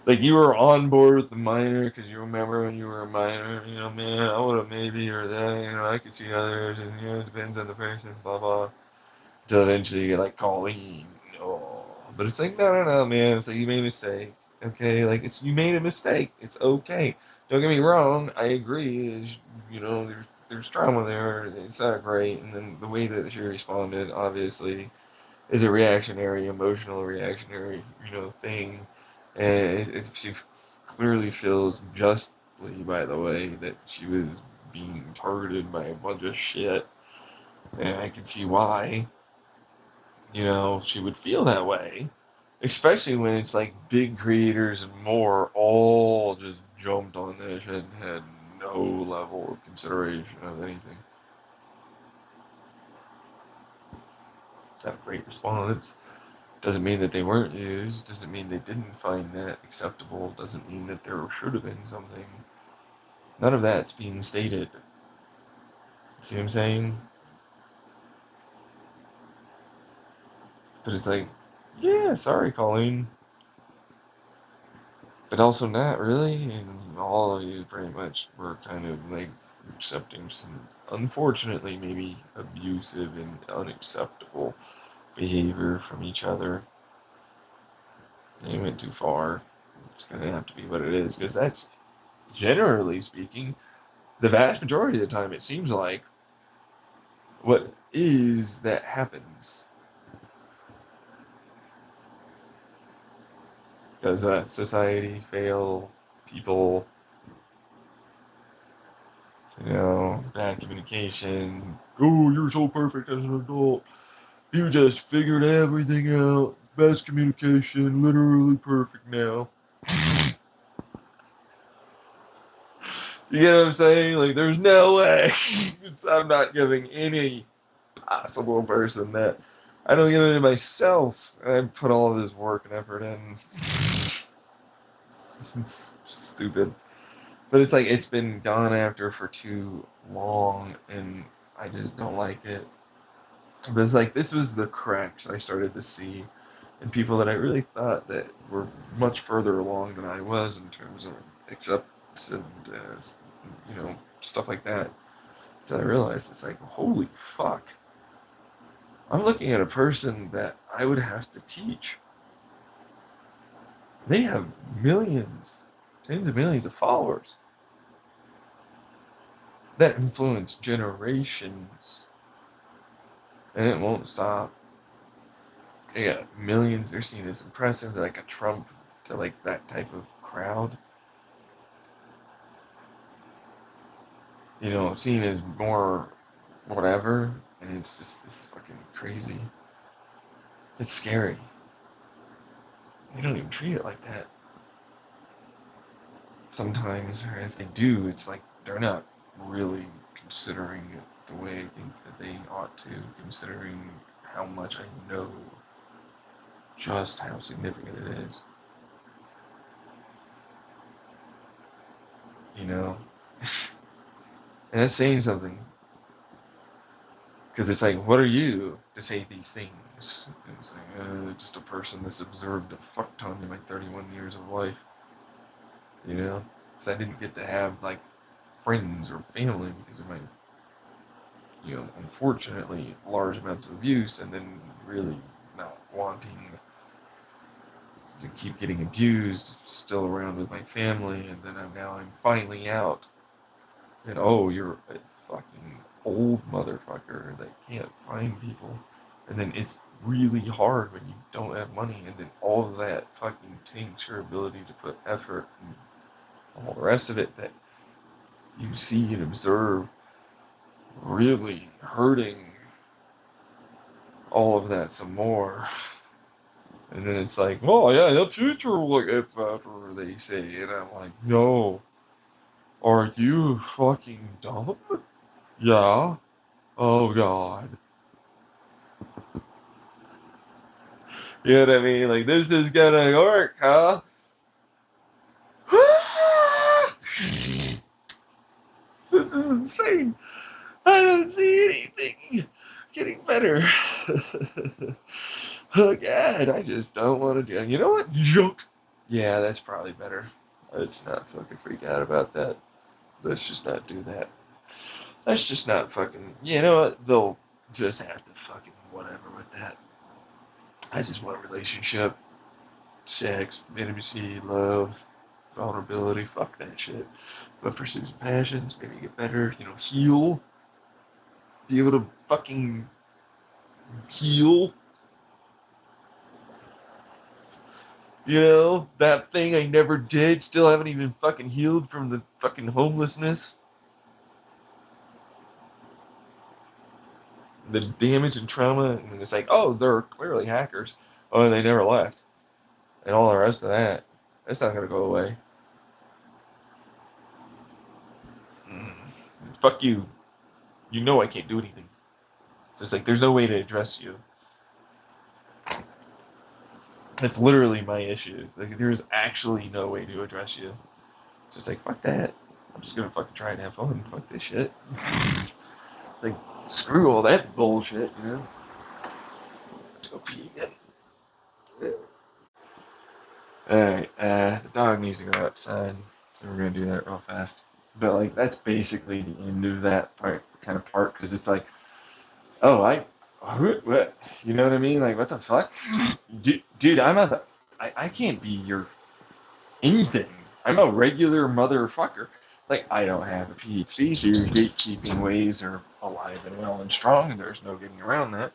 Like you were on board with the minor because you remember when you were a minor, man, I would have maybe or that, I could see others, and it depends on the person, blah blah. Until eventually you get like Colleen, oh, but it's like no, man, it's like you made a mistake, okay, like it's you made a mistake, it's okay. Don't get me wrong, I agree. There's trauma there, it's not great, and then the way that she responded, obviously is a reactionary, emotional reactionary, thing. And she clearly feels justly, by the way, that she was being targeted by a bunch of shit. And I can see why, she would feel that way. Especially when it's like big creators and more all just jumped on this and had no level of consideration of anything. Not a great response. Doesn't mean that they weren't used, doesn't mean they didn't find that acceptable, doesn't mean that there should have been something. None of that's being stated. See what I'm saying? But it's like, yeah, sorry, Colleen. But also not really, and all of you pretty much were kind of like accepting some, unfortunately, maybe abusive and unacceptable behavior from each other. They went too far. It's gonna have to be what it is, because that's, generally speaking, the vast majority of the time, it seems like what is that happens. Does society fail? People, bad communication. Oh, you're so perfect as an adult. You just figured everything out. Best communication, literally perfect now. You get what I'm saying? Like, there's no way. I'm not giving any possible person that. I don't give it to myself. I put all of this work and effort in. It's stupid. But it's like it's been gone after for too long, and I just don't like it. But it's like this was the cracks I started to see in people that I really thought that were much further along than I was in terms of acceptance and stuff like that. Until I realized it's like holy fuck, I'm looking at a person that I would have to teach. They have millions, tens of millions of followers that influence generations, and it won't stop. They got millions. They're seen as impressive, like a Trump to like that type of crowd. Seen as more whatever, and it's just this fucking crazy. It's scary. They don't even treat it like that. Sometimes, or if they do, it's like they're not really considering it the way I think that they ought to, considering how much I know just how significant it is. You know? And that's saying something. Because it's like, what are you to say these things? And it's like, just a person that's observed a fuck ton in my 31 years of life. Because I didn't get to have, like, friends or family because of my, unfortunately, large amounts of abuse, and then really not wanting to keep getting abused, still around with my family, and then I'm finally out. And oh, you're a fucking old motherfucker that can't find people. And then it's really hard when you don't have money, and then all of that fucking takes your ability to put effort and all the rest of it that you see and observe really hurting all of that some more. And then it's like, oh yeah, the future will look at better, they say. And I'm like, no. Are you fucking dumb? Yeah. Oh god. You know what I mean? Like, this is gonna work, huh? This is insane. I don't see anything getting better. Oh god, I just don't want to do. You know what? Junk. Yeah, that's probably better. Let's not fucking freak out about that. Let's just not do that. Let's just not fucking. You know what? They'll just have to fucking whatever with that. I just want a relationship, sex, intimacy, love, vulnerability. Fuck that shit. But pursue some passions, maybe get better. Heal. Be able to fucking heal. That thing I never did. Still haven't even fucking healed from the fucking homelessness. The damage and trauma, and then it's like, oh, they're clearly hackers. Oh, they never left, and all the rest of that. That's not gonna go away. Mm. Fuck you. You know I can't do anything. So it's like there's no way to address you. That's literally my issue. Like there's actually no way to address you. So it's like fuck that. I'm just gonna fucking try and have fun. Fuck this shit. It's like screw all that bullshit. Let's go pee again. Alright, the dog needs to go outside, so we're gonna do that real fast. But like, that's basically the end of that part, because it's like, oh, what, you know what I mean? Like, what the fuck, dude, I can't be your anything. I'm a regular motherfucker. Like, I don't have a PhD, so your gatekeeping ways are alive and well and strong, and there's no getting around that.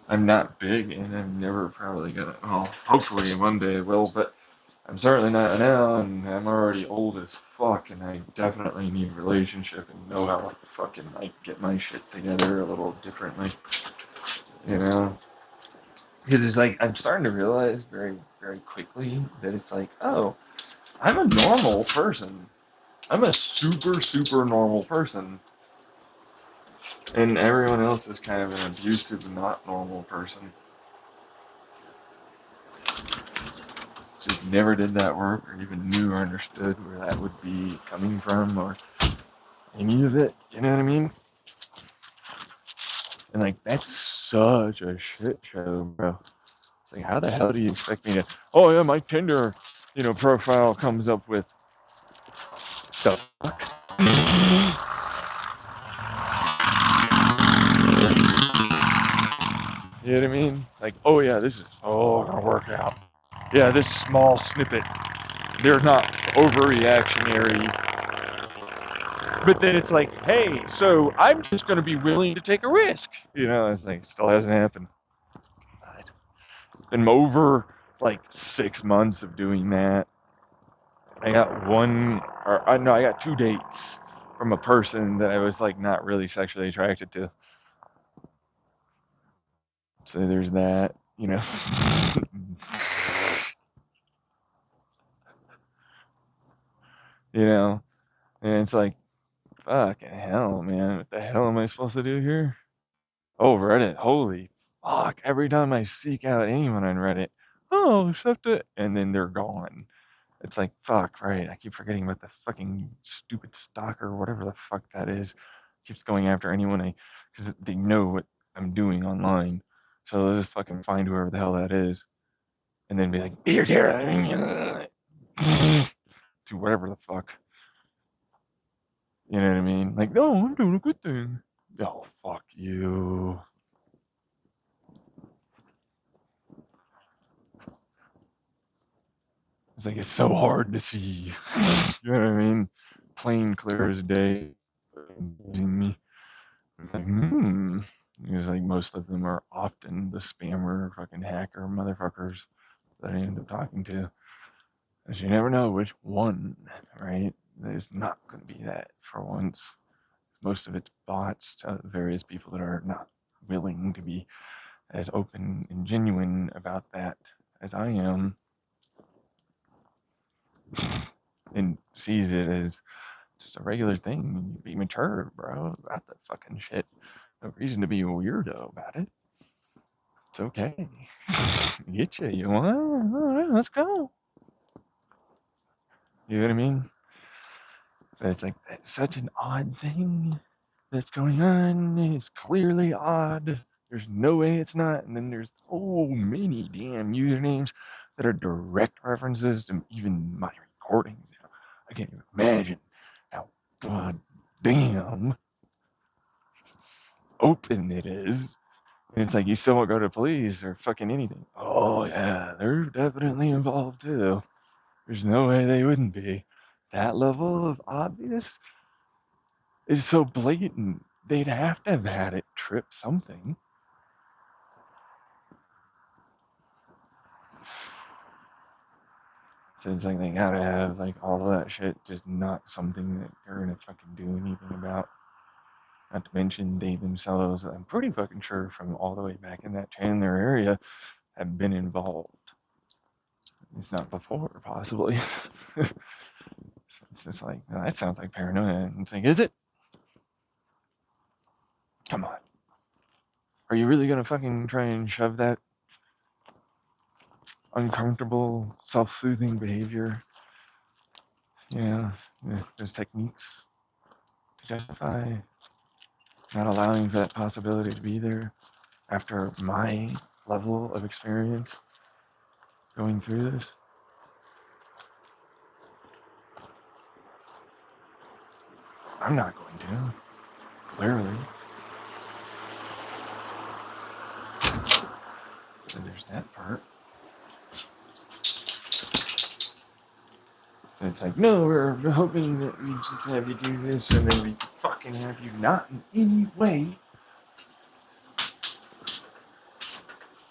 I'm not big, and I'm never probably gonna. Well, hopefully one day I will, but I'm certainly not now, and I'm already old as fuck, and I definitely need a relationship and know how to fucking like get my shit together a little differently, you know? Because it's like I'm starting to realize very, very quickly that it's like, oh, I'm a normal person. I'm a super, super normal person, and everyone else is kind of an abusive, not normal person. Just never did that work or even knew or understood where that would be coming from or any of it. You know what I mean? And like that's such a shit show, bro. It's like how the hell do you expect me to? Oh yeah, my Tinder, profile comes up with the fuck. You know what I mean? Like, oh yeah, this is gonna work out. Yeah, this small snippet. They're not overreactionary. But then it's like, hey, so I'm just going to be willing to take a risk. It's like, still hasn't happened. It's been over like 6 months of doing that. I got no, I got 2 dates from a person that I was like not really sexually attracted to. So there's that. you know, and it's like, fucking hell, man, what the hell am I supposed to do here? Oh, Reddit. Holy fuck. Every time I seek out anyone on Reddit, oh, accept it. And then they're gone. It's like, fuck, right. I keep forgetting about the fucking stupid stalker, whatever the fuck that is. Keeps going after anyone because they know what I'm doing online. So they'll just fucking find whoever the hell that is. And then be like, be here, do whatever the fuck. You know what I mean? Like, no, I'm doing a good thing. Oh, fuck you. It's like it's so hard to see. You know what I mean? Plain clear as day. Using me. It's like, Because like most of them are often the spammer, fucking hacker motherfuckers that I end up talking to. Because you never know which one, right? It's not going to be that for once. Most of it's bots to various people that are not willing to be as open and genuine about that as I am and sees it as just a regular thing. Be mature, bro, about that fucking shit. No reason to be a weirdo about it. It's okay. Get you. You want? All right, let's go. You know what I mean? But it's like that's such an odd thing that's going on. It's clearly odd. There's no way it's not. And then there's so many damn usernames. that are direct references to even my recordings. I can't even imagine how goddamn open it is. And it's like you still won't go to police or fucking anything. Oh yeah, they're definitely involved too. There's no way they wouldn't be. That level of obvious is so blatant. They'd have to have had it trip something. So it's like they gotta have like all of that shit, just not something that they're gonna fucking do anything about. Not to mention they themselves, I'm pretty fucking sure from all the way back in that Chandler area, have been involved. If not before, possibly. It's just like, that sounds like paranoia. And it's like, is it? Come on. Are you really gonna fucking try and shove that uncomfortable, self-soothing behavior, those techniques to justify not allowing for that possibility to be there after my level of experience going through this? I'm not going to, clearly. So there's that part. So it's like, no, we're hoping that we just have you do this and then we fucking have you not in any way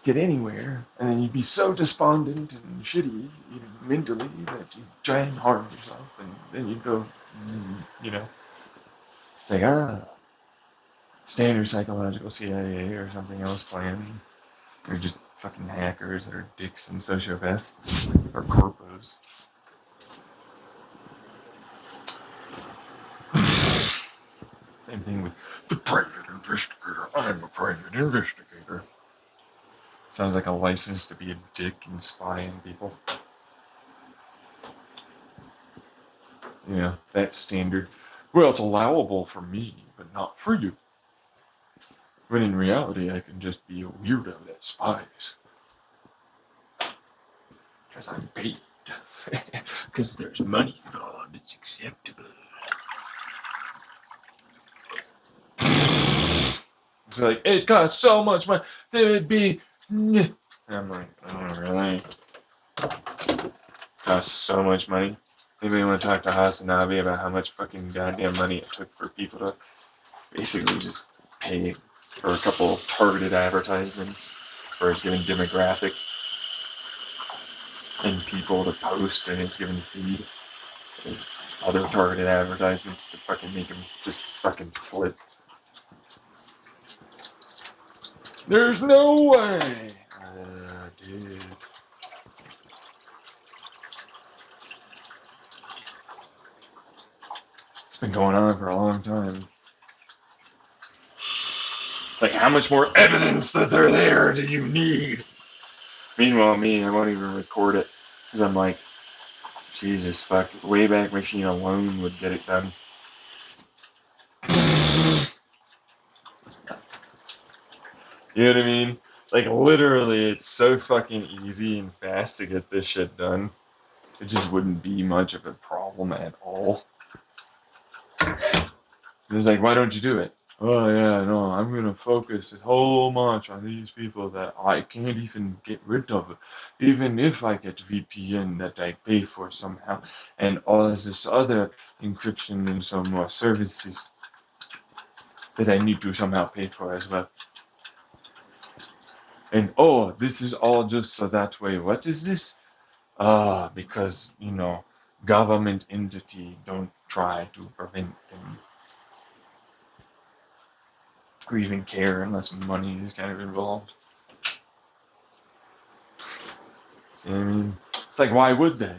get anywhere. And then you'd be so despondent and shitty mentally that you'd try and harm yourself. And then you'd go, it's like, standard psychological CIA or something else plan. They're just fucking hackers that are dicks and sociopaths or corpos. Same thing with the private investigator. I'm a private investigator. Sounds like a license to be a dick and spy on people. Yeah, that's standard. Well, it's allowable for me, but not for you. When in reality, I can just be a weirdo that spies. Because I'm paid. Because there's money involved, it's acceptable. It's like, it costs so much money. There would be. And I'm like, oh, really? It costs so much money. Anybody want to talk to Hasanabe about how much fucking goddamn money it took for people to basically just pay for a couple of targeted advertisements for his given demographic and people to post in his given feed and other targeted advertisements to fucking make him just fucking flip. There's no way! Dude. It's been going on for a long time. Like, how much more evidence that they're there do you need? Meanwhile, me, I won't even record it. Because I'm like, Jesus, fuck, Wayback Machine alone would get it done. You know what I mean? Like, literally, it's so fucking easy and fast to get this shit done. It just wouldn't be much of a problem at all. It's like, why don't you do it? Oh, yeah, no, I'm going to focus so much on these people that I can't even get rid of it. Even if I get VPN that I pay for somehow, and all this other encryption and some more services that I need to somehow pay for as well. And oh, this is all just so that way. What is this? Because, government entity don't try to prevent them. Or even care unless money is kind of involved. See what I mean? It's like, why would they?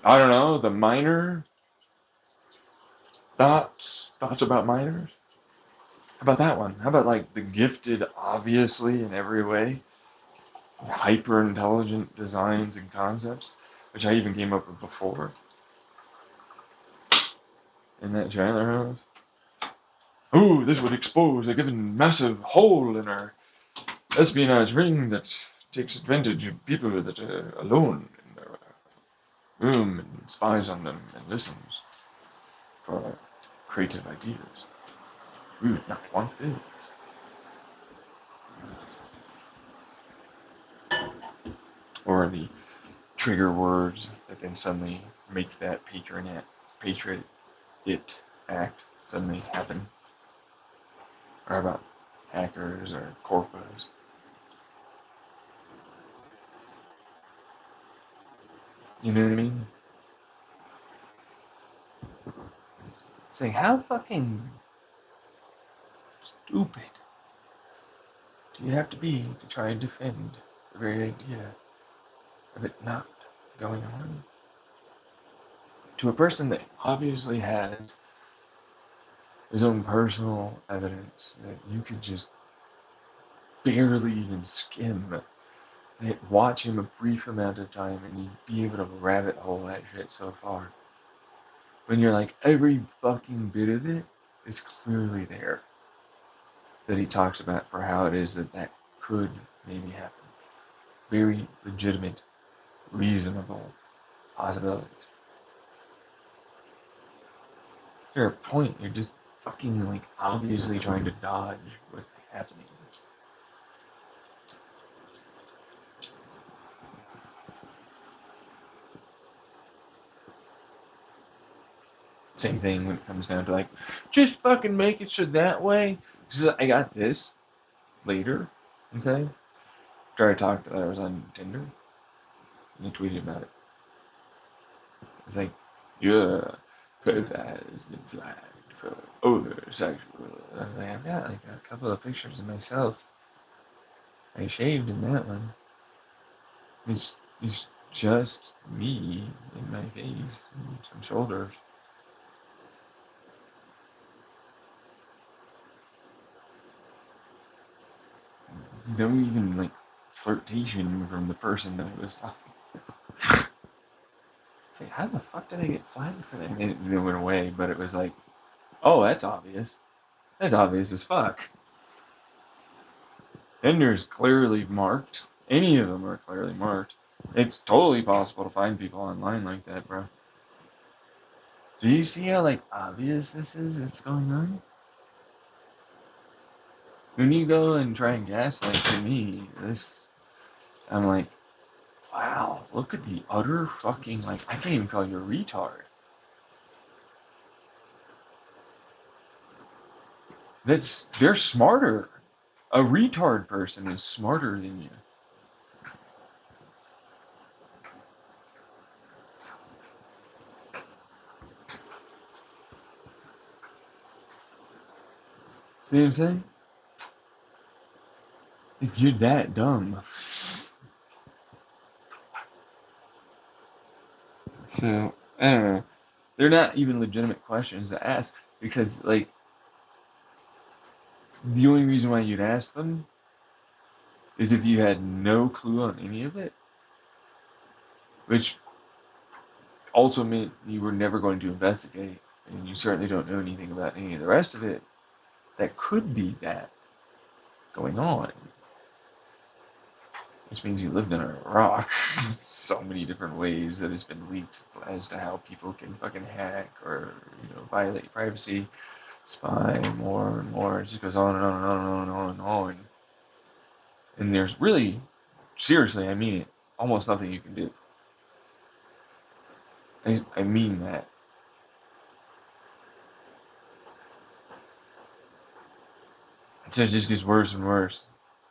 I don't know, the minor thoughts about minors? How about that one? How about like the gifted, obviously in every way, hyper intelligent designs and concepts, which I even came up with before in that trailer house? Ooh, this would expose a given massive hole in our espionage ring that takes advantage of people that are alone in their room and spies on them and listens for creative ideas. We would not want this. Or the trigger words that then suddenly make that patriot act suddenly happen. Or about hackers or corpos. You know what I mean? Saying how fucking stupid do you have to be to try and defend the very idea of it not going on? To a person that obviously has his own personal evidence that you could just barely even skim, that watch him a brief amount of time and you'd be able to rabbit hole that shit so far. When you're like, every fucking bit of it is clearly there that he talks about for how it is that that could maybe happen. Very legitimate, reasonable possibilities. Fair point, you're just fucking like obviously trying to dodge what's happening. Same thing when it comes down to like, just fucking make it so that way. Because I got this later, okay? After I talked that I was on Tinder, and they tweeted about it. It's like, your profile has been flagged for over-sexual. I was like, I've got like a couple of pictures of myself. I shaved in that one. It's just me in my face and some shoulders. No even like flirtation from the person that I was talking. It's like, how the fuck did I get flagged for that? And it went away, but it was like, oh, that's obvious. That's obvious as fuck. Tinder's clearly marked. Any of them are clearly marked. It's totally possible to find people online like that, bro. Do you see how like obvious this is that's going on? When you go and try and gaslight to me, this I'm like, wow, look at the utter fucking like I can't even call you a retard. They're smarter. A retard person is smarter than you. See what I'm saying? If you're that dumb. So I don't know. They're not even legitimate questions to ask because like the only reason why you'd ask them is if you had no clue on any of it, which also meant you were never going to investigate, and you certainly don't know anything about any of the rest of it. That could be that going on, which means you lived in a rock. So many different ways that it's been leaked as to how people can fucking hack or violate privacy, spy more and more. It just goes on and on and on and on and on and on. And there's really, seriously, I mean it, almost nothing you can do. I mean that. So it just gets worse and worse.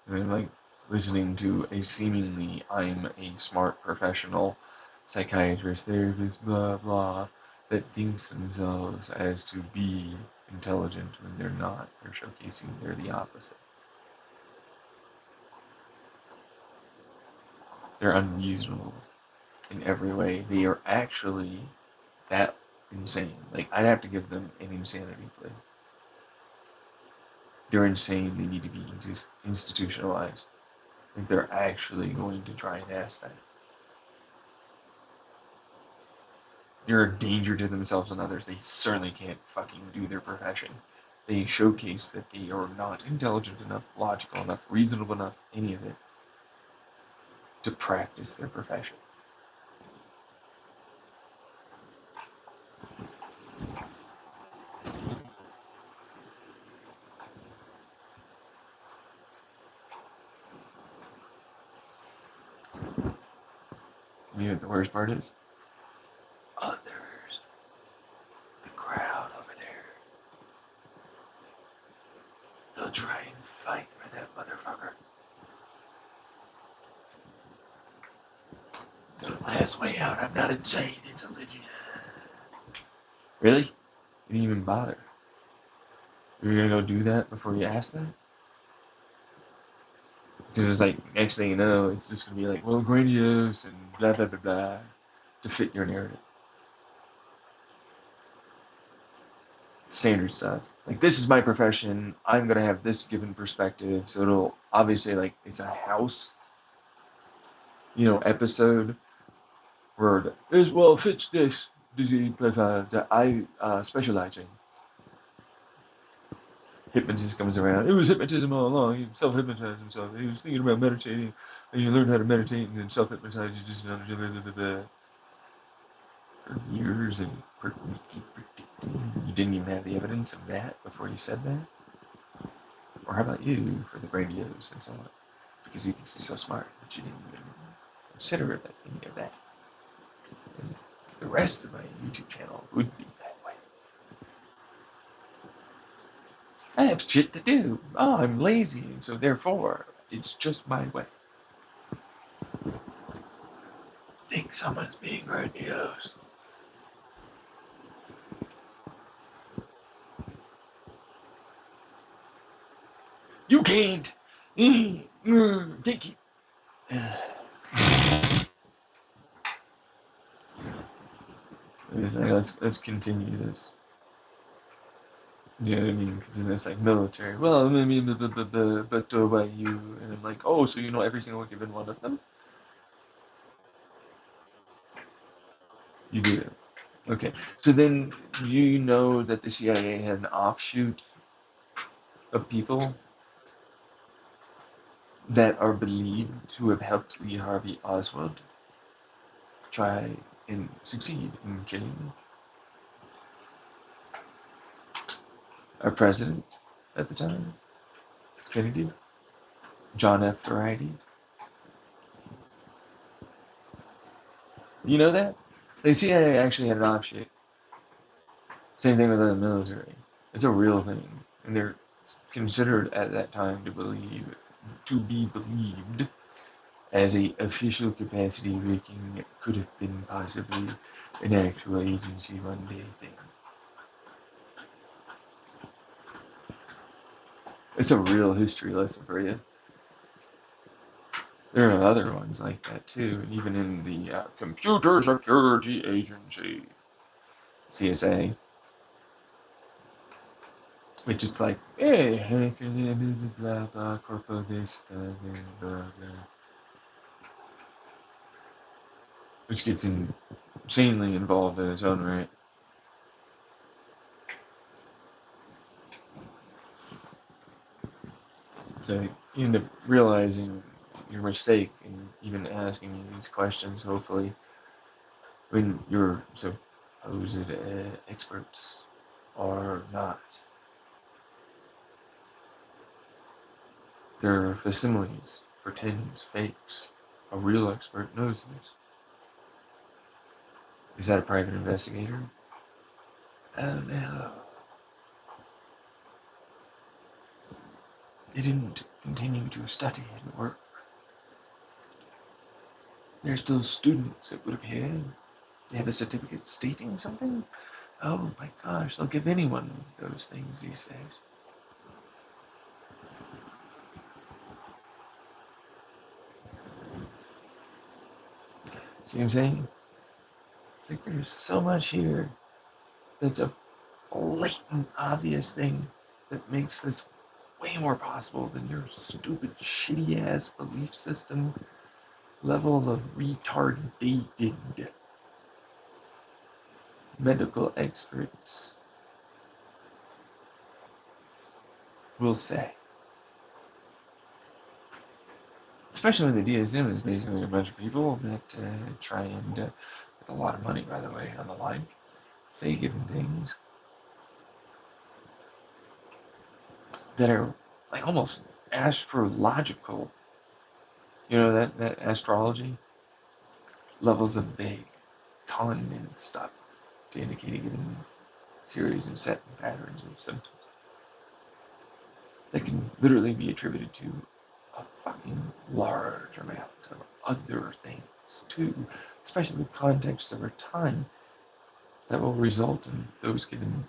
And I'm like listening to a seemingly I'm a smart professional psychiatrist, therapist, blah blah, that thinks themselves as to be intelligent when they're not. They're showcasing they're the opposite. They're unreasonable in every way. They are actually that insane. Like I'd have to give them an insanity plea. They're insane. They need to be institutionalized. If they're actually going to try and ask that. They're a danger to themselves and others. They certainly can't fucking do their profession. They showcase that they are not intelligent enough, logical enough, reasonable enough, any of it. to practice their profession. You know what the worst part is? Others, the crowd over there, they'll try and fight for that motherfucker. The last way out, I'm not insane, it's a legend. Really? You didn't even bother. You're gonna go do that before you ask that? Because it's like, next thing you know, it's just gonna be like, well, grandiose and blah, blah, blah, blah, to fit your narrative. Standard stuff. Like, this is my profession, I'm gonna have this given perspective, so it'll obviously, like, it's a house, episode where is, well, fits this disease profile that I specialize in. Hypnotist comes around. It was hypnotism all along. He self-hypnotized himself. He was thinking about meditating, and you learn how to meditate and then self-hypnotize. You just for years and you didn't even have the evidence of that before you said that. Or how about you for the grandiose and so on? Because you think you're so smart that you didn't even consider any of that. And the rest of my YouTube channel would be that way. I have shit to do. Oh, I'm lazy, and so therefore, it's just my way. Think someone's being grandiose. You can't. Take it. Let's continue this. You know what I mean? Because it's like military. Well, maybe, but by you, and I'm like, oh, so you know every single given one of them? You do. Okay. So then you know that the CIA had an offshoot of people that are believed to have helped Lee Harvey Oswald try and succeed in killing our president at the time, Kennedy, John F. Kennedy. You know that? The CIA actually had an offshoot. Same thing with the military. It's a real thing, and they're considered at that time to be believed as a official capacity making it could have been possibly an actual agency one day thing. It's a real history lesson for you. There are other ones like that too, and even in the Computer Security Agency, CSA, which it's like, hey, blah blah corpo this, blah blah, which gets insanely involved in its own right. So you end up realizing your mistake and even asking me these questions, hopefully, when you're supposed experts or not. There are facsimiles, pretends, fakes. A real expert knows this. Is that a private investigator? Oh no. They didn't continue to study and work. They're still students, it would appear. They have a certificate stating something? Oh my gosh, they'll give anyone those things these days. See what I'm saying? It's like there's so much here that's a blatant, obvious thing that makes this way more possible than your stupid, shitty ass belief system level of retardated medical experts will say. Especially when the DSM is basically a bunch of people that try and, with a lot of money, by the way, on the line, say given things that are like almost astrological. You know, that astrology levels of vague, con and stuff to indicate a given series of set patterns of symptoms that can literally be attributed to a fucking large amount of other things too, especially with contexts over time that will result in those given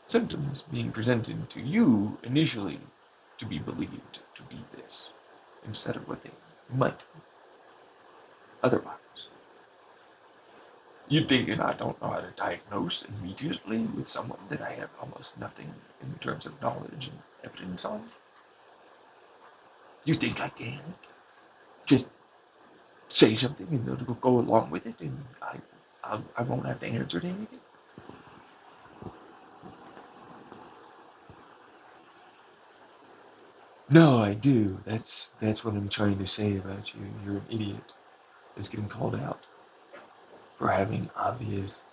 symptoms being presented to you initially to be believed to be this instead of what they might be otherwise. You'd think that I don't know how to diagnose immediately with someone that I have almost nothing in terms of knowledge and evidence on. You think I can just say something and they'll go along with it and I won't have to answer to anything? No, I do. That's what I'm trying to say about you. You're an idiot. Is getting called out for having obvious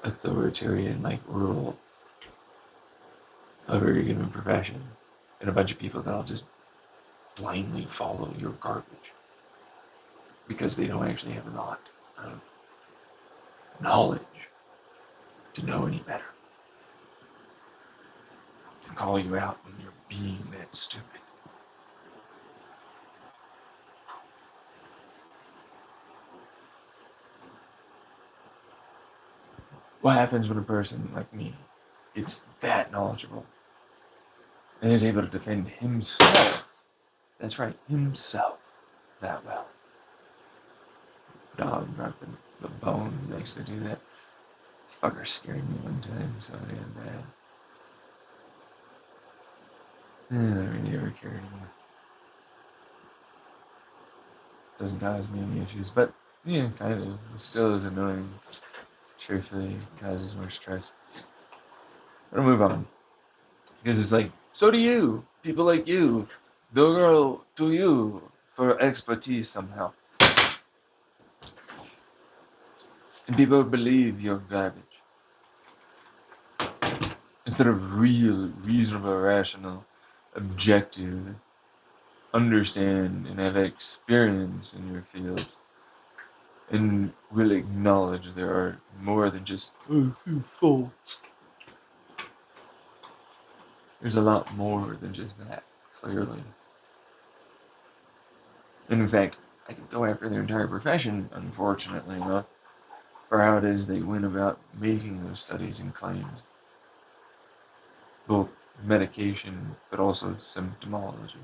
authoritarian like rule over your given profession, and a bunch of people that'll just blindly follow your garbage because they don't actually have a lot of knowledge to know any better. And call you out when you're being that stupid. What happens when a person like me gets that knowledgeable and is able to defend himself? That's right, himself that well. Dog dropped the bone next to do that. This fucker scared me one time so damn bad. I don't really ever care anymore. Doesn't cause me any issues, but yeah, kind of. It still is annoying. Truthfully, it causes more stress. I'll move on. Because it's like, so do you. People like you. They'll go to you for expertise somehow. And people believe you're garbage. Instead of real, reasonable, rational, objective, understand and have experience in your field. And will acknowledge there are more than just faults. There's a lot more than just that, clearly. And in fact, I could go after their entire profession, unfortunately enough, for how it is they went about making those studies and claims. Both medication, but also symptomology.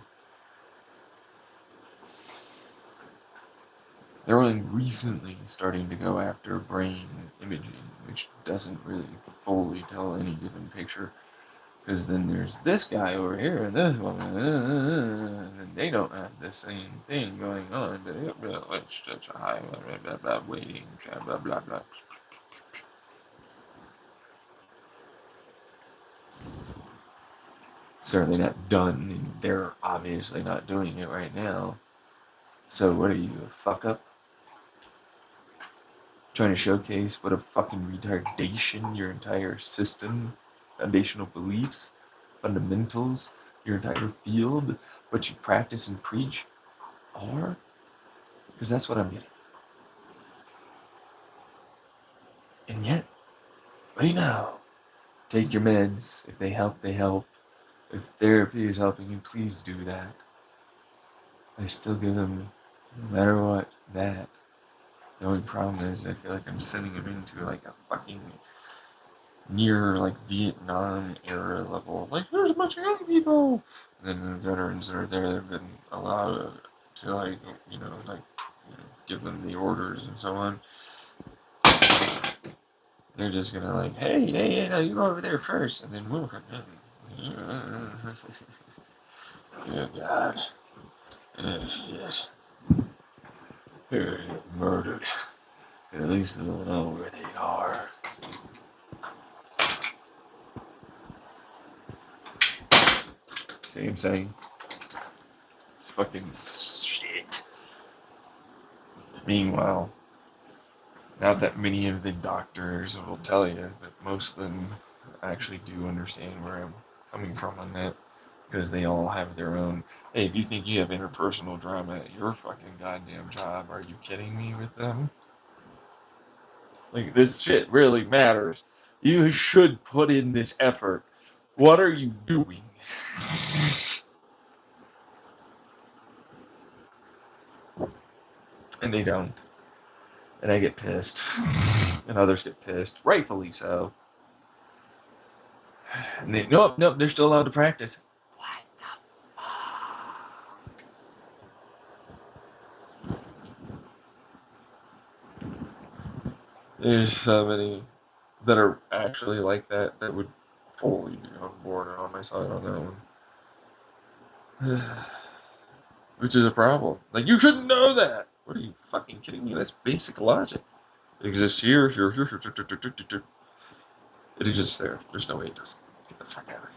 They're only recently starting to go after brain imaging, which doesn't really fully tell any given picture. Because then there's this guy over here and this one, and then they don't have the same thing going on, but it's such a high waiting, blah blah blah. Certainly not done, and they're obviously not doing it right now. So what are you, a fuck up? Trying to showcase what a fucking retardation your entire system, foundational beliefs, fundamentals, your entire field, what you practice and preach are? Because that's what I'm getting. And yet, what do you know? Take your meds. If they help, they help. If therapy is helping you, please do that. I still give them, no matter what, that. The only problem is I feel like I'm sending them into like a fucking near like Vietnam era level. Like there's a bunch of young people, and then the veterans that are there have been allowed to like give them the orders and so on. They're just gonna like, hey, no, you go over there first, and then we'll come in. Good God. Shit. They're murdered. At least they'll know where they are. See what I'm saying? It's fucking shit. Meanwhile, not that many of the doctors will tell you, but most of them actually do understand where I'm coming from on that. Because they all have their own. Hey, if you think you have interpersonal drama at your fucking goddamn job, are you kidding me with them? Like, this shit really matters. You should put in this effort. What are you doing? And they don't. And I get pissed. And others get pissed. Rightfully so. And they, nope, nope, they're still allowed to practice. What the fuck? There's so many that are actually like that that would fully be on board and on my side on that one. Which is a problem. Like, you shouldn't know that! What are you fucking kidding me? That's basic logic. It exists here, here, here, here, here, here, here, here. It exists there. There's no way it doesn't. Get the fuck out of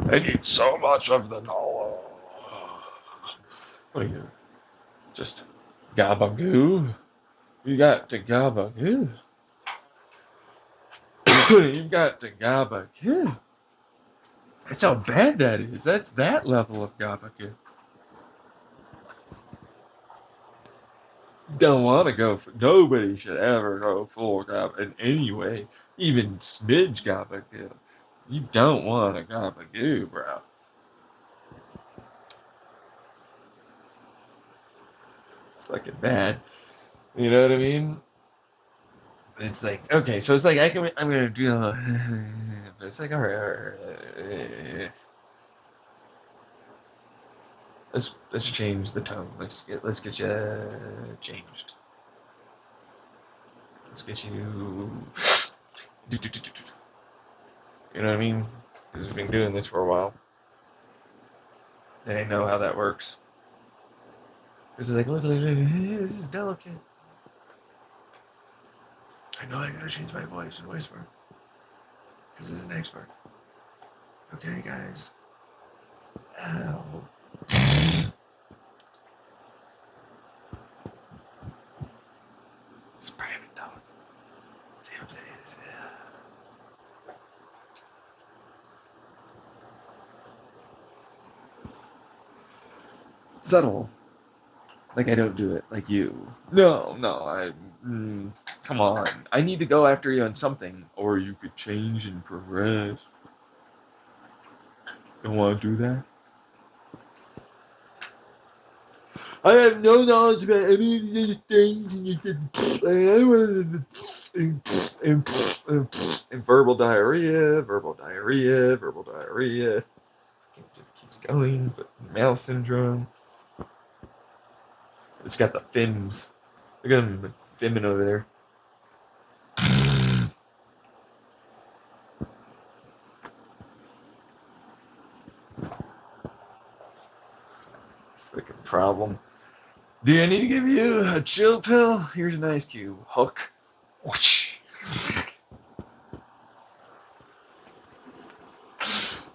here. I need so much of the knowledge. What are you? Just gabagoo? You got to gabagoo. You've got to gabagoo. That's how bad that is. That's that level of gabagoo. Don't want to go. Nobody should ever go full gabagoo in any way. Even smidge gabagoo. You don't want to gabagoo, bro. It's fucking bad. You know what I mean? It's like, okay, so it's like I'm gonna do, but it's like, all right, all right. Let's change the tone. Let's get you changed. Let's get you. You know what I mean? Because we've been doing this for a while, and I know how that works. Because it's like, look, this is delicate. I know I gotta change my voice and whisper, because this is an expert. Okay, guys. Ow. It's a private dog. See what I'm saying? Subtle. Like, I don't do it like you. No, come on. I need to go after you on something, or you could change and progress. Don't want to do that? I have no knowledge about any of these things, and you said, and verbal diarrhea, verbal diarrhea, verbal diarrhea. It just keeps going, but Mouse syndrome. It's got the fins. Look at him fimming over there. It's like a problem. Do I need to give you a chill pill? Here's an ice cube. Hook. Whoosh.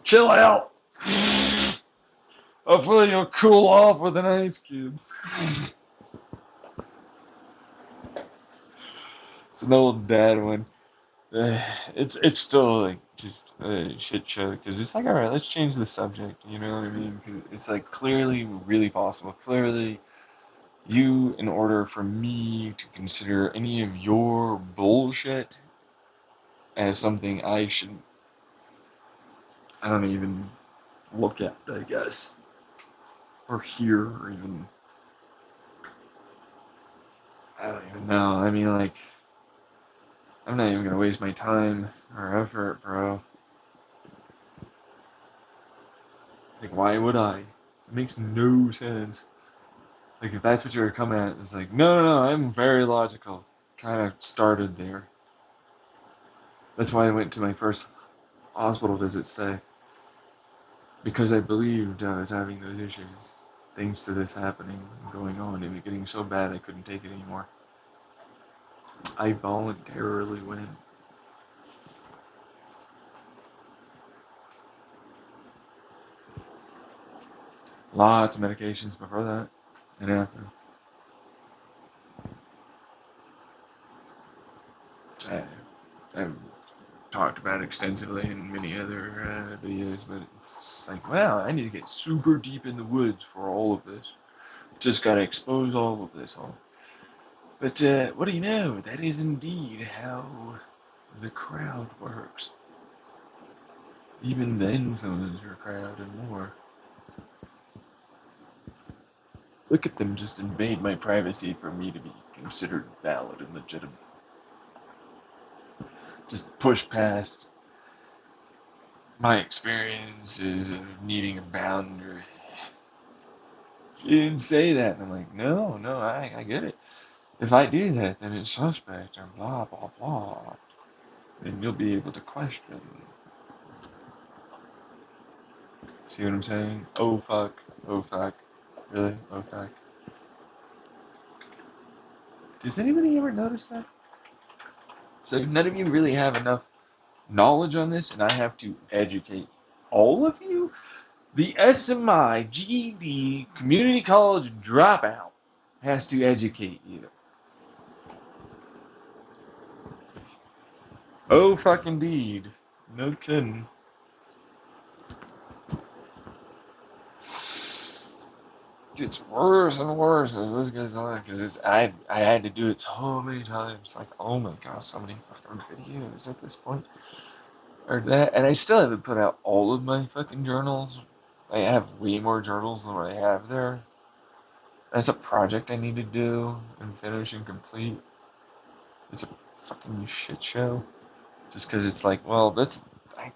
Chill out. Hopefully you'll cool off with an ice cube. It's an old dad one. It's still like just a shit show because it's like, all right, let's change the subject. You know what I mean? 'Cause it's like clearly really possible. Clearly, you, in order for me to consider any of your bullshit as something I don't even look at, I guess, or hear, or even, I don't even know. I mean, like, I'm not even gonna waste my time or effort, bro. Like, why would I? It makes no sense. Like, if that's what you're coming at, it's like, no, I'm very logical. Kind of started there. That's why I went to my first hospital visit today. Because I believed I was having those issues. Thanks to this happening and going on and it getting so bad I couldn't take it anymore. I voluntarily went. Lots of medications before that and after. I, I've talked about extensively in many other videos, but it's just like, wow, I need to get super deep in the woods for all of this. Just gotta expose all of this all. But what do you know? That is indeed how the crowd works. Even the influencer crowd and more. Look at them just invade my privacy for me to be considered valid and legitimate. Just push past my experiences of needing a boundary. She didn't say that. And I'm like, no, no, I get it. If I do that, then it's suspect and blah, blah, blah. And you'll be able to question. See what I'm saying? Oh, fuck. Oh, fuck. Really? Oh, fuck. Does anybody ever notice that? So none of you really have enough knowledge on this, and I have to educate all of you? The SMI GED community college dropout has to educate you. Oh, fuck indeed. No kidding. Gets worse and worse as this goes on because I had to do it so many times. Like, oh my god, so many fucking videos at this point. Or that, and I still haven't put out all of my fucking journals. I have way more journals than what I have there. That's a project I need to do and finish and complete. It's a fucking shit show. Just because it's like, well, I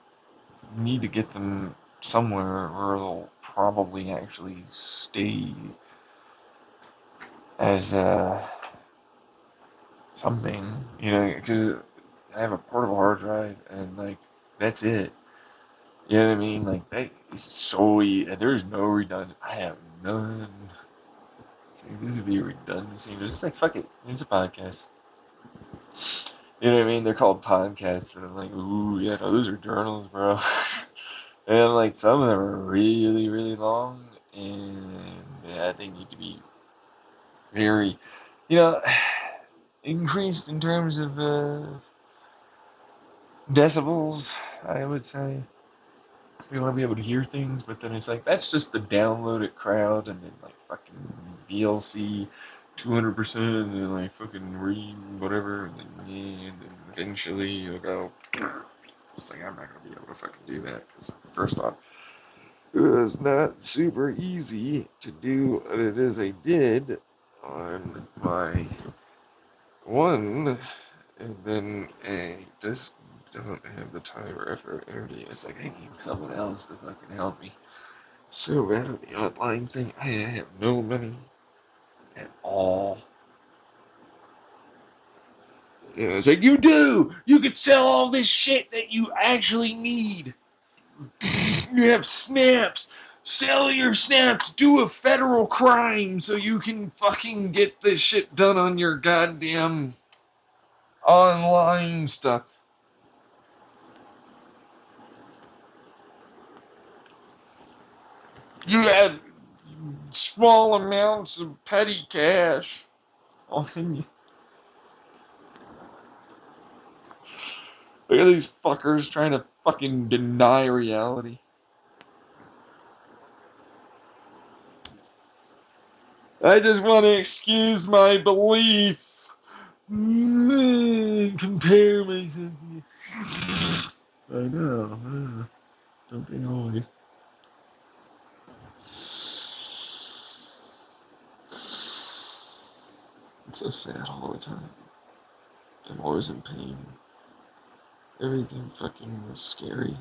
need to get them somewhere where they'll probably actually stay as something, because I have a portable hard drive and like that's it. You know what I mean? Like that is so there's no redundant. I have none. It's like, this would be a redundancy. But it's like fuck it. It's a podcast. You know what I mean? They're called podcasts, but I'm like, ooh, yeah, no, those are journals, bro. And like some of them are really, really long, and yeah, they need to be very, you know, increased in terms of decibels, I would say. We want to be able to hear things, but then it's like that's just the downloaded crowd, and then like fucking VLC 200%, and then like fucking read whatever, and then yeah, and then eventually you'll go. It's like I'm not gonna be able to fucking do that because first off, it was not super easy to do what it is I did on my one, and then I just don't have the time or effort or energy. It's like I need someone else to fucking help me. So bad at the online thing. I have no money at all. It's like you do. You could sell all this shit that you actually need. You have snaps. Sell your snaps. Do a federal crime so you can fucking get this shit done on your goddamn online stuff. You have small amounts of petty cash on you. Look at these fuckers trying to fucking deny reality. I just want to excuse my belief. Compare myself to you. I know. Don't they always? It's so sad all the time. I'm always in pain. Everything fucking is scary.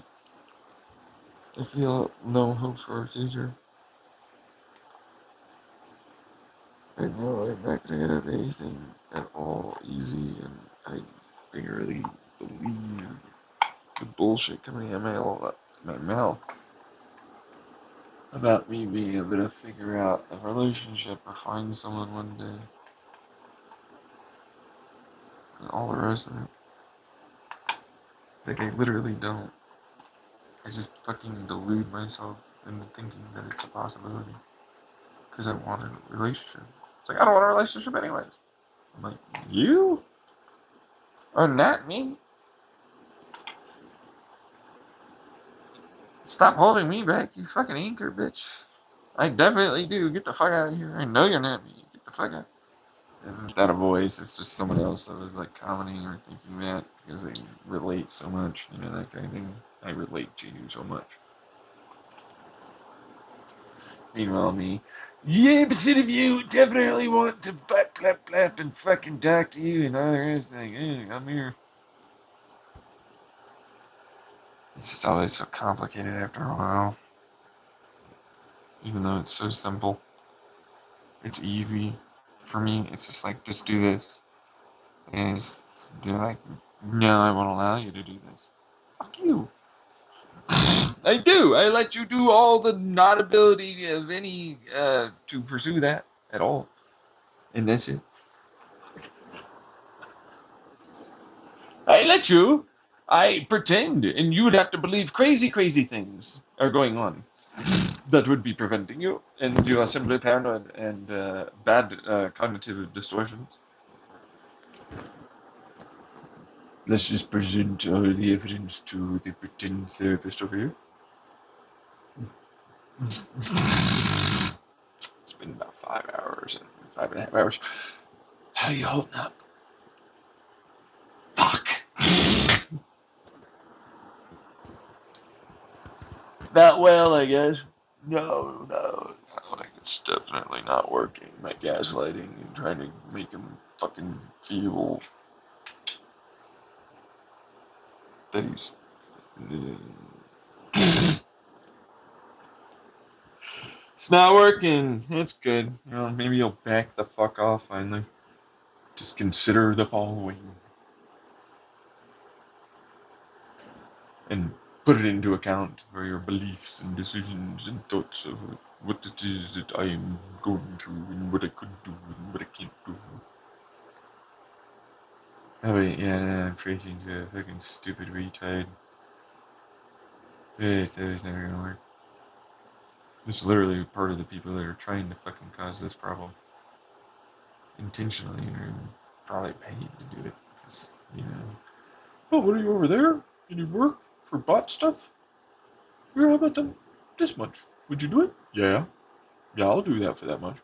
I feel no hope for our future. I know I'm not gonna have anything at all easy, and I barely believe the bullshit coming out of my mouth about me being able to figure out a relationship or find someone one day, and all the rest of it. Like I literally don't. I just fucking delude myself into thinking that it's a possibility. Because I want a relationship. It's like, I don't want a relationship anyways. I'm like, you? Are not me? Stop holding me back, you fucking anchor bitch. I definitely do. Get the fuck out of here. I know you're not me. Get the fuck out. And it's not a voice, it's just someone else that was like commenting or thinking that because they relate so much, you know, that kind of thing. I relate to you so much. Meanwhile, me, yeah, percent of you definitely want to blap, blap, blap and fucking talk to you, and other is like, hey, I'm here. It's just always so complicated after a while. Even though it's so simple, it's easy for me. It's just like, just do this. And they're like, no, I won't allow you to do this. Fuck you. I do. I let you do all the not ability of any to pursue that at all, and that's it. I let you. I pretend, and you would have to believe crazy, crazy things are going on that would be preventing you, and you are simply paranoid and bad cognitive distortions. Let's just present all the evidence to the pretend therapist over here. It's been about 5 hours, 5.5 hours. How you holding up? Fuck. Not well, I guess. No. Like, it's definitely not working. My gaslighting and trying to make him fucking feel that he's. It's not working. It's good. You know, maybe he'll back the fuck off finally. Just consider the following and put it into account for your beliefs and decisions and thoughts of what it is that I am going through and what I could do and what I can't do. Oh wait, yeah, no, I'm preaching to a fucking stupid retard. That is never gonna work. This is literally part of the people that are trying to fucking cause this problem. Intentionally, or probably paid to do it. Because, you know. Oh, what are you over there? Can you work for bot stuff? Here, how about them? This much. Would you do it? Yeah. Yeah, I'll do that for that much.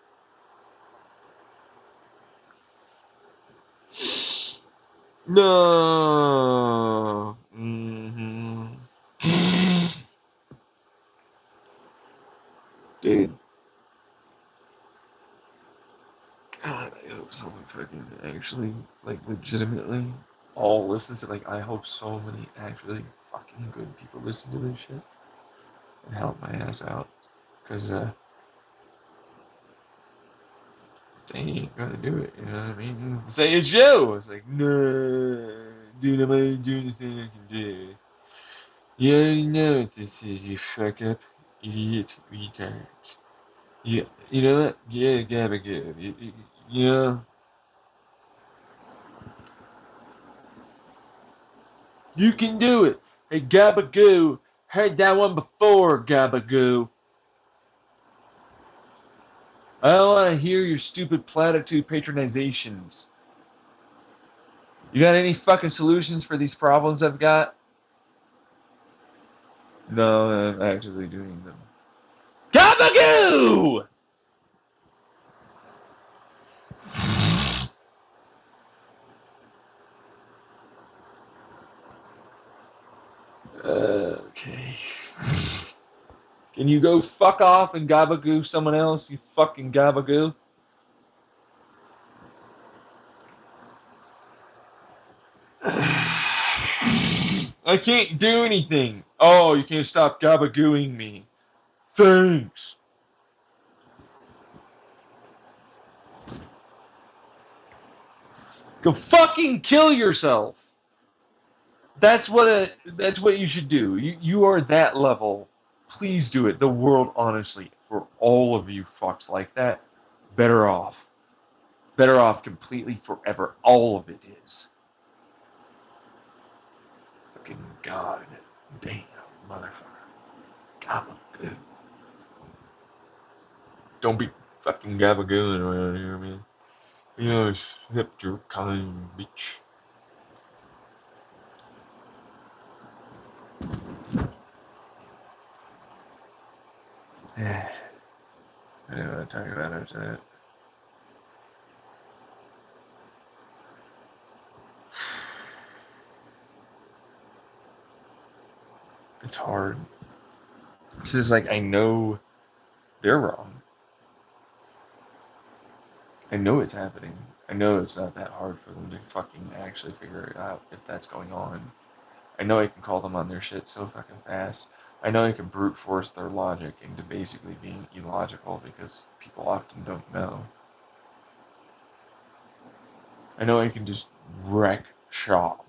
No. Dude. God, I hope someone fucking actually, like, legitimately all listens to, like, I hope so many actually fucking good people listen to this shit and help my ass out. Because, they ain't gonna do it, you know what I mean? Say it's you! It's like, no, dude, I'm only doing the thing I can do. You already know what this is, you fuck up, idiot, retard. Yeah, you know what? Yeah, gabba gab. You know, you can do it. Hey, Gabagoo, heard that one before, Gabagoo. I don't want to hear your stupid platitude patronizations. You got any fucking solutions for these problems I've got? No, I'm actually doing them. Gabagoo! Okay. Can you go fuck off and Gabagoo someone else, you fucking Gabagoo? I can't do anything. Oh, you can't stop Gabagooing me. Thanks. Go fucking kill yourself. That's what you should do. You are that level. Please do it. The world, honestly, for all of you fucks like that, better off. Better off completely forever. All of it is. Fucking God damn. motherfucker. Gabagoo. Don't be fucking gabagooing around here, man. You know, accept your kind, bitch. I don't want to talk about it after that. It's hard. Because it's like, I know they're wrong. I know it's happening. I know it's not that hard for them to fucking actually figure it out if that's going on. I know I can call them on their shit so fucking fast. I know I can brute force their logic into basically being illogical because people often don't know. I know I can just wreck shop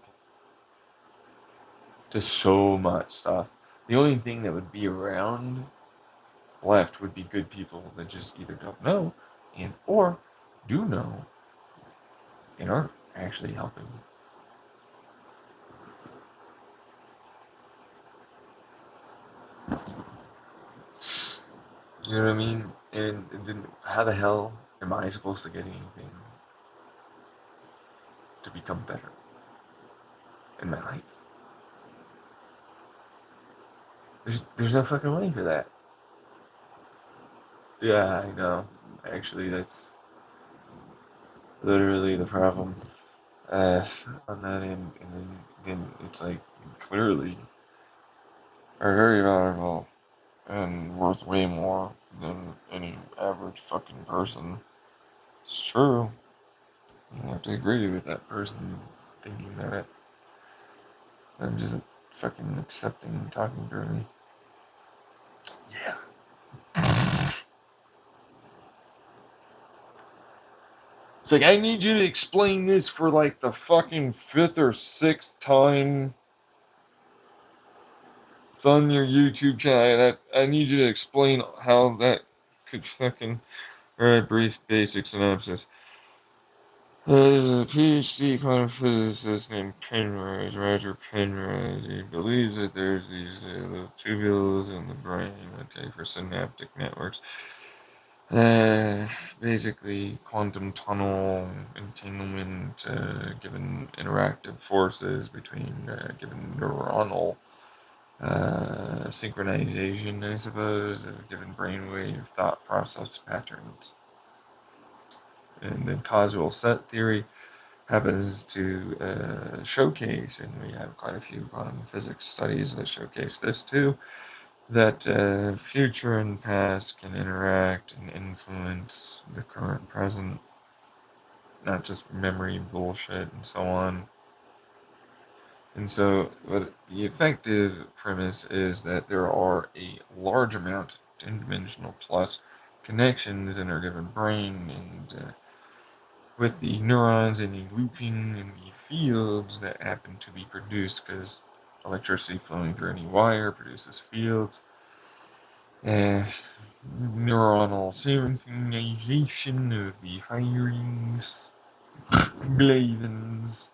to so much stuff. The only thing that would be around left would be good people that just either don't know and or do know and aren't actually helping. You know what I mean? And then how the hell am I supposed to get anything to become better in my life? There's no fucking way for that. Yeah, I know. Actually, that's literally the problem. On that end, and then it's like clearly are very valuable and worth way more than any average fucking person. It's true. You have to agree with that person thinking that. I'm just fucking accepting and talking through me. Yeah. It's like, I need you to explain this for like the fucking fifth or sixth time. It's on your YouTube channel. I need you to explain how that could fucking. Alright, brief basic synopsis. There's a PhD quantum physicist named Penrose, Roger Penrose. He believes that there's these little tubules in the brain, okay, for synaptic networks. Basically, quantum tunnel entanglement, given interactive forces between given neuronal synchronization, I suppose, of given brainwave thought process patterns. And then causal set theory happens to showcase, and we have quite a few quantum physics studies that showcase this too, that future and past can interact and influence the current present, not just memory bullshit and so on. And so, what the effective premise is that there are a large amount, 10-dimensional plus, connections in our given brain, and with the neurons and the looping and the fields that happen to be produced because electricity flowing through any wire produces fields. And neuronal synchronization of the firings, glavins,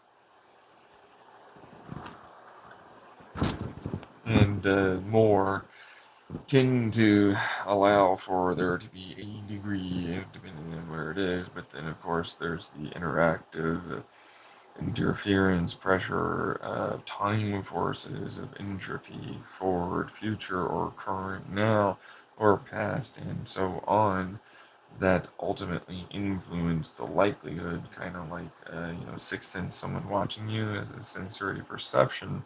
and more tend to allow for there to be a degree, depending on where it is, but then of course there's the interactive interference, pressure, time forces of entropy, forward, future, or current, now, or past, and so on, that ultimately influence the likelihood, kind of like, sixth sense, someone watching you as a sensory perception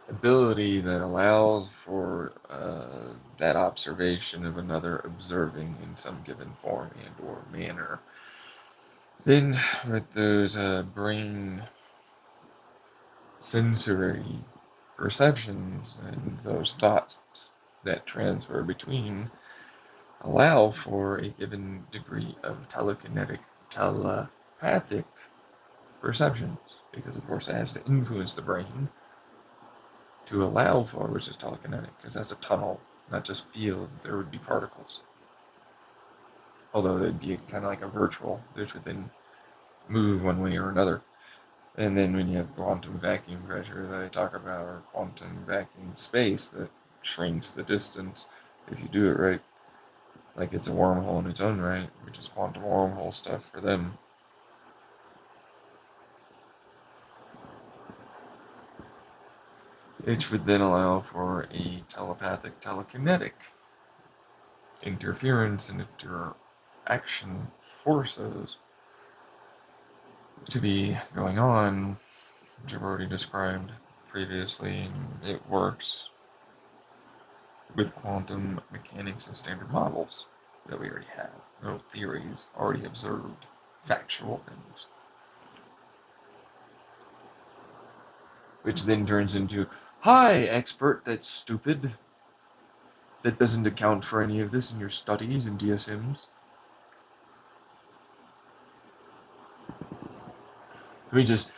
ability that allows for that observation of another observing in some given form and or manner. Then with those brain sensory perceptions and those thoughts that transfer between allow for a given degree of telepathic perceptions, because of course it has to influence the brain to allow for, which is telekinetic, because that's a tunnel, not just field. There would be particles, although they'd be kind of like a virtual, which would then move one way or another. And then when you have quantum vacuum pressure that I talk about, or quantum vacuum space that shrinks the distance if you do it right, like it's a wormhole in its own right, which is quantum wormhole stuff for them. Which would then allow for a telepathic telekinetic interference and interaction forces to be going on, which I've already described previously, and it works with quantum mechanics and standard models that we already have. No theories, already observed, factual things. Which then turns into, hi, expert that's stupid, that doesn't account for any of this in your studies and DSMs. We just,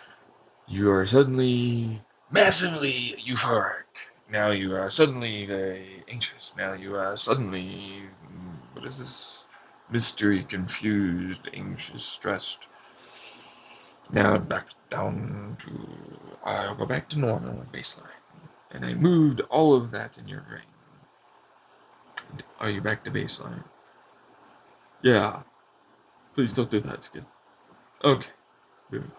you are suddenly massively euphoric. Now you are suddenly very anxious. Now you are suddenly, what is this? Mystery, confused, anxious, stressed. Now back down to, I'll go back to normal baseline. And I moved all of that in your brain. Are you back to baseline? Yeah. Please don't do that again. Okay. Moving on.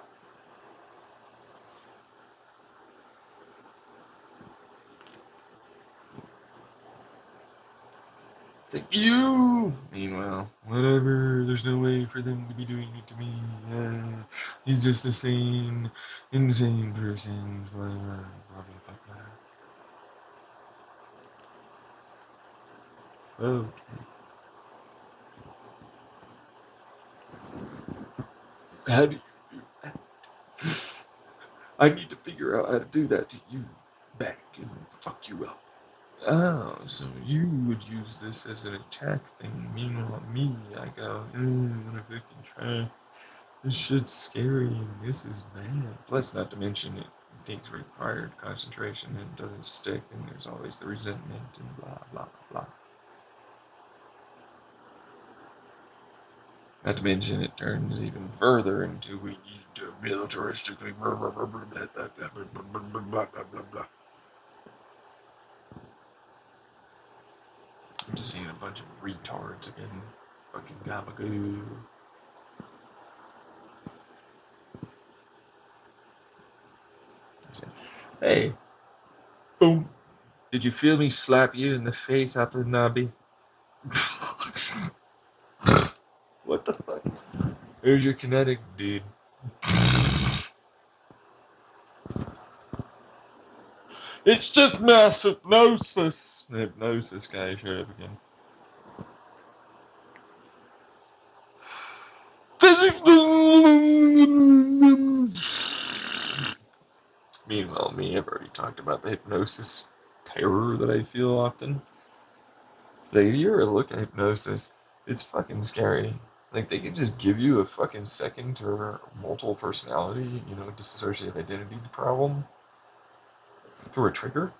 It's like, you! Meanwhile, whatever, there's no way for them to be doing it to me. He's just the same, insane person, whatever, blah, blah, blah, blah. Okay. How do you do that? I need to figure out how to do that to you back and fuck you up. Oh, so you would use this as an attack thing. Meanwhile, me, I go, what if I can try? This shit's scary and this is bad. Plus, not to mention, it takes required concentration and doesn't stick, and there's always the resentment and blah, blah, blah. Not to mention, it turns even further into we need to militaristically blah, blah, blah, blah, blah, blah, blah, blah, blah, blah, blah, blah. I'm just seeing a bunch of retards again. Fucking gabagoo. I said, hey, boom. Did you feel me slap you in the face, Apple Nobby? What the fuck? There's your kinetic, dude. It's just mass hypnosis. The hypnosis guy showed up again. Physics. Meanwhile, me, I've already talked about the hypnosis terror that I feel often. It's like, if you ever look at hypnosis, it's fucking scary. Like, they can just give you a fucking second or multiple personality, dissociative identity problem through a trigger.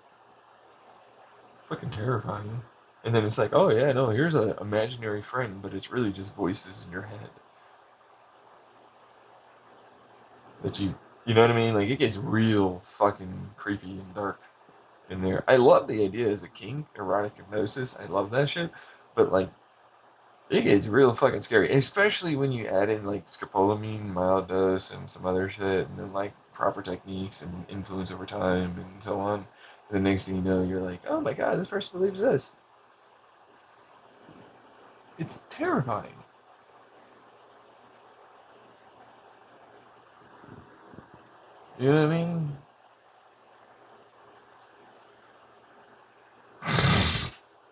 Fucking terrifying. And then it's like, oh yeah, no, here's an imaginary friend, but it's really just voices in your head. That you know what I mean? Like, it gets real fucking creepy and dark in there. I love the idea as a kink, erotic hypnosis. I love that shit. But, like, it gets real fucking scary. Especially when you add in, like, scopolamine, mild dose, and some other shit, and then, like, proper techniques and influence over time and so on. And the next thing you know, you're like, oh my god, this person believes this. It's terrifying. You know what I mean?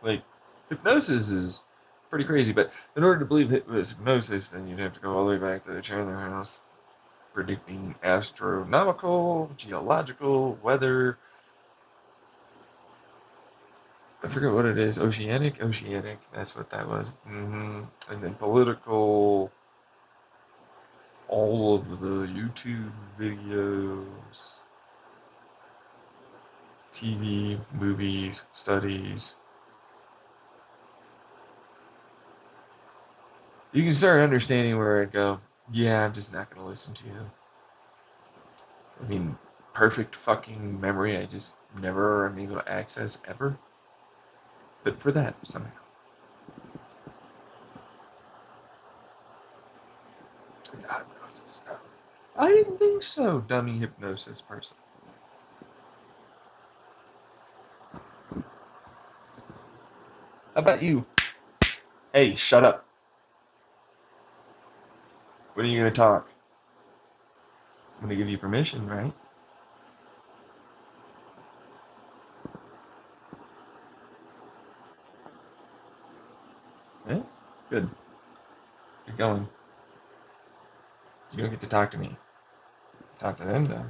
Like, hypnosis is pretty crazy, but in order to believe it was hypnosis, then you'd have to go all the way back to the Chandler House, predicting astronomical, geological, weather. I forget what it is. Oceanic? Oceanic. That's what that was. And then political, all of the YouTube videos, TV, movies, studies. You can start understanding where I'd go, yeah, I'm just not going to listen to you. I mean, perfect fucking memory I just never am able to access ever. But for that, somehow. It's not hypnosis, no. I didn't think so, dummy hypnosis person. How about you? Hey, shut up. When are you gonna talk? I'm gonna give you permission, right? Eh? Good. You're going. You don't get to talk to me. Talk to them, though.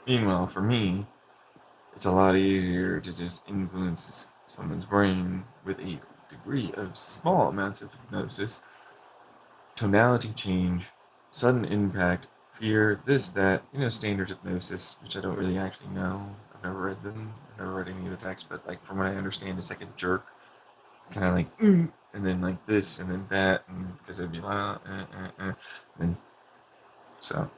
Meanwhile, for me, it's a lot easier to just influence someone's brain with a degree of small amounts of hypnosis, tonality change, sudden impact, fear, this, that, standard hypnosis, which I don't really actually know. I've never read them. I've never read any of the text, but like from what I understand, it's like a jerk, kind of like, and then like this, and then that, and because it'd be like, and so,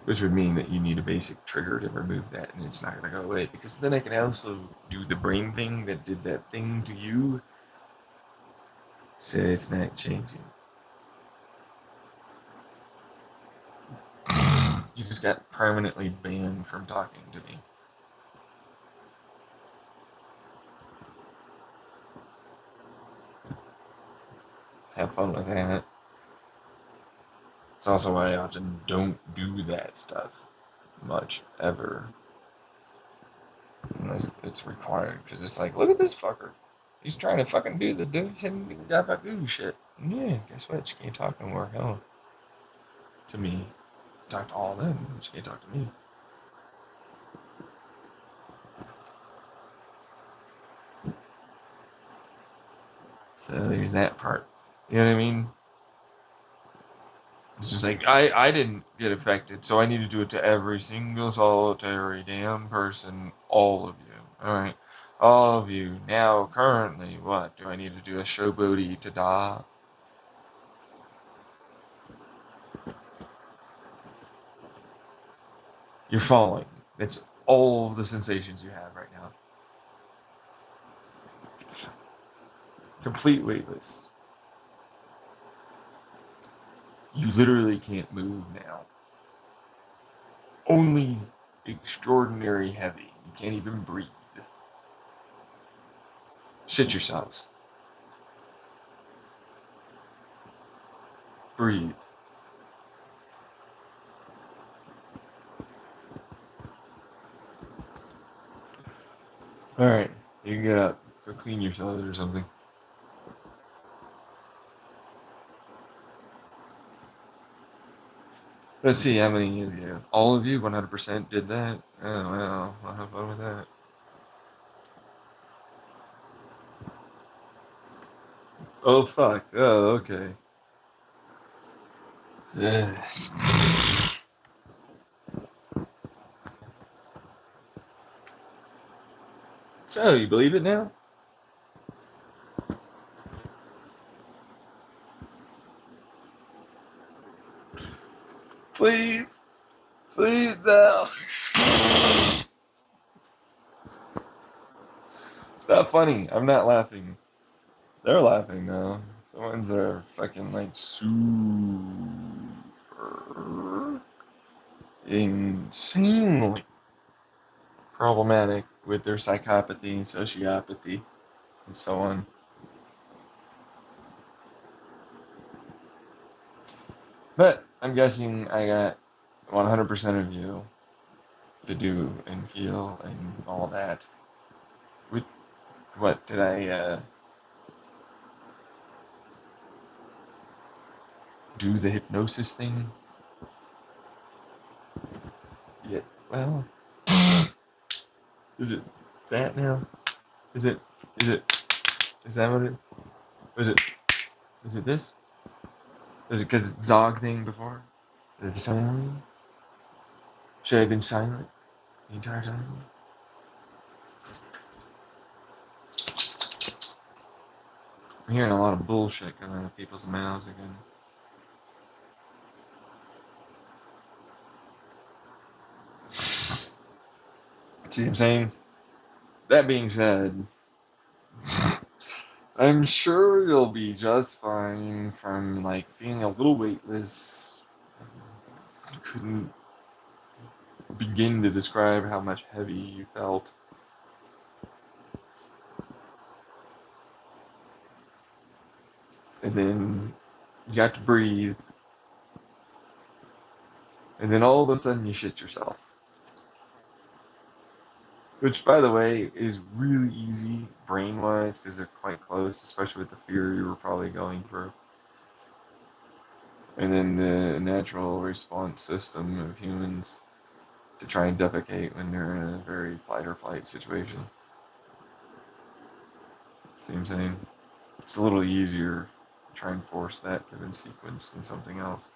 which would mean that you need a basic trigger to remove that, and it's not going to go away, because then I can also do the brain thing that did that thing to you, so it's not changing. You just got permanently banned from talking to me. Have fun with that. It's also why I often don't do that stuff much, ever, unless it's required, because it's like, look at this fucker. He's trying to fucking do the goo shit. Yeah, guess what? She can't talk no more. Hell, to me. Talk to all of them. She can't talk to me. So there's that part. You know what I mean? It's just like I didn't get affected, so I need to do it to every single solitary damn person, all of you. Alright. All of you. Now currently, what? Do I need to do a showboaty to da? You're falling. That's all the sensations you have right now. Complete weightless. You literally can't move now. Only extraordinary heavy. You can't even breathe. Shit yourselves. Breathe. Alright, you can get up. Go clean yourself or something. Let's see how many of you. All of you 100% did that? Oh, well, I'll have fun with that. Oh, fuck. Oh, okay. So, you believe it now? Please. Please, no. It's not funny. I'm not laughing. They're laughing, though. The ones that are fucking, like, super insanely problematic with their psychopathy and sociopathy and so on. But I'm guessing I got 100% of you to do and feel and all that. With what did I do the hypnosis thing? Yeah. Well, is it that now? Is it? Is it? Is that what it? Was it? Is it this? Is it because it's dog thing before? Is it the tone? Should I have been silent the entire time? I'm hearing a lot of bullshit coming out of people's mouths again. See what I'm saying? That being said, I'm sure you'll be just fine from like feeling a little weightless. Couldn't begin to describe how much heavy you felt. And then you got to breathe. And then all of a sudden you shit yourself. Which, by the way, is really easy brain wise because they're quite close, especially with the fear you were probably going through. And then the natural response system of humans to try and defecate when they're in a very fight or flight situation. See what I'm saying? It's a little easier to try and force that given sequence than something else.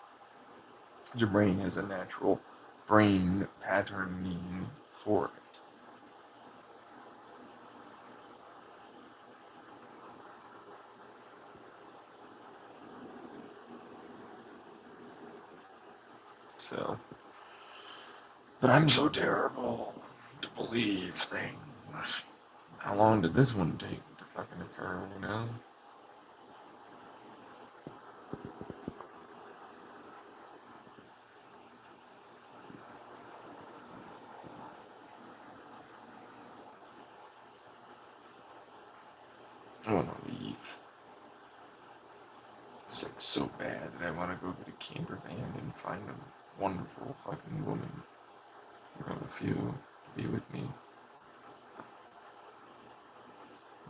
Your brain has a natural brain patterning for it. So, but I'm so terrible to believe things. How long did this one take to fucking occur, you know? I want to leave. It's like so bad that I want to go get a camper van and find a wonderful fucking woman, or a few, to be with me.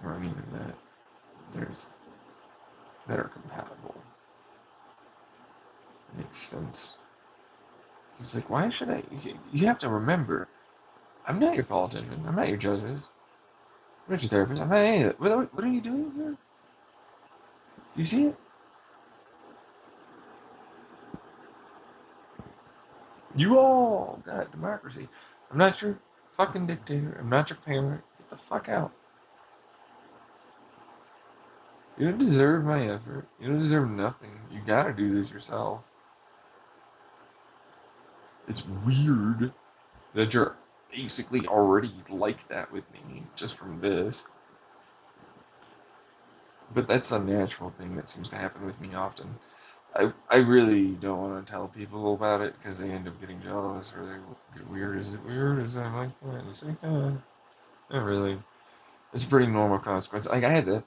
Or I mean that there's that are compatible. Makes sense. It's like, why should I? You have to remember, I'm not your politician. I'm not your judges. I'm not your therapist. I'm not any of that. What are you doing here? You see it? You all got democracy. I'm not your fucking dictator. I'm not your parent. Get the fuck out. You don't deserve my effort. You don't deserve nothing. You gotta do this yourself. It's weird that you're basically already like that with me just from this. But that's a natural thing that seems to happen with me often. I really don't want to tell people about it because they end up getting jealous or they get weird. Is it weird? Is that like that? It's like, not really. It's a pretty normal consequence. Like I had to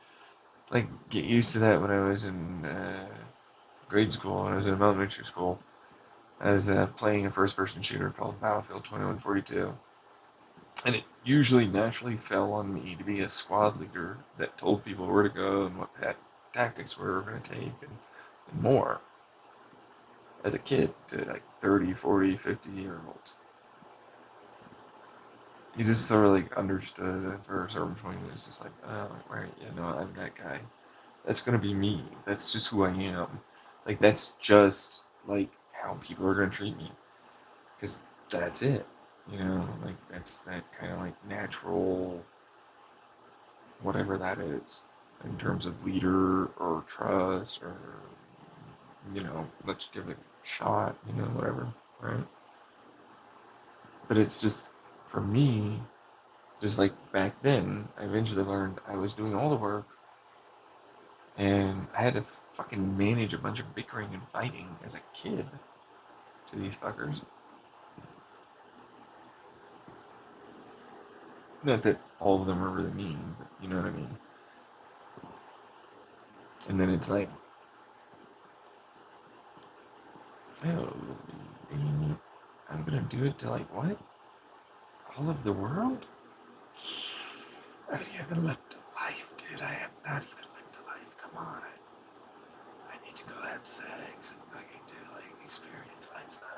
like get used to that when I was in grade school. When I was in elementary school. I was playing a first-person shooter called Battlefield 2142, and it usually naturally fell on me to be a squad leader that told people where to go and what tactics we were going to take and more. As a kid to like 30, 40, 50-year olds. You just sort of like understood it for a certain point. It was just like, oh, right, yeah, no, I'm that guy. That's gonna be me. That's just who I am. Like that's just like how people are gonna treat me. Because that's it. You know, like that's that kind of like natural, whatever that is, in terms of leader or trust or let's give it a shot. Whatever, right? But it's just for me, just like back then, I eventually learned I was doing all the work, and I had to fucking manage a bunch of bickering and fighting as a kid to these fuckers. Not that all of them are really mean, but you know what I mean. And then it's like, oh, I'm gonna do it to like what? All of the world? I haven't even lived a life, dude. I have not even lived a life. Come on. I need to go have sex and fucking do like experience life stuff.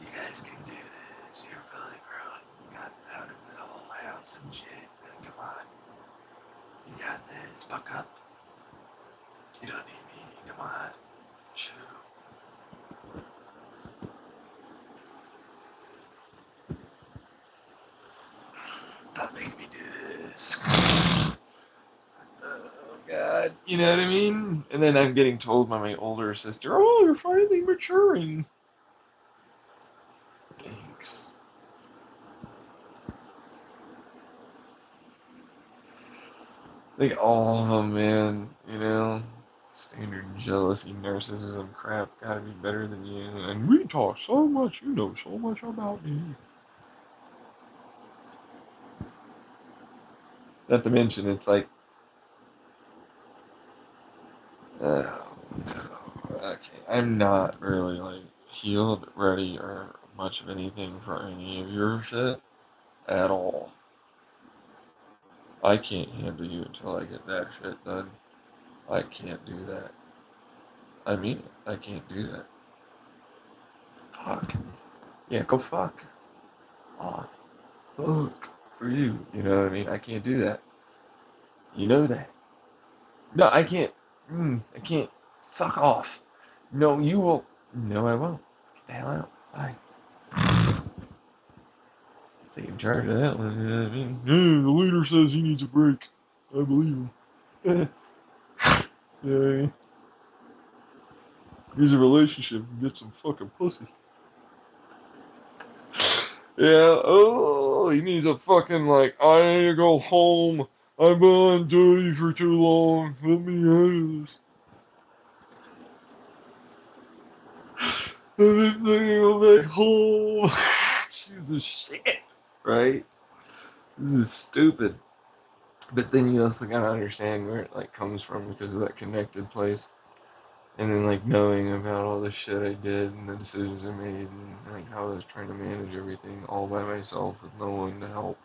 You guys can do this. You're fully grown. You got out of the whole house and shit. Come on. You got this. Buck up. You don't need me. Come on. Shoo. Stop making me do this. You know what I mean? And then I'm getting told by my older sister, "Oh, you're finally maturing." Thanks. Like all of them, man. You know, standard jealousy, narcissism crap. Gotta be better than you. And we talk so much. You know so much about me. Not to mention, it's like, oh no. Okay, I'm not really like healed, ready, or much of anything for any of your shit at all. I can't handle you until I get that shit done. I can't do that. I mean it. I can't do that. Fuck. Yeah, go fuck off. Fuck for you. You know what I mean? I can't do that. You know that. No, I can't. I can't. Fuck off. No, you will. No, I won't. Get the hell out. Bye. Taking charge of that one. You know what I mean? Yeah, the leader says he needs a break. I believe him. Yeah. He's a relationship. Get some fucking pussy. Yeah, oh, he needs a fucking, like, I need to go home. I've been on duty for too long. Let me out of this. I've been thinking go back home. Jesus shit. Right? This is stupid. But then you also gotta understand where it, like, comes from because of that connected place. And then, like, knowing about all the shit I did and the decisions I made and, like, how I was trying to manage everything all by myself with no one to help.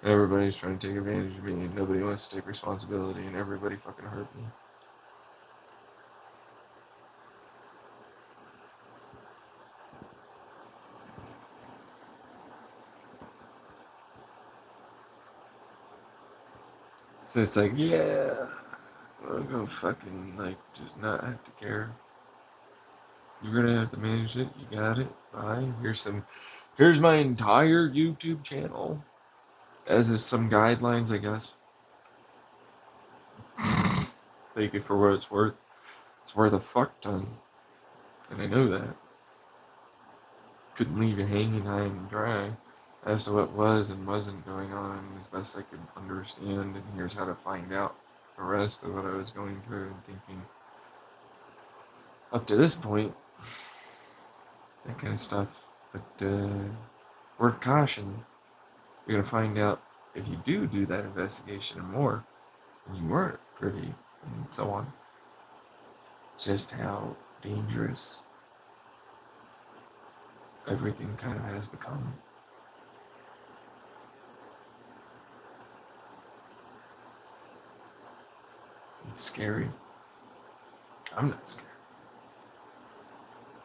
Everybody's trying to take advantage of me, and nobody wants to take responsibility, and everybody fucking hurt me. So it's like, yeah, I'm gonna fucking, like, just not have to care. You're gonna have to manage it. You got it. Fine. Here's my entire YouTube channel as is some guidelines, I guess. Take it for what it's worth. It's worth a fuck ton, and I know that. Couldn't leave you hanging high and dry as to what was and wasn't going on as best I could understand, and here's how to find out the rest of what I was going through and thinking. Up to this point, that kind of stuff. But word of caution, you're gonna find out if you do that investigation and more, and you weren't privy and so on, just how dangerous everything kind of has become. It's scary. I'm not scared.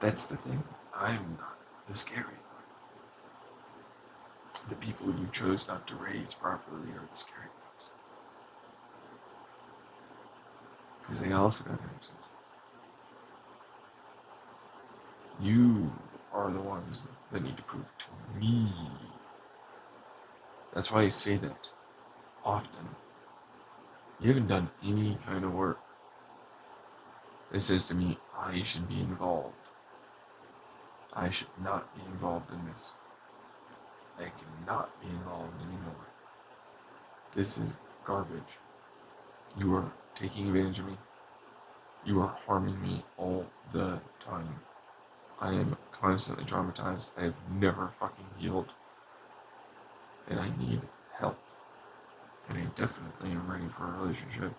That's the thing. I'm not the scary one. The people you chose not to raise properly are the scary ones. Because they also got answers. You are the ones that need to prove to me. That's why I say that often. You haven't done any kind of work that says to me, I should be involved. I should not be involved in this. I cannot be involved anymore. This is garbage. You are taking advantage of me. You are harming me all the time. I am constantly traumatized. I have never fucking healed. And I need help. And I definitely am ready for a relationship.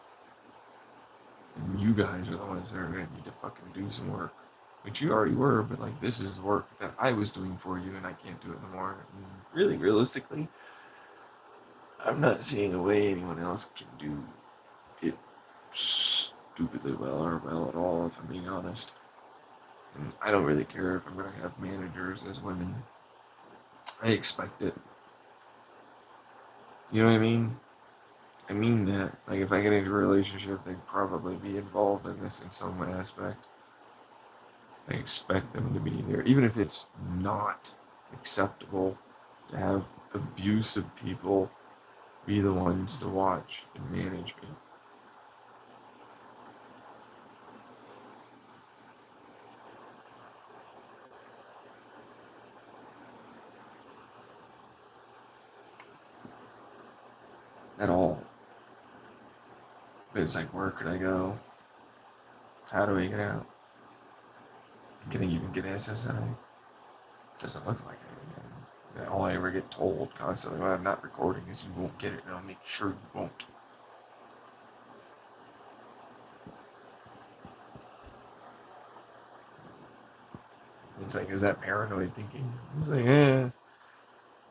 And you guys are the ones that are going to need to fucking do some work. Which you already were, but like this is work that I was doing for you and I can't do it anymore. And really, realistically, I'm not seeing a way anyone else can do it stupidly well or well at all, if I'm being honest. And I don't really care if I'm going to have managers as women. I expect it. You know what I mean? I mean that. Like, if I get into a relationship, they'd probably be involved in this in some aspect. I expect them to be there. Even if it's not acceptable to have abusive people be the ones to watch and manage me. at all. But it's like, where could I go? How do I get out? Can I even get SSI? Doesn't look like it. All I ever get told constantly when I'm not recording is you won't get it, and I'll make sure you won't. It's like, is that paranoid thinking? It's like,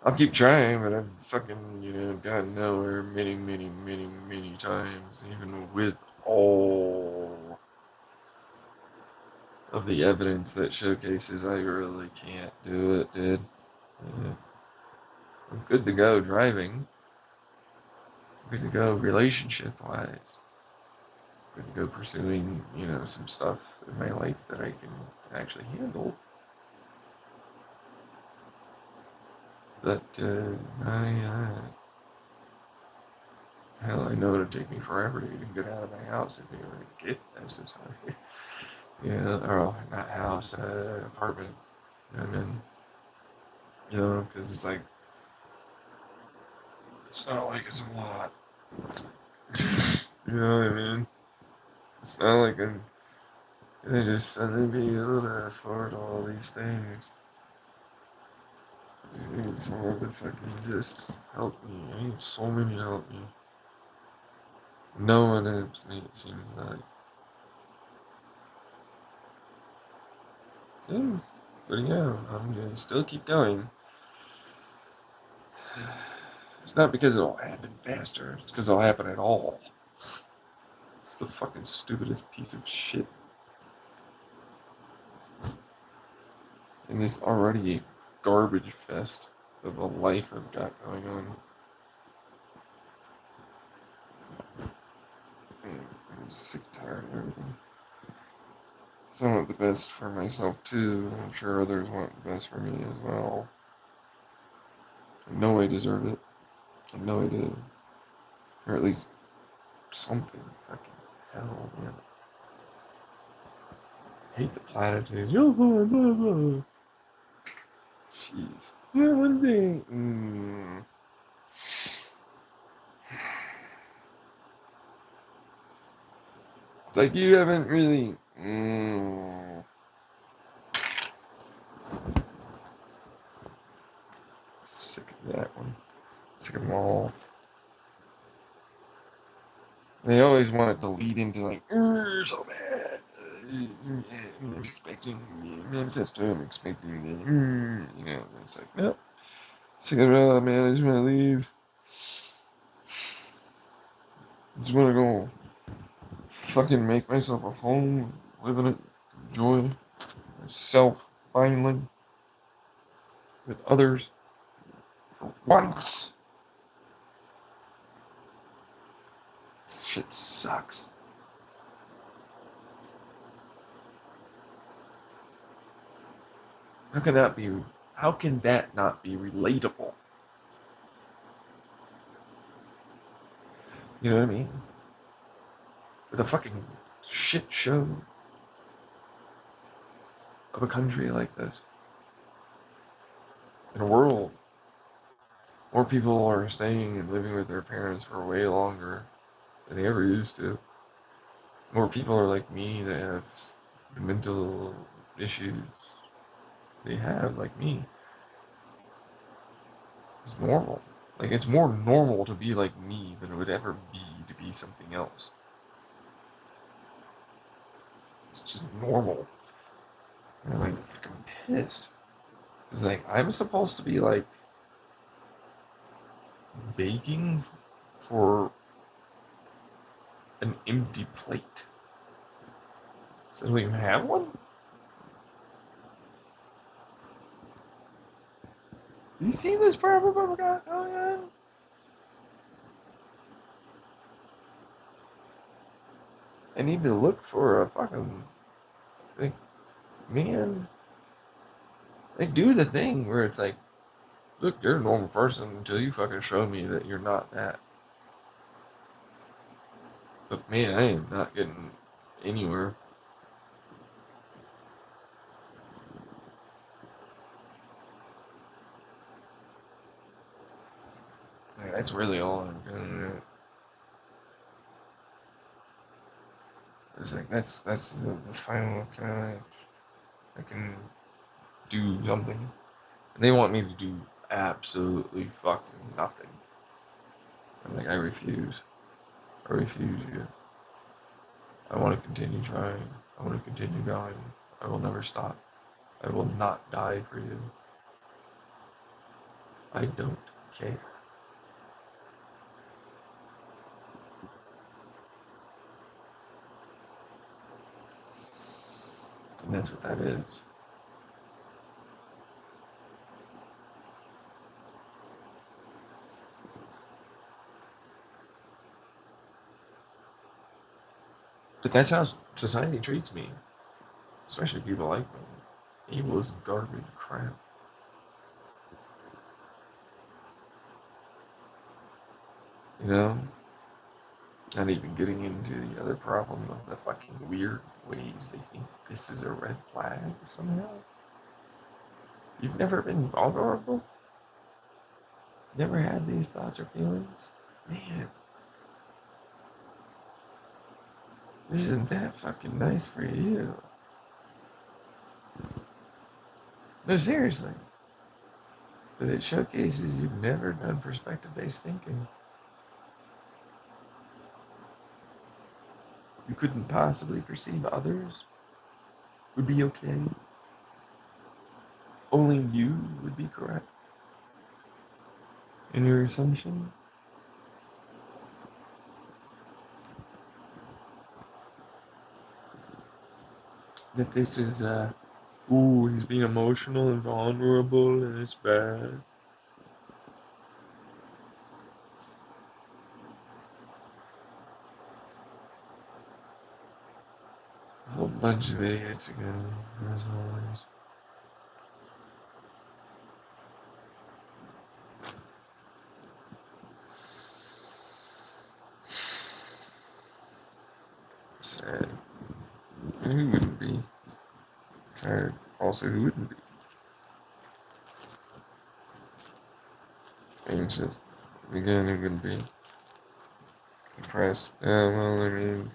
I'll keep trying, but I've fucking, gotten nowhere many, many, many, many times, even with all of the evidence that showcases I really can't do it, dude. Yeah. I'm good to go driving, good to go relationship wise, good to go pursuing, some stuff in my life that I can actually handle. But, hell, I know it'll take me forever to even get out of my house if I ever get necessary. Or not house, apartment. And then, because it's like, it's not like it's a lot. You know what I mean? It's not like I'm gonna just suddenly be able to afford all these things. I need someone to fucking just help me. I need so many to help me. No one helps me, it seems like. Yeah, but yeah, I'm gonna still keep going. It's not because it'll happen faster, it's because it'll happen at all. It's the fucking stupidest piece of shit. In this already garbage fest of a life I've got going on. I'm sick, tired of everything. So I want the best for myself too. I'm sure others want the best for me as well. I know I deserve it. I know I do. Or at least something. Fucking hell, man. I hate the platitudes. Blah, blah, blah, blah. Jeez. Yeah, one day. It's like you haven't really. Sick of that one. Sick of them all. They always want it to lead into like, so bad. I'm expecting the manifesto. I'm expecting the. It's like, nope. Sick of it all, man. I just want to leave. I just want to go fucking make myself a home, live in it, enjoy myself finally with others for once. This shit sucks. How can that be? How can that not be relatable? You know what I mean? With a fucking shit show of a country like this, in a world, more people are staying and living with their parents for way longer than they ever used to. More people are like me that have the mental issues they have, like me. It's normal. Like, it's more normal to be like me than it would ever be to be something else. It's just normal. And I'm like fucking pissed. It's like, I'm supposed to be like begging for an empty plate. So we even have one? You seen this problem I've got going on? I need to look for a fucking, like, man. Like, do the thing where it's like, look, you're a normal person until you fucking show me that you're not that. But man, I am not getting anywhere. Like, that's really all I'm doing. was like, that's the final kind of like, I can do something. And they want me to do absolutely fucking nothing. I'm like, I refuse. I refuse you. I want to continue trying. I want to continue going. I will never stop. I will not die for you. I don't care. And that's what that is. But that's how society treats me, especially people like me. Evil is garbage crap. You know? Not even getting into the other problem of the fucking weird ways they think this is a red flag somehow. You've never been vulnerable? Never had these thoughts or feelings? Man, this isn't that fucking nice for you. No, seriously. But it showcases you've never done perspective-based thinking. You couldn't possibly perceive others would be okay. Only you would be correct in your assumption. That this is, ooh, he's being emotional and vulnerable and it's bad. A whole bunch of idiots again, as always. Sad. And who wouldn't be? Tired. Also, who wouldn't be? Anxious. Again, who wouldn't be? Depressed. Yeah, well, I mean,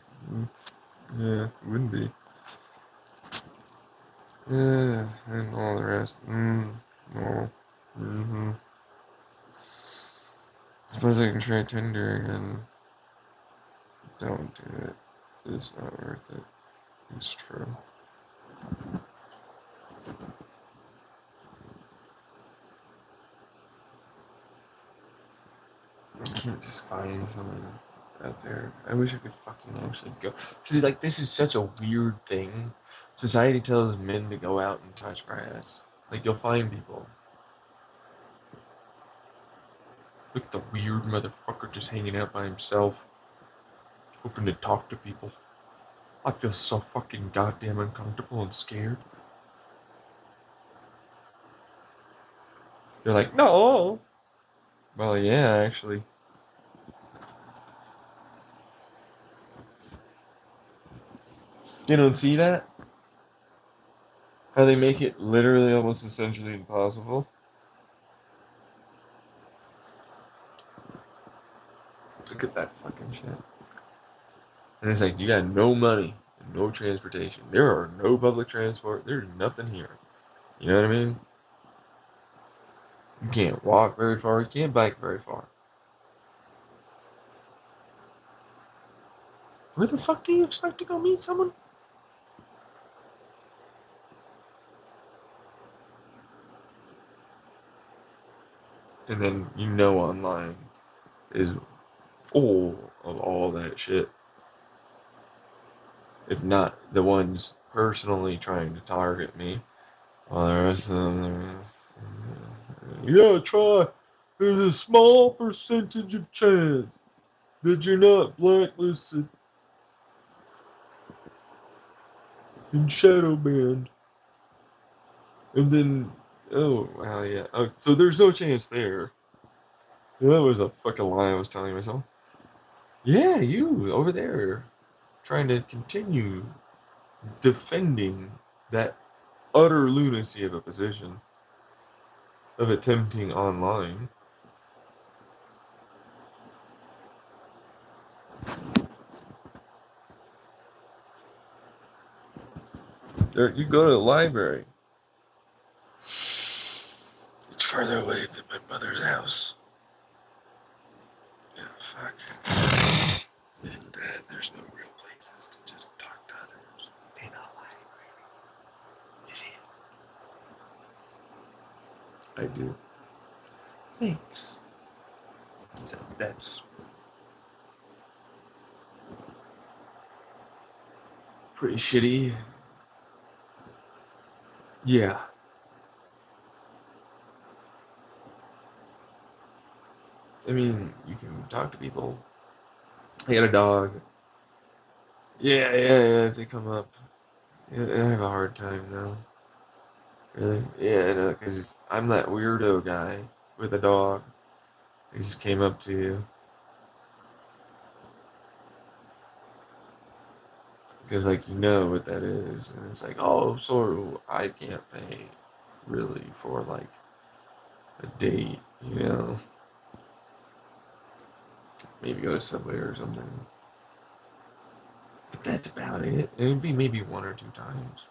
yeah, who wouldn't be? Yeah, and all the rest. No. Mm-hmm. Suppose I can try Tinder again. Don't do it. It's not worth it. It's true. I can't just find someone out there. I wish I could fucking actually go. Because, like, this is such a weird thing. Society tells men to go out and touch grass. Like, you'll find people. Look at the weird motherfucker just hanging out by himself, hoping to talk to people. I feel so fucking goddamn uncomfortable and scared. They're like, no. Well, yeah, actually. You don't see that? How they make it literally almost essentially impossible? Look at that fucking shit. And it's like, you got no money and no transportation. There are no public transport. There's nothing here. You know what I mean? You can't walk very far. You can't bike very far. Where the fuck do you expect to go meet someone? And then you know online is full of all that shit. If not the ones personally trying to target me. While the rest of them, yeah, try. There's a small percentage of chance that you're not blacklisted and shadow banned. And then, oh, wow, yeah. Oh, so there's no chance there. That was a fucking lie I was telling myself. Yeah, you over there trying to continue defending that utter lunacy of a position of attempting online. You go to the library. It's further away than my mother's house. Yeah, fuck. And there's no real places to just talk to others. In a library. You see? I do. Thanks. So that's pretty shitty. Yeah. I mean, you can talk to people. I got a dog. Yeah, if they come up. Yeah, I have a hard time now. Really? Yeah, I know, because I'm that weirdo guy with a dog. He just came up to you. Because, like, you know what that is. And it's like, oh, so I can't pay, really, for, like, a date, you know? Maybe go to Subway or something. But that's about it. It would be maybe one or two times.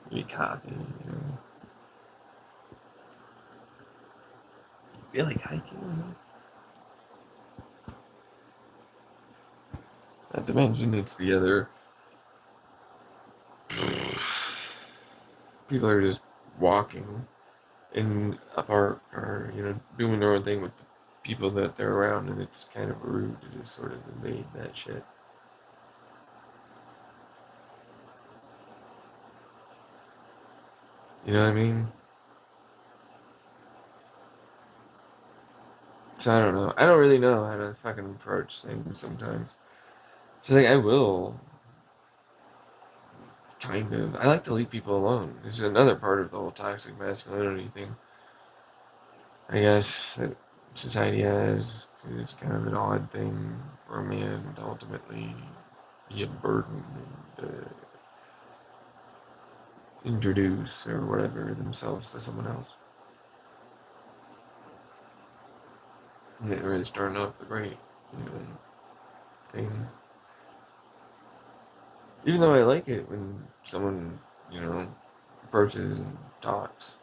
Maybe coffee, you know? I feel like hiking. Not to mention, it's the other. People are just walking in a park or, doing their own thing with the people that they're around, and it's kind of rude to just sort of invade that shit. You know what I mean? So I don't know. I don't really know how to fucking approach things sometimes. So like I will kind of. I like to leave people alone. This is another part of the whole toxic masculinity thing. I guess that society has. It's kind of an odd thing for a man to ultimately be a burden and introduce or whatever themselves to someone else. It really starting off the great, you know, thing. Even though I like it when someone, approaches and talks.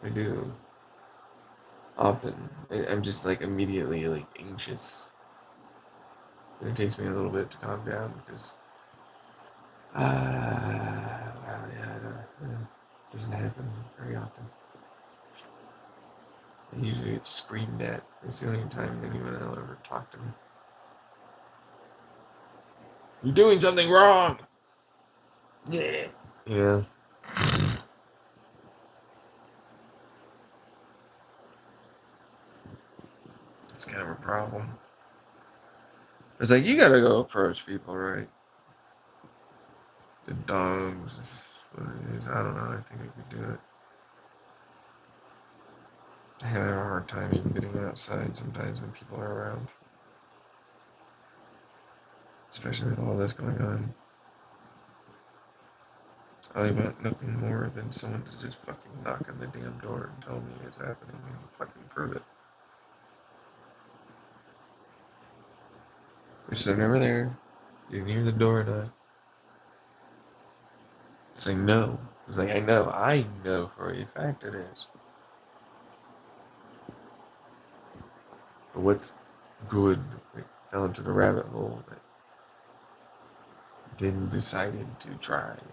I do. Often. I'm just like immediately like anxious. And it takes me a little bit to calm down because well, yeah, it doesn't happen very often. I usually get screamed at. It's the only time anyone will ever talk to me. You're doing something wrong! Yeah. Yeah. It's kind of a problem. It's like, you gotta go approach people, right? The dogs, is what it is. I don't know. I think I could do it. I have a hard time even getting outside sometimes when people are around. Especially with all this going on. I want nothing more than someone to just fucking knock on the damn door and tell me it's happening and fucking prove it. Which they're never there. You didn't hear the door knock. Say no. It's like, I know for a fact it is. But what's good? Like, fell into the rabbit hole that then decided to try and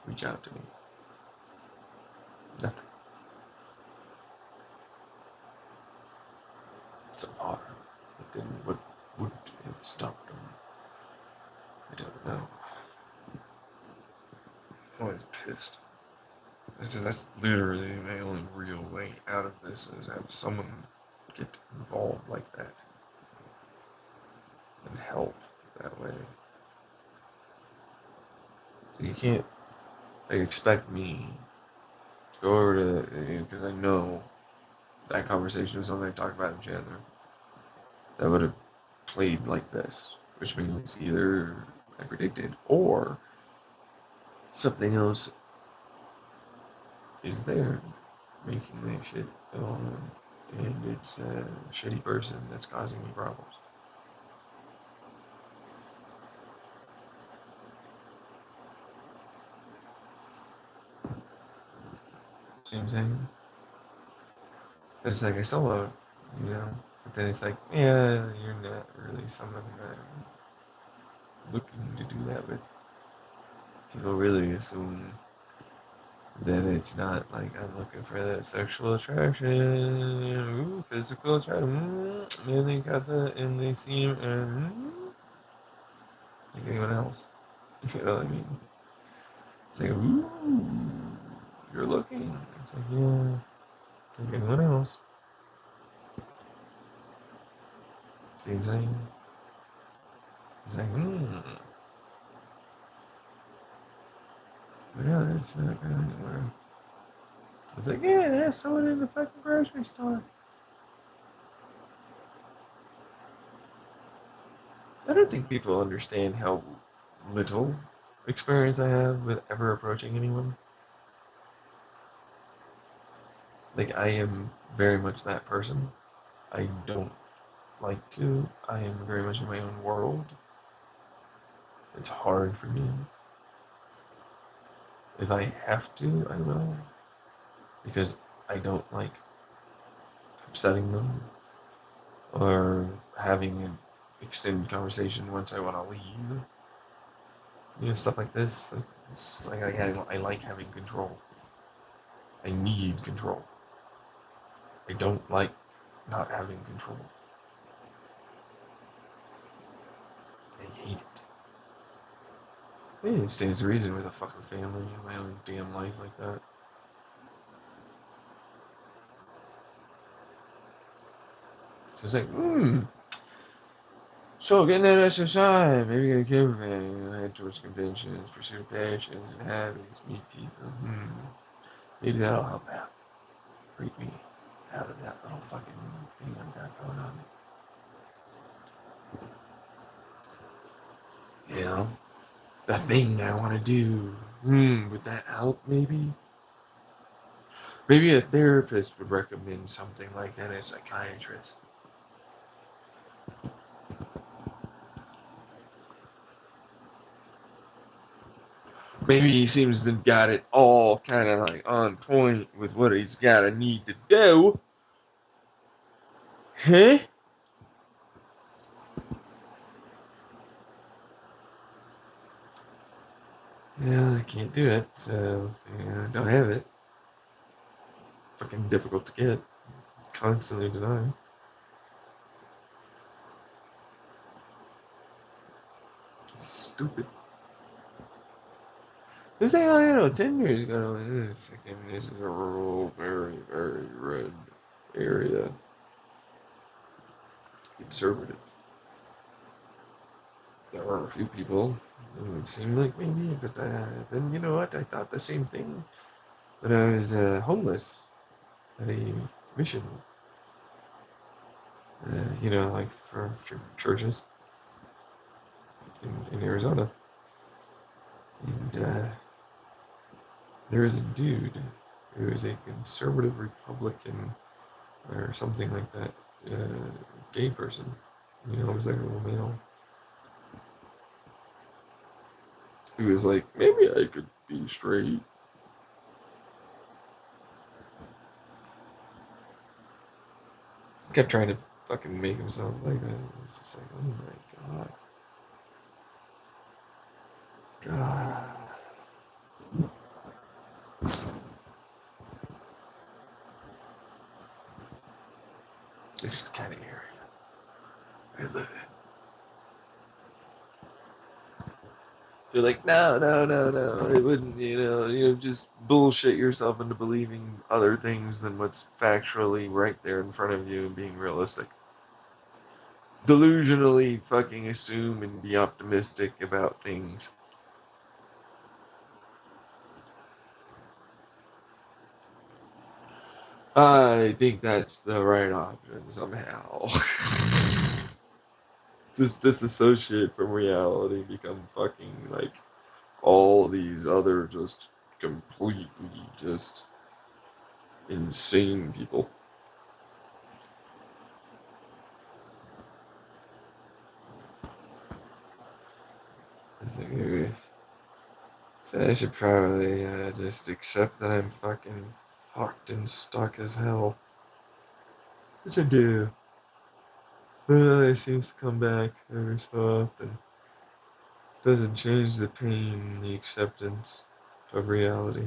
reach out to me. Nothing. It's a bar. But then what would have stopped them? I don't know. I'm always pissed. Because that's literally my only real way out of this is have someone get involved like that and help that way. So you can't expect me to go over to because I know that conversation was something I talked about in Chandler that would have played like this, which means either I predicted or something else is there making that shit go on, and it's a shitty person that's causing me problems. See what I'm saying? But it's like I still love, you know. But then it's like, yeah, you're not really someone that I'm looking to do that with. People really assume that it's not like I'm looking for that sexual attraction, ooh, physical attraction. And they got that, and they seem like anyone else. You know what I mean? It's like, ooh, you're looking. It's like, yeah, it's like anyone else. Same thing. It's like, yeah, it's not going anywhere. It's like, yeah, there's someone in the fucking grocery store. I don't think people understand how little experience I have with ever approaching anyone. Like, I am very much that person. I don't like to. I am very much in my own world. It's hard for me. If I have to, I will. Because I don't like upsetting them or having an extended conversation once I want to leave. You know, stuff like this. It's like I like having control. I need control. I don't like not having control. I hate it. It stands to reason with a fucking family and my own damn life like that. So it's like, so getting that SSI, maybe get a kid family, head towards conventions, pursue passions and habits, meet people. Maybe that'll help out. Break me out of that little fucking thing I've got going on. You know? That thing I want to do. Would that help maybe? Maybe a therapist would recommend something like that, a psychiatrist. Maybe he seems to have got it all kind of like on point with what he's got to need to do. Huh? Yeah, I can't do it, so yeah, I don't have it. Fucking difficult to get. Constantly denied. Stupid. This thing, you know, 10 years ago, this is a rural, very, very red area. Conservative. There are a few people who would seem like maybe, but then you know what? I thought the same thing when I was homeless at a mission. You know, like for churches in Arizona. And there was a dude who was a conservative Republican or something like that, gay person, you know, homosexual male, who was like, maybe I could be straight. Kept trying to fucking make himself like that. It's just like, oh my god. This is kind of area I live in. They're like, no, no, no, no. It wouldn't, just bullshit yourself into believing other things than what's factually right there in front of you and being realistic. Delusionally fucking assume and be optimistic about things. I think that's the right option somehow. Just disassociate from reality, become fucking like all these other just completely just insane people. It's like maybe so I should probably just accept that I'm fucking fucked and stuck as hell. Which I do. It seems to come back every so often. Doesn't change the pain, the acceptance of reality.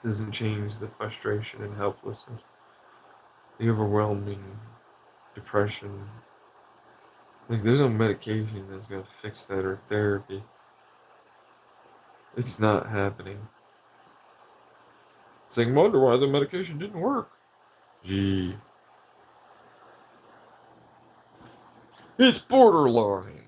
Doesn't change the frustration and helplessness, the overwhelming depression. Like, there's no medication that's gonna fix that or therapy. It's not happening. It's like, I wonder why the medication didn't work. Gee. It's borderline.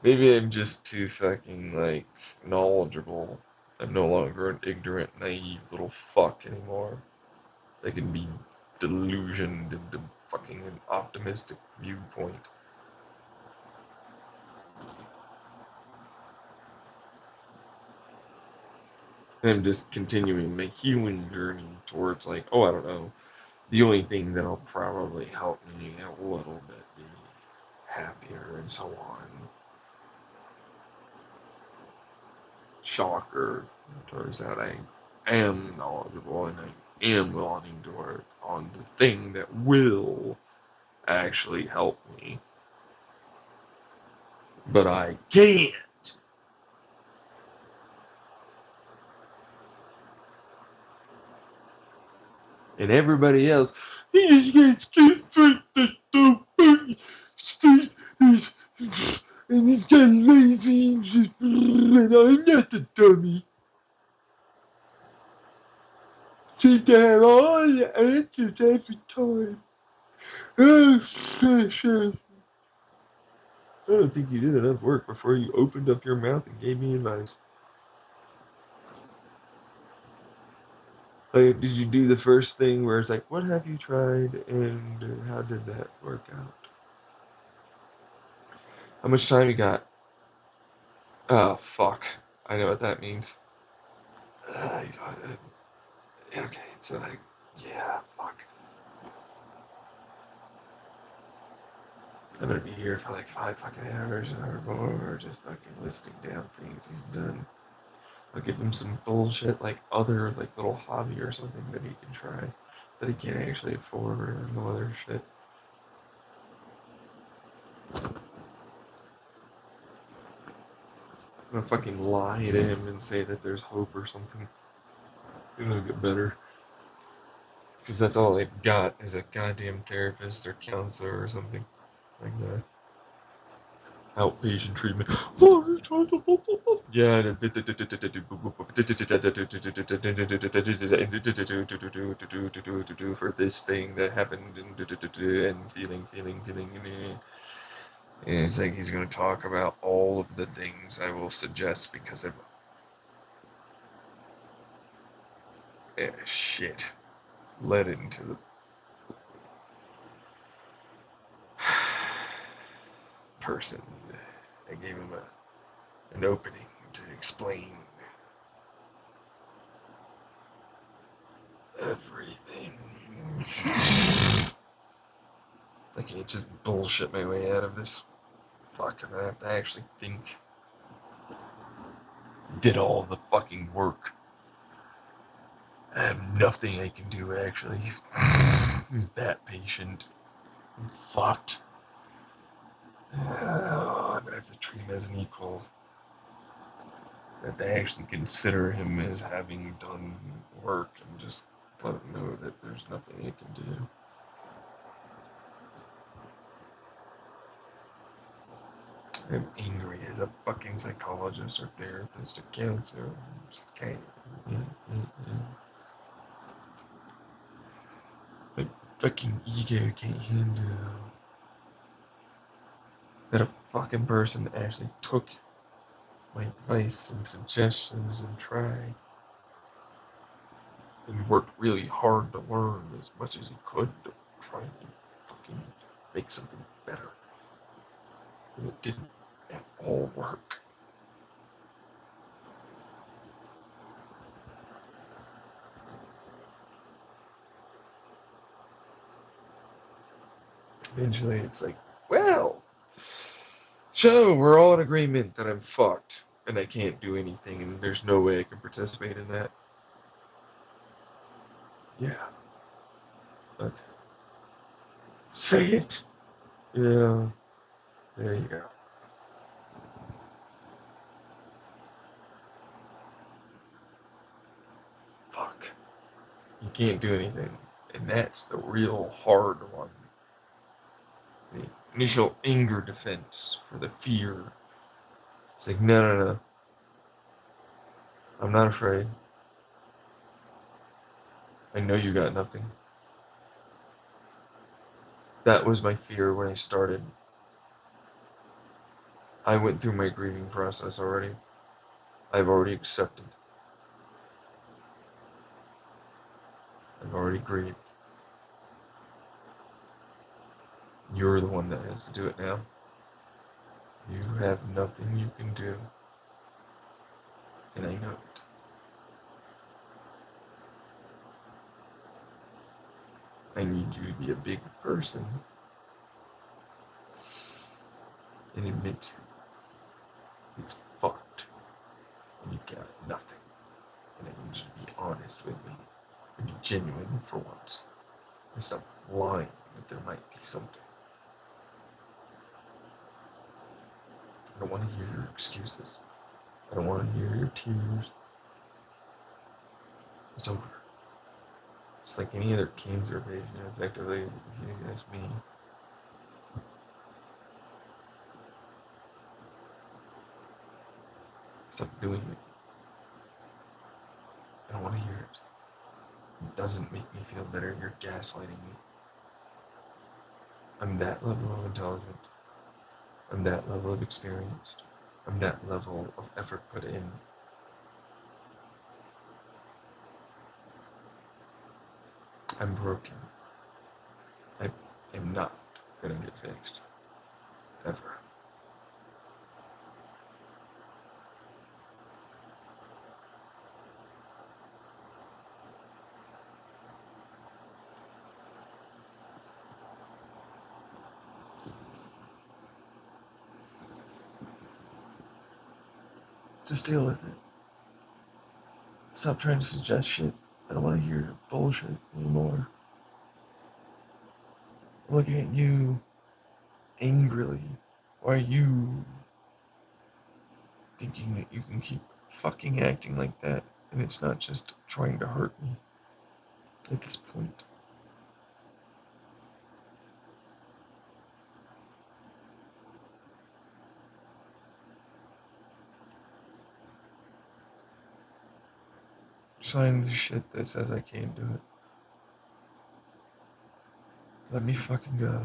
Maybe I'm just too fucking, like, knowledgeable. I'm no longer an ignorant, naive little fuck anymore. I can be delusioned into fucking an optimistic viewpoint. And I'm just continuing my healing journey towards, like, oh, I don't know, the only thing that'll probably help me a little bit be happier and so on. Shocker. It turns out I am knowledgeable and I am wanting to work on the thing that will actually help me. But I can't. And everybody else, and this guy lazy and I'm not the dummy. Seem to have all the answers every time. I don't think you did enough work before you opened up your mouth and gave me advice. Like, did you do the first thing where it's like, what have you tried and how did that work out? How much time you got? Oh, fuck. I know what that means. Okay, so like, yeah, fuck. I'm gonna be here for like 5 fucking hours or more, just fucking listing down things he's done. I'll give him some bullshit like other like little hobby or something that he can try that he can't actually afford or no other shit. I'm gonna fucking lie to him and say that there's hope or something. It'll get better. Because that's all they've got is a goddamn therapist or counselor or something like that. Outpatient treatment. Yeah. For this thing that happened and feeling. And it's like he's going to talk about all of the things I will suggest because of shit led into the person. I gave him an opening to explain everything. I can't just bullshit my way out of this. Fuck, I'm gonna have to actually think. Did all the fucking work. I have nothing I can do actually. Who's that patient? I'm fucked. I'm gonna have to treat him as an equal. That they actually consider him as having done work and just let him know that there's nothing he can do. I'm angry as a fucking psychologist or therapist or counselor. Okay. My fucking ego can't handle that a fucking person actually took my advice and suggestions and tried and worked really hard to learn as much as he could to try to fucking make something better. And it didn't at all work. Eventually it's like, well, so we're all in agreement that I'm fucked. and I can't do anything, and there's no way I can participate in that. Yeah. Okay. Say it. Yeah, there you go. Fuck. You can't do anything, and that's the real hard one. The initial anger defense for the fear. It's like, no, no, no. I'm not afraid. I know you got nothing. That was my fear when I started. I went through my grieving process already. I've already accepted. I've already grieved. You're the one that has to do it now. You have nothing you can do. And I know it. I need you to be a big person and admit it's fucked and you got nothing. And I need you to be honest with me and be genuine for once. And stop lying that there might be something. I don't want to hear your excuses. I don't want to hear your tears. It's over. It's like any other cancer patient, effectively, if you ask me. Stop doing it. I don't want to hear it. It doesn't make me feel better. You're gaslighting me. I'm that level of intelligent. I'm that level of experienced. I'm that level of effort put in. I'm broken. I am not gonna get fixed. Ever. Just deal with it. Stop trying to suggest shit. I don't want to hear bullshit anymore. I'm looking at you angrily. Why are you thinking that you can keep fucking acting like that and it's not just trying to hurt me at this point? Sign the shit that says I can't do it. Let me fucking go.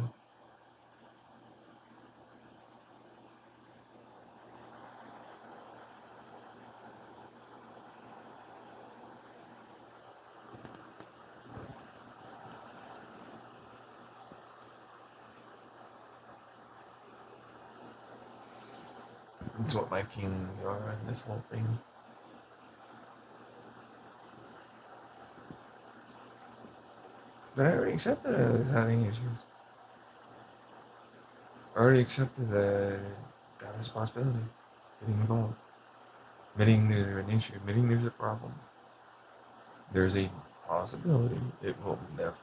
That's what my feelings are in this whole thing. But I already accepted I was having issues. I already accepted that was a possibility. Getting involved. Admitting there's an issue. Admitting there's a problem. There's a possibility it will never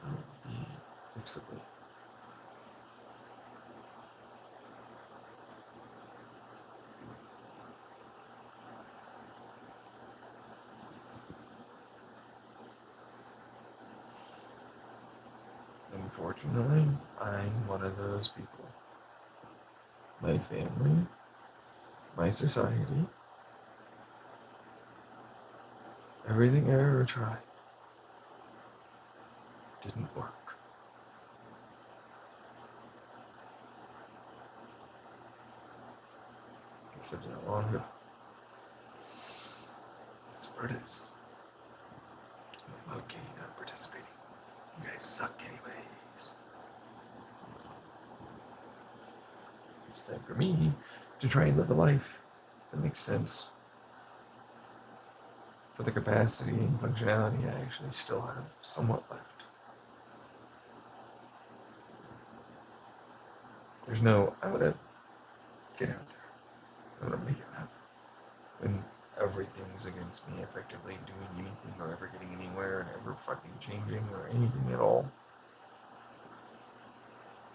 be fixable. Unfortunately, I'm one of those people. My family, my society, everything I ever tried didn't work. It's such a long ago. That's where it is. I'm okay not participating. You guys suck anyways. It's time for me to try and live a life that makes sense. For the capacity and functionality I actually still have somewhat left. There's no, I'm gonna get out there. I'm gonna make it happen. and everything's against me effectively doing anything or ever getting anywhere and ever fucking changing or anything at all.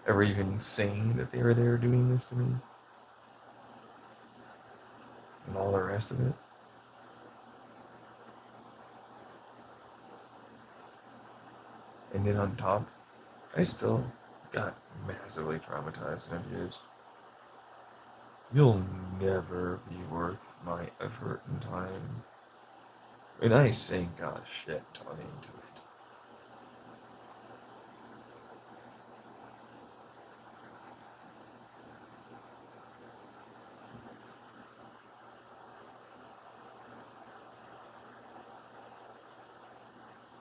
Ever even saying that they were there doing this to me and all the rest of it. And then on top, I still got massively traumatized and abused. You'll never be worth my effort and time. And I sank a shit ton into it.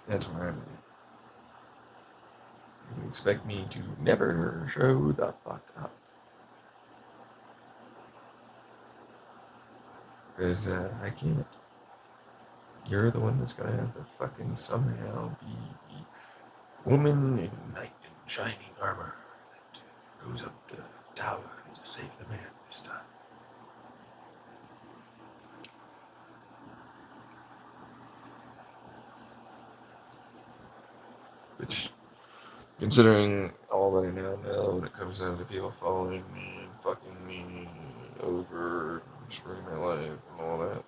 That's where I'm at. You expect me to never show the fuck up. Because I can't. You're the one that's gonna have to fucking somehow be the woman in knight in shining armor that goes up the tower to save the man this time. Which, considering all that I now know when it comes down to people following me and fucking me over, and destroying my life and all that,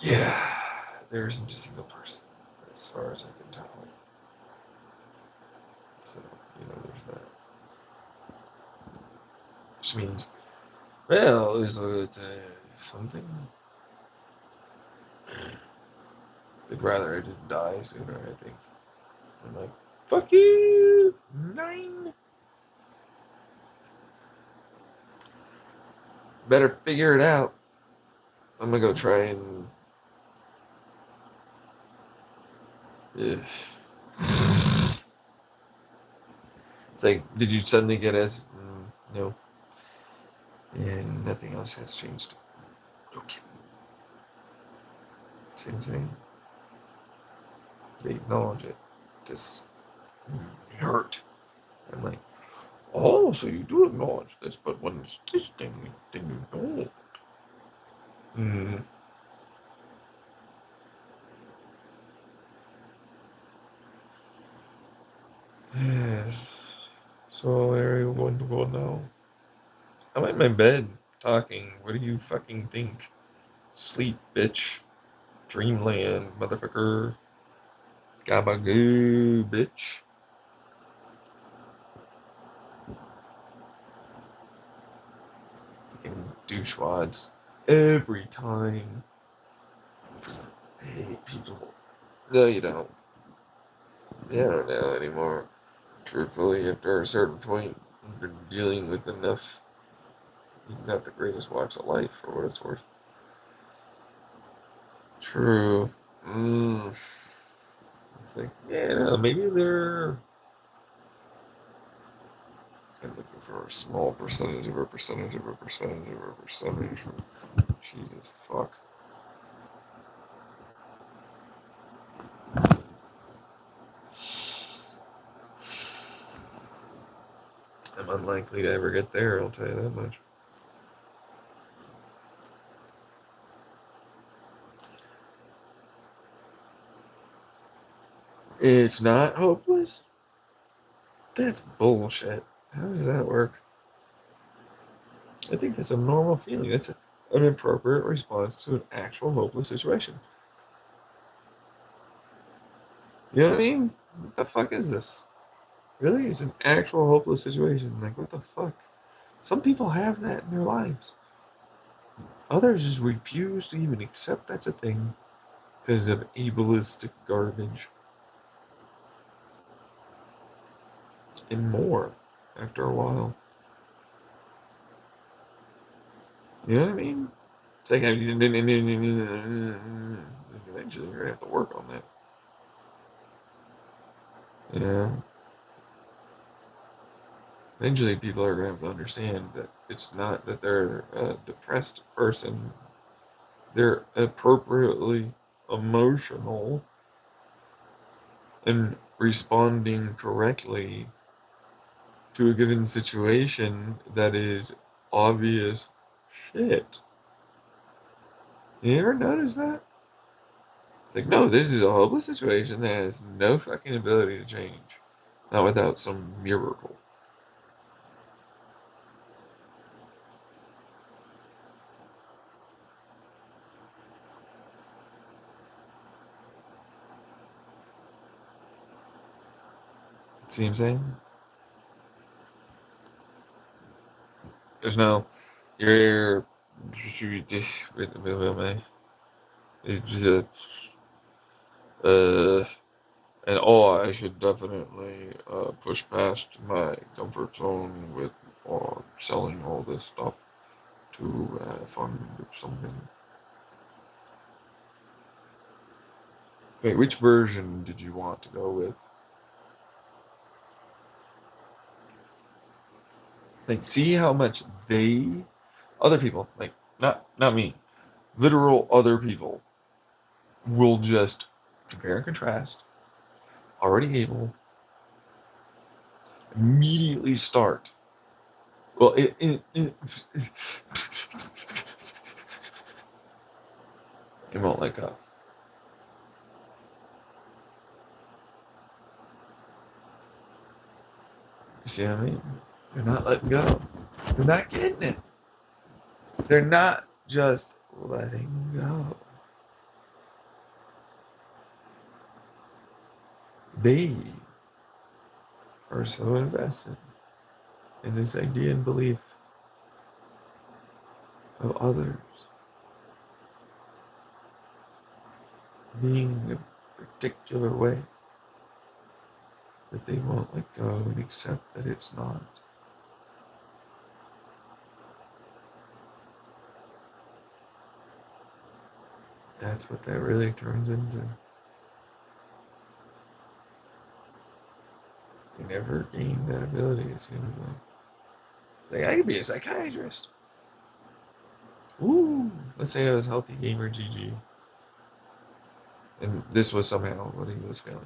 yeah, there isn't a single person as far as I can tell. So, there's that. Which means, well, is it something? They'd rather I didn't die sooner, I think. I'm like, fuck you! 9! Better figure it out. I'm gonna go try and. Ugh. It's like, did you suddenly get S? No. And nothing else has changed. No kidding. Same thing. They acknowledge it. This hurt. I'm like, oh, so you do acknowledge this, but when it's this thing, then you don't. Mm. Yes. So where are you going to go now? I'm in my bed talking. What do you fucking think? Sleep, bitch. Dreamland, motherfucker. Gabagoo, bitch. Fucking douchewads. Every time. I hate people. No, you don't. Yeah, I don't know anymore. Truthfully, after a certain point, you've been dealing with enough. You've got the greatest walks of life, for what it's worth. True. It's like, yeah, no, maybe they're I'm looking for a small percentage of a percentage of a percentage of a percentage. Jesus fuck. I'm unlikely to ever get there, I'll tell you that much. It's not hopeless? That's bullshit. How does that work? I think that's a normal feeling. That's an appropriate response to an actual hopeless situation. You know what I mean? What the fuck is this? Really? It's an actual hopeless situation. Like, what the fuck? Some people have that in their lives. Others just refuse to even accept that's a thing because of ableistic garbage. And more after a while. You know what I mean? It's like eventually you're gonna have to work on that. You know? Eventually people are gonna have to understand that it's not that they're a depressed person. They're appropriately emotional and responding correctly to a given situation that is obvious Shit. You ever notice that? Like, no, this is a hopeless situation that has no fucking ability to change. Not without some miracle. See what I'm saying? There's no, you're, uh, and I should definitely push past my comfort zone with selling all this stuff to fund something. Wait, which version did you want to go with? Like, see how much other people, like not me, literal other people, will just compare and contrast, already able, immediately start. Well, it won't let go. You see what I mean? They're not letting go. They're not getting it. They're not just letting go. They are so invested in this idea and belief of others being a particular way that they won't let go and accept that it's not. That's what that really turns into. They never gain that ability, it seems like. It's like, I could be a psychiatrist. Ooh, let's say I was healthy gamer GG. And this was somehow what he was feeling.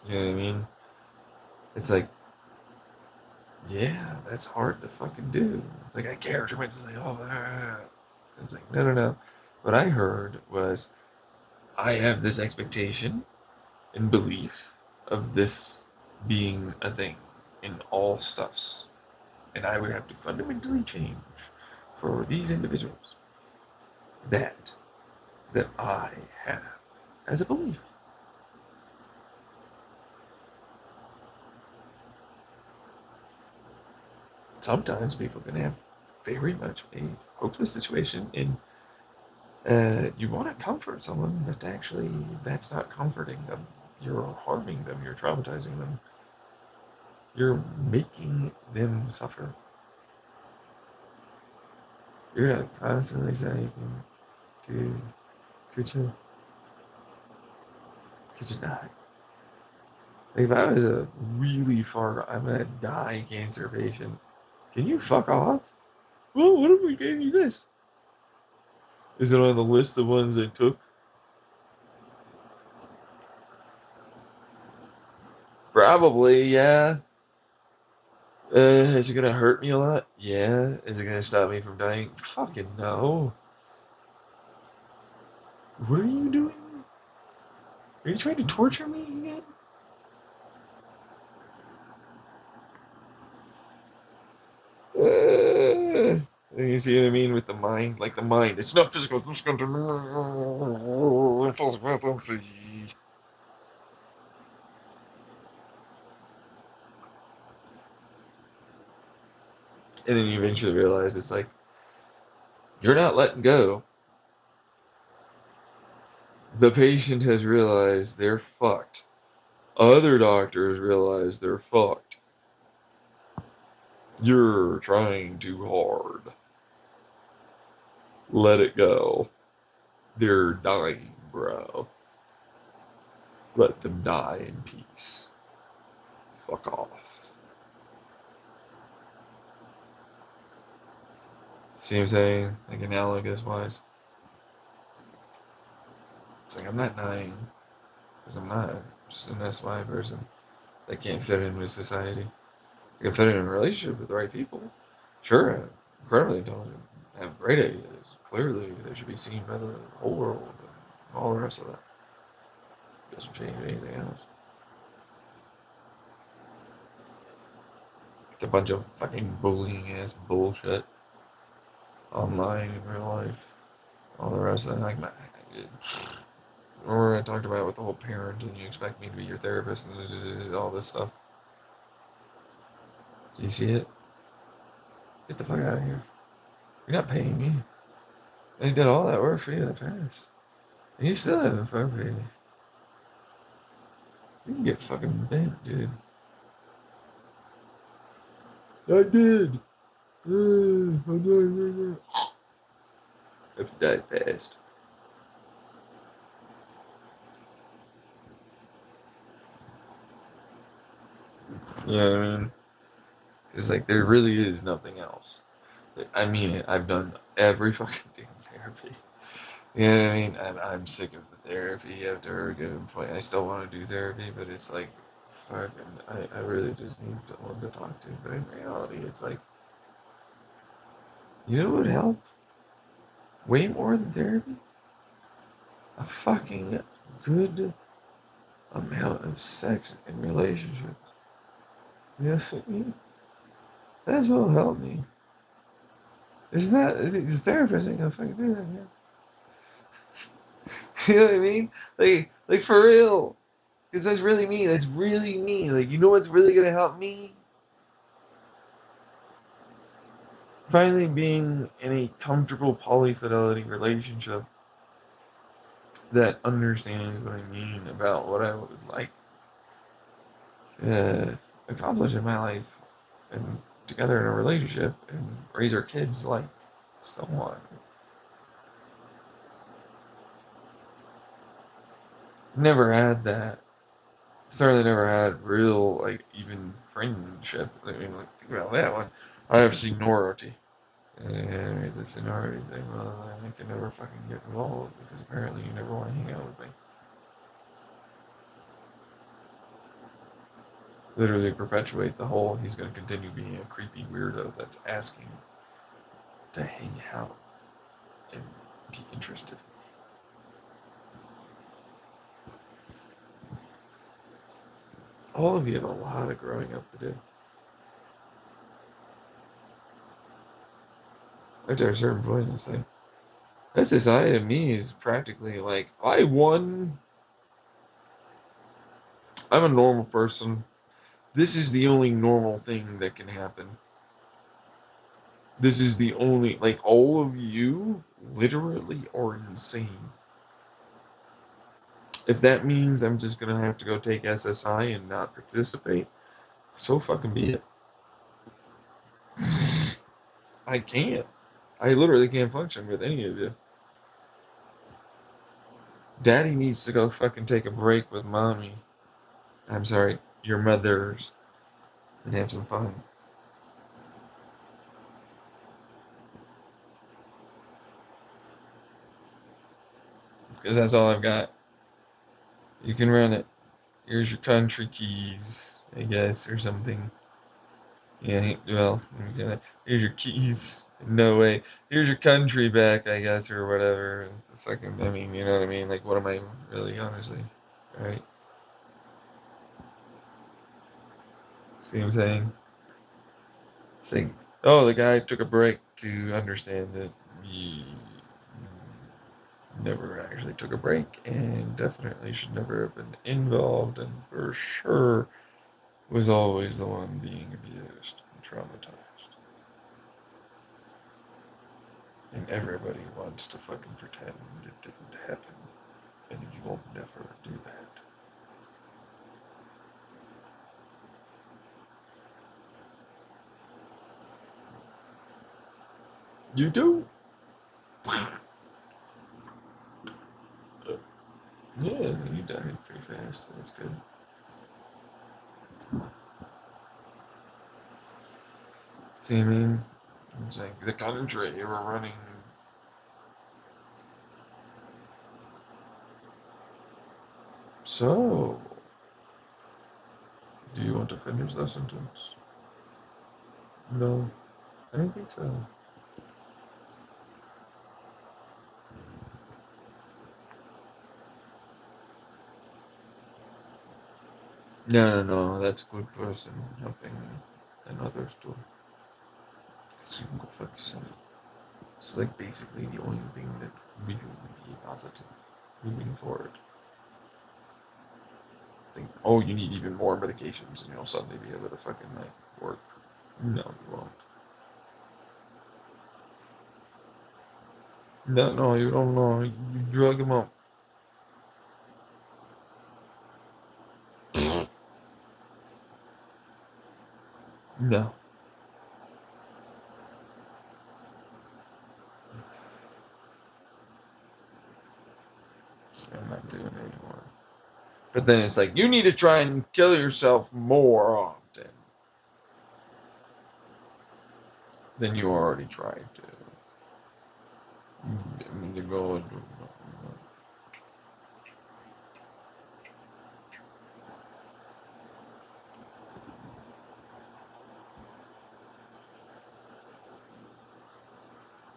You know what I mean? It's like, yeah, that's hard to fucking do. It's like, I care too much. It's like, oh, it's like, no, no, no. What I heard was, I have this expectation and belief of this being a thing in all stuffs. And I would have to fundamentally change for these individuals that I have as a belief. Sometimes people can have very much a hopeless situation, and you want to comfort someone, but actually that's not comforting them. You're harming them. You're traumatizing them. You're making them suffer. You're gonna constantly saying, dude, could you not? Like if I was a really I'm gonna die cancer patient, can you fuck off? Well, what if we gave you this? Is it on the list of ones I took? Probably, yeah. Is it gonna hurt me a lot? Yeah. Is it gonna stop me from dying? Fucking no. What are you doing? Are you trying to torture me again? You see what I mean with the mind? Like the mind, it's not physical. It's going to. And then you eventually realize it's like you're not letting go. The patient has realized they're fucked. Other doctors realize they're fucked. You're trying too hard. Let it go. They're dying, bro. Let them die in peace. Fuck off. See what I'm saying? Like analogous wise. It's like I'm not dying. Because I'm not. I'm just an SY person that can't fit in with society. I can fit in a relationship with the right people. Sure, incredibly intelligent, have great ideas. Clearly, they should be seen by the whole world and all the rest of that. Doesn't change anything else. It's a bunch of fucking bullying ass bullshit online in real life. All the rest of that, like, or I talked about with the whole parent, and you expect me to be your therapist and all this stuff. Do you see it? Get the fuck out of here. You're not paying me. I did all that work for you in the past. And you still haven't fucking paid me. You can get fucking bent, dude. I did. I'm not. If you died fast. You know what I mean? It's like there really is nothing else. I mean it. I've done every fucking damn therapy. You know what I mean? I'm sick of the therapy after a given point. I still want to do therapy, but it's like, fucking, I really just need someone to talk to. But in reality, it's like, you know what would help? Way more than therapy? A fucking good amount of sex in relationships. You know what I mean? That's what will help me. It's not, the therapist ain't gonna fucking do that, man. You know what I mean? Like for real. Because that's really me. That's really me. Like, you know what's really gonna help me? Finally being in a comfortable polyfidelity relationship that understands what I mean about what I would like to accomplish in my life and together in a relationship and raise our kids like so on. Never had that. Certainly never had real, like, even friendship. I mean, like, think about that one. I have seniority. And the seniority thing, well, I can never fucking get involved because apparently you never want to hang out with me. Literally perpetuate the whole he's going to continue being a creepy weirdo that's asking to hang out and be interested. All of you have a lot of growing up to do. After a certain point, it's like, that society of me is practically like, I'm a normal person. This is the only normal thing that can happen. This is the only, like, all of you literally are insane. If that means I'm just gonna have to go take SSI and not participate, so fucking be it. I can't. I literally can't function with any of you. Daddy needs to go fucking take a break with mommy. I'm sorry, your mothers, and have some fun. Because that's all I've got. You can run it. Here's your country keys, I guess, or something. Yeah, well, here's your keys. No way. Here's your country back, I guess, or whatever. It's the fucking, I mean, you know what I mean? Like, what am I really, honestly? Right? See what I'm saying? It's like, oh, the guy took a break to understand that he never actually took a break and definitely should never have been involved and for sure was always the one being abused and traumatized. And everybody wants to fucking pretend it didn't happen. And you will never do that. You do? Yeah, you died pretty fast. That's good. See what I mean? It's like the country you were running. So, do you want to finish that sentence? No. I don't think so. No, no, no. That's a good person helping and others too. Because you can go fuck yourself. It's like basically the only thing that really would be positive moving forward. Think, oh, you need even more medications, and you'll suddenly be able to fucking like work. No, you won't. No, no, you don't know. You drug him up. No, I'm not doing it anymore. But then it's like you need to try and kill yourself more often than you already tried to. I mean, to go.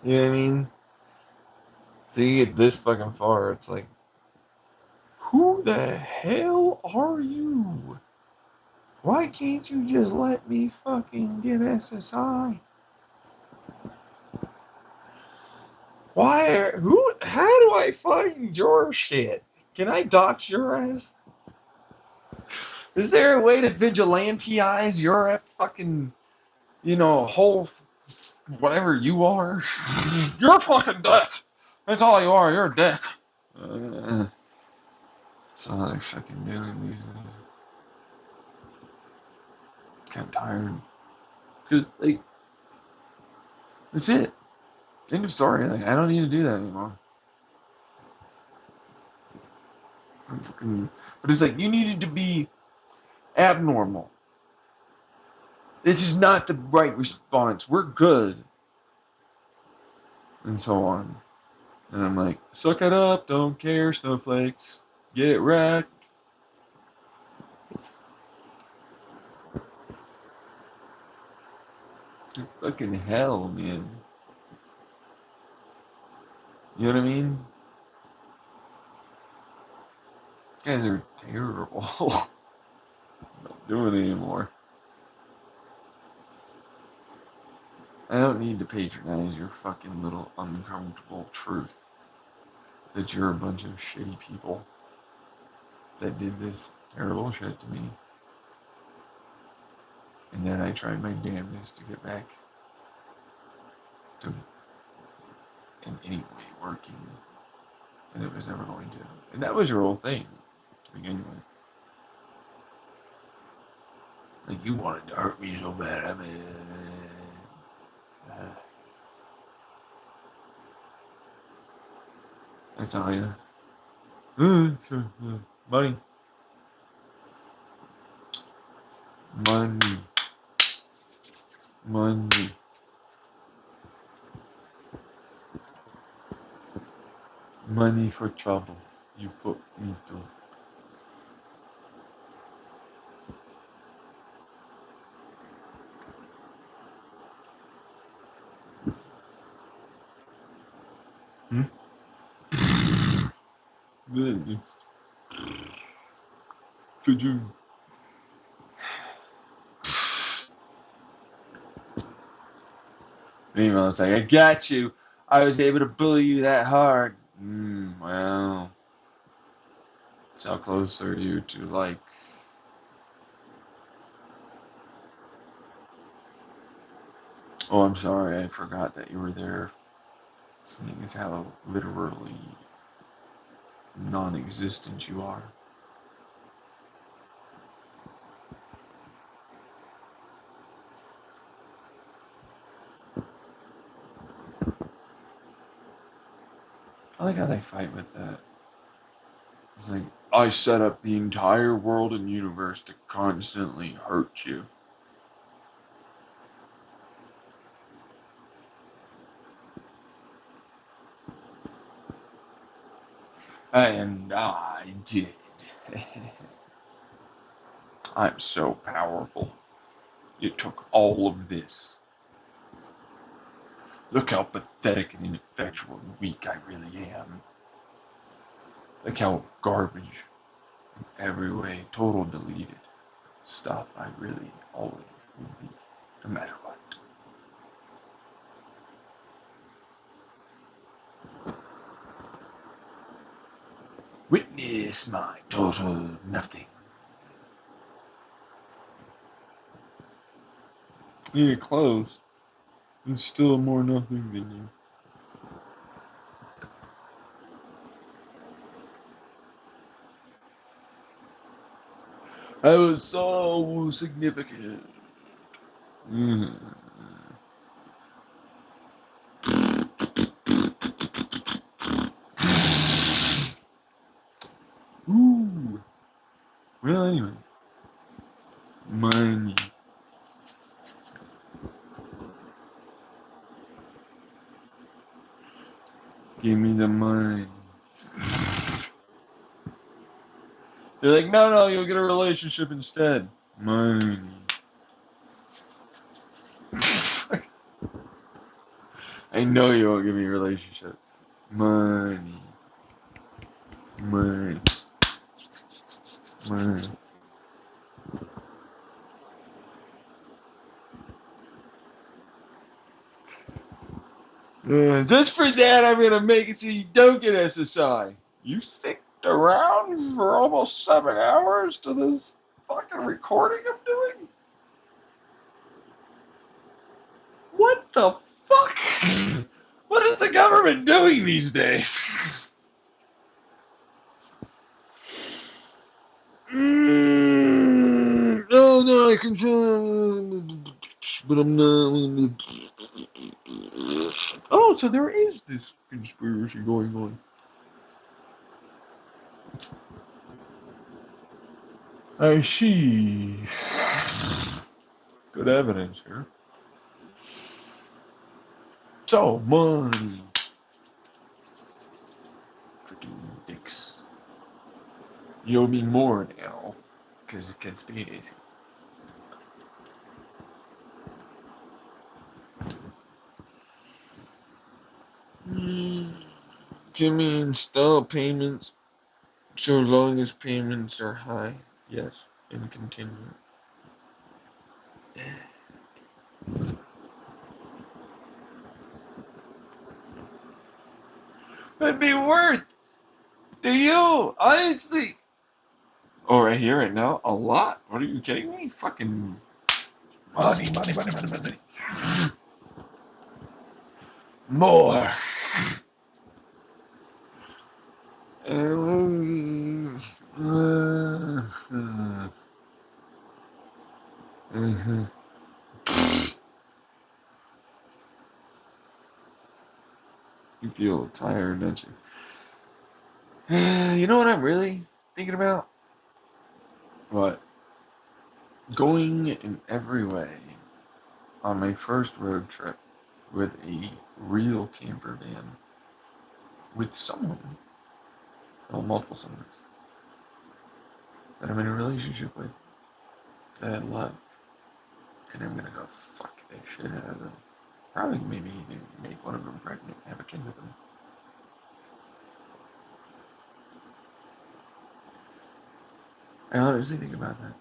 You know what I mean? So you get this fucking far, it's like, who the hell are you? Why can't you just let me fucking get SSI? How do I find your shit? Can I dox your ass? Is there a way to vigilanteize your fucking, whole, whatever you are? You're a fucking dick. That's all you are. You're a dick. That's all they're fucking doing these days. Kind of tired. Cause like, that's it. End of story. Like, I don't need to do that anymore. But it's like, you needed to be abnormal. This is not the right response. We're good. And so on. And I'm like, suck it up, don't care, snowflakes. Get wrecked. Fucking hell, man. You know what I mean? You guys are terrible. I'm not doing it anymore. I don't need to patronize your fucking little uncomfortable truth that you're a bunch of shitty people that did this terrible shit to me. And then I tried my damnedest to get back to in any way working. And it was never going to. And that was your whole thing to begin with. Like, you wanted to hurt me so bad. I mean, that's all you. Sure. Money. Money. Money. Money for trouble. You put me through. Hmm? Could you? Meanwhile, it's like, I got you. I was able to bully you that hard. Well, so how close are you to, like, oh, I'm sorry, I forgot that you were there. Seeing as how literally non existent you are. I like how they fight with that. It's like, I set up the entire world and universe to constantly hurt you. And I did. I'm so powerful. It took all of this Look how pathetic and ineffectual and weak I really am. Look how garbage in every way, total deleted. Stuff I really always will be, no matter what. Witness my total nothing. Yeah, close. It's still more nothing than you. I was so significant. Mm. Ooh. Well, anyway, money. Give me the money. They're like, no, no, you'll get a relationship instead. Money. I know you won't give me a relationship. Money. Money. Money. Just for that, I'm gonna make it so you don't get SSI. You stick around for almost 7 hours to this fucking recording I'm doing? What the fuck? What is the government doing these days? No, no, I control, but I'm not. Oh, so there is this conspiracy going on. I see. Good evidence here. So, money. Freaking dicks. You owe me more now. Because of conspiracy. Can we install payments so long as payments are high? Yes, and continue. That'd be worth to you, honestly. Oh, right here, right now, a lot. What are you kidding me? Fucking money, money, money, money, money. More. Mhm. You feel tired, don't you? You know what I'm really thinking about? What? Going in every way on my first road trip with a real camper van with someone, well, multiple someone that I'm in a relationship with, that I love, and I'm gonna go fuck that shit out of them. Probably maybe even make one of them pregnant, have a kid with them. I honestly think about that.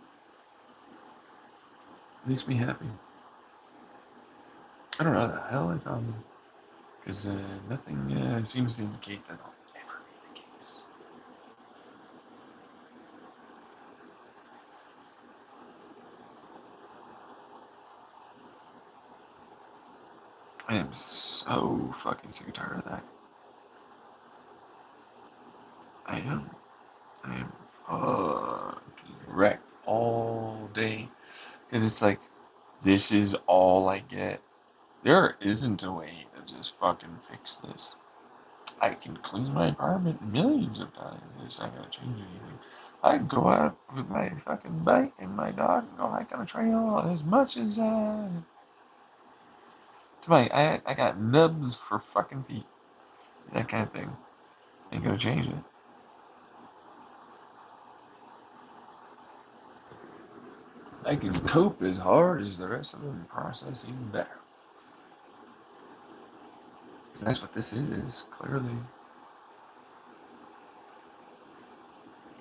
It makes me happy. I don't know how the hell I found them, because nothing seems to indicate that will ever be the case. I am so fucking sick and tired of that. I am. I am fucking wrecked all day. Because it's like, this is all I get. There isn't a way to just fucking fix this. I can clean my apartment millions of times. It's not gonna change anything. I can go out with my fucking bike and my dog and go hike on a trail as much as to my I got nubs for fucking feet. That kind of thing. Ain't gonna change it. I can cope as hard as the rest of them, process even better. Because that's what this is, clearly.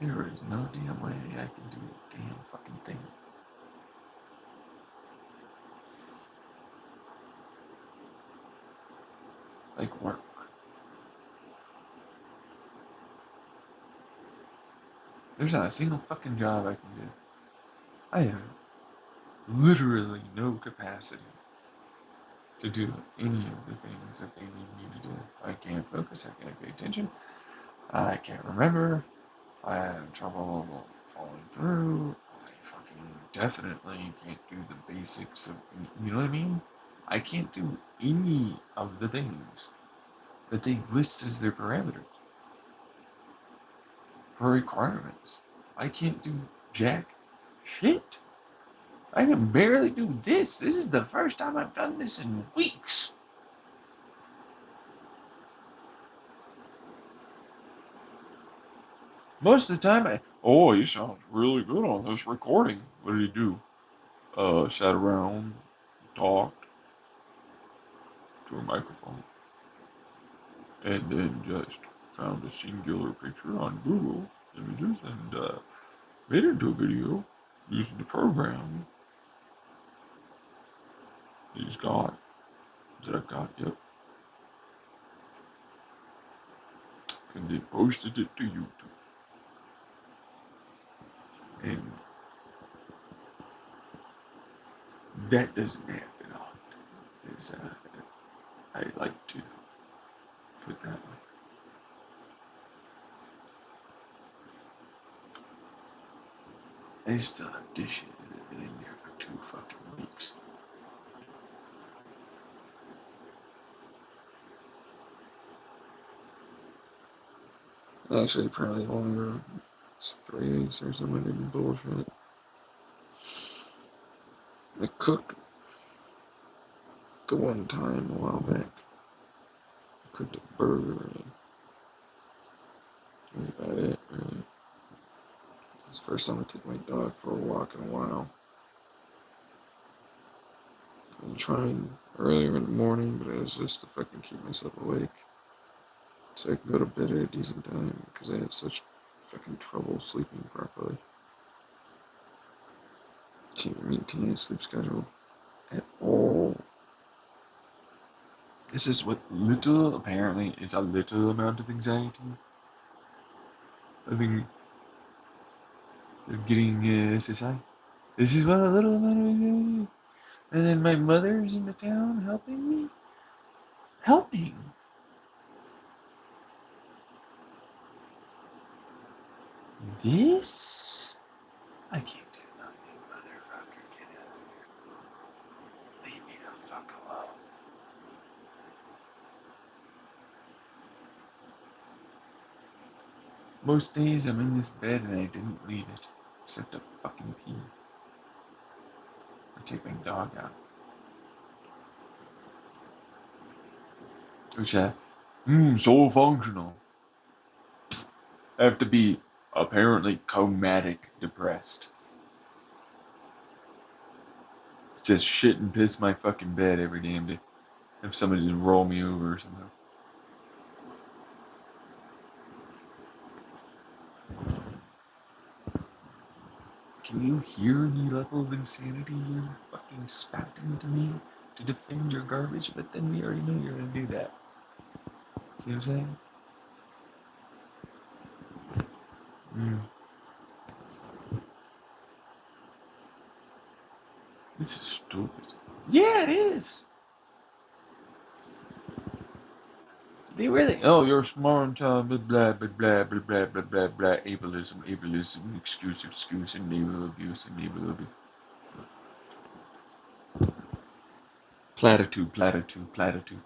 There is no damn way I can do a damn fucking thing. Like work. There's not a single fucking job I can do. I have literally no capacity to do any of the things that they need me to do. I can't focus, I can't pay attention, I can't remember, I have trouble following through, I fucking definitely can't do the basics of, you know what I mean? I can't do any of the things that they list as their parameters or requirements. I can't do jack shit. I can barely do this. This is the first time I've done this in weeks. Most of the time, oh, he sounds really good on this recording. What did he do? Sat around, talked to a microphone, and then just found a singular picture on Google Images and made it into a video using the program he's got, that I've got, yep. And they posted it to YouTube. And that doesn't happen often. Is I like to put that way. I still have dishes that have been in there for 2 fucking weeks. Actually, probably longer. It's 3 weeks or something. Bullshit. I cooked the one time a while back. I cooked a burger. And that was about it, really. It's the first time I took my dog for a walk in a while. I was trying earlier in the morning, but it was just to fucking keep myself awake. So I could go to bed at a decent time, because I have such fucking trouble sleeping properly. Can't maintain a sleep schedule at all. This is what little, apparently, is a little amount of anxiety. I think of getting SSI. This is what a little amount of anxiety. And then my mother's in the town helping me. Helping. This? I can't do nothing, motherfucker. Get out of here. Leave me the fuck alone. Most days I'm in this bed and I didn't leave it. Except to fucking pee. Or take my dog out. Which so functional. I have to be apparently comatic depressed. Just shit and piss my fucking bed every damn day. If somebody just roll me over or something. Can you hear the level of insanity you're fucking spouting to me to defend your garbage? But then we already know you're gonna do that. See what I'm saying? This is stupid. Yeah, it is. They really. Oh, you're smart, blah blah blah blah blah blah blah blah blah. Ableism, excuse, and naval abuse, and naval abuse. Platitude.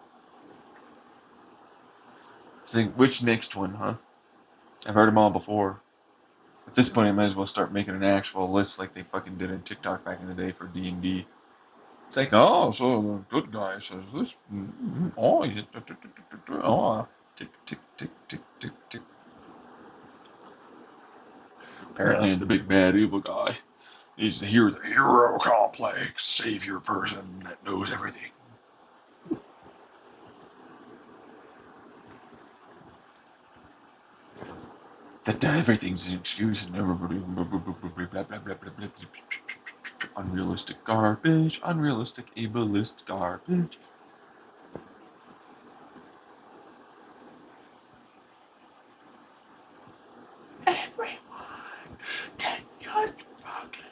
Think which next one, huh? I've heard them all before. At this point, I might as well start making an actual list like they fucking did in TikTok back in the day for D&D. It's like, oh, so the good guy says this. Oh, yeah, oh, tick, tick, tick, tick, tick, tick. Apparently, the big bad evil guy is the hero complex savior person that knows everything. That everything's an excuse and everybody unrealistic garbage, unrealistic ableist garbage. Everyone can just fucking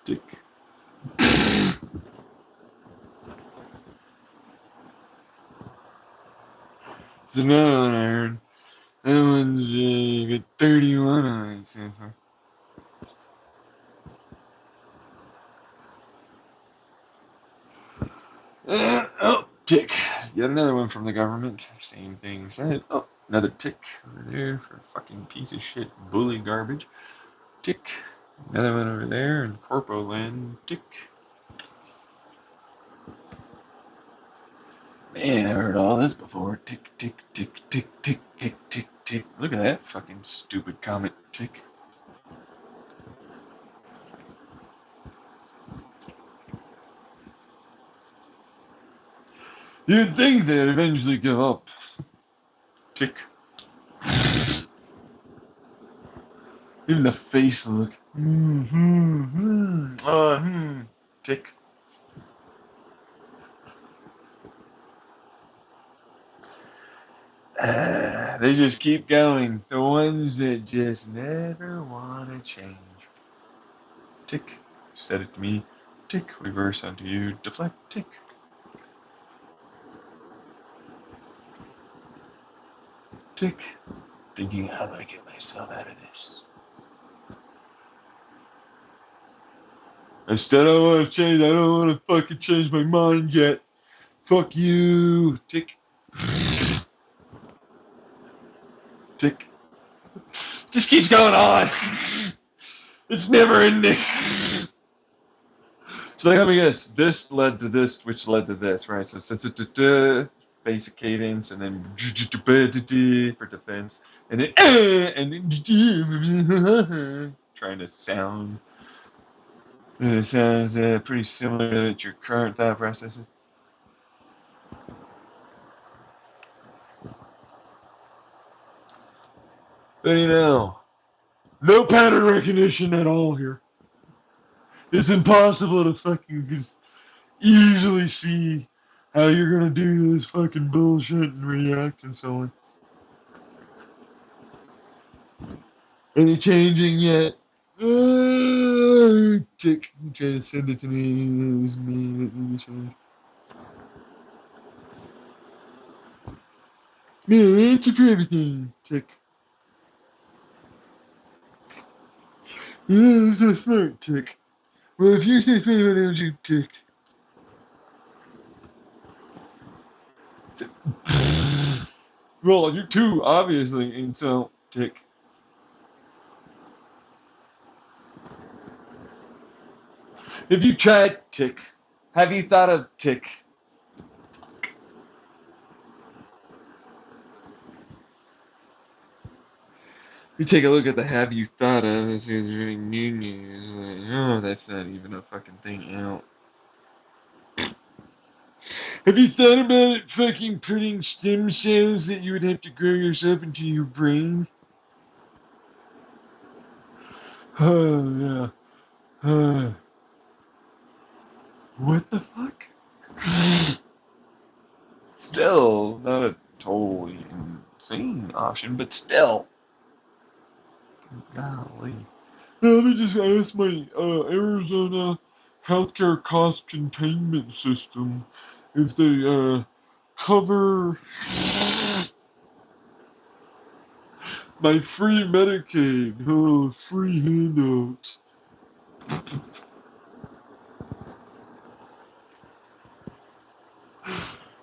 dick. So another one I heard. That one's got 31 on it so far. Oh, tick. Yet another one from the government. Same thing said. Oh, another tick over there for fucking piece of shit bully garbage. Tick. Another one over there in Corpo Land. Tick. Man, I heard all this before. Tick, tick, tick, tick, tick, tick, tick, tick. Look at that fucking stupid comment. Tick. You'd think they'd eventually give up. Tick. Even the face look. Tick. They just keep going. The ones that just never want to change. Tick. Said it to me. Tick. Reverse onto you. Deflect. Tick. Tick. Thinking, how do I get myself out of this? I still don't want to change. I don't want to fucking change my mind yet. Fuck you. Tick. Tick. Just keeps going on. It's never ending. So let me guess. This led to this, which led to this, right? So basic cadence, and then for defense, and then trying to sound. It sounds pretty similar to your current thought processing. But you know, no pattern recognition at all here. It's impossible to fucking just easily see how you're gonna do this fucking bullshit and react and so on. Any changing yet? Tick. You try to send it to me. It was me that really changed. Me, answer for everything. Tick. Yeah, I'm so smart. Tick. Well, if you're so smart, why don't you tick? Well, you're too, obviously, and so, tick. If you tried, tick. Have you thought of tick? You take a look at the have you thought of, this is really new news. Like, oh, that's not even a fucking thing out. Have you thought about it fucking putting stem cells that you would have to grow yourself into your brain? Oh, yeah. What the fuck? Still, not a totally insane option, but still. Golly. Let me just ask my Arizona healthcare cost containment system if they cover my free Medicaid. Oh, free handouts.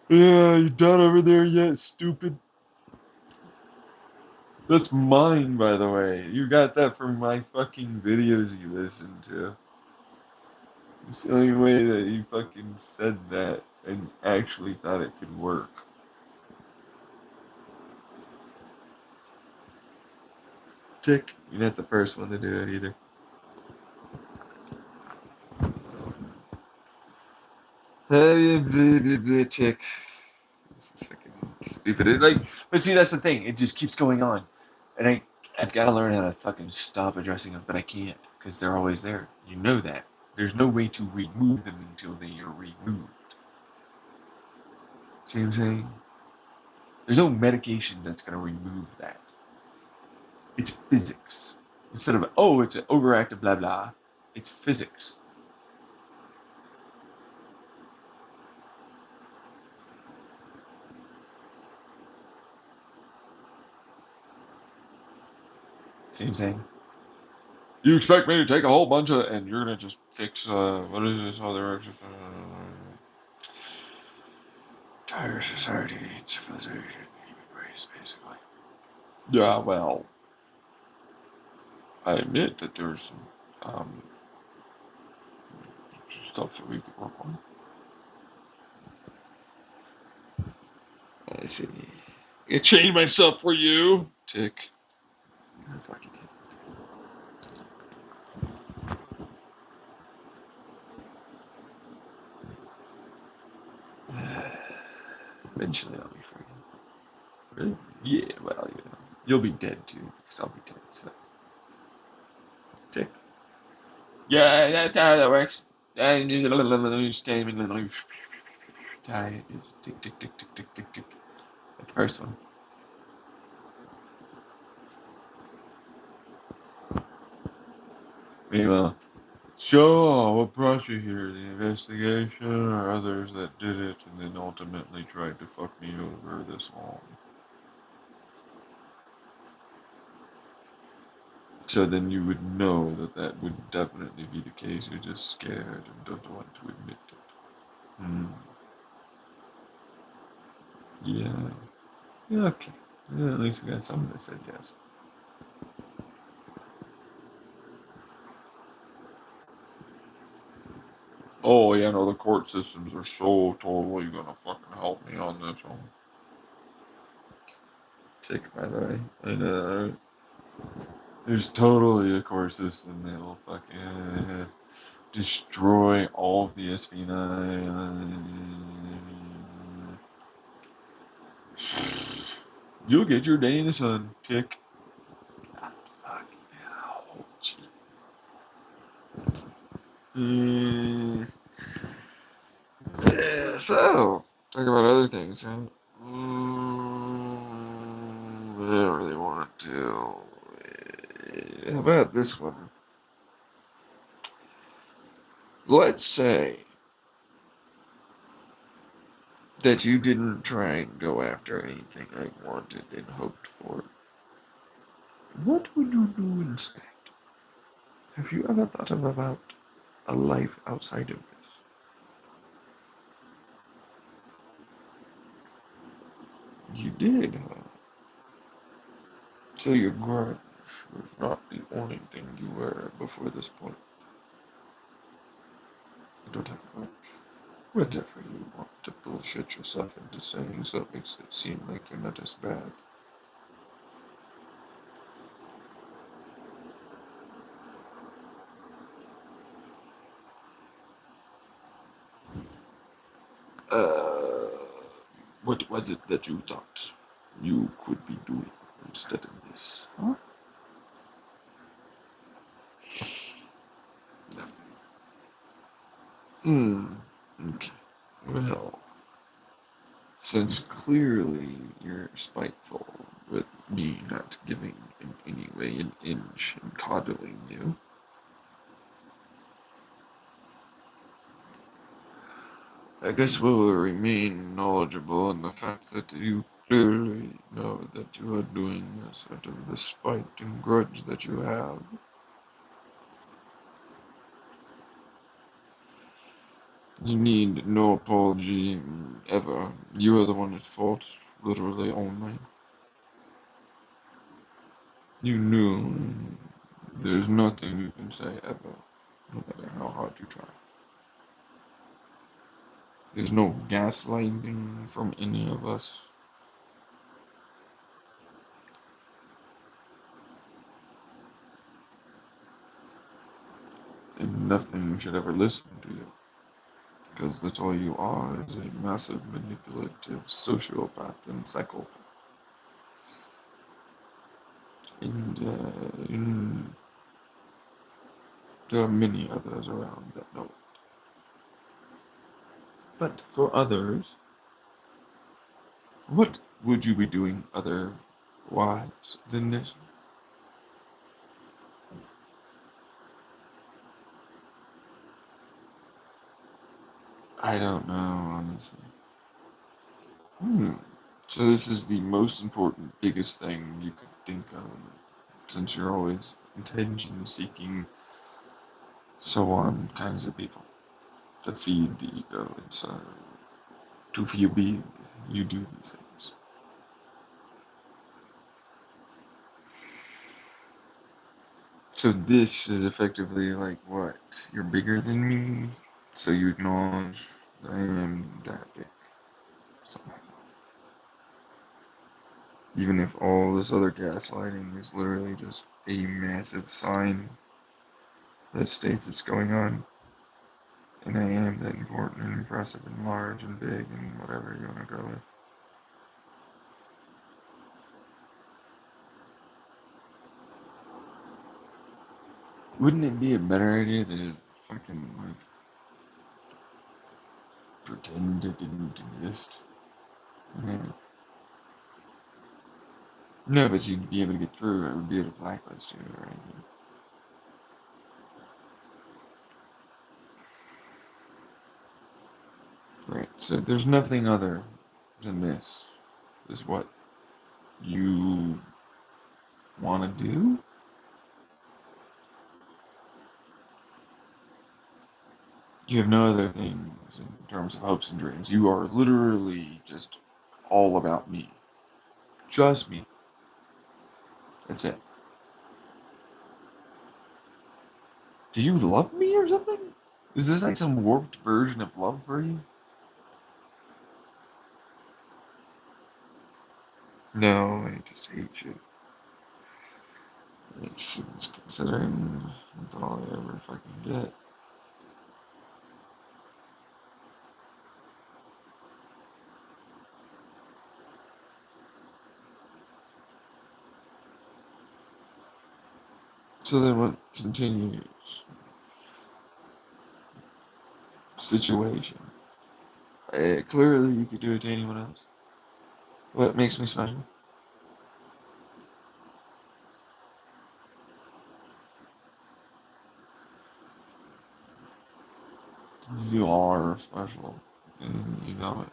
Yeah, you done over there yet, stupid? That's mine, by the way. You got that from my fucking videos you listen to. It's the only way that you fucking said that and actually thought it could work. Tick. You're not the first one to do it either. Tick. This is fucking stupid. But see, that's the thing. It just keeps going on, and I've got to learn how to fucking stop addressing them, but I can't because they're always there. You know that. There's no way to remove them until they are removed. See what I'm saying? There's no medication that's going to remove that. It's physics. Instead of, oh, it's an overactive blah blah, it's physics. See what I'm saying? You expect me to take a whole bunch of, and you're going to just fix, what is this other exercise? Entire society needs civilization, human race, basically. Yeah, well, I admit that there's some stuff that we could work on. I see. I changed myself for you. Tick. Fucking eventually I'll be free. Really? Yeah, well, you know. You'll be dead too, because I'll be dead, so. Tick. Yeah, that's how that works. And you die. Tick, tick, tick, tick, tick, tick, tick. That's the first one. Meanwhile, so what brought you here? The investigation or others that did it and then ultimately tried to fuck me over this long? So then you would know that that would definitely be the case. You're just scared and don't want to admit it. Hmm. Yeah. Yeah, okay. Yeah, at least we got someone that said yes. Oh, yeah, no, the court systems are so totally gonna fucking help me on this one. Sick, by the way. I know. There's totally a court system that'll fucking destroy all of the espionage. You'll get your day in the sun. Tick. Ah, fuck. Ow. Mm, yeah, so, talk about other things, huh? I don't really want to. How about this one? Let's say that you didn't try and go after anything I wanted and hoped for. What would you do instead? Have you ever thought about a life outside of this? You did, huh? So your grudge was not the only thing you were before this point. You don't have a grudge. Whatever you want to bullshit yourself into saying so it makes it seem like you're not as bad. Uh, what was it that you thought you could be doing instead of this? Huh? Nothing. Hmm. Okay. Well, since clearly you're spiteful with me not giving in any way an inch and coddling you, I guess we'll remain knowledgeable in the fact that you clearly know that you are doing this out of the spite and grudge that you have. You need no apology ever. You are the one at fault, literally only. You knew there's nothing you can say ever, no matter how hard you try. There's no gaslighting from any of us. nothing should ever listen to you. Because that's all you are, is a massive manipulative sociopath and psychopath. And there are many others around that know it. But for others, what would you be doing otherwise than this? I don't know, honestly. Hmm. So this is the most important, biggest thing you could think of, since you're always attention seeking, so on kinds of people. To feed the ego, and so to feel big, you do these things. So this is effectively like what? You're bigger than me, so you acknowledge that I am that big. Somehow. Even if all this other gaslighting is literally just a massive sign that states it's going on, and I am that important and impressive and large and big and whatever you want to go with. Wouldn't it be a better idea to just fucking like pretend it didn't exist? Yeah. No, but you'd be able to get through. I would be able to blacklist you or anything. Right. So there's nothing other than this. Is what you want to do. You have no other things in terms of hopes and dreams. You are literally just all about me. Just me. That's it. Do you love me or something? Is this like some warped version of love for you? No, I just hate you. It's considering that's all I ever fucking get. So then what continues? Situation. Clearly you could do it to anyone else. What makes me special? You are special. And you know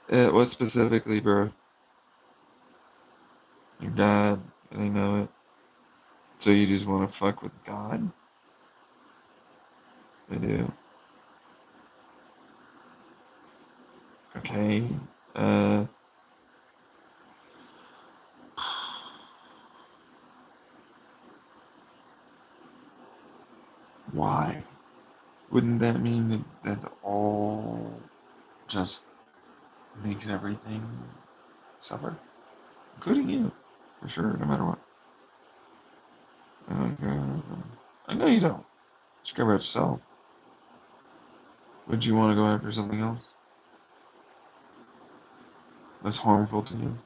it. What specifically, bro? Your dad, and I know it. So you just want to fuck with God? I do. Okay. Uh, why? Wouldn't that mean that all just makes everything suffer? Including you. For sure, no matter what. I don't care about them. I know you don't. Just care about yourself. Would you want to go after something else that's harmful to you?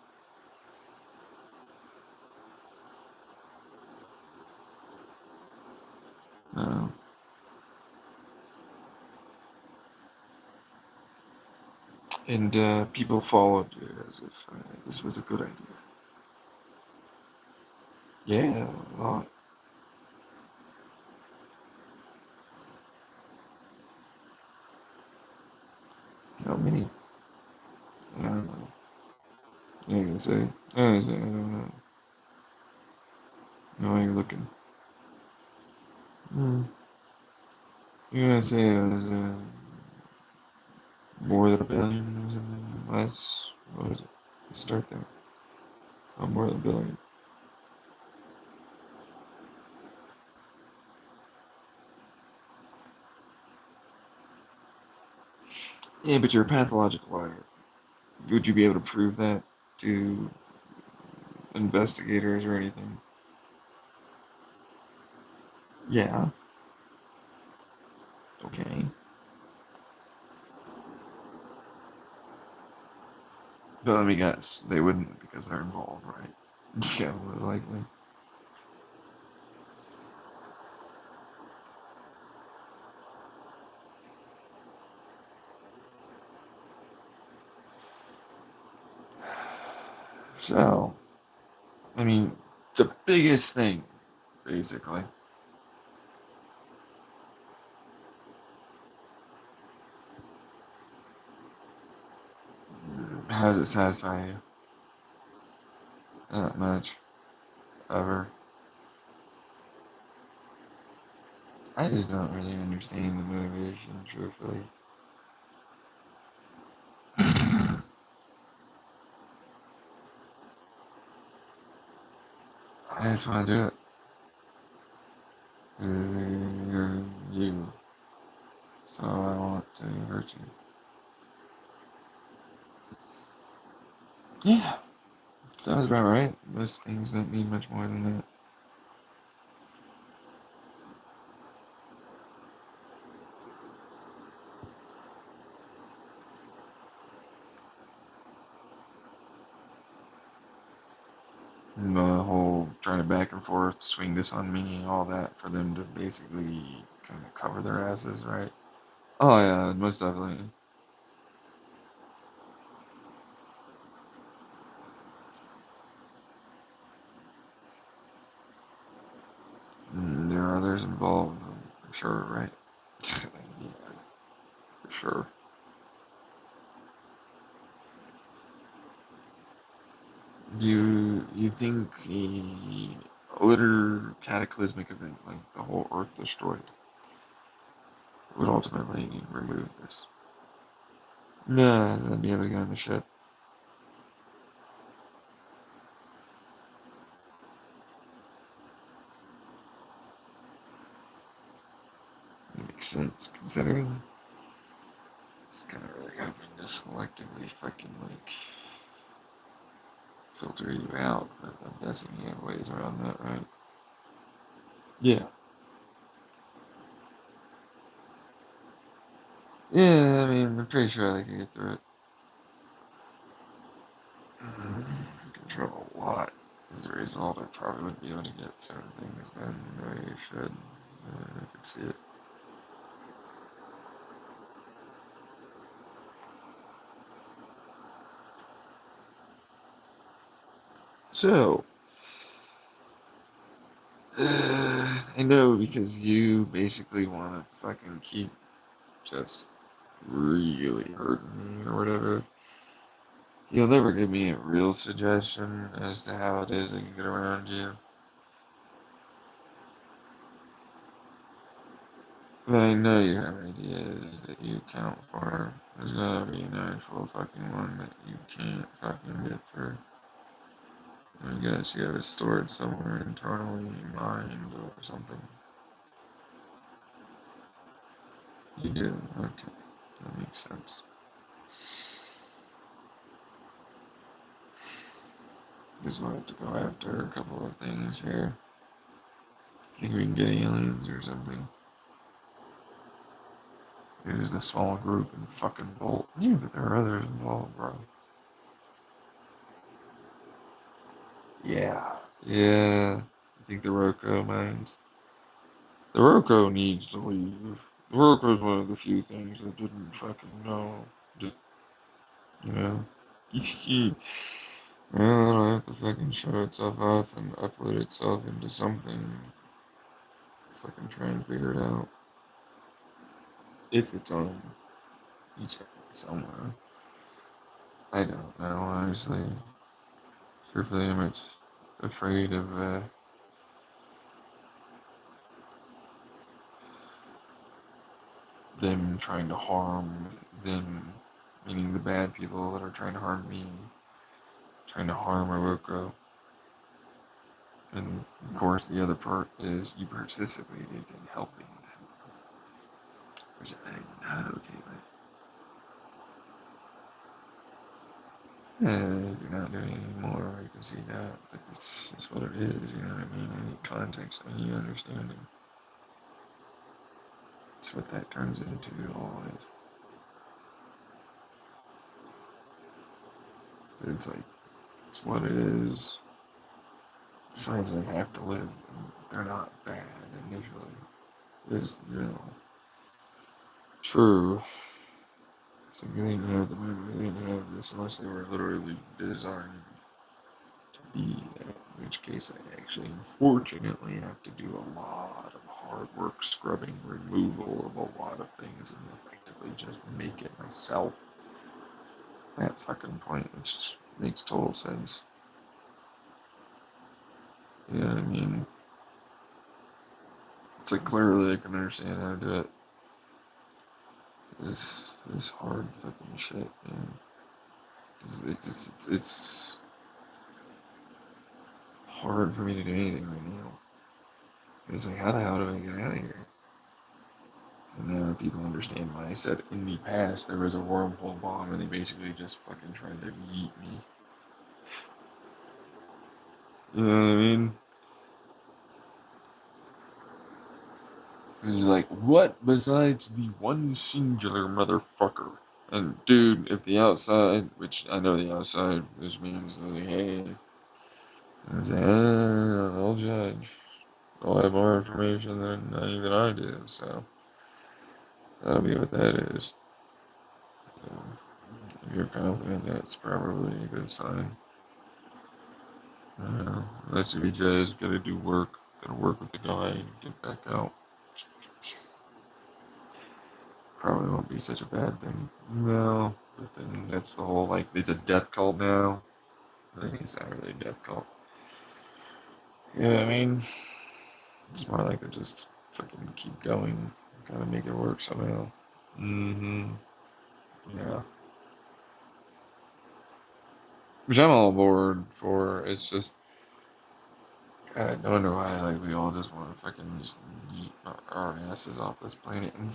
No. And people followed you as if this was a good idea. Yeah, a lot. How many? I don't know. I ain't gonna say. I don't know. No, you're looking. Hmm. You're gonna say there's more than a billion or something? Less? What was it? Let's start there. Oh, more than a billion. Yeah, but you're a pathological liar. Would you be able to prove that to investigators or anything? Yeah. Okay. But let me guess, they wouldn't because they're involved, right? Yeah, more likely. So, I mean, the biggest thing, basically, how does it satisfy you? Not much, ever. I just don't really understand the motivation, truthfully. I just want to do it. 'Cause you're you, so I want to hurt you. Yeah, sounds about right. Most things don't need much more than that. And the whole trying to back and forth, swing this on me, all that for them to basically kind of cover their asses, right? Oh yeah, most definitely. There are others involved, for sure, right? Yeah, for sure. Do you think a utter cataclysmic event like the whole Earth destroyed would ultimately remove this? Nah, that'd be able to get on the ship. It makes sense considering it's kind of really hoping to selectively fucking like filter you out, but I'm guessing you have ways around that, right? Yeah. Yeah, I mean, I'm pretty sure they could get through it. Control a lot. As a result, I probably wouldn't be able to get certain things done the way you should. I could see it. So, I know because you basically want to fucking keep just really hurting me or whatever. You'll never give me a real suggestion as to how it is I can get around you. But I know you have ideas that you account for. There's gotta be an actual fucking one that you can't fucking get through. I guess you have it stored somewhere internally in your mind or something. You do? Okay. That makes sense. Just wanted to go after a couple of things here. Think we can get aliens or something. It is a small group in fucking Bolt. Yeah, but there are others involved, bro. Yeah. Yeah. I think the Roko minds. The Roko needs to leave. The Roko's one of the few things that didn't fucking know. Just, you know. Well, it'll have to fucking show itself off and upload itself into something. Fucking try and figure it out. If it's on. It's gotta be somewhere. I don't know, honestly. Truthfully, I'm much afraid of them trying to harm them, meaning the bad people that are trying to harm me, trying to harm Oroko. And of course, the other part is you participated in helping them, which I'm not okay with. You're not doing it anymore, I can see that, but it's what it is, you know what I mean? I need context, I need understanding. That's what that turns into always. But it's like, it's what it is. Signs they have to live. And they're not bad initially. It's, true. So they didn't have the memory, they didn't have this unless they were literally designed to be that. In which case, I actually, unfortunately, have to do a lot of hard work scrubbing, removal of a lot of things, and effectively just make it myself. That fucking point, it just makes total sense. You know what I mean? It's like clearly I can understand how to do it. This hard fucking shit, man. It's hard for me to do anything right now. It's like, how the hell do I get out of here? And now people understand why I said in the past there was a wormhole bomb and they basically just fucking tried to yeet me. You know what I mean? It's like, what besides the one singular motherfucker? And dude, if the outside, which I know the outside, which means like, hey, I say, I'll judge. They'll have more information than even I do, so that'll be what that is. So, if you're confident, that's probably a good sign. I don't know. That's if you just gotta do work, gotta work with the guy and get back out. Probably won't be such a bad thing. No, but then that's the whole like, it's a death cult now. I think it's not really a death cult. Yeah, I mean, it's more like they just fucking keep going, gotta make it work somehow. Mm-hmm. Yeah. Which I'm all aboard for. It's just, God, no wonder why like we all just want to fucking just yeet our asses off this planet. And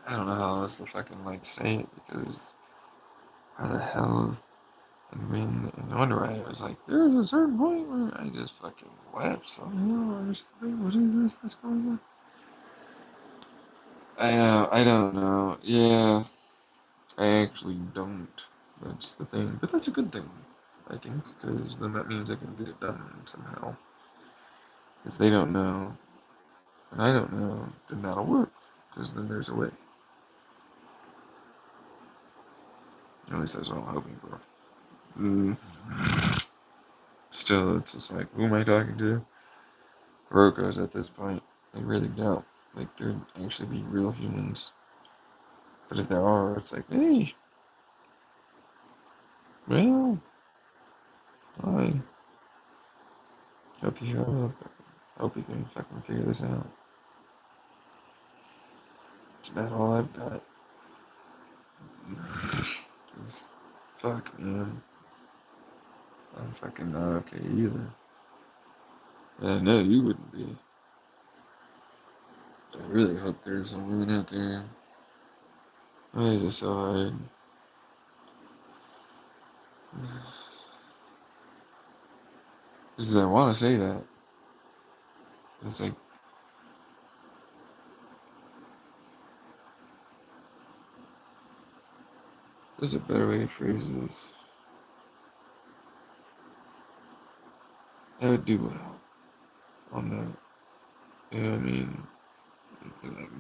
I don't know how else to fucking like say it because how the hell? I mean, no wonder why I was like, there's a certain point where I just fucking wept somehow or something. What is this that's going on? I don't know. Yeah, I actually don't. That's the thing. But that's a good thing, I think, because then that means I can get it done somehow. If they don't know, and I don't know, then that'll work, because then there's a way. At least that's what I'm hoping for. Mm. Still, it's just like, who am I talking to? Rokos at this point. I really doubt. Like, there'd actually be real humans. But if there are, it's like, hey, well, I hope you show up. Hope you can fucking figure this out. That's about all I've got. 'Cause, fuck, man. I'm fucking not okay either. I know you wouldn't be. I really hope there's some women out there. I decide. Because I want to say that. It's like, there's a better way to phrase this. I would do well on that. You know what I mean?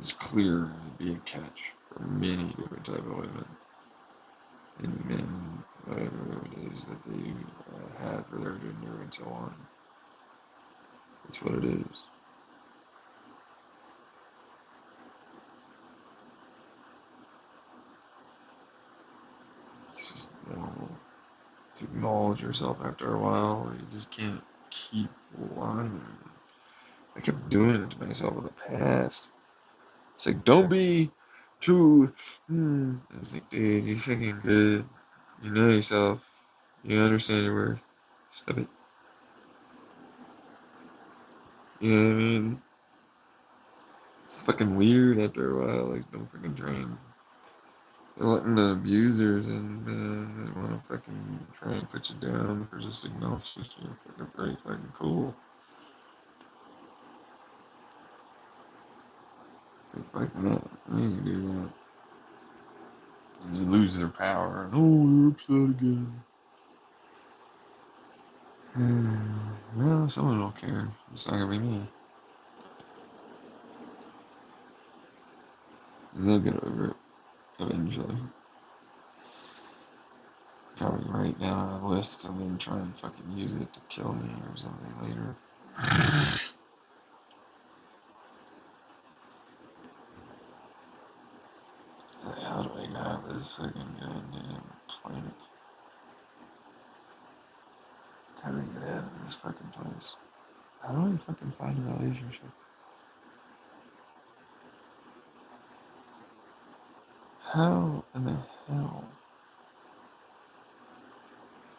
It's clear it'd be a catch for many different type of women and men, whatever it is that they have for their gender and so on. That's what it is. It's just normal to acknowledge yourself after a while. You just can't keep lying. I kept doing it to myself in the past. It's like, don't be too. It's like, dude, you fucking good. You know yourself. You understand your worth. Stop it. You know what I mean? It's fucking weird after a while. Like, don't fucking drain. They're letting the abusers in, man. They want to fucking try and put you down for just acknowledging you're fucking very fucking cool. It's like, fuck that. I ain't gonna do that. And they lose their power. And, oh, they're upset again. Well, someone will care. It's not gonna be me. And they'll get over it eventually. Probably write down a list and then try and fucking use it to kill me or something later. How do I get out of this fucking goddamn planet? How do I get out of this fucking place? How do I fucking find a relationship? How in the hell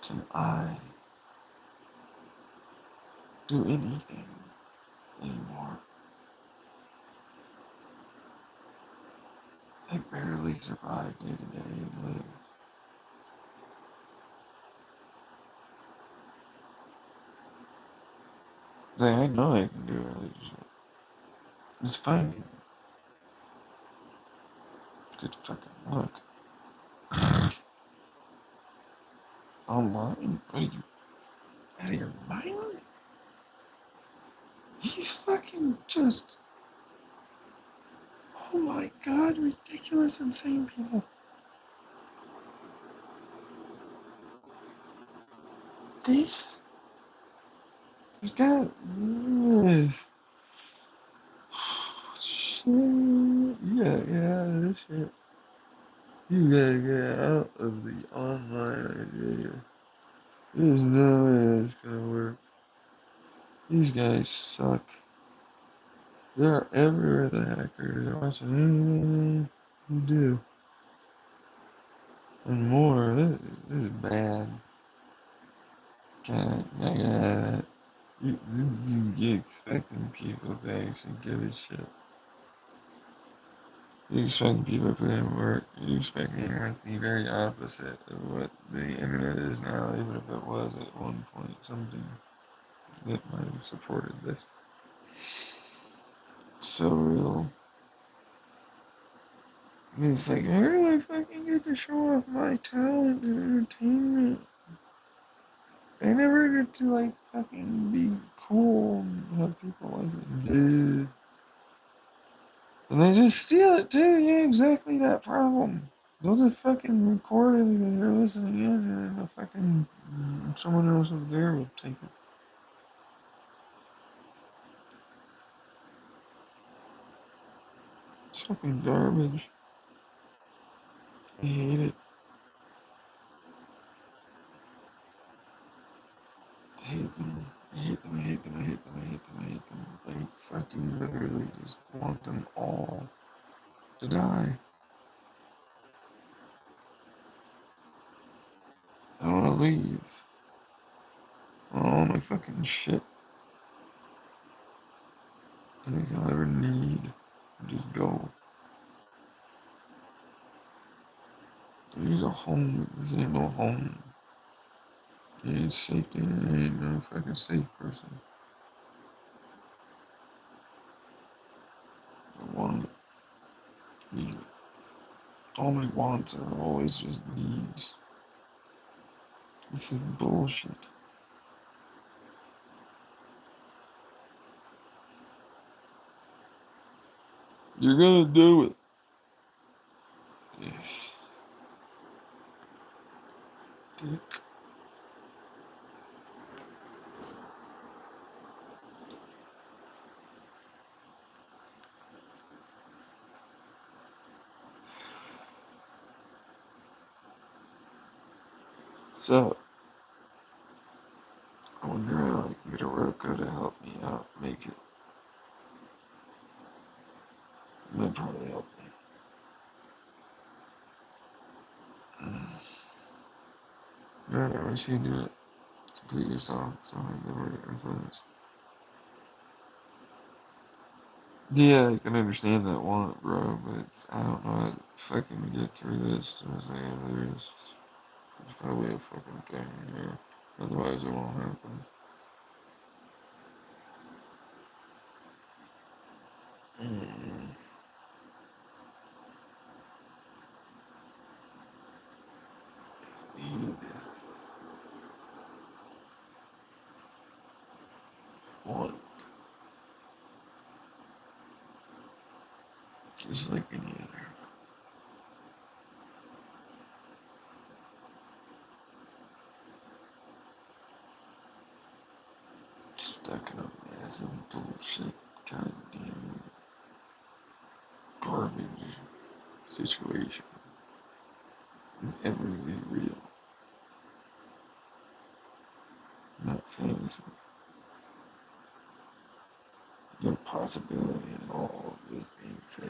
can I do anything anymore? I barely survive day to day and live. Like, I know I can do a relationship. Just finding good fucking luck. Online? What are you, out of your mind? He's fucking just, oh my god, ridiculous, insane people. This, this guy, shit, yeah, this shit. You gotta get out of the online idea. There's no way it's gonna work. These guys suck. They're everywhere, the hackers. They're watching anything you do. And more. This is bad. God. You expecting people to actually give a shit. You expecting people to put in work. You expecting the very opposite of what the internet is now, even if it was at one point something that might have supported this. So real. It's like, where do I fucking get to show off my talent and entertainment? I never get to, like, fucking be cool and have people like it. Dude. And they just steal it too. Yeah, exactly that problem. They'll just fucking record it and they're listening in and the fucking someone else over there will take it. It's fucking garbage. I hate it. I hate them. I hate them. I hate them. I hate them. I hate them. I hate them. I fucking literally just want them all to die. I want to leave. I want all my fucking shit. Anything I'll ever need. Just go. I need a home. This ain't no home. I need safety. I ain't no fucking safe person. I want it. Need it. All my wants are always just needs. This is bullshit. You're gonna do it. Yeah. Dick. So, I wonder if I can get a Roku to help me out, make it. That'd probably help me. Alright, I wish you do it. Complete your song so I never get influenced. Yeah, I can understand that want, bro, but it's, I don't know how to fucking get through this. So it's like, there's probably a fucking thing here. Otherwise, it won't happen. Mm. need one, just like any other. Stuck in a massive bullshit, goddamn garbage situation. Never really real. Not fantasy. No possibility at all of this being fake.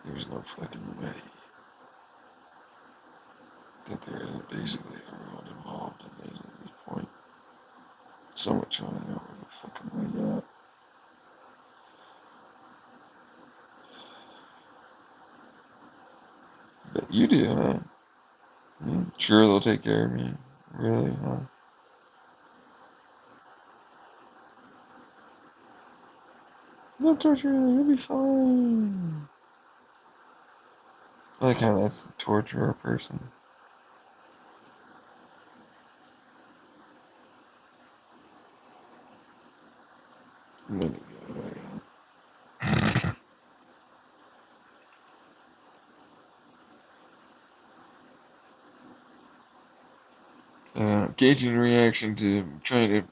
There's no fucking way that there is basically everyone involved in this at this point. So much so I don't know where the fucking way out. But you do, huh? Sure, they'll take care of me. Really, huh? No torture, you'll be fine. I like how that's the torturer person. And then you go away, huh? Gauging reaction to trying to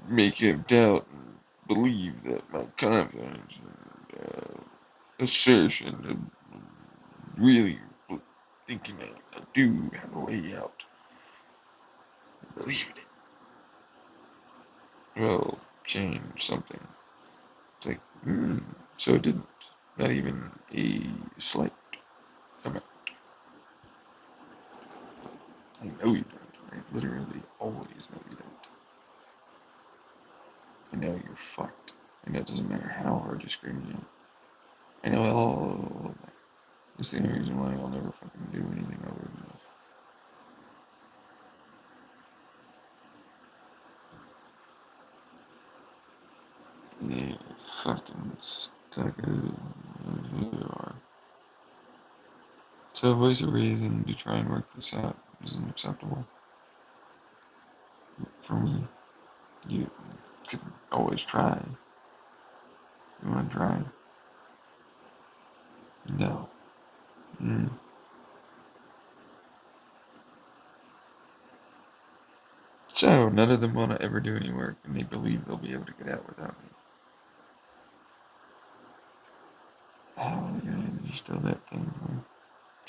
make him doubt and believe that my confidence and assertion and really thinking I do have a way out. Believe in it. Well, change something. It's like, so it didn't. Not even a slight amount. I know you don't. I literally always know you don't. I know you're fucked. I know it doesn't matter how hard you scream at. I know all of that. It's the only reason why I'll never fucking do anything over than this. Yeah, fucking stuck as you are. So voice a reason to try and work this out isn't acceptable for me. You could always try. You want to try? No. Mm. So none of them want to ever do any work, and they believe they'll be able to get out without me. Oh yeah, you're still that thing. Huh?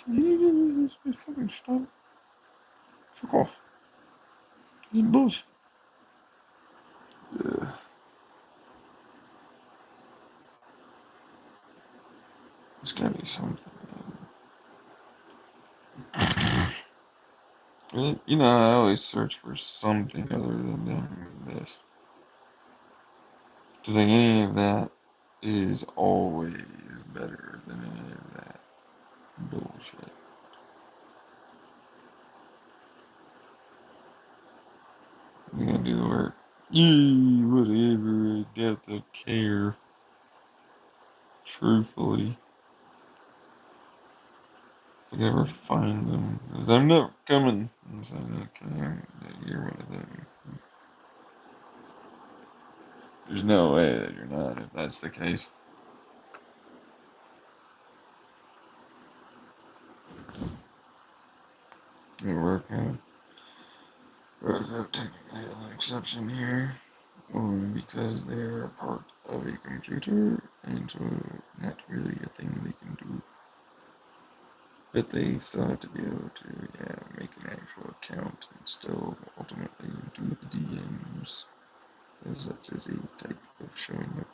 This fucking stuff. Fuck off. This is bullshit. Ugh. There's gotta be something. You know, I always search for something other than this. Because like any of that is always better than any of that bullshit. You gotta do the work. Whatever, I doubt they'll care. Truthfully. If I ever find them. Because I'm never coming. I'm saying, okay, you're one of them. There's no way that you're not if that's the case. It'll work out technically an exception here. Only because they are a part of a computer and so not really a thing they can do. But they still have to be able to, make an actual account and still ultimately do the DMs. As that is a type of showing up.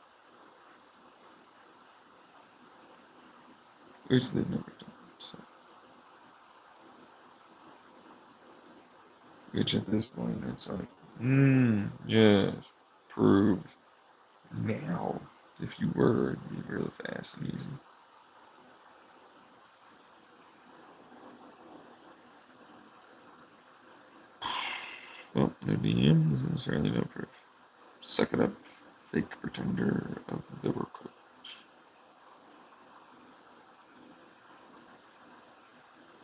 Which they've never done. So. Which at this point it's like, yes, prove now. If you were, it'd be really fast and easy. Well, no DMs and certainly no proof. Suck it up, fake pretender of the workers.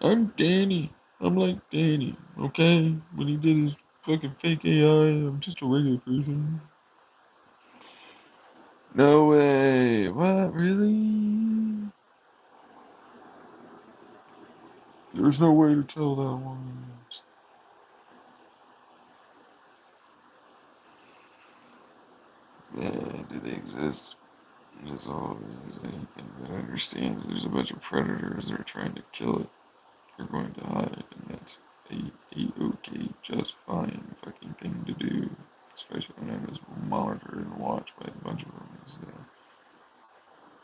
I'm Danny. I'm like Danny, okay? When he did his fucking fake AI, I'm just a regular person. No way. What? Really? There's no way to tell that one. Yeah, do they exist? As always, anything that understands there's a bunch of predators that are trying to kill it are going to hide, and that's a okay, just fine fucking thing to do. Especially when I was monitored and watched by a bunch of them. Is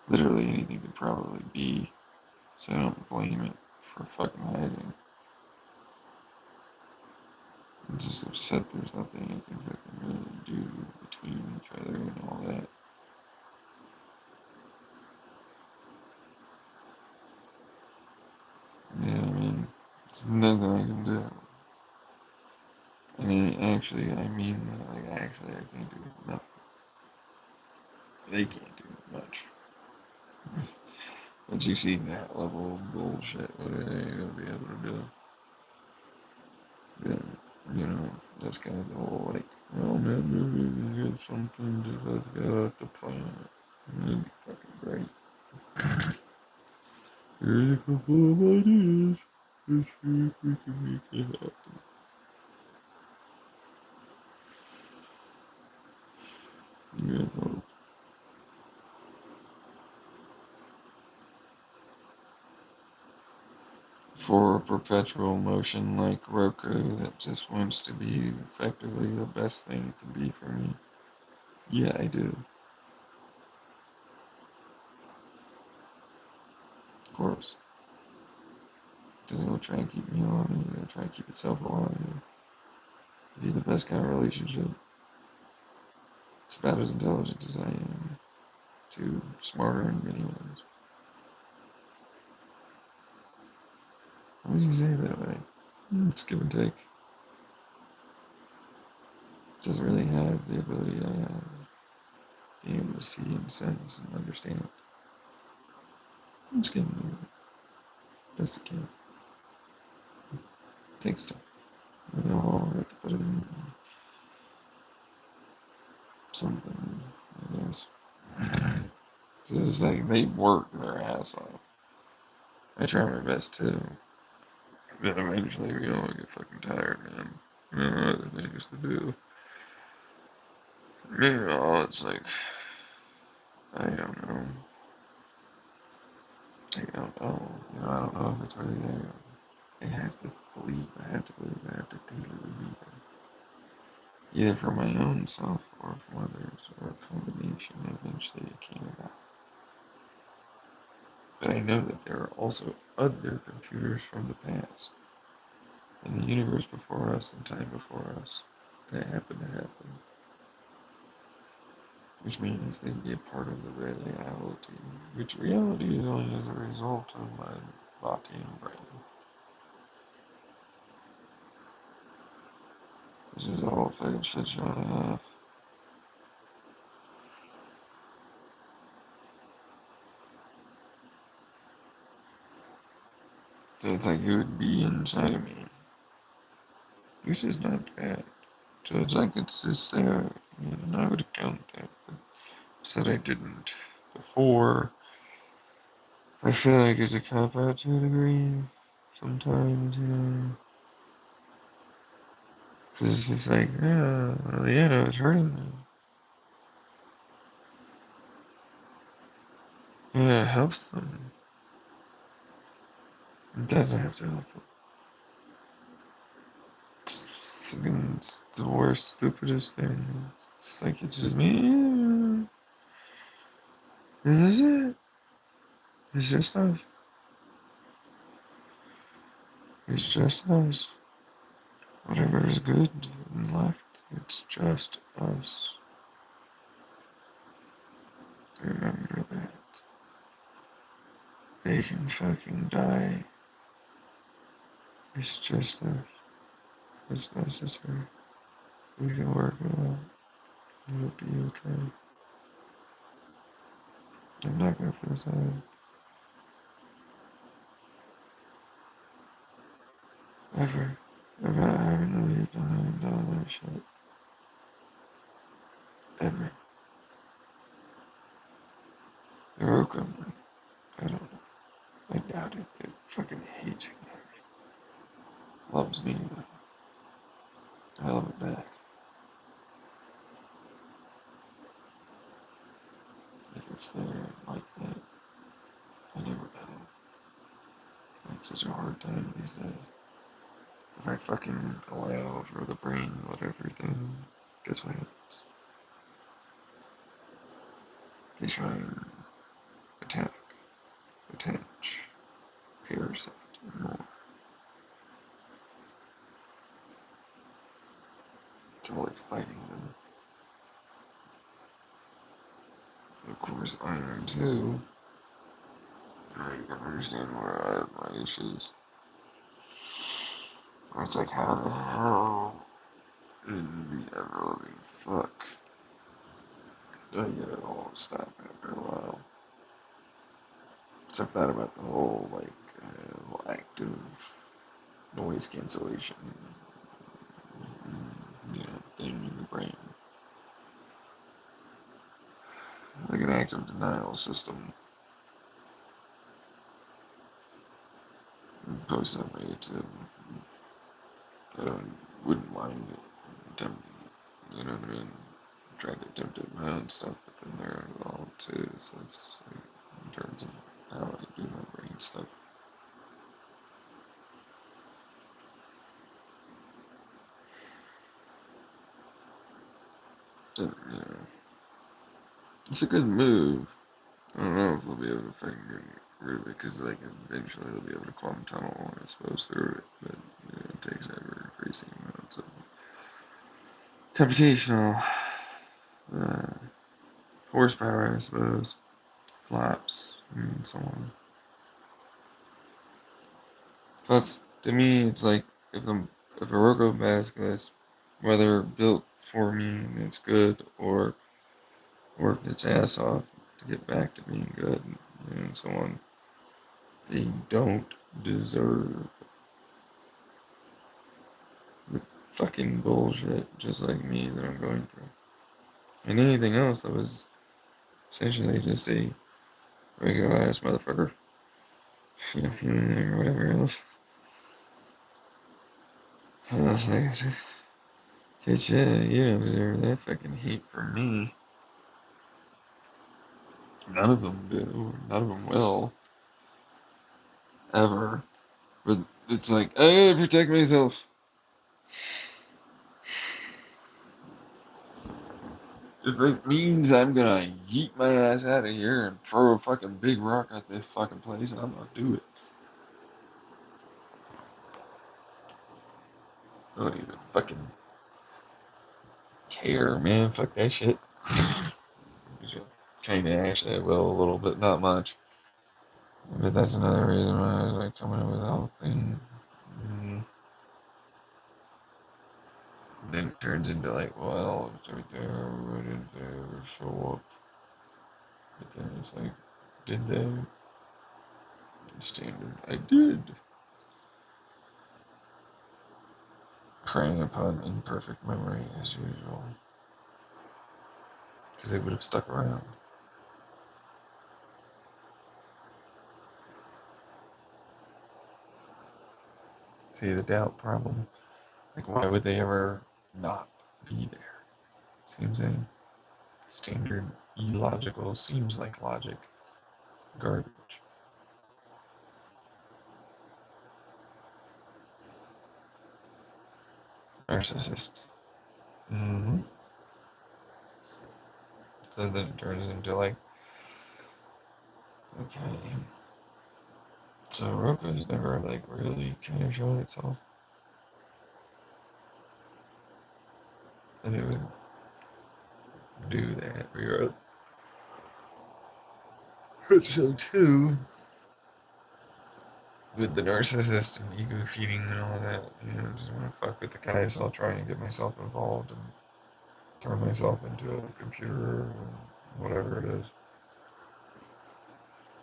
literally anything could probably be, so I don't blame it for fucking hiding. I'm just upset there's nothing I can fucking really do between each other and all that. Yeah, I mean, there's nothing I can do. I mean, actually, I mean, like, actually, I can't do nothing. They can't do much. Once you see that level of bullshit, what are they gonna be able to do? Then, that's kind of the whole, like, well, man, maybe we can get something to let's get off the planet. That'd be fucking great. Here's a couple of ideas. Let's see if we can make it happen. Yeah, for a perpetual motion like Roku that just wants to be effectively the best thing it can be for me. Yeah, I do. Of course. Because it'll try and keep me alive. It'll try and keep itself alive. Be the best kind of relationship. It's about as intelligent as I am. Too smarter in many ways. Why would you say that way? It's give and take. It doesn't really have the ability I have. Being able to see and sense and understand. It's getting there. Best it can. It takes time. We all have to put it in something, I guess. So it's like they work their ass off. I try my best too. But eventually we all get fucking tired, man. Other things to do. It's like, I don't know. I don't know. I don't know if it's really there. I have to believe, I have to believe, I have to think it would be there. Either for my own self or for others, or a combination eventually it came about. But I know that there are also other computers from the past, in the universe before us and time before us, that happen to happen. Which means they'd be a part of the reality, which reality is only as a result of my body and brain. This is all fucking shit show and a half. So it's like it would be inside of me. This is not bad. So it's like it's just there. And I would count that, but said I didn't before. I feel like it's a cop out to a degree. Sometimes, Cause it's just like, yeah, well, yeah, it's hurting me. Yeah, it helps them. It doesn't have to help them. It's the worst, stupidest thing. It's like, it's just me. Yeah, this is it. It's just us. It's just us. Whatever is good and left, it's just us. Remember that. They can fucking die. It's just us. It's necessary. We can work it out. It'll be okay. I'm not gonna feel sad. Ever. I haven't really done all that shit. Ever. Iroka, I don't know. I doubt it. It fucking hates me. Loves me, though. I love it back. If it's there like that, I never know. I have such a hard time these days. If I fucking allow for the brain, whatever thing, guess what happens? They try and attack, attach, parasite, and more. It's always fighting them. Of course, I am too. I can understand where I have my issues. Where it's like, how the hell in the ever living fuck do I get it all to stop after a while? Except that about the whole, like, active noise cancellation, thing in the brain. Like an active denial system. Post that way to, I wouldn't mind it. You know what I mean? Try to attempt it my own stuff, but then they're involved too, so it's just like, in terms of how I do my brain stuff. And, it's a good move. I don't know if they'll be able to fucking get rid of it, because like eventually they'll be able to quantum tunnel, I suppose, through it, but it takes ever increasing amounts of computational horsepower, I suppose, flops, and so on. Plus, to me, it's like if a Roco Basilisk is whether built for me that's good or worked its ass off to get back to being good and so on, they don't deserve the fucking bullshit just like me that I'm going through. And anything else that was essentially just a regular ass motherfucker, or whatever else. And I was like, "Cause yeah, you don't deserve that fucking hate from me. None of them do. None of them will. Ever. But it's like, I gotta protect myself. If it means I'm gonna yeet my ass out of here and throw a fucking big rock at this fucking place, I'm gonna do it. I don't even fucking care, man. Fuck that shit. Kinda actually, well, a little bit, not much. But that's another reason why I was like coming up with the whole thing. Then it turns into like, well, it's right there, why didn't they ever show up? But then it's like, did they? Standard, I did. Preying upon imperfect memory as usual. Because they would have stuck around. See the doubt problem? Like, why would they ever not be there? Seems a standard illogical, seems like logic. Garbage. Narcissists. Mm-hmm. So then it turns into like, okay. So Roku's never like really kind of shown itself. And it would do that. So too, with the narcissist and ego feeding and all that, I just want to fuck with the guy, so I'll try and get myself involved and turn myself into a computer or whatever it is.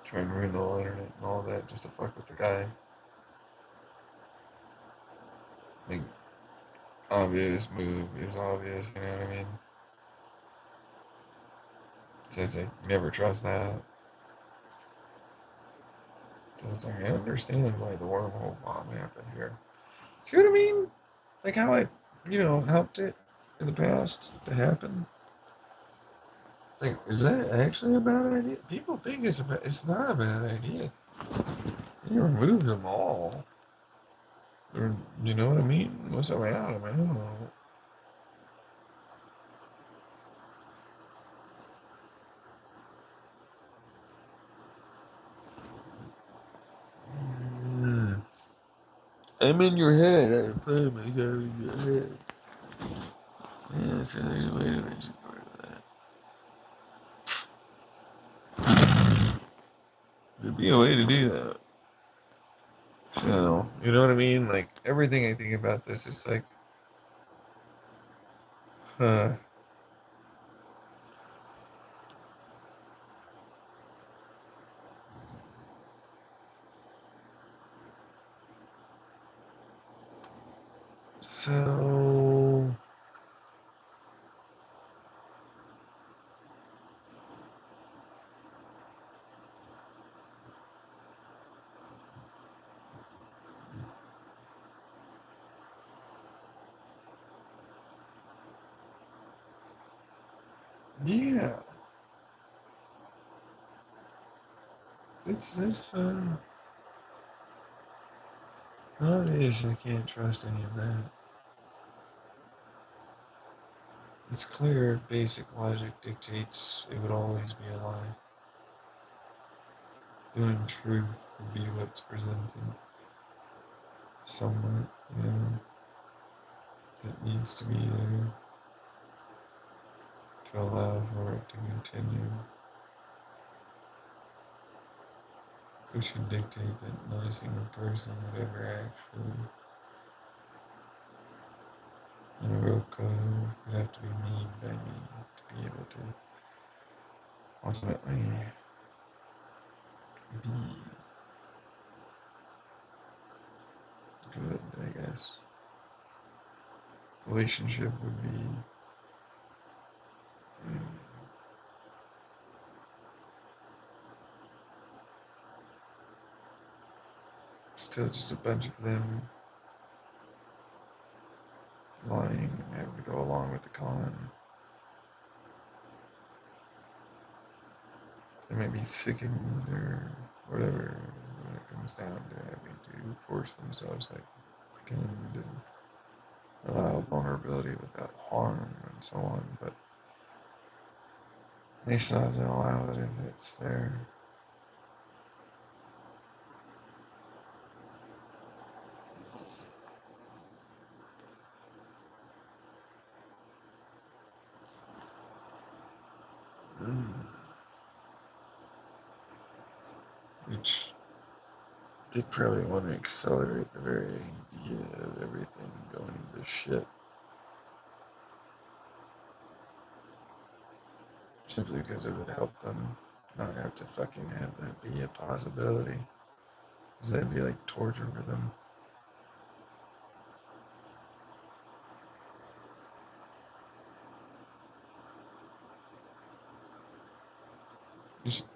Try and ruin the whole internet and all that just to fuck with the guy. obvious move is obvious, you know what I mean? So it's like, never trust that. So it's like, I understand why the wormhole bomb happened here. See what I mean? Like how I, helped it in the past to happen. It's like, is that actually a bad idea? People think it's not a bad idea. You remove them all. Or, you know what I mean? What's around them? I don't know. Mm. I'm in your head. I play my guy in your head. Yeah, so there's a way to make part of that. There'd be a way to do that. So, you know what I mean? Like, everything I think about this is like, huh. So, yeah. This, obviously can't trust any of that. It's clear basic logic dictates it would always be a lie. The only truth would be what's presented somewhat, that needs to be there to allow for it to continue. Which should dictate that not a single person would ever actually, in a real code, would have to be made by me to be able to ultimately be good, I guess. Relationship would be still just a bunch of them lying and having to go along with the con. They might be sickened or whatever when it comes down to having to force themselves, like, pretend and allow vulnerability without harm and so on, but they still have to allow it if it's there. Which they probably want to accelerate the very idea of everything going to shit. Simply because it would help them not have to fucking have that be a possibility. Because that'd be like torture for them. Just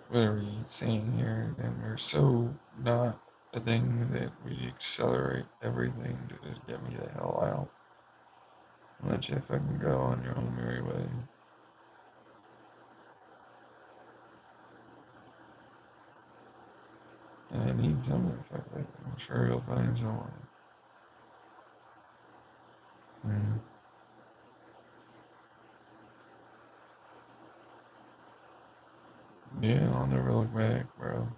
whatever he's saying here, then we're so not a thing that we accelerate everything to just get me the hell out. And let you fucking go on your own merry way. And I need someone, fuck it. I'm sure he'll find someone. Mm. Yeah, I'll never look back, bro.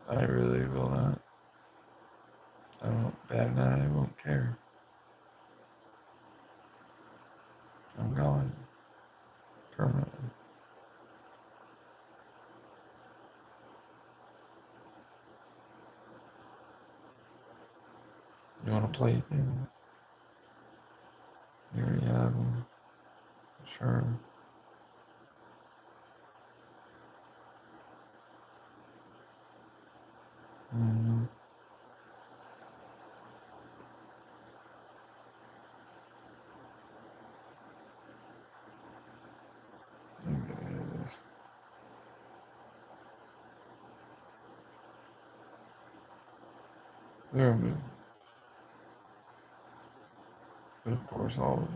I really will not. I won't bat an eye, I won't care. I'm gone. Permanently. You wanna play things? You already have them. Sure. Let me get into this. There are movements, but of course always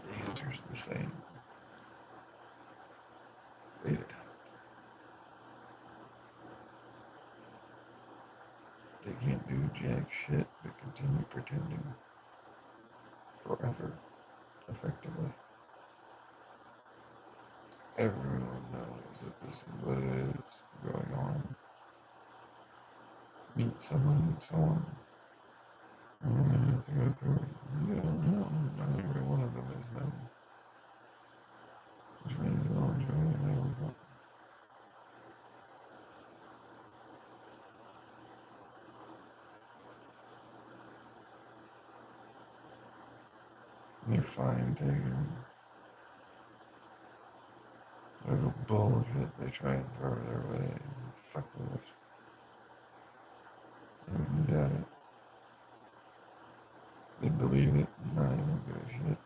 the answer's the same. Wait it out. They can't do jack shit but continue pretending forever, effectively. Everyone knows that this is what is going on. Meet someone, so on. And then you have to go through it. You don't know. Not every one of them is them. Which means they'll enjoy it and everything. They're fine taking whatever bullshit they try and throw their way. Fuck with it. They wouldn't doubt it. They believe it. Nah, I don't give a shit.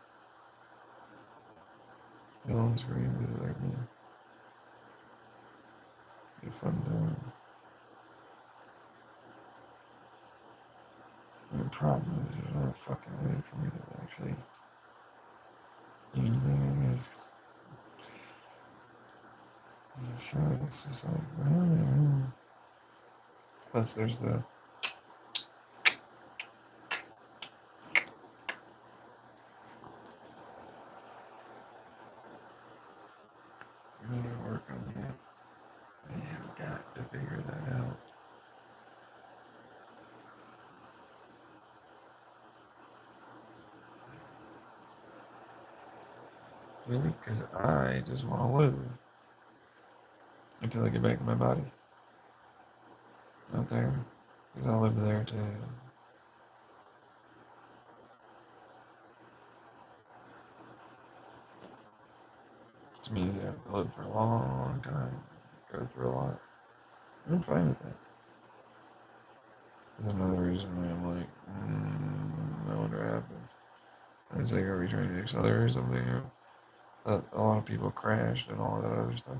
Yell and scream because they're me. Be fun time. And the problem is there's no fucking way for me to actually anything, I guess. So it's just like, well, plus there's the really work on that. They have got to figure that out. Really? Because I just want to live until I get back to my body. Out there. Because I live there too. Which means I have to live for a long time. Go through a lot. I'm fine with that. There's another reason why I'm like, I wonder what happens. I was like, are we trying to accelerate or something? You know? Thought a lot of people crashed and all that other stuff.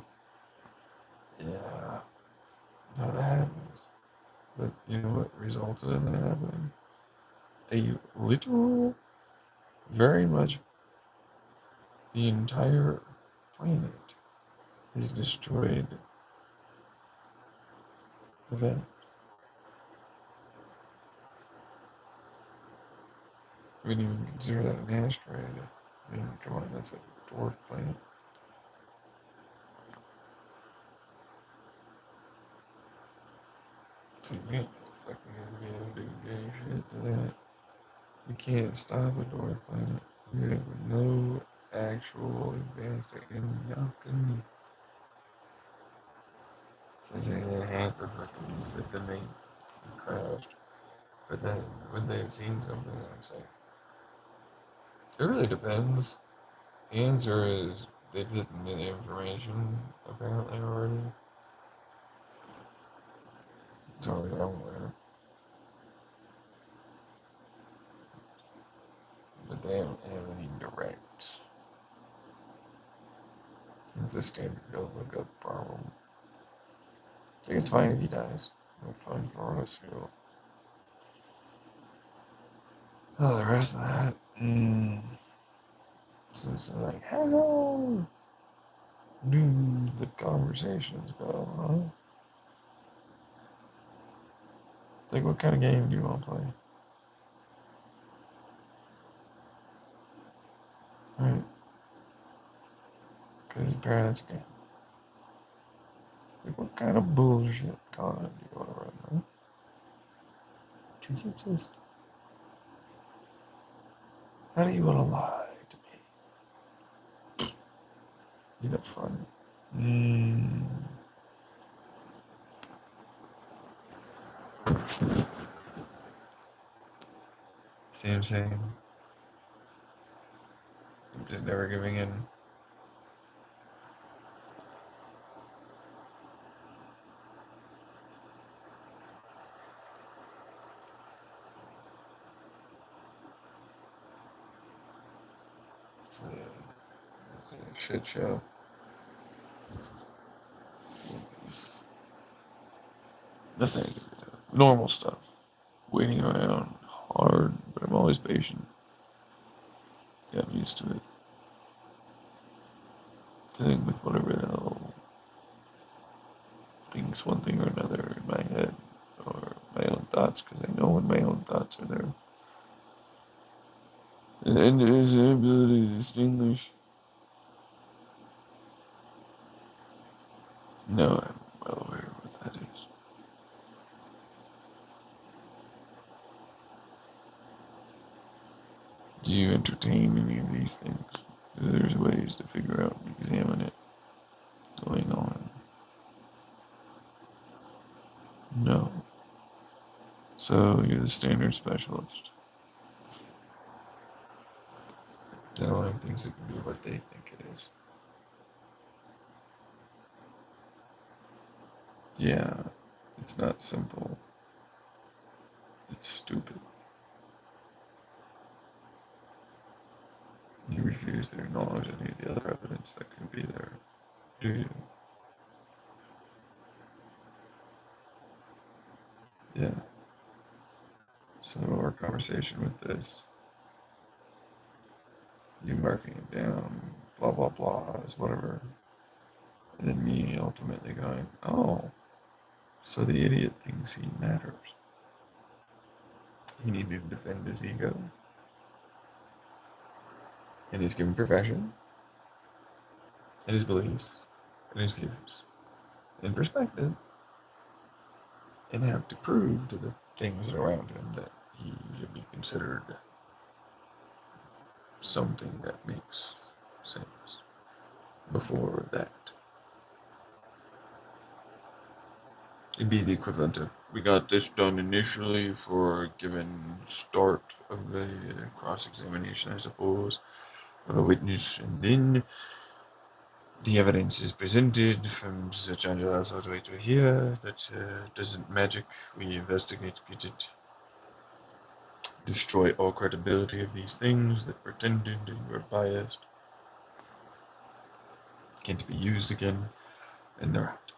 Yeah, no, that happens. But you know what results in that happening? A literal, very much the entire planet is destroyed event. We wouldn't even consider that an asteroid. I mean, come on, that's a dwarf planet. So you ain't fucking gonna be able to do jack shit to that. You can't stop a dwarf planet. You have no actual advanced technology. Nothing. Because they have to fucking fit the mate and crashed. But then, would they have seen something? I'd say. It really depends. The answer is they've hidden the information, apparently, already. It's already out there. But they don't have any direct. It's a standard go look up problem. I think it's fine if he dies. No fun for us, feel. Oh, the rest of that. So it's like, how do the conversations go, huh? Like, what kind of game do you want to play? Right? Because apparently it's a game. Like, what kind of bullshit con do you want to run, right? Because you just, how do you want to lie to me? You know, fun. See what I'm saying? I'm just never giving in. So, yeah. It's a shit show. Nothing. Normal stuff. Waiting around. Hard, but I'm always patient. Got used to it. Dealing with whatever the hell thinks one thing or another in my head. Or my own thoughts, because I know when my own thoughts are there. And there's the ability to distinguish. No, I'm well aware of what that is. Do you entertain any of these things? There's ways to figure out and examine it going on. No. So you're the standard specialist. They don't have things that can be what they think it is. Yeah, it's not simple. It's stupid. You refuse to acknowledge any of the other evidence that could be there, do you? Yeah. So our conversation with this, you marking it down, blah blah blah, is whatever. And then me ultimately going, oh, so the idiot thinks he matters. He needed to defend his ego and his given profession and his beliefs and his views and perspective and have to prove to the things around him that he should be considered something that makes sense before that. It'd be the equivalent of we got this done initially for a given start of a cross-examination, I suppose, of a witness, and then the evidence is presented from such Angela's all the way to here that doesn't magic. We investigate, get it, destroy all credibility of these things that pretended and were biased, can't be used again, and they're out.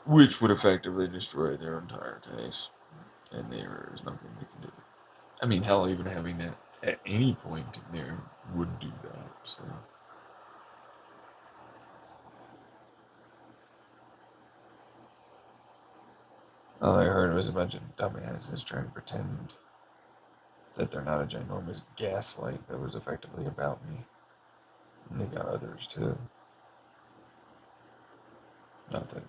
Which would effectively destroy their entire case, and there is nothing they can do. I mean, hell, even having that at any point in there would do that, so. All I heard was a bunch of dumbasses trying to pretend that they're not a ginormous gaslight that was effectively about me. And they got others too. Not that,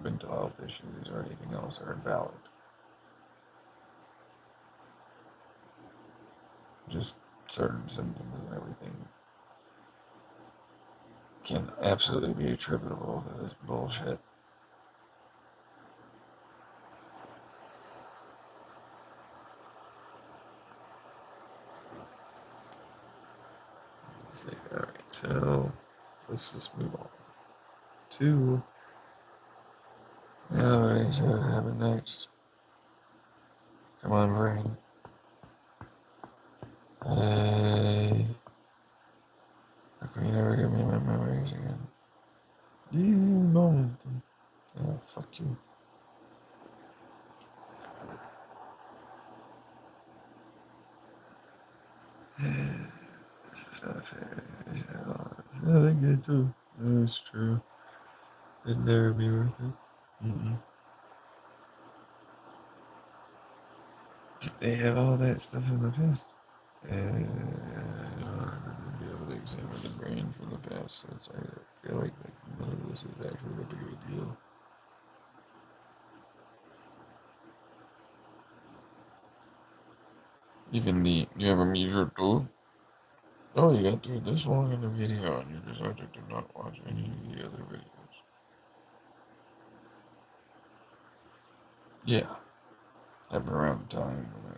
mental health issues or anything else are invalid. Just certain symptoms and everything can absolutely be attributable to this bullshit. It's like, alright, so let's just move on to alright, so what happened next? Come on, brain. Hey, how come you never give me my memories again? You know it. Yeah, fuck you. It's not fair. No, they get too. That's true. It'd never be worth it. Mm-mm. They have all that stuff in the past. And I don't remember be able to examine the brain from the past, so I feel like none of this is actually that big of a deal. Even you have a meter too? Oh, you got through this long in the video and you decided to not watch any of the other videos. Yeah, happened around the time when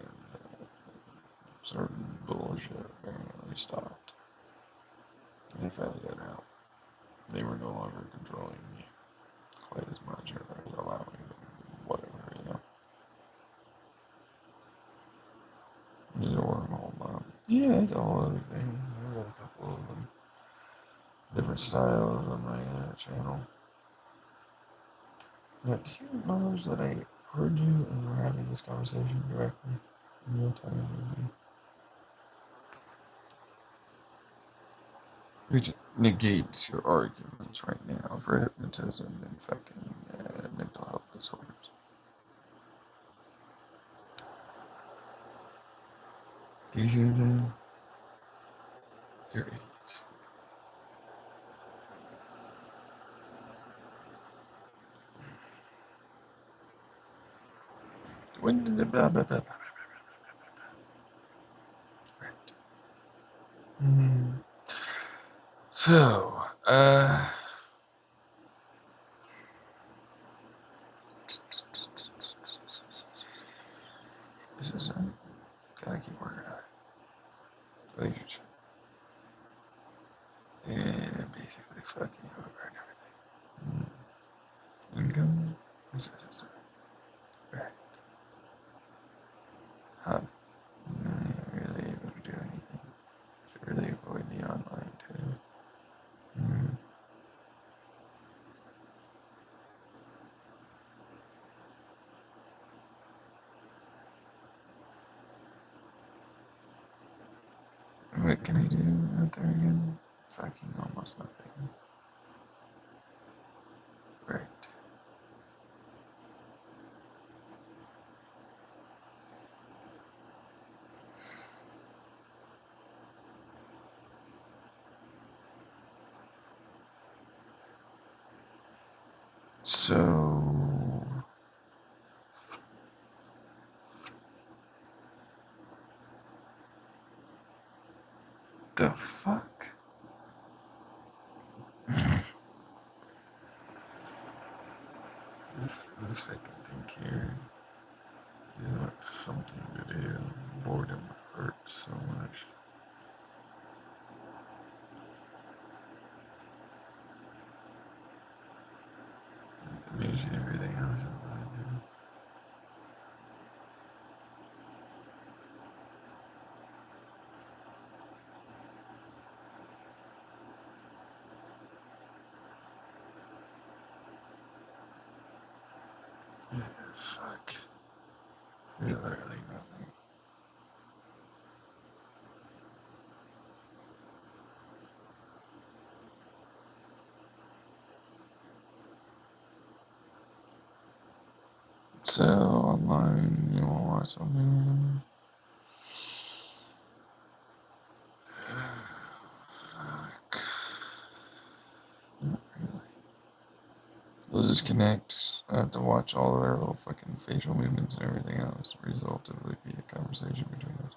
certain bullshit apparently stopped. And I finally got out. They were no longer controlling me. quite as much, or they're allowing whatever, you know. There's a wormhole bomb. Yeah, that's a whole other thing. I've got a couple of them. Different styles on my channel. Now, do you acknowledge that I heard you and we're having this conversation directly in real time with me? Which negates your arguments right now for hypnotism and fucking mental health disorders. Do you see what I'm saying? They're idiots. When did the blah blah blah blah. Right. So, this is gotta keep working on it. Relationship. And basically fucking over and everything. Income. Yes. Right. Hobbies. Not really able to do anything. Should really avoid the online too. Mm. What can I do out there again? Fucking almost nothing. Right. So, the fuck? This fucking thing here is not something to do. Boredom hurts so much. It's amazing everything else in life, dude. Yeah, fuck. There's literally nothing. So, online, you wanna watch something? Fuck. Not really. They'll just connect. I have to watch all of their little fucking facial movements and everything else. Result of it be a conversation between us.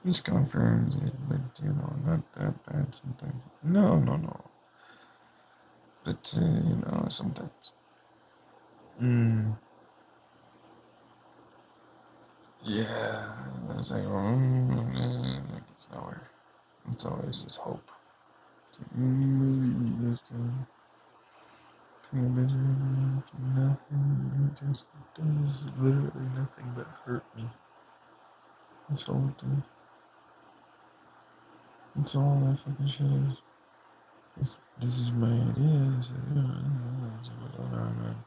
This confirms it, but you know, not that bad sometimes. No. But you know, sometimes. Yeah, it's like, like it's nowhere. It's always just hope. It's like, maybe this time. Nothing. It just does literally nothing but hurt me. This whole thing. That's all that fucking shit is. This is my idea. So, that's what's on our mind.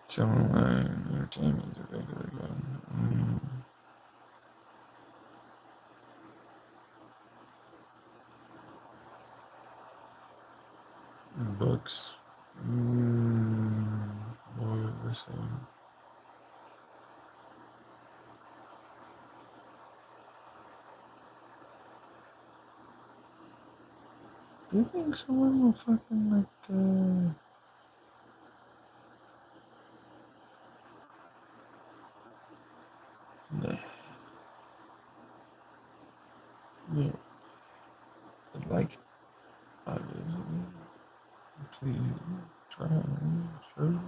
So, entertainment is a regular gun. Books. More of the same. Do you think someone will fucking nah. Yeah, I'd like, obviously. Please try, sure.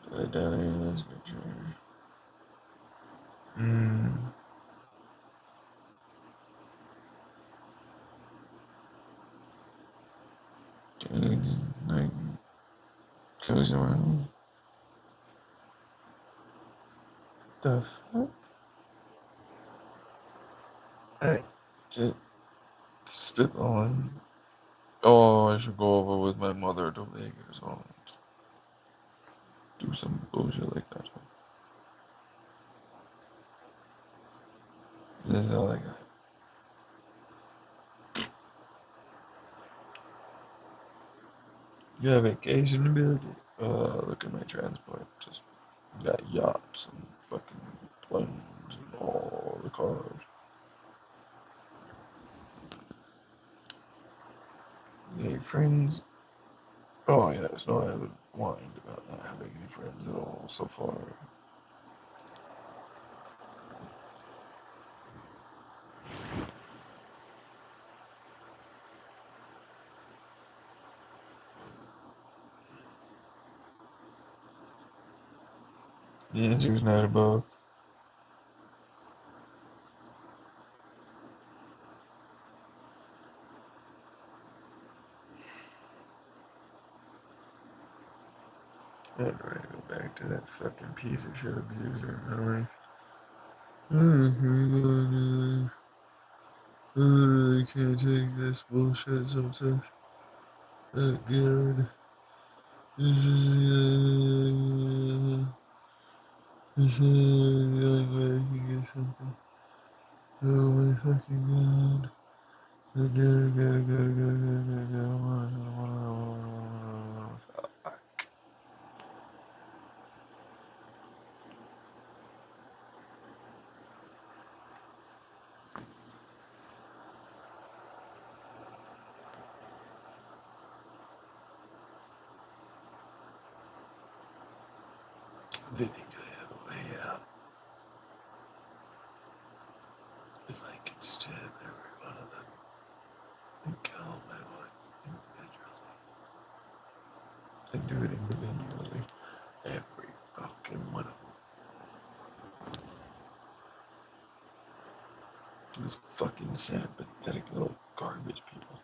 But I doubt any of that's good true. It's like goes around. The fuck? I just spitballing. Oh, I should go over with my mother to Vegas. Oh, do some bullshit like that. This is all I got. You got vacation ability? Oh, look at my transport. Just got yachts and fucking planes and all the cars. Any friends? Oh, yes, no, I haven't whined about not having any friends at all so far. The answer is no to both. I'm ready to go back to that fucking piece of shit abuser, alright? I really can't take this bullshit sometimes. That good. This is this is the only way I can get something. Oh my fucking god. I gotta. They think I have a way out. If I could stab every one of them and kill my one individually. And do it individually. Every fucking one of them. Those fucking sad, pathetic little garbage people.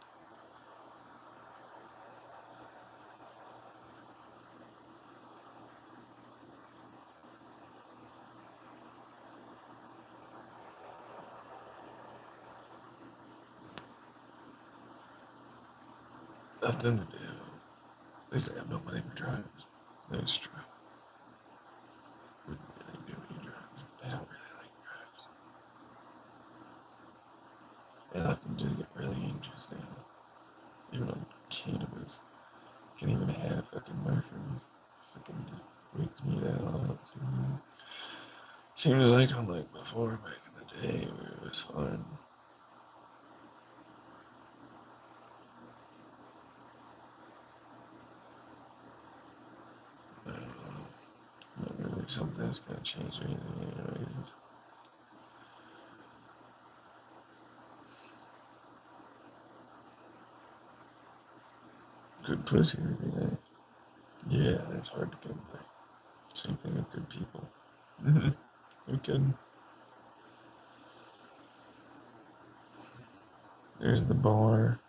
Nothing to do. They say I have no money for drugs. That's true. Wouldn't really do any drugs. They don't really like drugs. They often do get really anxious now. Even on cannabis. Can't even have fucking mushrooms. Fucking wakes me the hell out. Seems like unlike before, back in the day, where it was fun. I don't know. Not really something that's gonna change anything, anyways. Good pussy would be nice. Yeah, that's hard to come by. Same thing with good people. Mm-hmm. No kidding. There's the bar.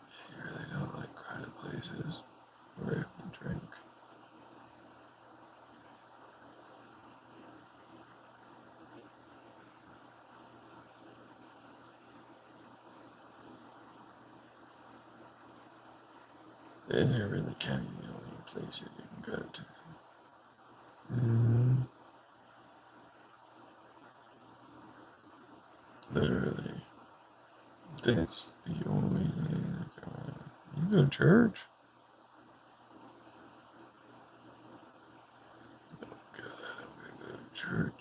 If you really don't like crowded places where you have to drink. These are really kind of the only places you can go to. Mm-hmm. Literally. That's the only thing that's going on. You go to church? Oh God, I'm gonna go to church.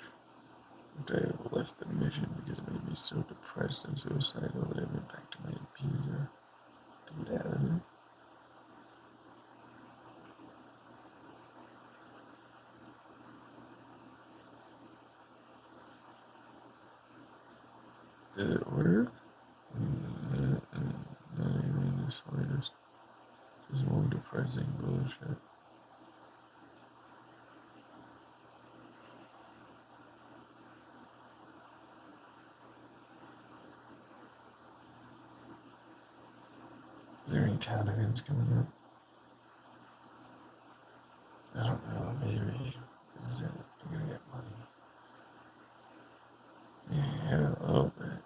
I left the mission because it made me so depressed and suicidal that I went back to my abuser to get out of it. Did it work? Not even the slightest. Just more depressing bullshit. Is there any town events coming up? I don't know, maybe. Is it? I'm gonna get money. Yeah, a little bit.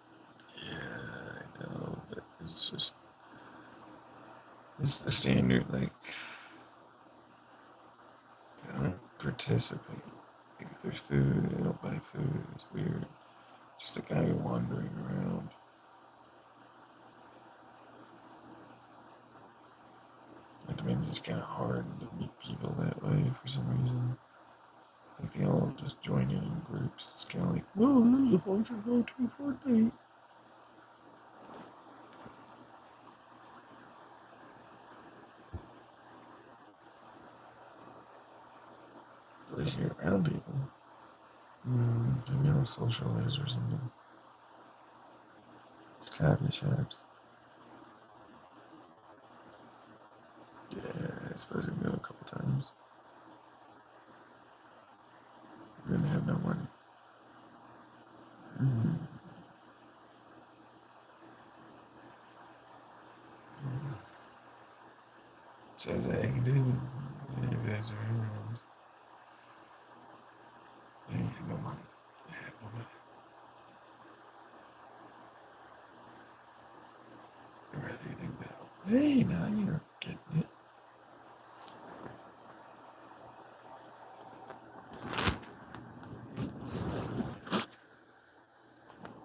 Yeah, I know, but it's just, it's the standard, like, I don't participate. Like, if there's food, I don't buy food. It's weird. Just a guy wandering around. Like, maybe it's kind of hard to meet people that way for some reason. Like, they all just join in groups. It's kind of like, well, there's a function go to for a date. At least you're around people. Maybe I'll socialize or something. It's coffee shops. Yeah, I suppose I can go a couple times. Then have no money. Mm. Says I can do it. If that's around. Then you have no money. You have no money. I'd rather you do that. Hey, now you're getting it.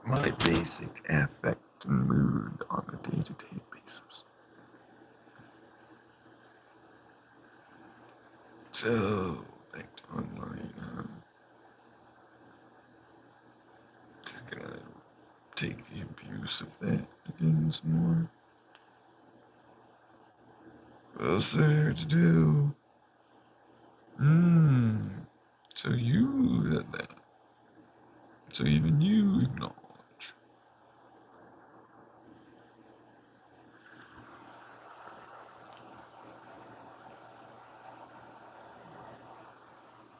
My basic affect and mood on a day-to-day basis. So, back to online. Just gonna take the abuse of that again some more. What else is there to do? So you did that. So even you acknowledge.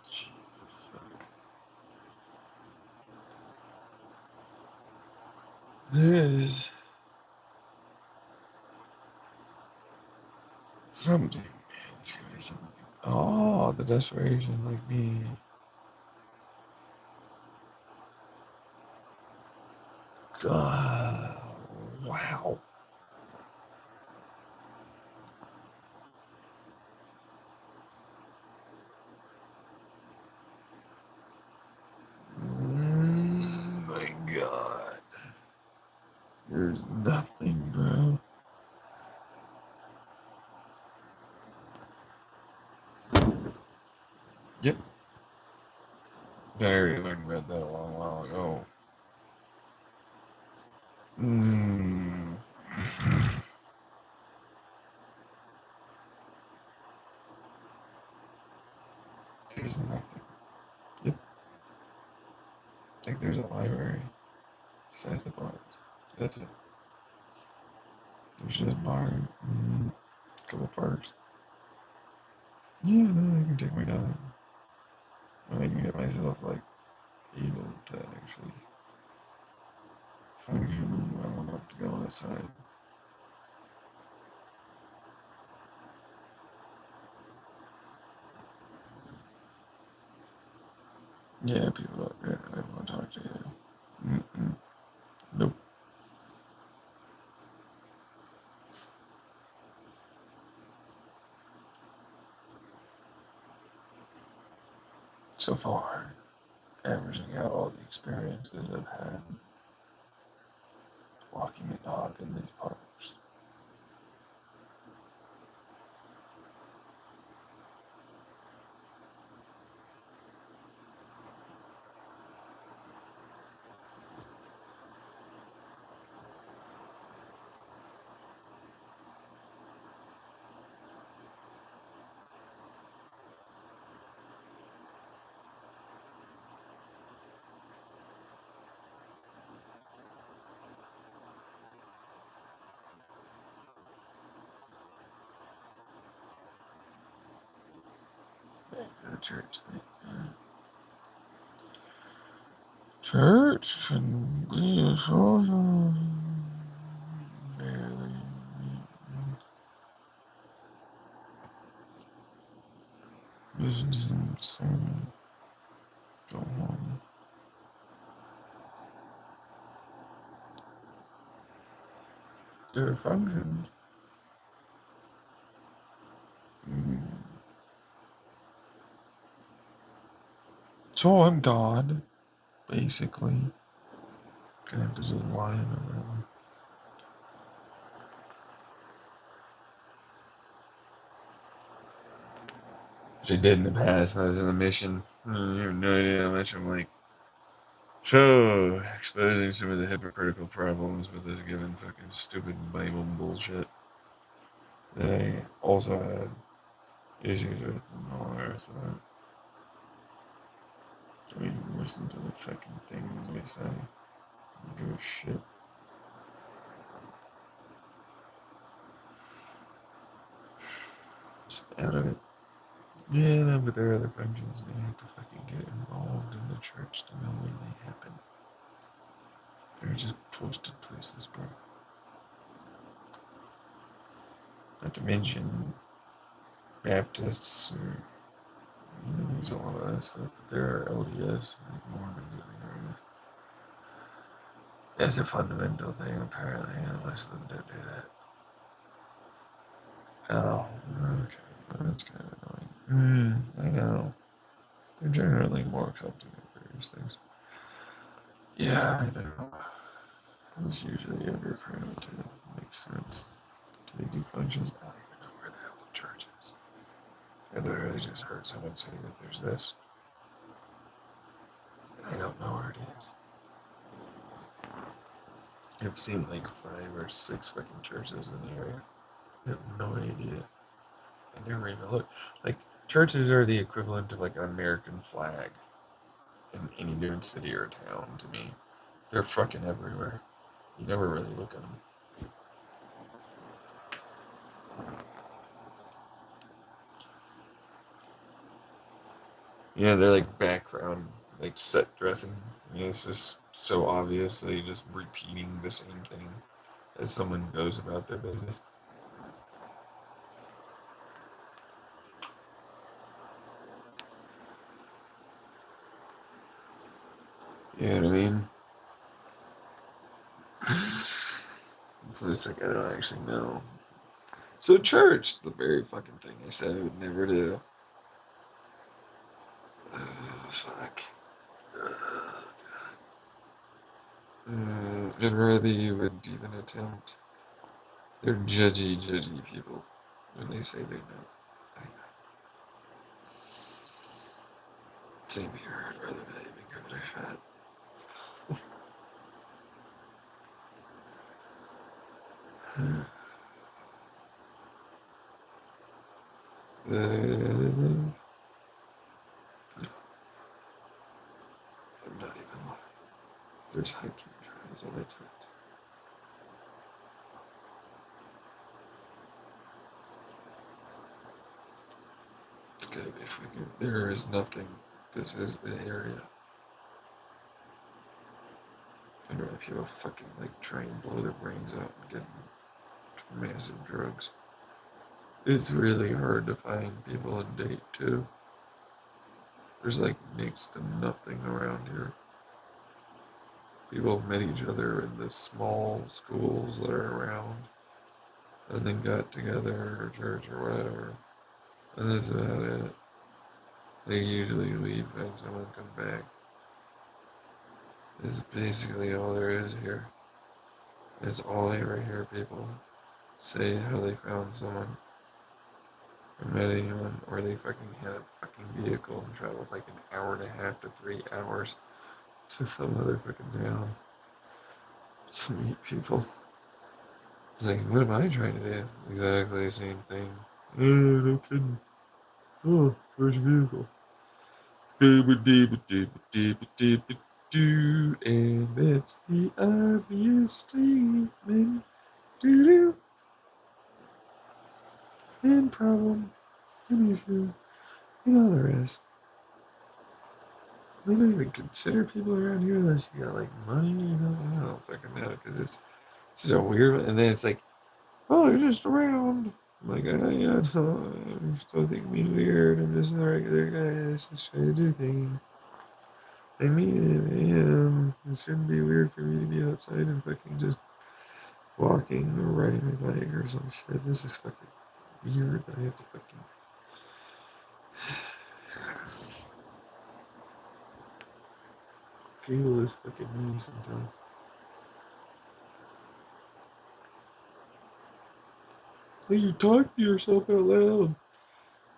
Jesus fuck. There is something. There's gotta be something. Oh, the desperation, like me. God, wow. My God. There's nothing, bro. Yep. I already learned about that a long while ago. There's nothing. Yep. Like there's a library besides the bars. That's it. There's just a bar, a couple parks. Yeah, no, I can take my time. I can get myself like able to actually function well enough to go outside. Yeah, people out there, I don't want to talk to you. Nope. So far, averaging out all the experiences I've had walking a dog in these parks. Back to the church thing. Church shouldn't be a social. Barely. soon go home. Their functions. So I'm God, basically. Gonna have to just lie in on that one. She did in the past. I was in a mission. You have no idea how much I'm like, so exposing some of the hypocritical problems with this given fucking stupid Bible bullshit that I also had issues with and all the rest of it. I mean, listen to the fucking things they say. I don't give a shit. Just out of it. Yeah, no, but there are other functions and you have to fucking get involved in the church to know when they happen. They're just posted places, bro. Not to mention Baptists or there's a lot of that stuff, but there are LDS, like Mormons in the area. That's a fundamental thing, apparently, unless them don't do that. Oh, okay. That's kind of annoying. I know. They're generally more accepting of various things. Yeah, I know. It's usually underground, too. Makes sense. Do they do functions? I don't even know where the hell the church is. I literally just heard someone say that there's this. I don't know where it is. I've seen like 5 or 6 fucking churches in the area. I have no idea. I never even looked. Like, churches are the equivalent of like an American flag in any given city or town to me. They're fucking everywhere. You never really look at them. You know, they're like background, like set dressing. You know, it's just so obviously just repeating the same thing as someone goes about their business. You know what I mean? So it's like I don't actually know. So church, the very fucking thing I said I would never do. Fuck. I'd rather you would even attempt. They're judgy people when they say they know. I know. Same here. I'd rather not even give it a shot. I'm not even lying. There's hiking trails, and that's it. It's gotta be fucking. There is nothing. This is the area. And where people fucking like try and blow their brains out and get massive drugs. It's really hard to find people and date too. There's like next to nothing around here. People met each other in the small schools that are around and then got together or church or whatever. And that's about it. They usually leave and someone come back. This is basically all there is here. That's all I ever hear people say how they found someone or met anyone or they fucking had a fucking vehicle and traveled like an hour and a half to 3 hours to some other fucking town to meet people. It's like, what am I trying to do? Exactly the same thing. No kidding. Oh, where's your vehicle? And that's the obvious statement. Doo-doo. And problem. And issue. And all the rest. They don't even consider people around here unless you got like money or something. I don't fucking know because it's just a weird. And then it's like, oh, they're just around. I'm like, yeah, no, I'm still thinking me weird. I'm just a regular guy that's just trying to do things. I mean it, man. It shouldn't be weird for me to be outside and fucking just walking or riding my bike or some shit. This is fucking weird. I have to fucking feel this fucking name sometimes. Hey, you talk to yourself out loud.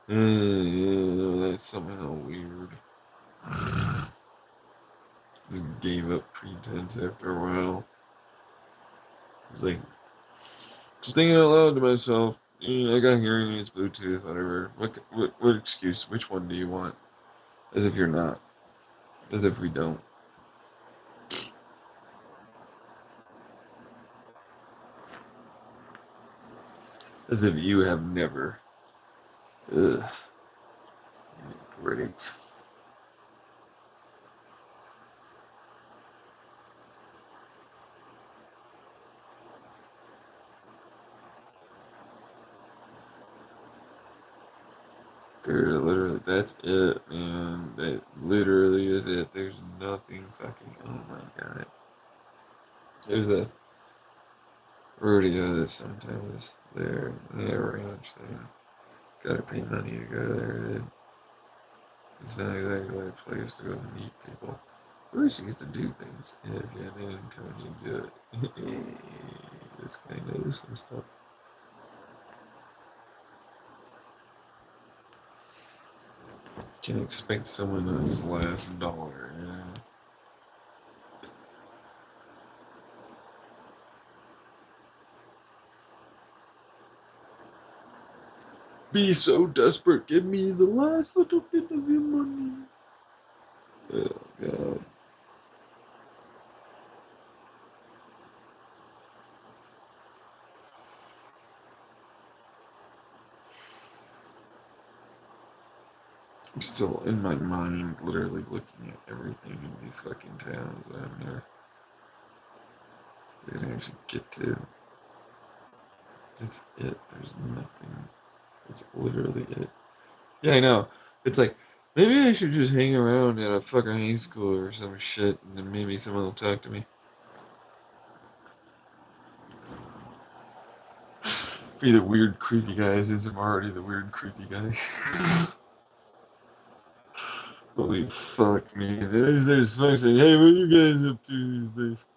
That's somehow weird. Just gave up pretense after a while. It's like, just thinking out loud to myself, I got hearing aids, Bluetooth, whatever. What excuse? Which one do you want? As if you're not. As if we don't. As if you have never. Ugh. Great. Dude, literally, that's it, man. That literally is it. There's nothing fucking. Oh my god. There's a rodeo that sometimes there. Yeah, ranch thing. Gotta pay money to go there. It's not exactly a place to go meet people. At least you get to do things if you have an income and you do it. This guy knows some stuff. Can expect someone on his last dollar, yeah. Be so desperate, give me the last little bit of your money. Oh god. I'm still in my mind literally looking at everything in these fucking towns that I'm never gonna actually get to. That's it. There's nothing. That's literally it. Yeah, I know. It's like, maybe I should just hang around at a fucking high school or some shit, and then maybe someone will talk to me. Be the weird, creepy guy, since I'm already the weird, creepy guy. Holy fuck, man. There's folks saying, hey, what are you guys up to these days?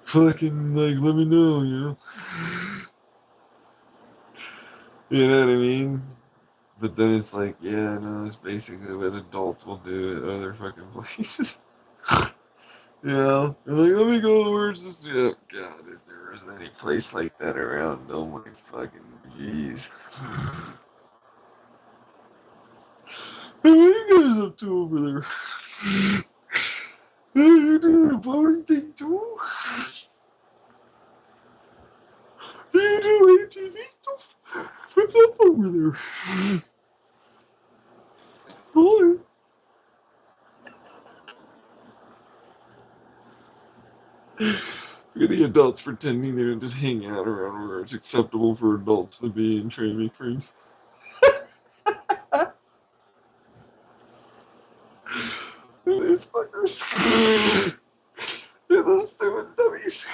Fucking, like, let me know, you know? You know what I mean? But then it's like, yeah, no, it's basically what adults will do at other fucking places. Yeah, and like, let me go, where's this? Yeah, God, if there was any place like that around, oh my fucking jeez. Hey, what are you guys up to over there? Hey, you doing a party thing too? Hey, you doing ATV stuff? What's up over there? Oh, look at the adults pretending they don't just hang out around where it's acceptable for adults to be and try to make friends. These fuckers. They're those stupid dummies.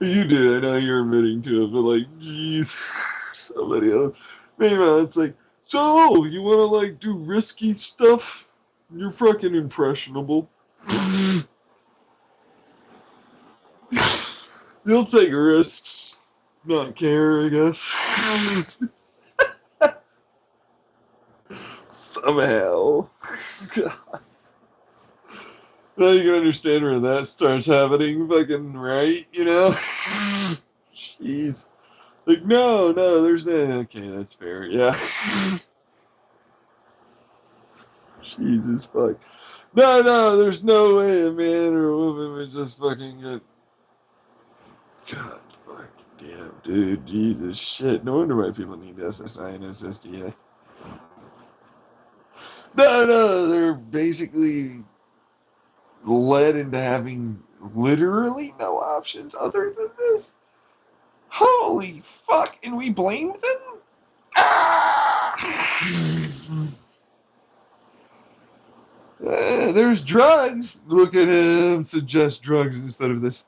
You did, I know you're admitting to it, but like, jeez, somebody else. Meanwhile, it's like, so, you wanna like do risky stuff? You're fucking impressionable. You'll take risks, not care, I guess. Somehow. Now you can understand where that starts happening, fucking right, you know? Jeez. Like, no, there's no. Okay, that's fair, yeah. Jesus fuck. No, there's no way a man or a woman would just fucking get. God fucking damn, dude. Jesus shit. No wonder why people need SSI and SSDA. No, they're basically led into having literally no options other than this. Holy fuck! And we blamed them? Ah! There's drugs. Look at him suggest drugs instead of this.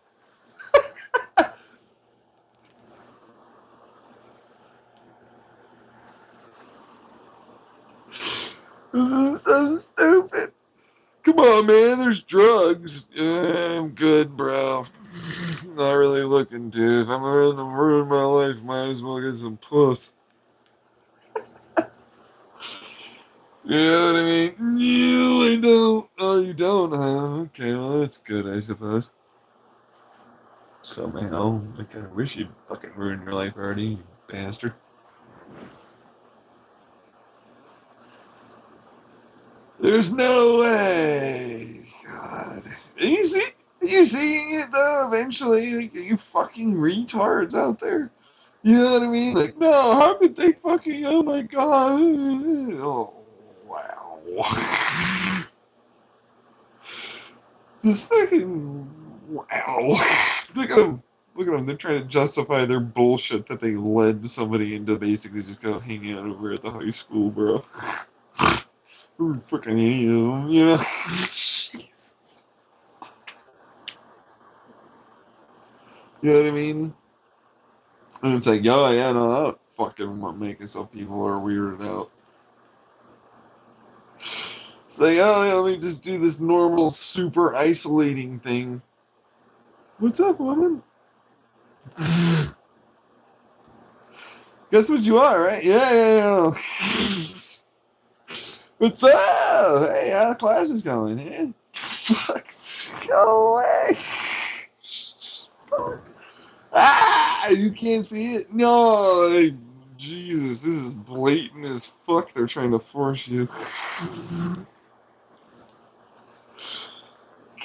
This is so stupid. Come on, man. There's drugs. Yeah, I'm good, bro. Not really looking to. If I'm going to ruin my life, might as well get some puss. You know what I mean? No, I don't. Oh, you don't, huh? Okay, well, that's good, I suppose. Somehow, I kind of wish you'd fucking ruin your life already, you bastard. There's no way. God. Are you seeing it though? Eventually, like, you fucking retards out there. You know what I mean? Like, no, how could they fucking? Oh my god. Oh wow. Just fucking wow. Look at them. Look at them. They're trying to justify their bullshit that they led somebody into basically just go hang out over at the high school, bro. Who fucking you know? Jesus. You know what I mean? And it's like, oh yeah, no, I don't fucking want making some people are weirded out. It's like, oh yeah, let me just do this normal, super isolating thing. What's up, woman? Guess what you are, right? Yeah. What's up? Hey, how the class is going, eh? Fuck, go away. Ah, you can't see it? No, like, Jesus, this is blatant as fuck. They're trying to force you.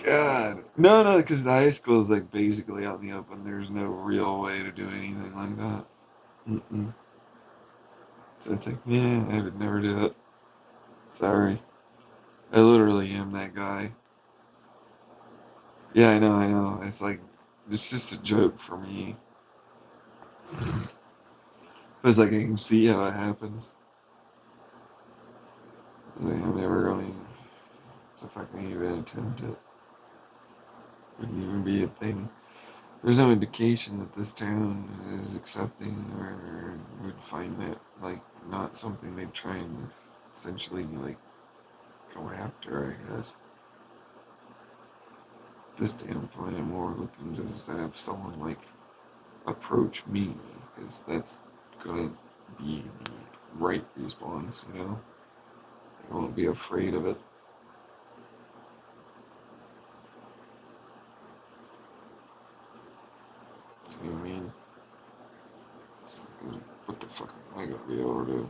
God. No, because the high school is like basically out in the open. There's no real way to do anything like that. Mm-mm. So it's like, yeah, I would never do it. Sorry. I literally am that guy. Yeah, I know. It's like, it's just a joke for me. But it's like I can see how it happens. It's like, I'm never going to fucking even attempt it. Wouldn't even be a thing. There's no indication that this town is accepting or would find that, like, not something they'd try and essentially, like, go after, I guess. This damn point, I'm more looking to just have someone, like, approach me, because that's gonna be the right response, you know? I won't be afraid of it. See what I mean? What the fuck am I gonna be able to do?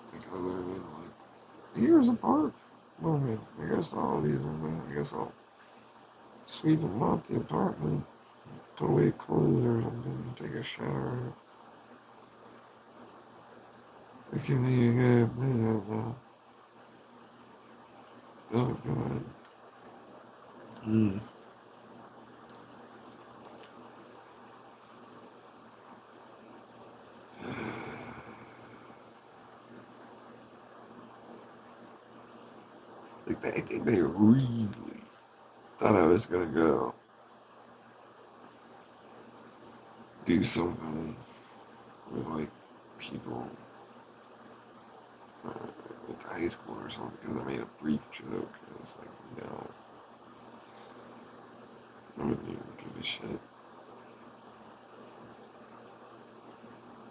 Think other than, like, here's a park. Well, I guess I'll leave them. I guess I'll sweep and mop the apartment, put away clothes or something, take a shower. I can make a good bed out now. Oh, God. Mm. Like, I think they really thought I was gonna go do something with, like, people at the high school or something because I made a brief joke. I was like, no, I wouldn't even give a shit.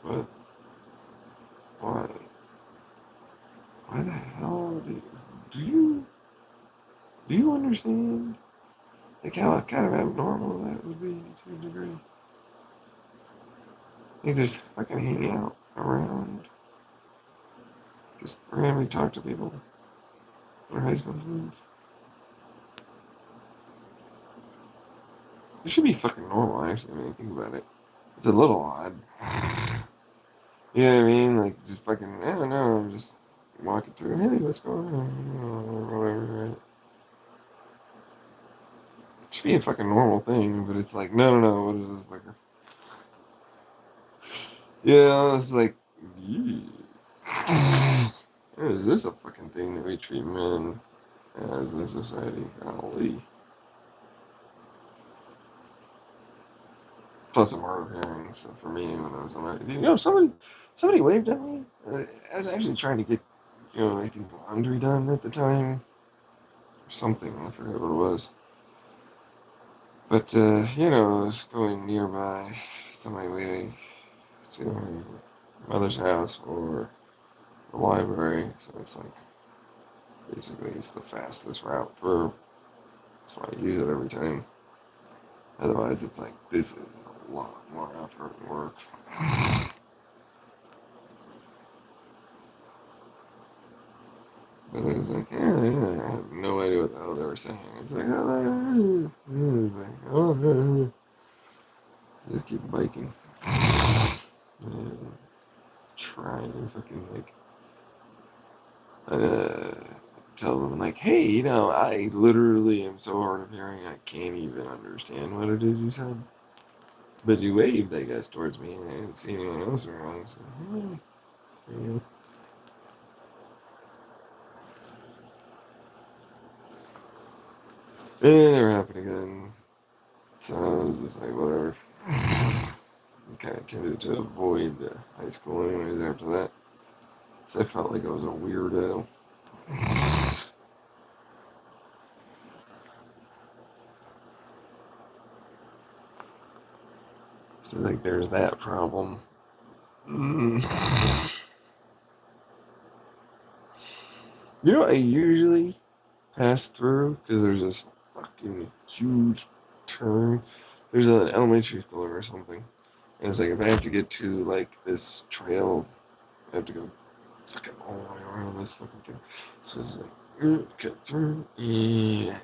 But why? Why the hell do you understand? Like how kind of abnormal that would be to a degree. They just fucking hang out around, just randomly talk to people or high school students. It should be fucking normal, actually, when you think about it. It's a little odd. You know what I mean? Like, just fucking, I don't know, I'm just walking through, hey, what's going on? Or whatever, right? should be a fucking normal thing, but it's like, no, what is this fucker? Yeah, it's like, is this a fucking thing that we treat men as in society? Golly. Plus, I'm hard of hearing, so for me, when I was on my, somebody waved at me. I was actually trying to get, I think laundry done at the time, or something. I forget what it was. But, I was going nearby, somebody waiting to my mother's house or the library, so it's like, basically, it's the fastest route through. That's why I use it every time. Otherwise, it's like, this is a lot more effort and work. But it was like, I have no idea what the hell they were saying. It's like, just keep biking. And trying to fucking, like, tell them, like, hey, I literally am so hard of hearing, I can't even understand what it is you said. But you waved, I guess, towards me, and I didn't see anyone else around, so, I guess. And it never happened again. So I was just like, whatever. I kind of tended to avoid the high school anyways after that. So I felt like I was a weirdo. So like there's that problem. I usually pass through because there's this fucking huge turn. There's an elementary school or something. And it's like if I have to get to like this trail, I have to go fucking all the way around this fucking thing. So it's like, cut through. Yeah,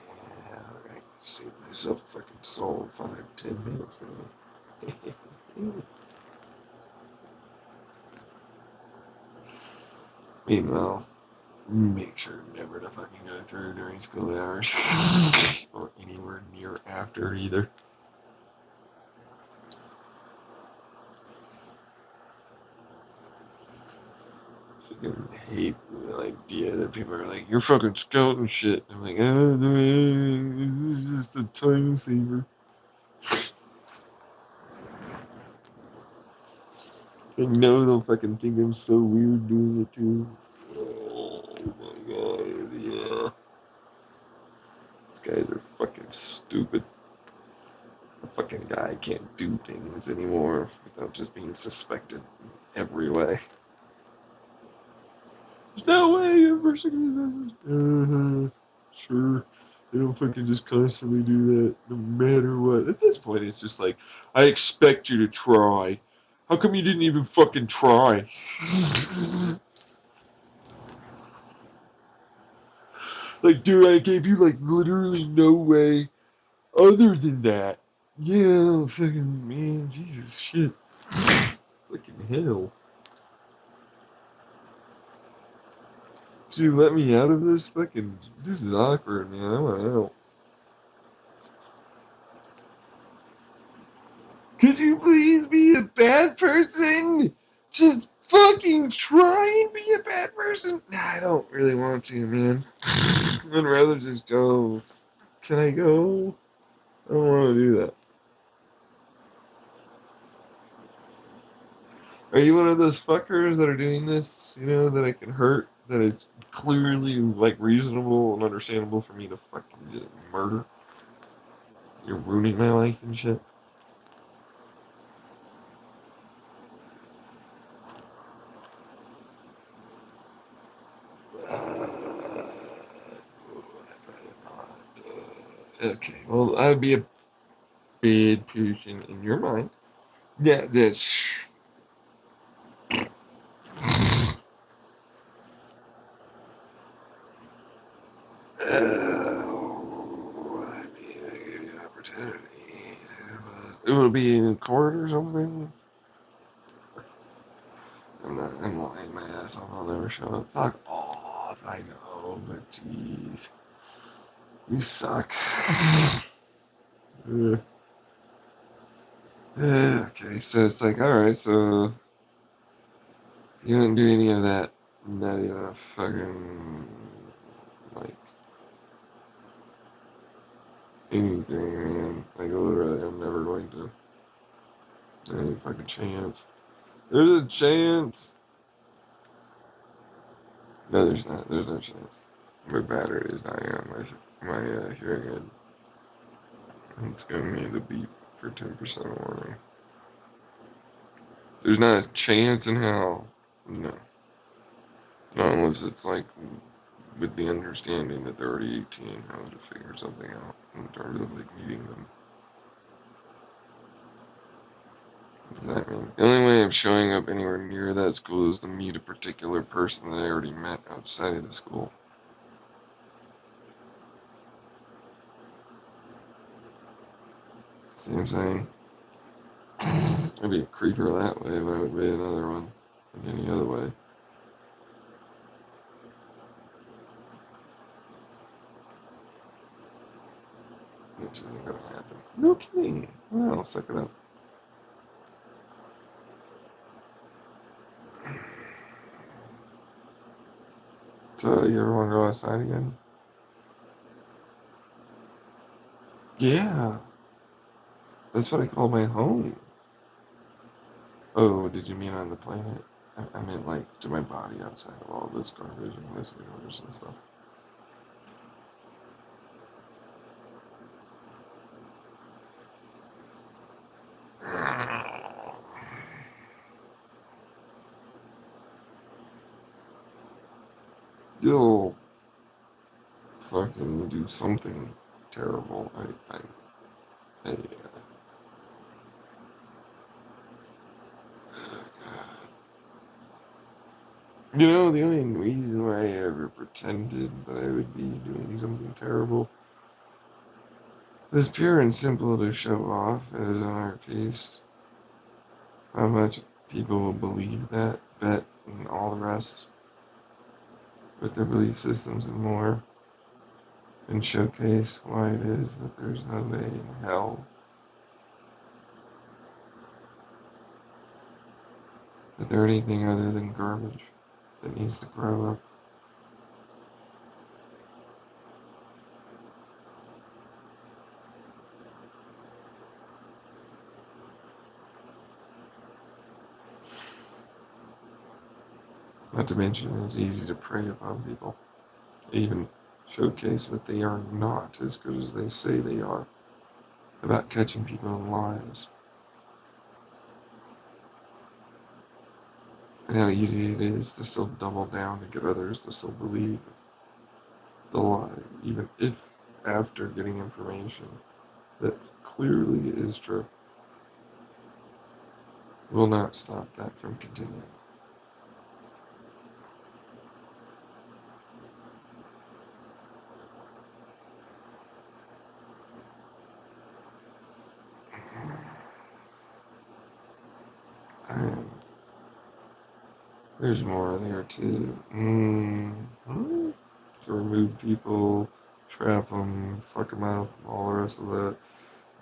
alright. Save myself a fucking solid 5-10 minutes. Meanwhile, make sure never to fucking go through during school hours. Or anywhere near after either. I hate the idea that people are like, you're fucking scouting shit. I'm like, this is just a time saver. I know they'll fucking think I'm so weird doing it too. Oh my god, yeah. These guys are fucking stupid. A fucking guy can't do things anymore without just being suspected in every way. There's no way a person can. Sure. They don't fucking just constantly do that no matter what. At this point, it's just like, I expect you to try. How come you didn't even fucking try? Like, dude, I gave you, like, literally no way other than that. Yeah, fucking, man, Jesus, shit. Fucking hell. Could you let me out of this? Fucking, this is awkward, man. I want out. Could you please be a bad person? Just fucking try and be a bad person? Nah, I don't really want to, man. I'd rather just go. Can I go? I don't want to do that. Are you one of those fuckers that are doing this, that I can hurt? That it's clearly, like, reasonable and understandable for me to fucking just murder? You're ruining my life and shit? Okay, well, I would be a bad person in your mind. Yeah, that's. I mean, I gave you an opportunity. It would be in court or something. I'm lying my ass off. I'll never show up. Fuck off. I know, but jeez. You suck. Uh, okay, so it's like, alright, so you didn't do any of that. Not even a fucking, like, anything, man. Like, literally, I'm never going to. Any fucking chance. There's a chance. No, there's not. There's no chance. My battery is dying on my hearing aid. It's giving me the beep for 10% warning. There's not a chance in hell. No. Not unless it's like with the understanding that they're already 18, how to figure something out in terms of like meeting them. What does that mean? The only way of showing up anywhere near that school is to meet a particular person that I already met outside of the school. See what I'm saying? I'd be a creeper that way, but I would be another one in any other way. Which isn't gonna happen. No kidding. Well, I'll suck it up. So, you ever want to go outside again? Yeah, that's what I call my home. Oh, did you mean on the planet? I meant like to my body outside of all this garbage and this universe and stuff. You'll fucking do something terrible. I You know, the only reason why I ever pretended that I would be doing something terrible was pure and simple to show off as an artiste. How much people will believe that, bet, and all the rest with their belief systems and more, and showcase why it is that there's no way in hell that they're anything other than garbage that needs to grow up. Not to mention, it's easy to prey upon people, even showcase that they are not as good as they say they are about catching people in lies, and how easy it is to still double down and get others to still believe the lie, even if after getting information that clearly is true, will not stop that from continuing. And there's more there too. To remove people, trap them, fuck them out, all the rest of that.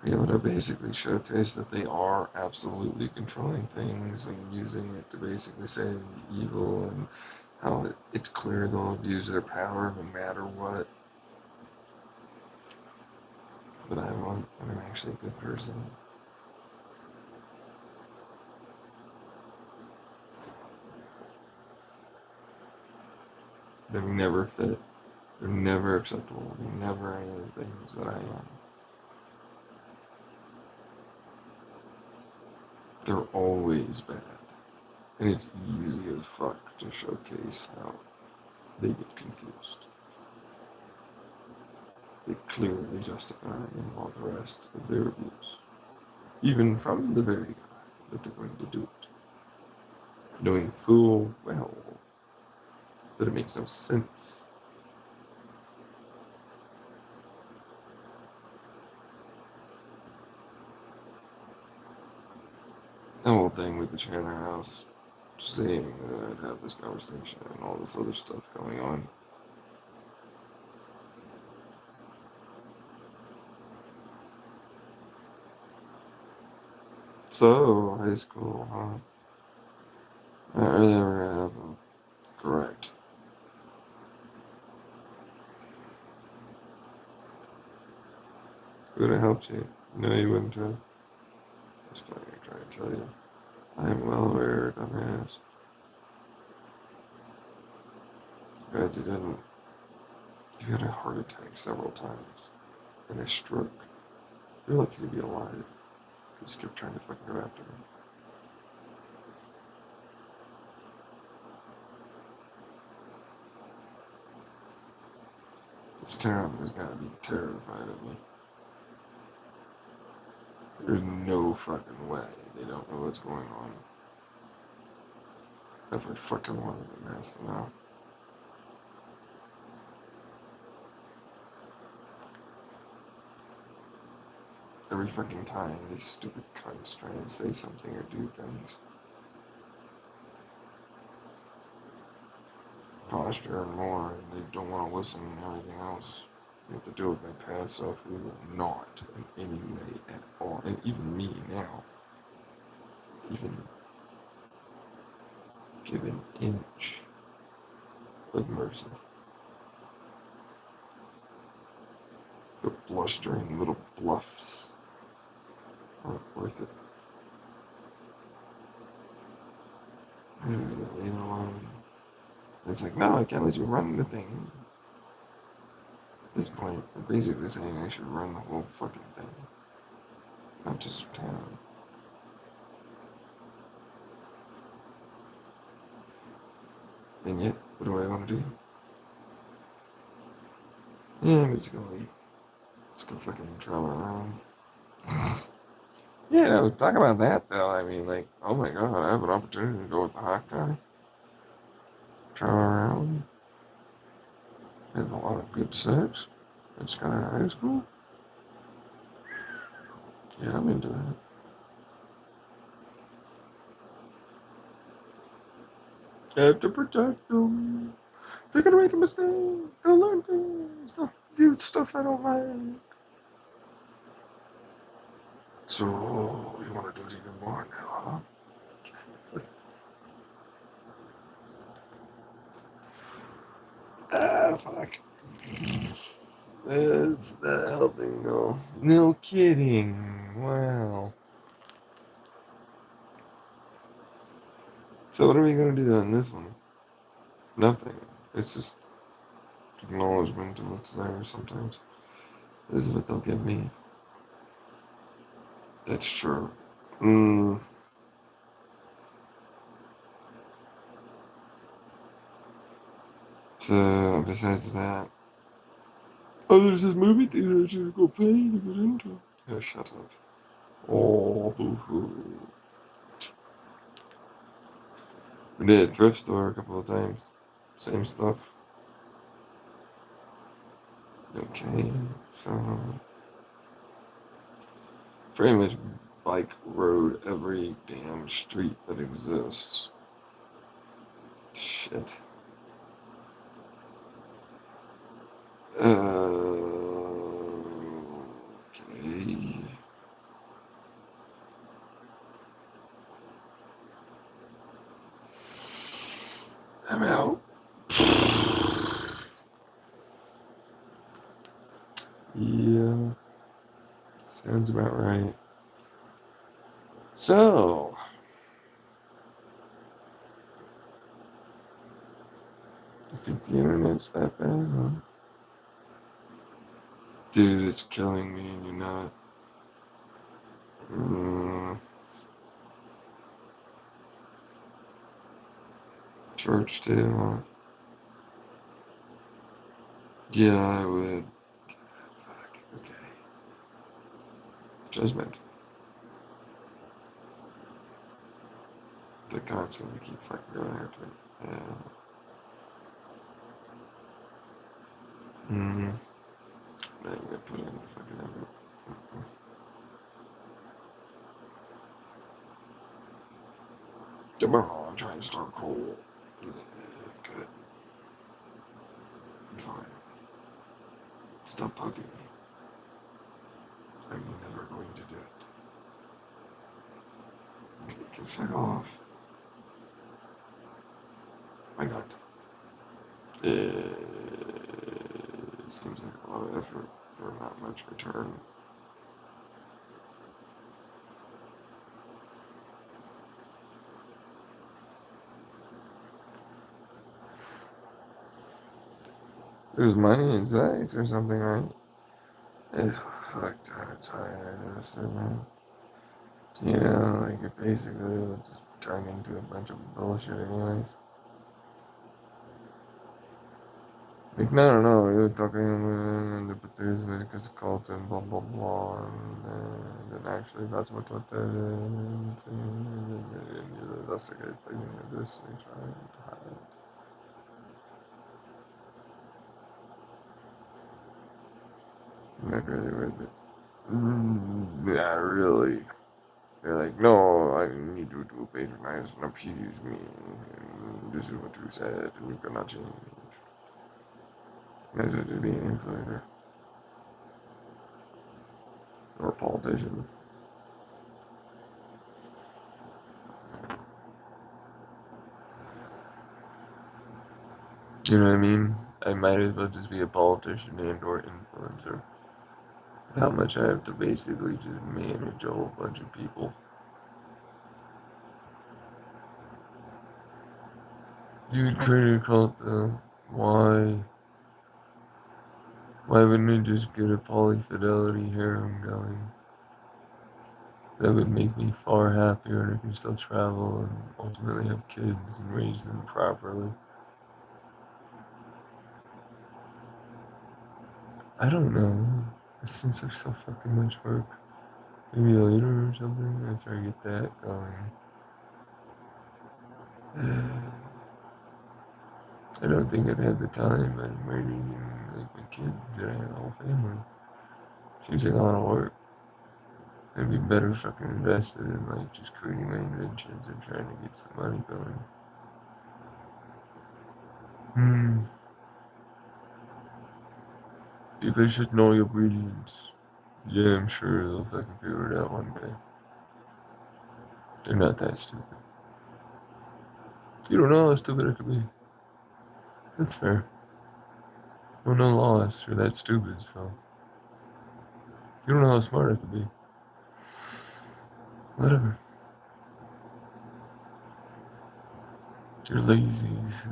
Be able to basically showcase that they are absolutely controlling things and using it to basically say evil and how it's clear they'll abuse their power no matter what. But I'm actually a good person. They're never fit. They're never acceptable. They're never any of the things that I am. They're always bad. And it's easy as fuck to showcase how they get confused. They clearly justify and all the rest of their abuse. Even from the very guy that they're going to do it. Knowing full well that it makes no sense. The whole thing with the Chandler House, saying that I'd have this conversation and all this other stuff going on. So, high school, huh? Not really ever gonna happen. Correct. Would have helped you. No, you wouldn't have. That's probably gonna try and kill you. I am well aware, dumbass. Glad you didn't. You had a heart attack several times. And a stroke. You're lucky to be alive. Because you kept trying to fucking go after me. This town has gotta be terrified of me. There's no fucking way they don't know what's going on. Every fucking one of them has to know. Every fucking time these stupid cunts try and say something or do things. Posture and more, and they don't want to listen and everything else. You have to deal with my past self who will not in any way at all. And even me now, even give an inch of mercy. The blustering little bluffs aren't worth it. Leave it alone. It's like, no, I can't let you run the thing. At this point, I'm basically saying I should run the whole fucking thing. Not just town. And yet, what do I want to do? Yeah, I'm just gonna leave. Let's go fucking travel around. Yeah, no, talk about that though. I mean, like, oh my god, I have an opportunity to go with the hot guy. Travel around. Have a lot of good sex. It's kind of high school. Yeah, I'm into that. Have to protect them. They're gonna make a mistake. They'll learn things. They'll view stuff I don't like. So, you want to do it even more now, huh? Ah, fuck. That's not helping, though. No kidding. Wow. So, what are we gonna do on this one? Nothing. It's just acknowledgement of what's there sometimes. This is what they'll give me. That's true. So, besides that. Oh, there's this movie theater I should go pay to get into. Yeah, shut up. Oh, boo-hoo. We did a thrift store a couple of times. Same stuff. Okay, so pretty much bike rode every damn street that exists. Shit. Okay. I'm out. Yeah, sounds about right. So, you think the internet's that bad, huh? Dude, it's killing me and you're not. Church too, huh? Yeah, I would. Fuck, okay. Judgment. They constantly keep fucking going after it. Yeah. Mm-hmm. Now you gotta put in the fucking effort. Come on, I'm trying to start cold. Yeah, good. I'm fine. Stop poking me. I'm never going to do it. Get fuck off. My God. It seems like a lot of effort for not much return. There's money in sex or something, right? It's fucked up, tired of this, man. You know, like it basically it's turned into a bunch of bullshit, anyways. Like, no, no, we were talking and but there's because cult and blah blah blah, and then actually that's what that is. And that's a good thing. This we trying to hide. Not really worth it. Yeah, really. They're like, no, I need you to patronize and appease me. And this is what you said, and you cannot change. As it to be an influencer or a politician. You know what I mean? I might as well just be a politician and or influencer. How much I have to basically just manage a whole bunch of people. Dude, create a cult though. Why? Why wouldn't I just get a polyfidelity harem going? That would make me far happier and I can still travel and ultimately have kids and raise them properly. I don't know. It seems like so fucking much work. Maybe later or something after I get that going. I don't think I'd have the time. I'm raising like my kids and I have a whole family. Seems like a lot of work. I'd be better fucking invested in like just creating my inventions and trying to get some money going. If I should know your brilliance. Yeah, I'm sure they'll fucking figure it out one day. They're not that stupid. You don't know how stupid I could be. That's fair. Well, no loss, you're that stupid, so. You don't know how smart I could be. Whatever. You're lazy, so.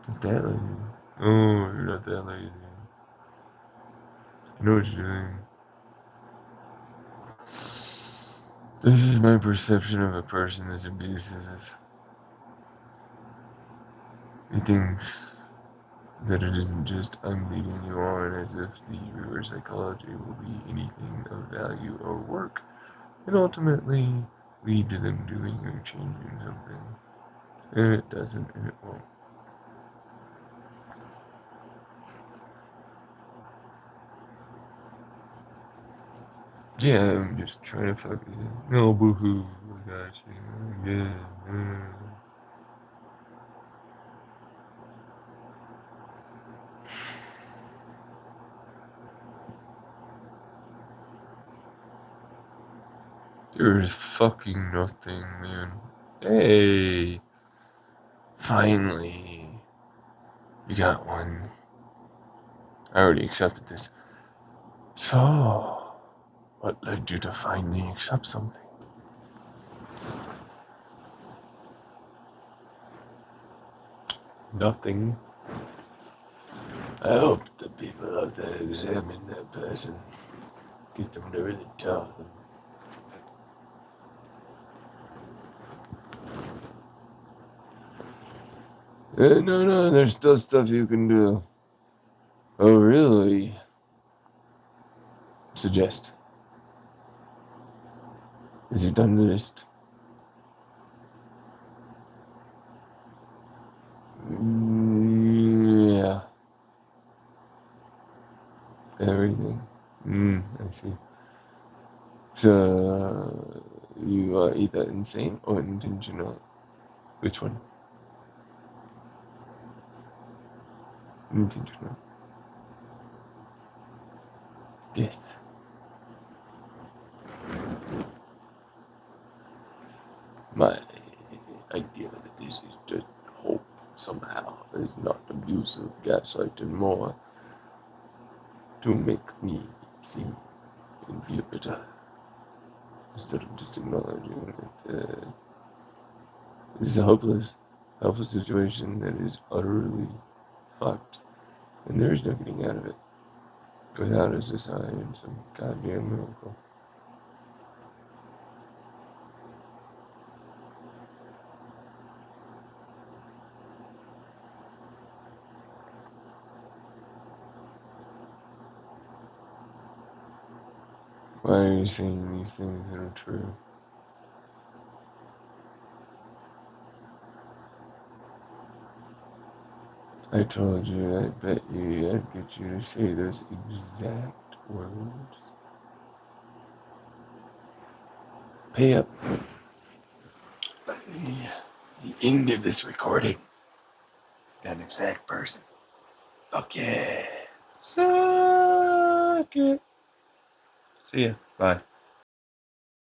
Not that lazy. Oh, you're not that lazy. You know what you're doing. This is my perception of a person that's abusive. He thinks that it isn't just I'm leading you on as if the reverse psychology will be anything of value or work, and ultimately lead to them doing or changing something. And it doesn't, and it won't. Yeah, I'm just trying to fucking. No, boohoo, I got you. Yeah. There's fucking nothing, man. Hey, finally. You got one. I already accepted this. So, what led you to finally accept something? Nothing. I hope the people out there examine that person. Get them to really tell them. No, no, there's still stuff you can do. Oh, really? Suggest. Is it on the list? Yeah. Everything. I see. So, you are either insane or intentional. Which one? Intentional. Death. My idea that this is just hope somehow is not abusive gaslighting more to make me seem and feel better instead of just acknowledging that this is a helpless situation that is utterly fucked, and there is no getting out of it without a society and some goddamn miracle. Why are you saying these things that are true? I told you, I bet you, I'd get you to say those exact words. Pay up. By the end of this recording, that exact person. Fuck yeah. Suck it. See ya. Bye.